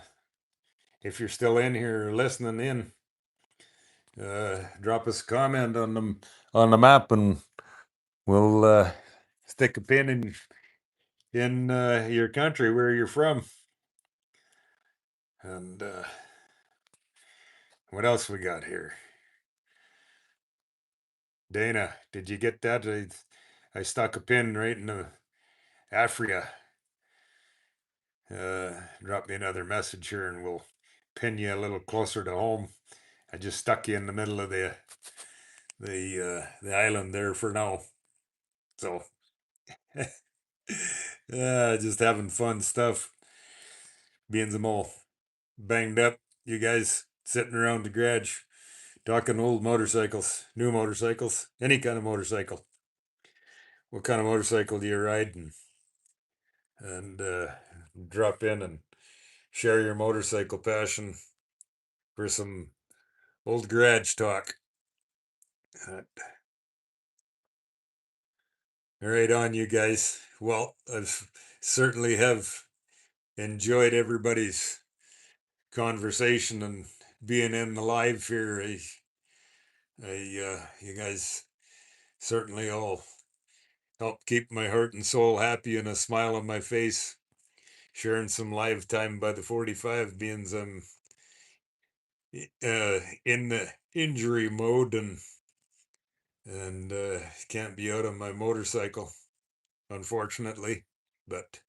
if you're still in here listening in, drop us a comment on the map, and we'll stick a pin in your country where you're from. And what else we got here? Dana, did you get that? I stuck a pin right in the Afria. Drop me another message here and we'll pin you a little closer to home. I just stuck you in the middle of the island there for now. So just having fun stuff. Being some all banged up. You guys sitting around the garage talking old motorcycles, new motorcycles, any kind of motorcycle. What kind of motorcycle do you ride? And drop in and share your motorcycle passion for some old garage talk. Uh, right on, you guys. Well, I've certainly have enjoyed everybody's conversation and being in the live here. You guys certainly all help keep my heart and soul happy and a smile on my face. Sharing some live time by the 45, being I'm in the injury mode and can't be out on my motorcycle, unfortunately. But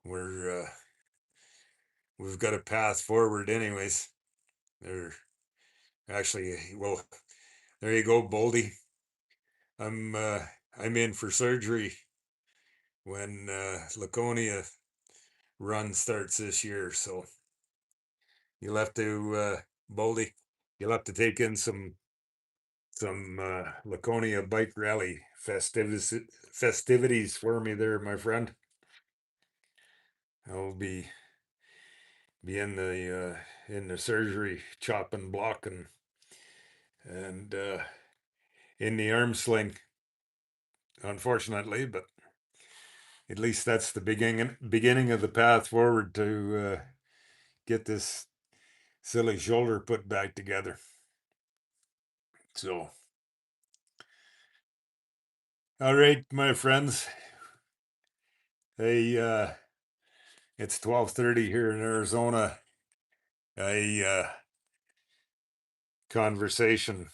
we're we've got a path forward, anyways. There, actually, well, there you go, Boldy. I'm uh, I'm in for surgery when Laconia run starts this year, so you'll have to Boldy. You'll have to take in some Laconia bike rally festivities for me there, my friend. I'll be in the surgery, chopping, blocking, and in the arm sling, unfortunately. But at least that's the beginning of the path forward to get this silly shoulder put back together. So, all right, my friends. Hey, it's 12:30 here in Arizona. A conversation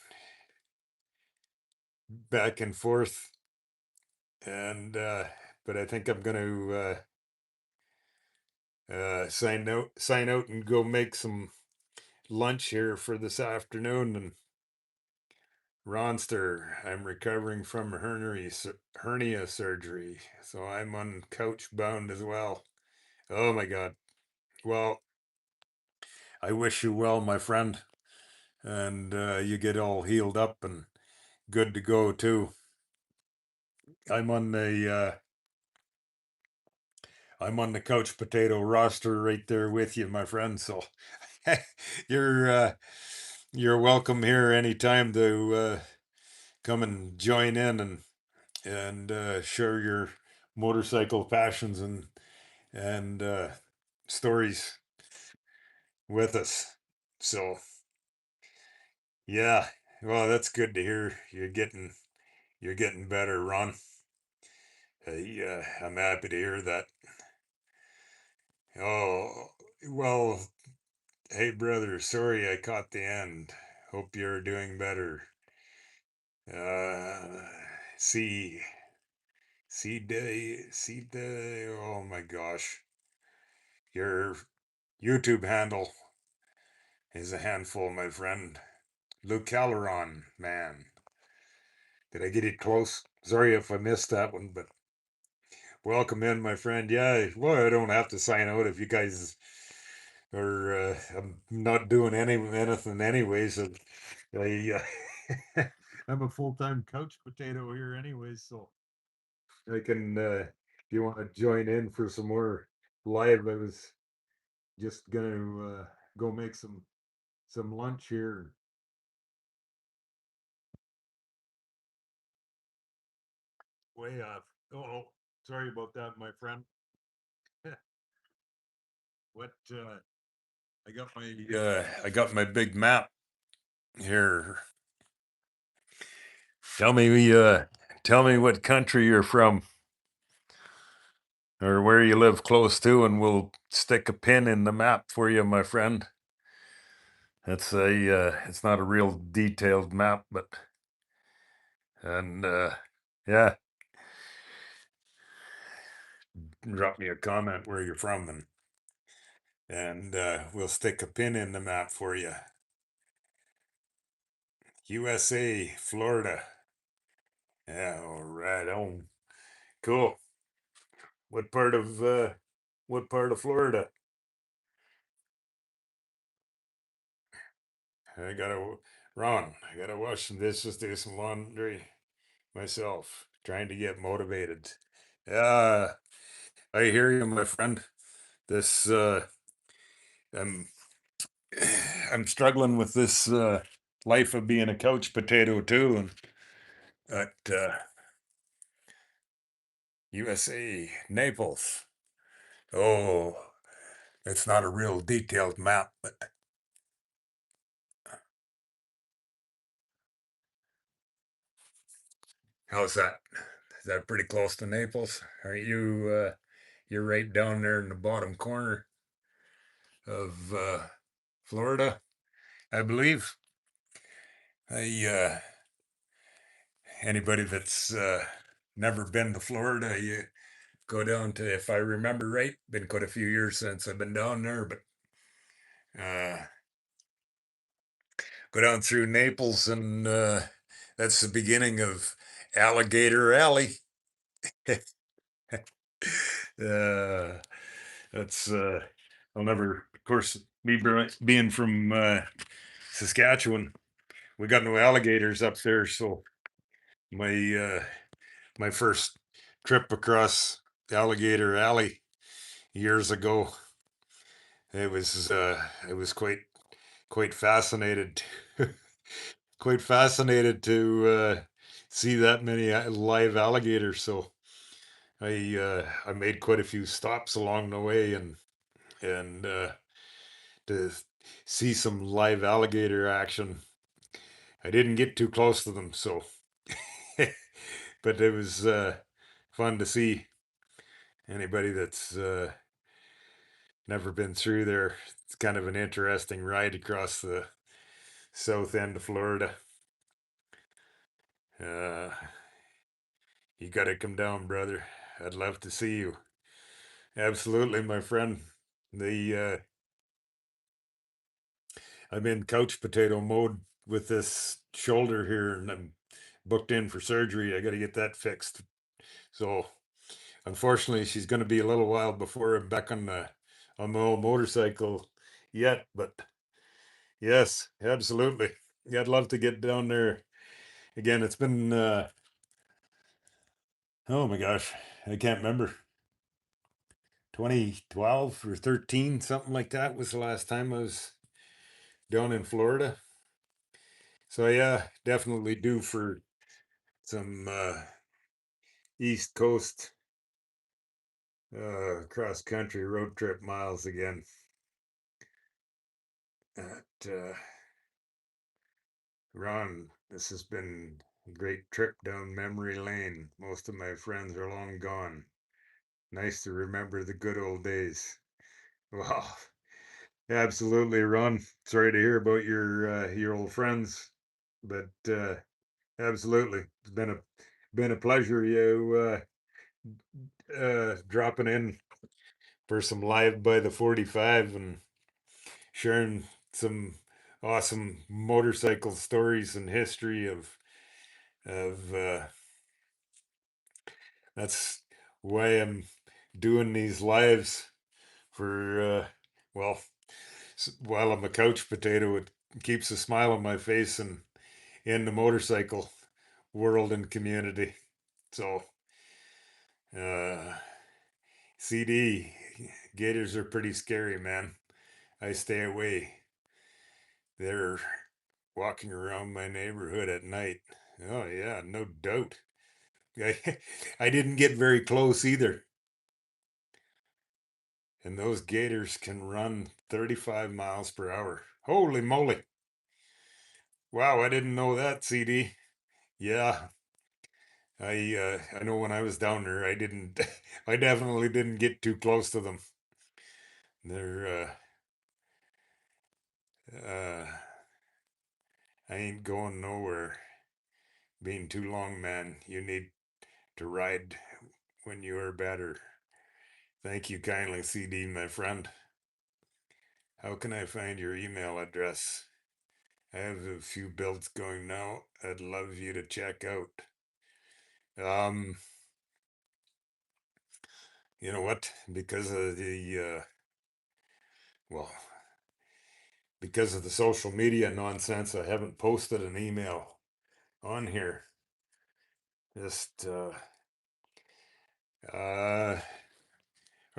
back and forth, and but I think I'm going to sign out, and go make some lunch here for this afternoon. And Ronster, I'm recovering from hernia surgery, so I'm on couch bound as well. Oh my God. Well, I wish you well, my friend, and you get all healed up and good to go too. I'm on the I'm on the couch potato roster right there with you, my friend. So you're you're welcome here anytime to come and join in and share your motorcycle passions and stories with us. So yeah, well, that's good to hear. You're getting better, Ron. I'm happy to hear that. Oh, well, hey, brother, sorry I caught the end. Hope you're doing better. Uh, see, oh my gosh. Your YouTube handle is a handful, my friend. Luke Calderon, man. Did I get it close? Sorry if I missed that one, but welcome in, my friend. Yeah, well, I don't have to sign out if you guys are. I'm not doing anything anyway, so I I'm a full-time couch potato here anyway, so I can. If you want to join in for some more live, I was just gonna go make some lunch here. Way off. Oh, sorry about that, my friend. What? I got my big map here. Tell me, tell me what country you're from or where you live close to, and we'll stick a pin in the map for you, my friend. It's not a real detailed map, but and Yeah. Drop me a comment where you're from, and we'll stick a pin in the map for you. USA, Florida. Yeah, all right. Oh, cool. What part of Florida? I gotta Ron, I gotta wash some dishes, do some laundry myself, trying to get motivated. Yeah, I hear you, my friend. This I'm I'm struggling with this life of being a couch potato too, and at USA, Naples. Oh, it's not a real detailed map, but how's that? Is that pretty close to Naples? Are you you're right down there in the bottom corner of Florida, I believe. I Anybody that's never been to Florida, you go down to, if I remember right, been quite a few years since I've been down there, but uh, go down through Naples, and that's the beginning of Alligator Alley. uh, that's I'll never, of course, being from Saskatchewan, we got no alligators up there, so my my first trip across Alligator Alley years ago, it was quite fascinated quite fascinated to see that many live alligators. So I made quite a few stops along the way, and to see some live alligator action. I didn't get too close to them, so but it was fun to see. Anybody that's never been through there, it's kind of an interesting ride across the south end of Florida. Uh, you got to come down, brother. I'd love to see you. Absolutely, my friend. The I'm in couch potato mode with this shoulder here, and I'm booked in for surgery. I got to get that fixed. So, unfortunately, she's going to be a little while before I'm back on my old motorcycle yet. But yes, absolutely. Yeah, I'd love to get down there again. It's been oh my gosh, I can't remember. 2012 or 13, something like that was the last time I was down in Florida. So yeah, definitely due for some East Coast cross country road trip miles again. At Ron, this has been a great trip down memory lane. Most of my friends are long gone. Nice to remember the good old days. Wow, absolutely, Ron. Sorry to hear about your old friends, but absolutely, it's been a pleasure you dropping in for some live by the 45 and sharing some awesome motorcycle stories and history of that's why I'm doing these lives for well, while I'm a couch potato, it keeps a smile on my face and in the motorcycle world and community. So uh CD, gators are pretty scary, man. I stay away. They're walking around my neighborhood at night. Oh yeah, no doubt. I, I didn't get very close either. And those gators can run 35 miles per hour. Holy moly. Wow, I didn't know that, CD. Yeah, I know when I was down there, I didn't I definitely didn't get too close to them. They're uh I ain't going nowhere. Being too long, man. You need to ride when you are better. Thank you kindly, CD, my friend. How can I find your email address? I have a few builds going now. I'd love you to check out. Um, you know what? Because of well, because of the social media nonsense, I haven't posted an email on here. Just, uh, are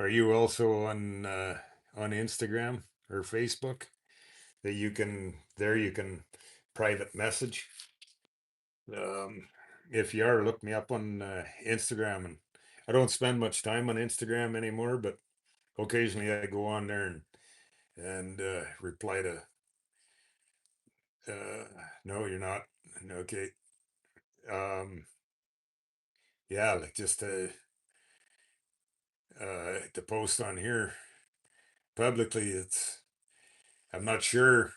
you also on Instagram or Facebook that you can private message? Um, if you are, look me up on Instagram. And I don't spend much time on Instagram anymore, but occasionally I go on there and reply to. No, you're not. Okay. Um, yeah, like just to post on here publicly. I'm not sure.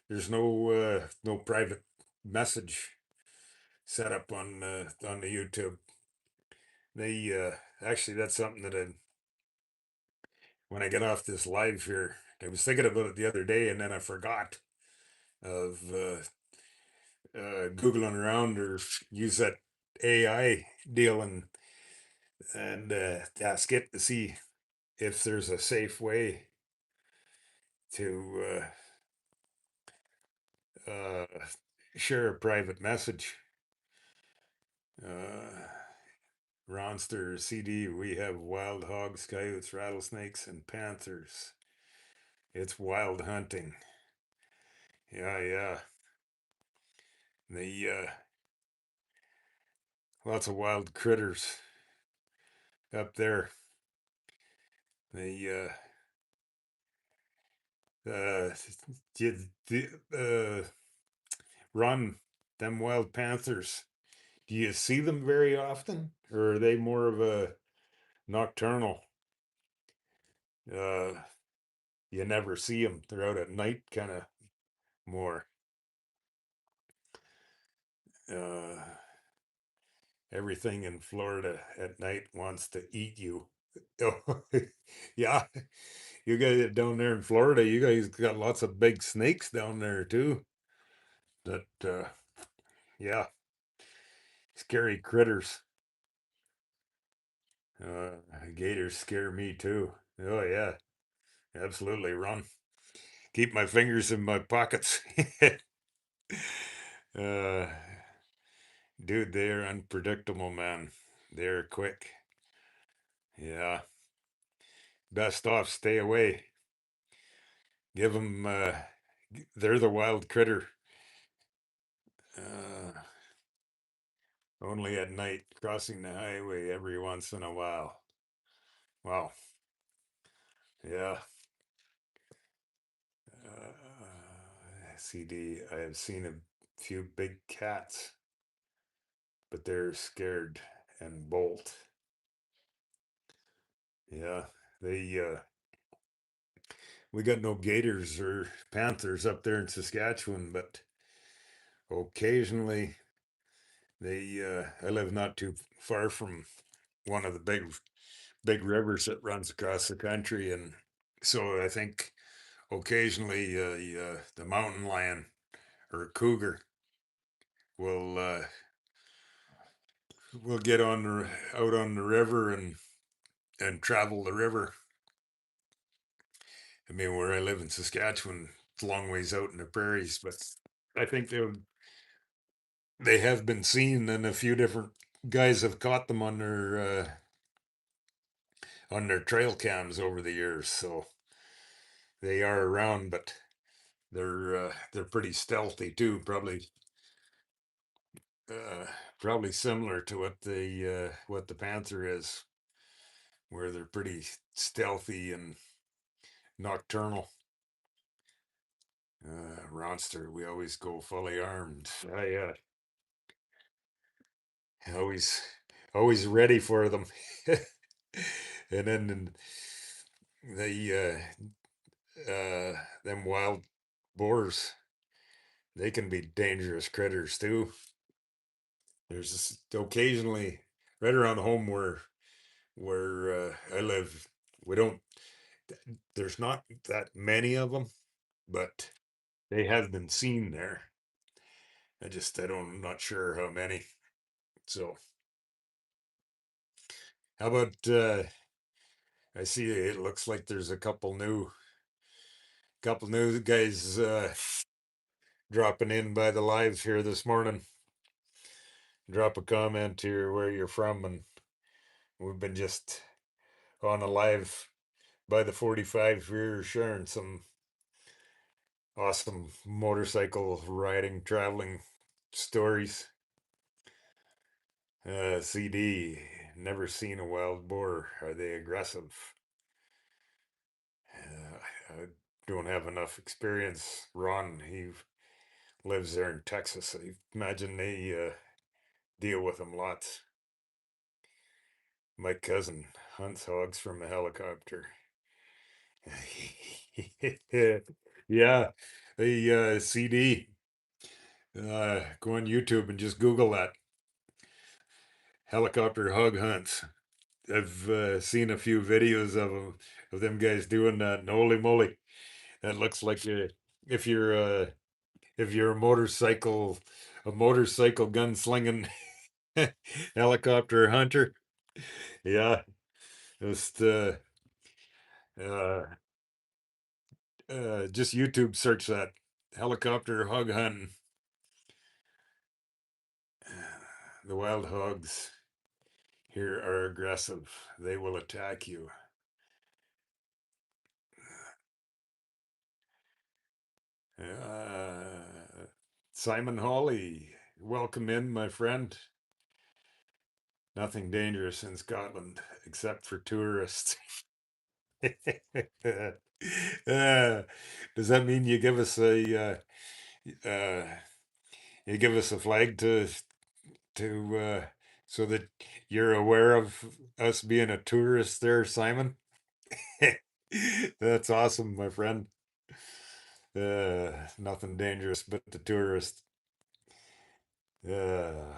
There's no private message set up on the YouTube. They actually, that's something that when I get off this live here, I was thinking about it the other day and then I forgot of googling around or use that AI deal and ask it to see if there's a safe way to share a private message. Uh, Ronster CD, we have wild hogs, coyotes, rattlesnakes, and panthers. It's wild hunting. Yeah, yeah. The lots of wild critters up there. The uh, run them wild panthers. Do you see them very often, or are they more of a nocturnal? Uh, you never see them. They're out at night, kind of more. Uh, Everything in Florida at night wants to eat you. Oh, yeah, you guys down there in Florida, you guys got lots of big snakes down there too. That, yeah, scary critters. Gators scare me too. Oh yeah, absolutely. Run. Keep my fingers in my pockets. uh, Dude, they're unpredictable, man. They're quick. Yeah. Best off, stay away. Give them, they're the wild critter. Uh, Only at night, crossing the highway every once in a while. Wow. Yeah. CD, I have seen a few big cats, but they're scared and bolt. Yeah. They, we got no gators or panthers up there in Saskatchewan, but occasionally I live not too far from one of the big rivers that runs across the country, and so I think occasionally the mountain lion or a cougar will get out on the river and travel the river. I mean, where I live in Saskatchewan, it's a long ways out in the prairies, but I think they have been seen, and a few different guys have caught them on their trail cams over the years. So they are around, but they're pretty stealthy too. Uh, Probably similar to what the panther is, where they're pretty stealthy and nocturnal. Ronster, we always go fully armed. Always always ready for them. And then the them wild boars, they can be dangerous critters too. There's just occasionally right around home where I live. We don't. There's not that many of them, but they have been seen there. I don't. I'm not sure how many. So how about? I see. It looks like there's a couple new guys dropping in by the live here this morning. Drop a comment here where you're from, and we've been just on a live by the 45 here sharing some awesome motorcycle riding, traveling stories. CD, never seen a wild boar. Are they aggressive? I don't have enough experience. Ron, he lives there in Texas. I imagine they deal with them lots. My cousin hunts hogs from a helicopter. Yeah, the CD. Go on YouTube and just Google that helicopter hog hunts. I've seen a few videos of them guys doing that. And holy moly, that looks like if you're uh, if you're a motorcycle gunslinging helicopter hunter. Yeah, just uh, just YouTube search that helicopter hog hunting. The wild hogs here are aggressive. They will attack you. Simon Hawley, welcome in, my friend. Nothing dangerous in Scotland except for tourists. Does that mean uh, you give us a flag to so that you're aware of us being a tourist there, Simon? That's awesome, my friend. Nothing dangerous but the tourist. Uh,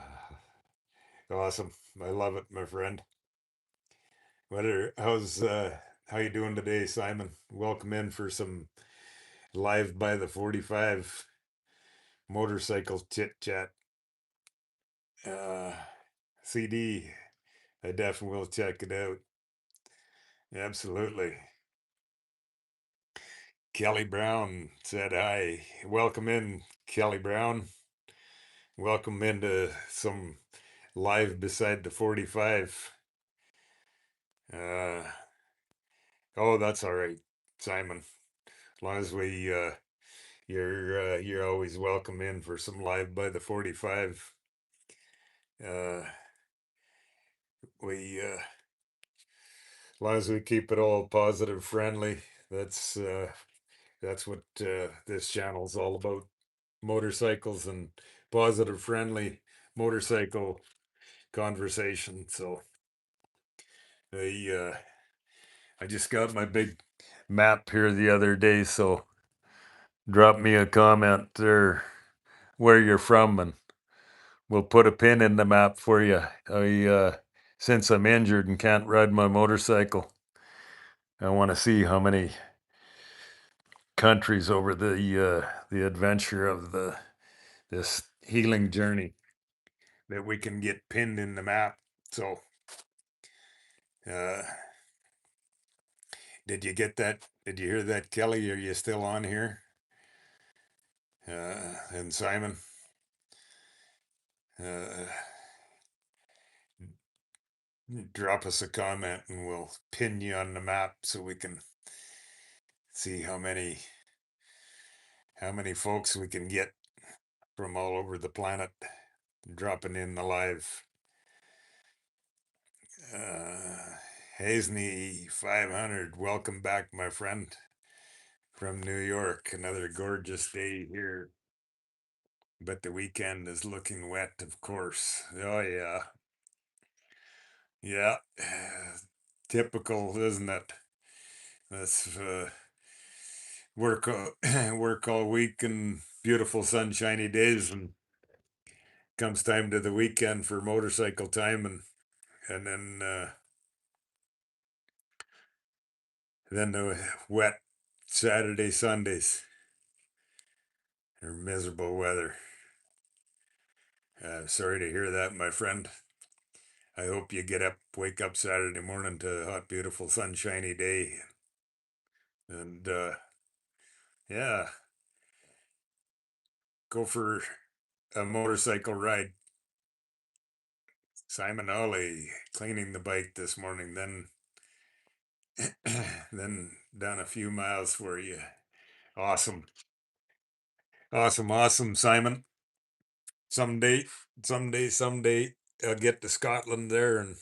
awesome. I love it, my friend. How you doing today, Simon? Welcome in for some live by the 45 motorcycle chit chat. Uh, CD. I definitely will check it out. Absolutely. Kelly Brown said hi. Welcome in, Kelly Brown. Welcome into some live beside the 45. Uh, oh, that's all right, Simon. As long as you're always welcome in for some live by the 45. Uh, as long as we keep it all positive, friendly. That's uh, that's what this channel's all about: motorcycles and positive, friendly motorcycle conversation. So I I just got my big map here the other day, so drop me a comment there where you're from, and we'll put a pin in the map for you. Since I'm injured and can't ride my motorcycle, I want to see how many countries over the adventure of this healing journey that we can get pinned in the map. So, uh, did you get that? Did you hear that, Kelly? Are you still on here? And Simon, uh, drop us a comment and we'll pin you on the map so we can see how many folks we can get from all over the planet dropping in the live. Uh, Hazney 500, welcome back, my friend, from New York. Another gorgeous day here, but the weekend is looking wet, of course. Oh, yeah. Yeah. Typical, isn't it? That's work, work all week and beautiful sunshiny days, and comes time to the weekend for motorcycle time, and and then the wet Saturday, Sundays, or miserable weather. Sorry to hear that, my friend. I hope you wake up Saturday morning to a hot, beautiful, sunshiny day. And yeah, go for a motorcycle ride. Simon Ollie cleaning the bike this morning, then then down a few miles for you. Awesome. Awesome, awesome, Simon. Someday, someday I'll get to Scotland there and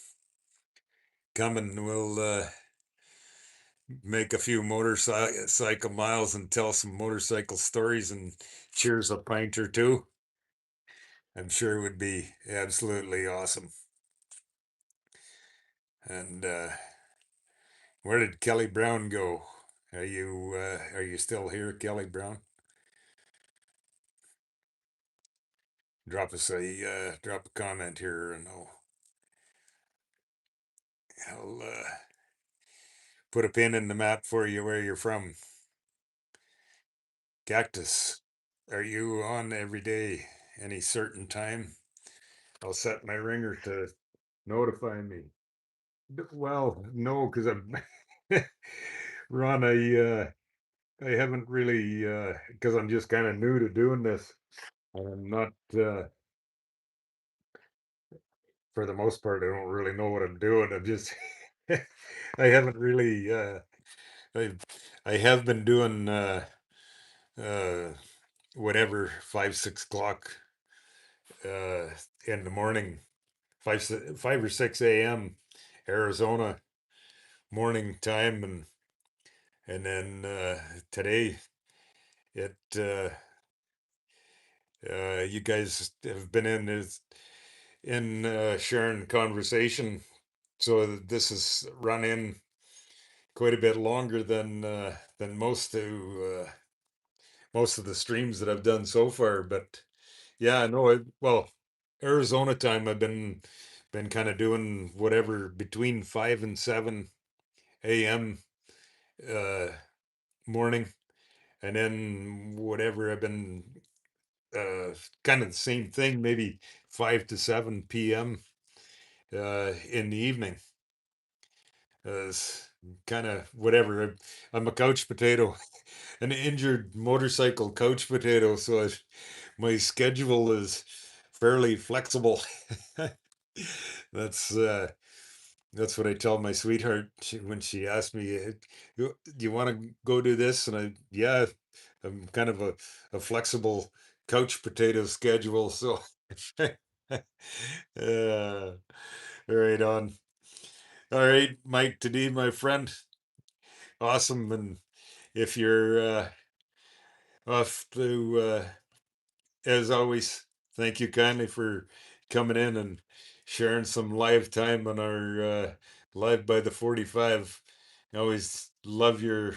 come and we'll make a few motorcycle miles and tell some motorcycle stories and cheers a pint or two. I'm sure it would be absolutely awesome. And where did Kelly Brown go? Are you still here, Kelly Brown? Drop a comment here, and I'll put a pin in the map for you where you're from. Cactus, are you on every day? Any certain time? I'll set my ringer to notify me. Well, no, because I'm Ron. I haven't really because I'm just kind of new to doing this, and I'm not for the most part. I don't really know what I'm doing. I'm just I haven't really I I have been doing uh whatever 5 6 o'clock uh in the morning 5 or 6 a.m. Arizona morning time, and then today it you guys have been in sharing conversation, so this has run in quite a bit longer than most of the streams that I've done so far. But yeah, no, well, Arizona time I've been kind of doing whatever between 5 and 7 a.m. uh morning, and then whatever I've been uh kind of the same thing, maybe 5 to 7 p.m. In the evening. It's kind of whatever. I'm a couch potato, an injured motorcycle couch potato, so my schedule is fairly flexible. That's uh, that's what I tell my sweetheart when she asks me, Do you want to go do this?" And yeah, I'm kind of a flexible couch potato schedule, so uh, right on. All right, Mike, today, my friend, awesome. And if you're off to, as always, thank you kindly for coming in and sharing some live time on our Live by the 45. I always love your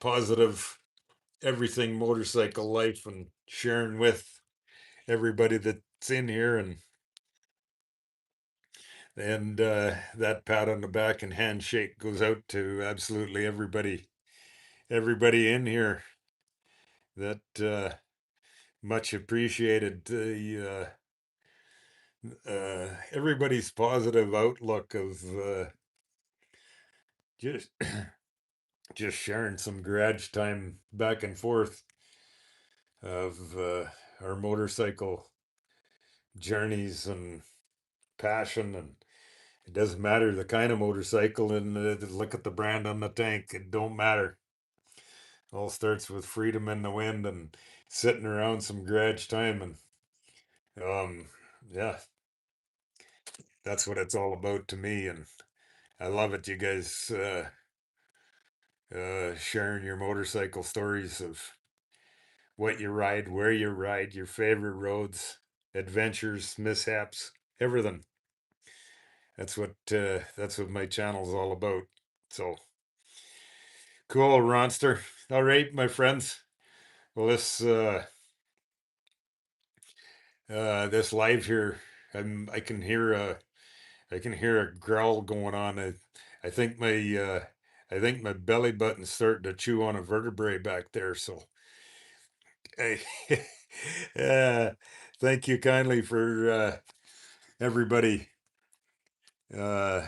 positive everything motorcycle life and sharing with everybody that's in here, and that pat on the back and handshake goes out to absolutely everybody in here. That much appreciated. Everybody's positive outlook of just just sharing some garage time back and forth of our motorcycle journeys and passion. And it doesn't matter the kind of motorcycle, and look at the brand on the tank, it don't matter. All starts with freedom in the wind and sitting around some garage time. And yeah, that's what it's all about to me. And I love it, you guys sharing your motorcycle stories of what you ride, where you ride, your favorite roads, adventures, mishaps, everything. That's what my channel's all about. So cool, Ronster. All right, my friends. Well, this live here, I can hear I can hear a growl going on. I think my belly button's starting to chew on a vertebrae back there. So hey, uh, thank you kindly for everybody uh,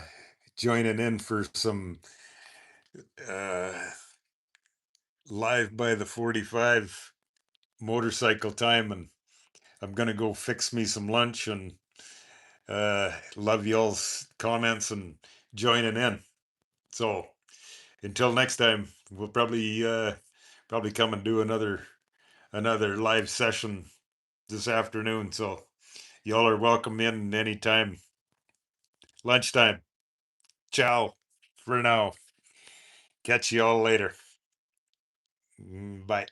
joining in for some uh, live by the 45 motorcycle time, and I'm gonna go fix me some lunch, and love y'all's comments and joining in. So until next time, we'll probably come and do another live session this afternoon. So y'all are welcome in anytime. Lunchtime. Ciao for now. Catch y'all later. Bye.